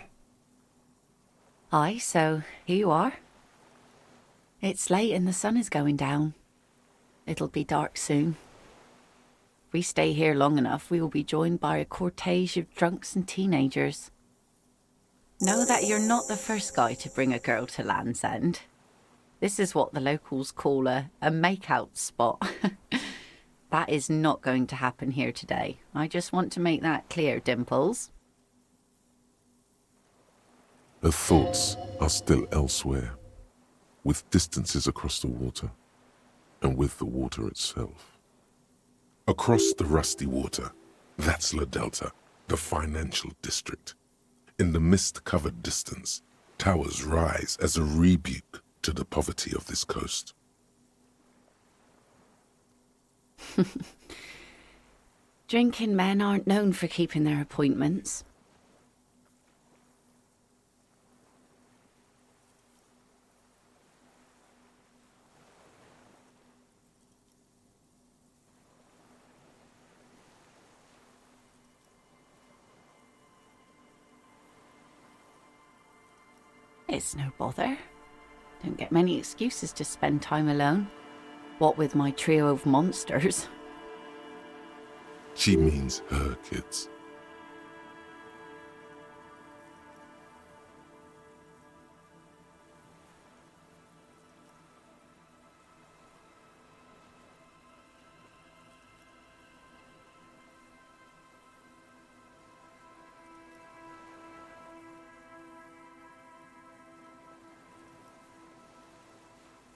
Aye, so here you are. It's late and the sun is going down. It'll be dark soon. If we stay here long enough, we will be joined by a cortege of drunks and teenagers. Know that you're not the first guy to bring a girl to Land's End. This is what the locals call a make-out spot. That is not going to happen here today. I just want to make that clear, Dimples. Her thoughts are still elsewhere, with distances across the water, and with the water itself. Across the rusty water, that's La Delta, the financial district. In the mist-covered distance, towers rise as a rebuke to the poverty of this coast. Drinking men aren't known for keeping their appointments. It's no bother. Don't get many excuses to spend time alone. What with my trio of monsters. She means her kids.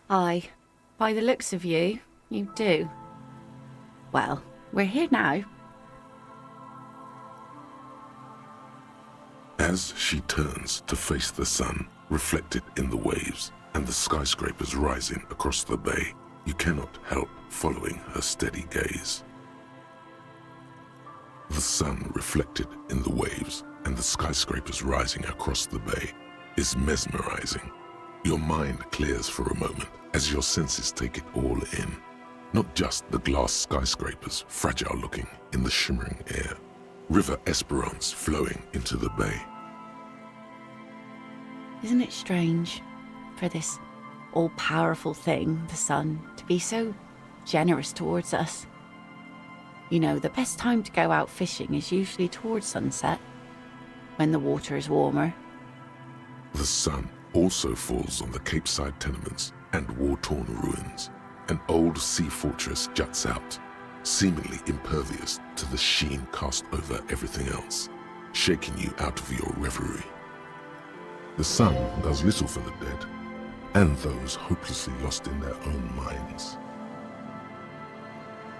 Aye, by the looks of you, you do. Well, we're here now. As she turns to face the sun, reflected in the waves, and the skyscrapers rising across the bay, you cannot help following her steady gaze. The sun reflected in the waves and the skyscrapers rising across the bay is mesmerizing. Your mind clears for a moment as your senses take it all in. Not just the glass skyscrapers, fragile looking in the shimmering air. River Esperance flowing into the bay. Isn't it strange for this all-powerful thing, the sun, to be so generous towards us? You know, the best time to go out fishing is usually towards sunset, when the water is warmer. The sun also falls on the Capeside tenements and war-torn ruins. An old sea fortress juts out, seemingly impervious to the sheen cast over everything else, shaking you out of your reverie. The sun does little for the dead, and those hopelessly lost in their own minds.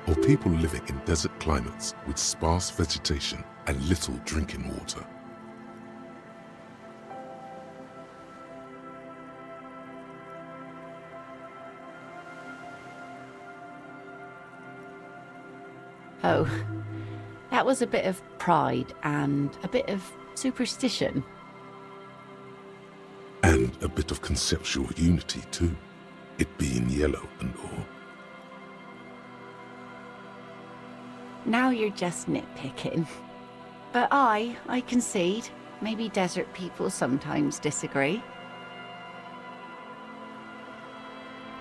Or people living in desert climates with sparse vegetation and little drinking water. Oh, that was a bit of pride and a bit of superstition. And a bit of conceptual unity too, it being yellow and all. Now you're just nitpicking. But I concede. Maybe desert people sometimes disagree.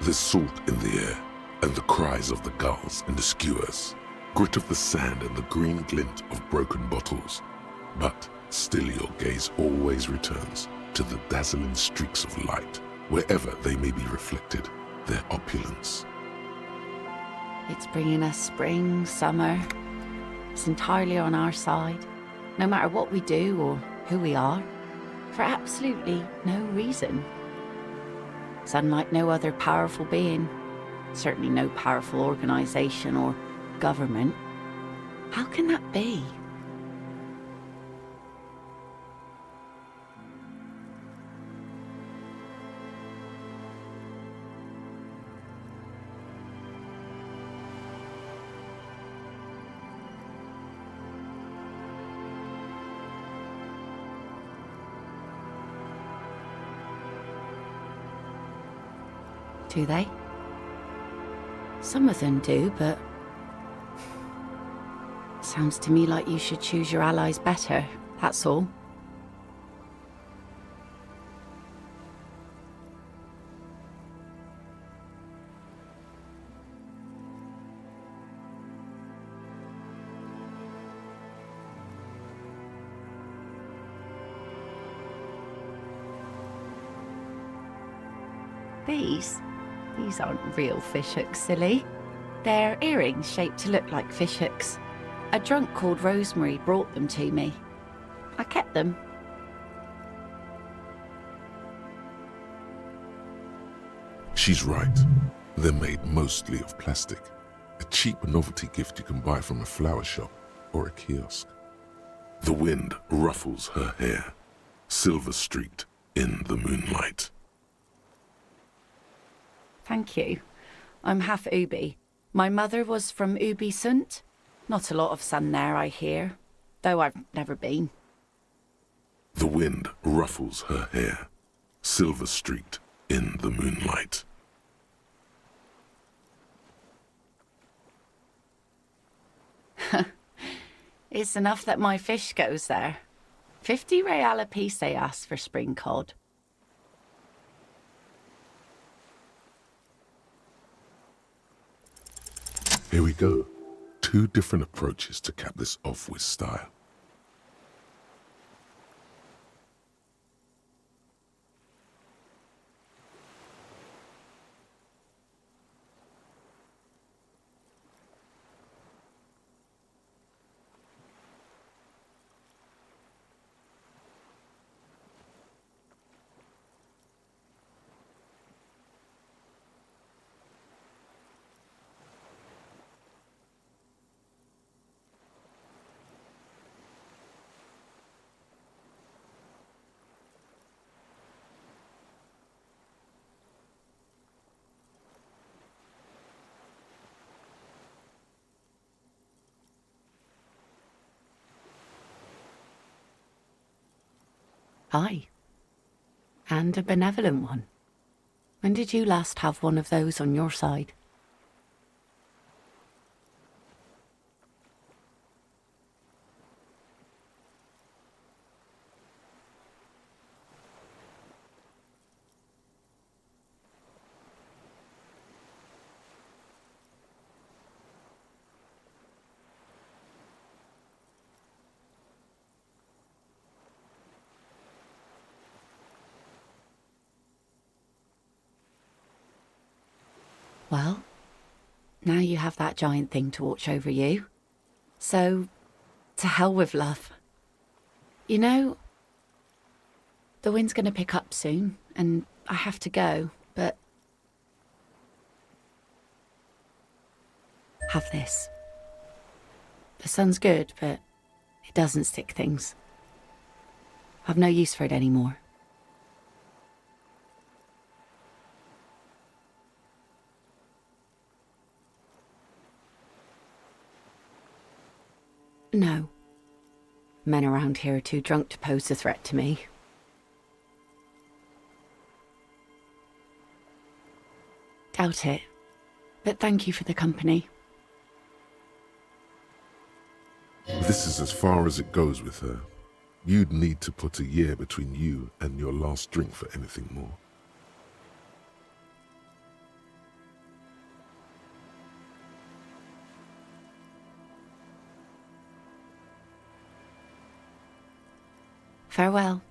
There's salt in the air, and the cries of the gulls and the skuas, grit of the sand and the green glint of broken bottles. But still your gaze always returns to the dazzling streaks of light, wherever they may be reflected, their opulence. It's bringing us spring, summer. It's entirely on our side, no matter what we do or who we are, for absolutely no reason. It's unlike no other powerful being, certainly no powerful organization or government. How can that be? Do they? Some of them do, but... Sounds to me like you should choose your allies better, that's all. These aren't real fishhooks, silly. They're earrings shaped to look like fishhooks. A drunk called Rosemary brought them to me. I kept them. She's right. They're made mostly of plastic. A cheap novelty gift you can buy from a flower shop or a kiosk. The wind ruffles her hair, silver-streaked in the moonlight. Thank you. I'm half Ubi. My mother was from Ubi Sunt. Not a lot of sun there, I hear, though I've never been. The wind ruffles her hair, silver-streaked in the moonlight. It's enough that my fish goes there. 50 real apiece they ask for spring cod. Here we go. 2 different approaches to cap this off with style. Aye. And a benevolent one. When did you last have one of those on your side? Well, now you have that giant thing to watch over you. So, to hell with love. You know, the wind's gonna pick up soon, and I have to go, but... Have this. The sun's good, but it doesn't stick things. I've no use for it anymore. No. Men around here are too drunk to pose a threat to me. Doubt it. But thank you for the company. This is as far as it goes with her. You'd need to put a year between you and your last drink for anything more. Farewell.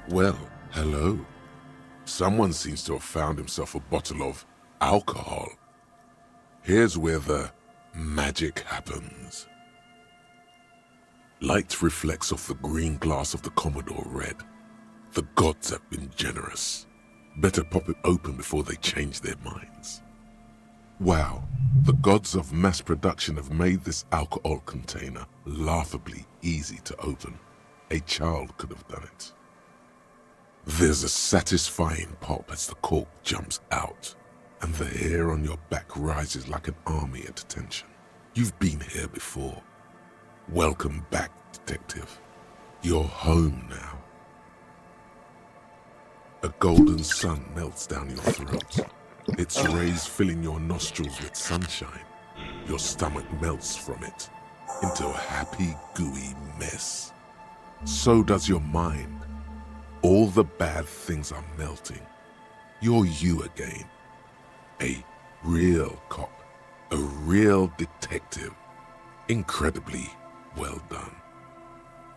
Well, hello. Someone seems to have found himself a bottle of alcohol. Here's where the magic happens. Light reflects off the green glass of the Commodore red. The gods have been generous. Better pop it open before they change their minds. Wow, the gods of mass production have made this alcohol container laughably easy to open. A child could have done it. There's a satisfying pop as the cork jumps out, and the hair on your back rises like an army at attention. You've been here before. Welcome back, detective. You're home now. A golden sun melts down your throat. Its rays filling your nostrils with sunshine. Your stomach melts from it into a happy, gooey mess. So does your mind. All the bad things are melting. You're you again. A real cop. A real detective. Incredibly well done.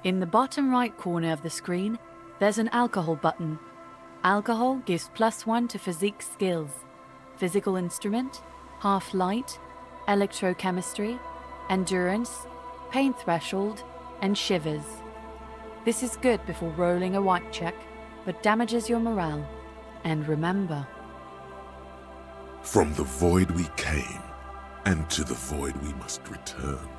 In the bottom right corner of the screen, there's an alcohol button. Alcohol gives +1 to physique skills. Physical instrument, half light, electrochemistry, endurance, pain threshold, and shivers. This is good before rolling a white check, but damages your morale. And remember, from the void we came, and to the void we must return.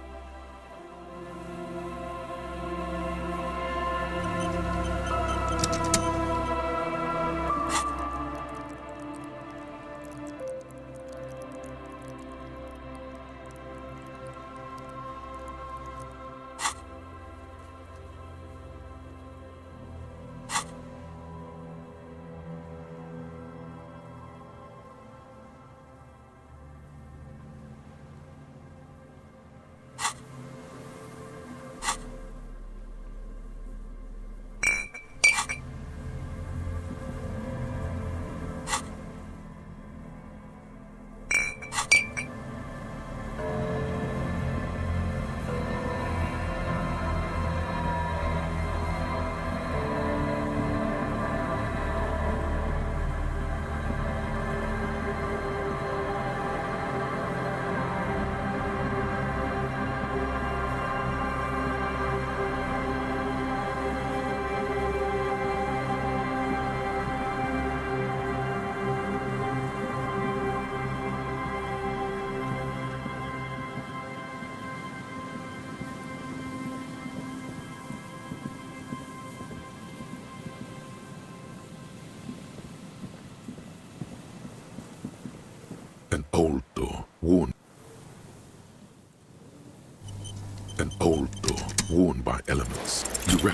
An old door worn. An old door worn by elements. You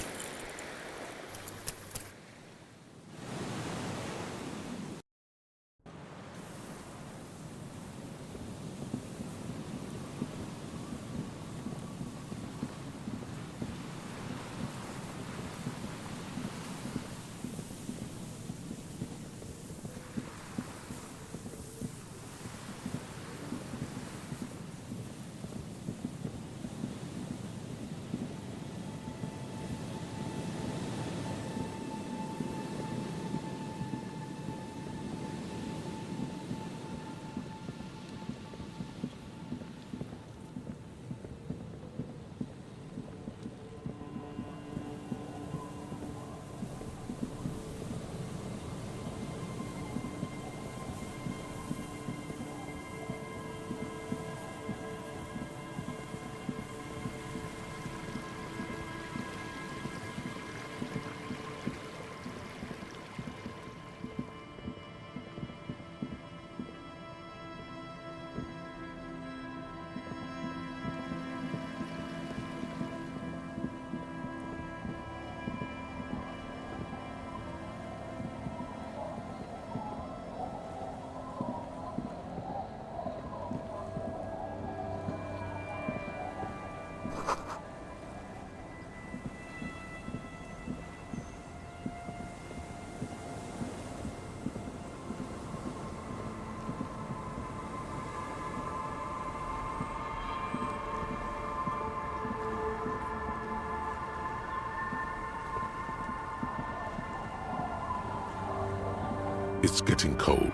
It's getting cold,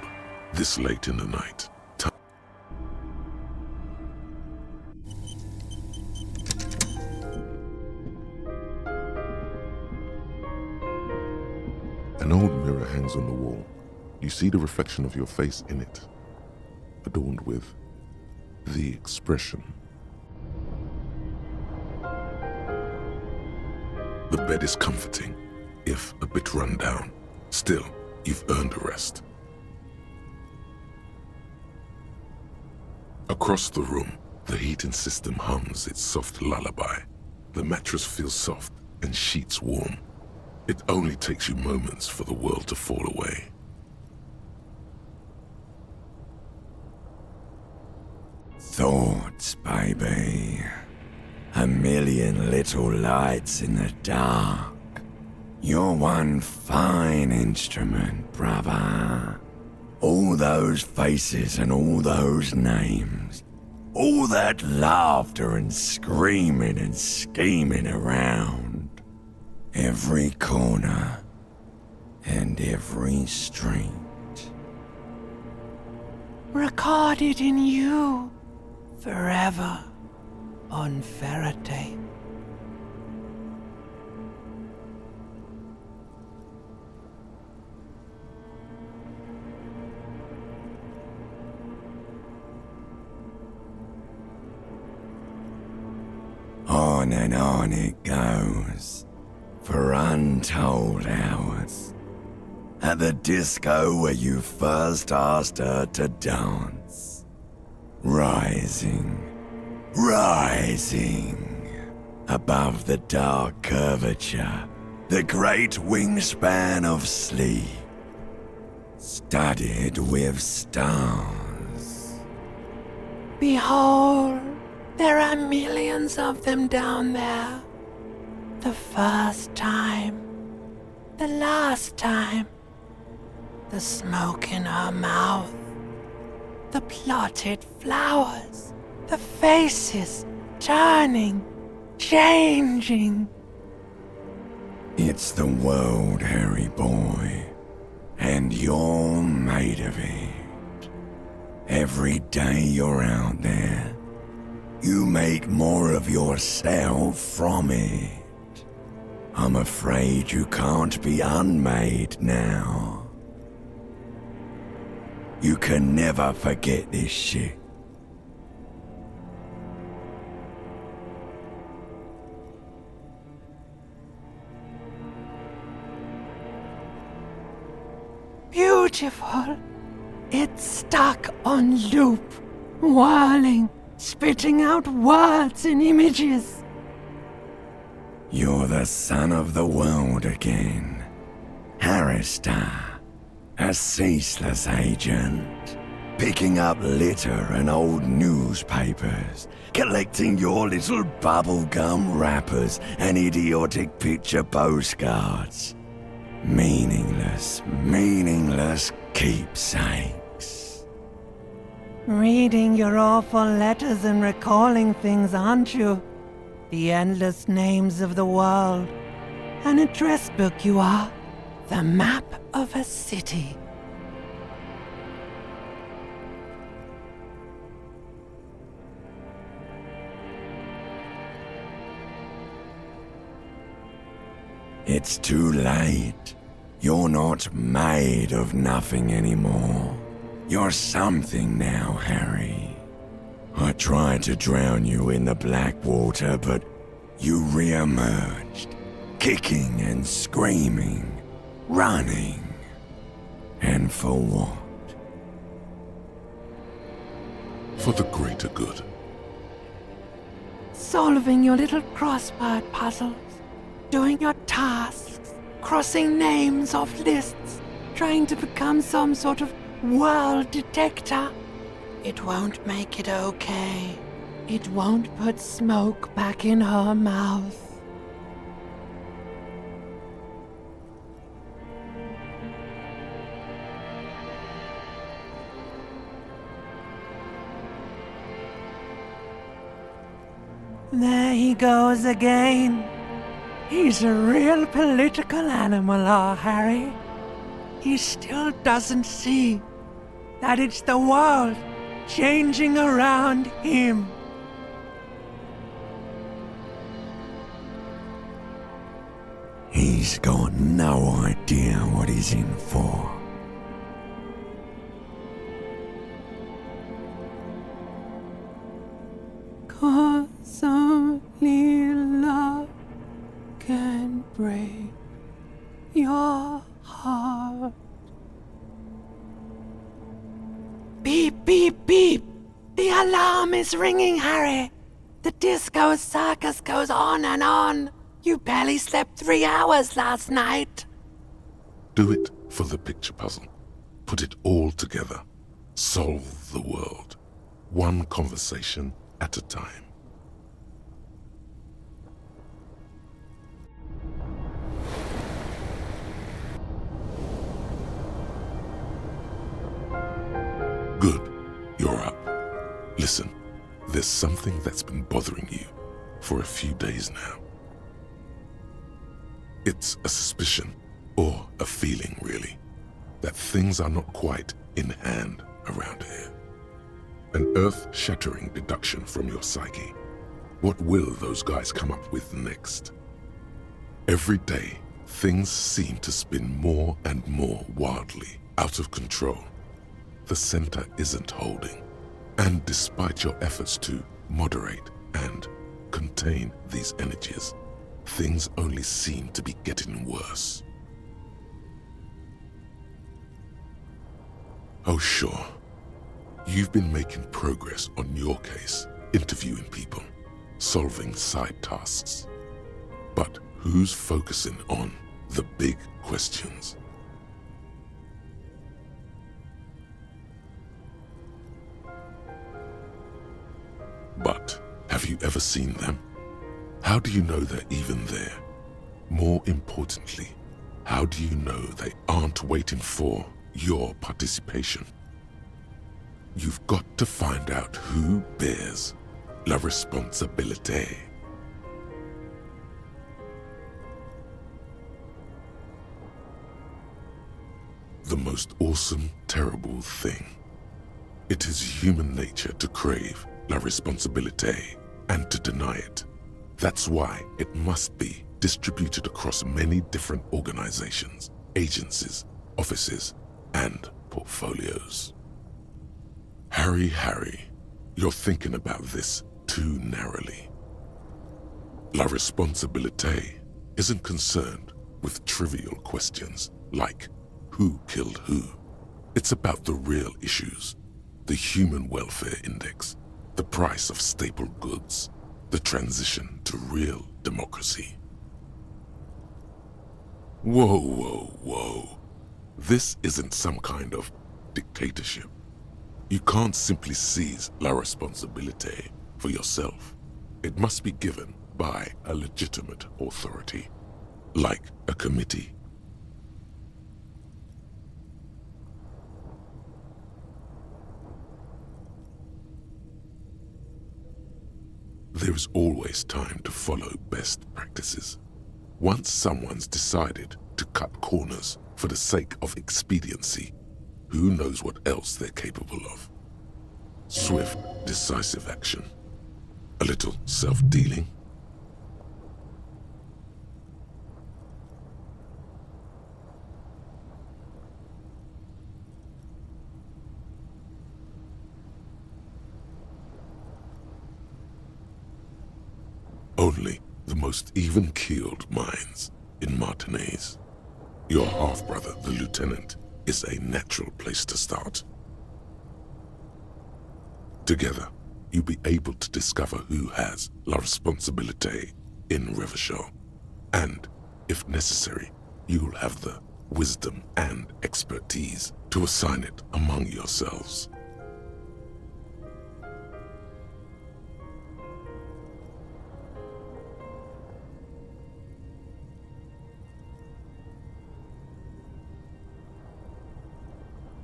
this late in the night. You see the reflection of your face in it, adorned with the expression. The bed is comforting, if a bit run down. Still, you've earned a rest. Across the room, the heating system hums its soft lullaby. The mattress feels soft and sheets warm. It only takes you moments for the world to fall away. Thoughts, baby. A million little lights in the dark. You're one fine instrument, brother. All those faces and all those names. All that laughter and screaming and scheming around. Every corner and every street. Recorded in you forever on Faraday. On and on it goes, for untold hours. At the disco where you first asked her to dance. Rising, above the dark curvature, the great wingspan of sleep, studded with stars. Behold, there are millions of them down there. The first time, the last time, the smoke in her mouth, the plotted flowers, the faces turning, changing. It's the world, Harry boy, and you're made of it. Every day you're out there, you make more of yourself from it. I'm afraid you can't be unmade now. You can never forget this shit. Beautiful. It's stuck on loop, whirling, spitting out words and images. You're the son of the world again. Harrister, a ceaseless agent. Picking up litter and old newspapers. Collecting your little bubblegum wrappers and idiotic picture postcards. Meaningless keepsakes. Reading your awful letters and recalling things, aren't you? The endless names of the world. An address book you are. The map of a city. It's too late. You're not made of nothing anymore. You're something now, Harry. I tried to drown you in the black water, but you re-emerged, kicking and screaming, running. And for what? For the greater good. Solving your little crossword puzzles. Doing your tasks. Crossing names off lists. Trying to become some sort of world detector. It won't make it okay. It won't put smoke back in her mouth. There he goes again. He's a real political animal, our Harry. He still doesn't see that it's the world changing around him. He's got no idea what he's in for. 'cause only love can break your heart. Beep, beep, beep! The alarm is ringing, Harry! The disco circus goes on and on! You barely slept 3 hours last night! Do it for the picture puzzle. Put it all together. Solve the world. One conversation at a time. Good. You're up. Listen, there's something that's been bothering you for a few days now. It's a suspicion, or a feeling really, that things are not quite in hand around here. An earth-shattering deduction from your psyche. What will those guys come up with next? Every day, things seem to spin more and more wildly, out of control. The center isn't holding. And despite your efforts to moderate and contain these energies, things only seem to be getting worse. Oh, sure. You've been making progress on your case, interviewing people, solving side tasks. But who's focusing on the big questions? But have you ever seen them? How do you know they're even there? More importantly, how do you know they aren't waiting for your participation? You've got to find out who bears la responsabilité. The most awesome, terrible thing. It is human nature to crave la responsabilité and to deny it. That's why it must be distributed across many different organizations, agencies, offices, and portfolios. Harry, you're thinking about this too narrowly. La responsabilité isn't concerned with trivial questions like who killed who. It's about the real issues, the human welfare index, the price of staple goods, the transition to real democracy. Whoa. This isn't some kind of dictatorship. You can't simply seize la responsabilité for yourself. It must be given by a legitimate authority, like a committee. There is always time to follow best practices. Once someone's decided to cut corners for the sake of expediency, who knows what else they're capable of? Swift, decisive action. A little self-dealing. Only the most even-keeled minds in Martinez. Your half-brother, the lieutenant, is a natural place to start. Together, you'll be able to discover who has la responsabilité in Revachol. And, if necessary, you'll have the wisdom and expertise to assign it among yourselves.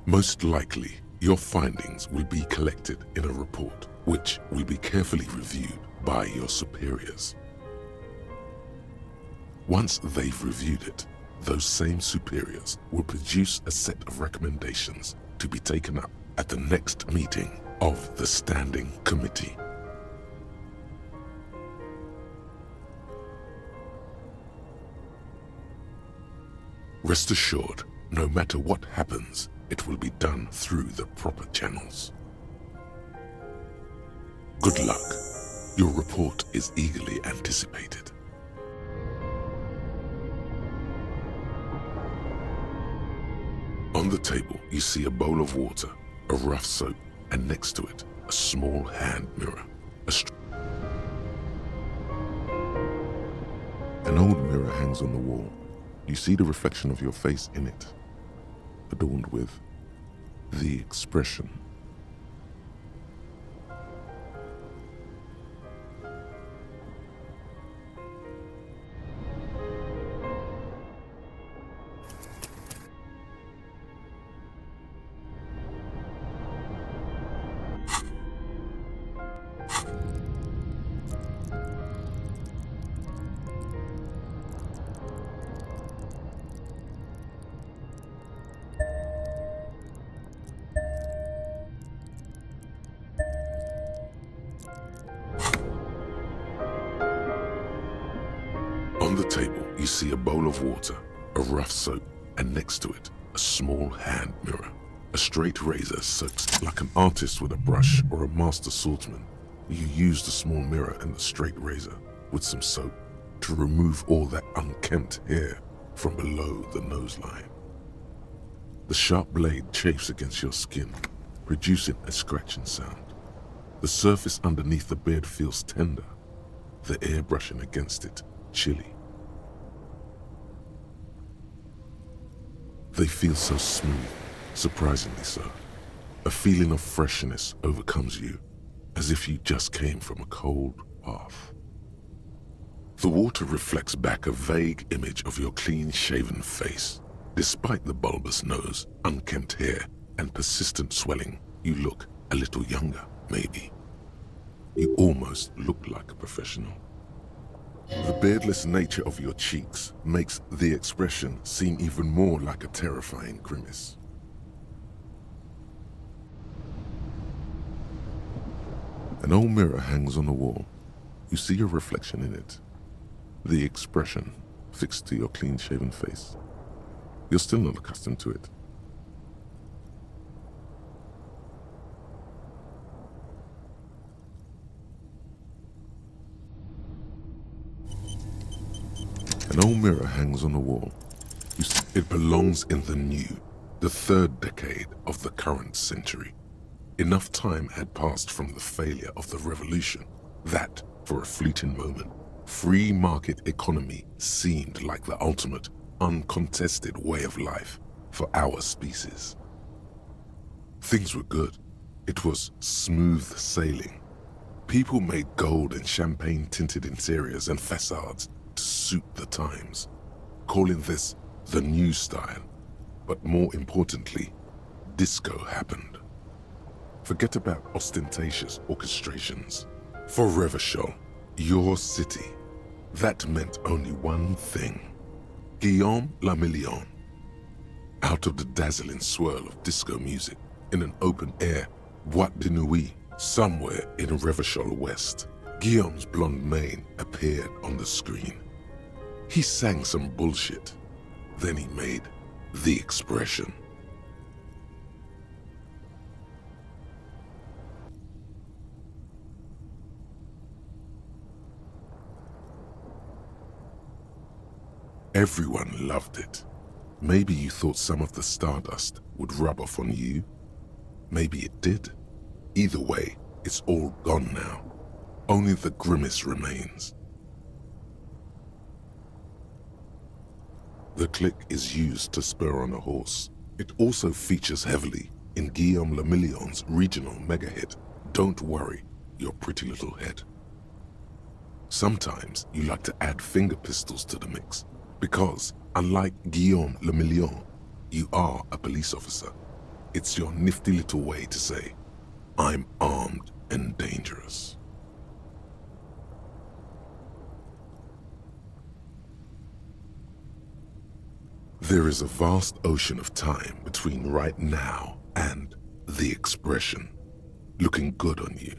Most likely, your findings will be collected in a report, which will be carefully reviewed by your superiors. Once they've reviewed it, those same superiors will produce a set of recommendations to be taken up at the next meeting of the Standing Committee. Rest assured, no matter what happens, it will be done through the proper channels. Good luck. Your report is eagerly anticipated. On the table, you see a bowl of water, a rough soap, and next to it, a small hand mirror. An old mirror hangs on the wall. You see the reflection of your face in it, adorned with the expression. On the table, you see a bowl of water, a rough soap, and next to it, a small hand mirror. A straight razor soaks like an artist with a brush or a master swordsman. You use the small mirror and the straight razor with some soap to remove all that unkempt hair from below the nose line. The sharp blade chafes against your skin, producing a scratching sound. The surface underneath the beard feels tender, the air brushing against it chilly. They feel so smooth, surprisingly so. A feeling of freshness overcomes you, as if you just came from a cold bath. The water reflects back a vague image of your clean-shaven face. Despite the bulbous nose, unkempt hair, and persistent swelling, you look a little younger, maybe. You almost look like a professional. The beardless nature of your cheeks makes the expression seem even more like a terrifying grimace. An old mirror hangs on the wall. You see your reflection in it. The expression fixed to your clean-shaven face. You're still not accustomed to it. An old mirror hangs on the wall. You see, it belongs in the new, the third decade of the current century. Enough time had passed from the failure of the revolution that, for a fleeting moment, free market economy seemed like the ultimate, uncontested way of life for our species. Things were good. It was smooth sailing. People made gold and champagne-tinted interiors and facades to suit the times, calling this the new style. But more importantly, disco happened. Forget about ostentatious orchestrations. For Revachol, your city, that meant only one thing. Guillaume le Million. Out of the dazzling swirl of disco music, in an open-air boîte de nuit somewhere in Revachol West, Guillaume's blonde mane appeared on the screen. He sang some bullshit. Then he made the expression. Everyone loved it. Maybe you thought some of the stardust would rub off on you. Maybe it did. Either way, it's all gone now. Only the grimace remains. The click is used to spur on a horse. It also features heavily in Guillaume le Million's regional mega hit, Don't Worry, Your Pretty Little Head. Sometimes you like to add finger pistols to the mix, because, unlike Guillaume le Million, you are a police officer. It's your nifty little way to say, I'm armed and dangerous. There is a vast ocean of time between right now and the expression, looking good on you,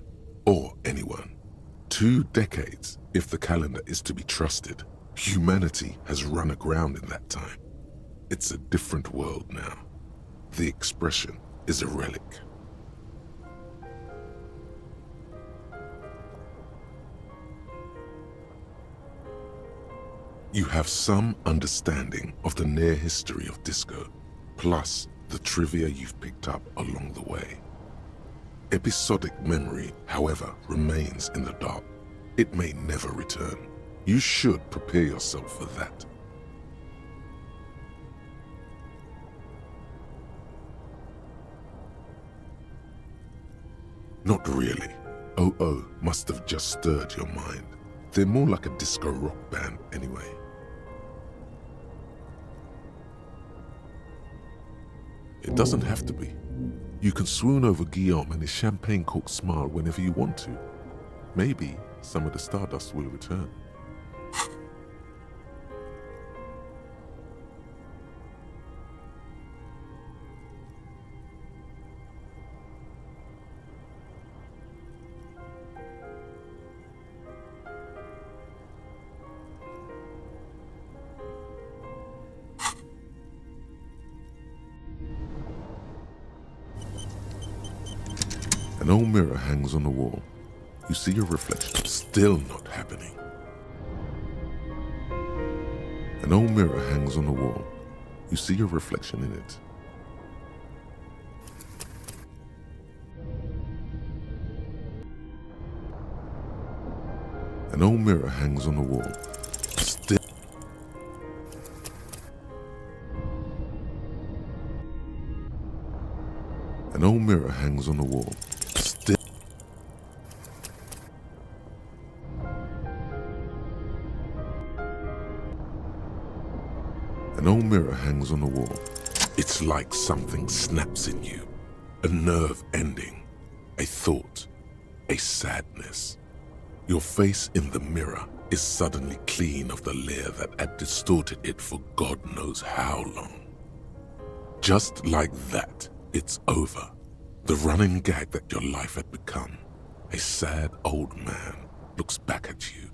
or anyone. 2 decades, if the calendar is to be trusted. Humanity has run aground in that time. It's a different world now. The expression is a relic. You have some understanding of the near history of disco, plus the trivia you've picked up along the way. Episodic memory, however, remains in the dark. It may never return. You should prepare yourself for that. Not really. OO must have just stirred your mind. They're more like a disco rock band anyway. It doesn't have to be. You can swoon over Guillaume and his champagne-corked smile whenever you want to. Maybe some of the stardust will return. An old mirror hangs on the wall. You see your reflection. Still not happening. An old mirror hangs on the wall. You see your reflection in it. An old mirror hangs on the wall. Still. An old mirror hangs on the wall. Still. An old mirror hangs on the wall. It's like something snaps in you. A nerve ending. A thought. A sadness. Your face in the mirror is suddenly clean of the layer that had distorted it for God knows how long. Just like that, it's over. The running gag that your life had become. A sad old man looks back at you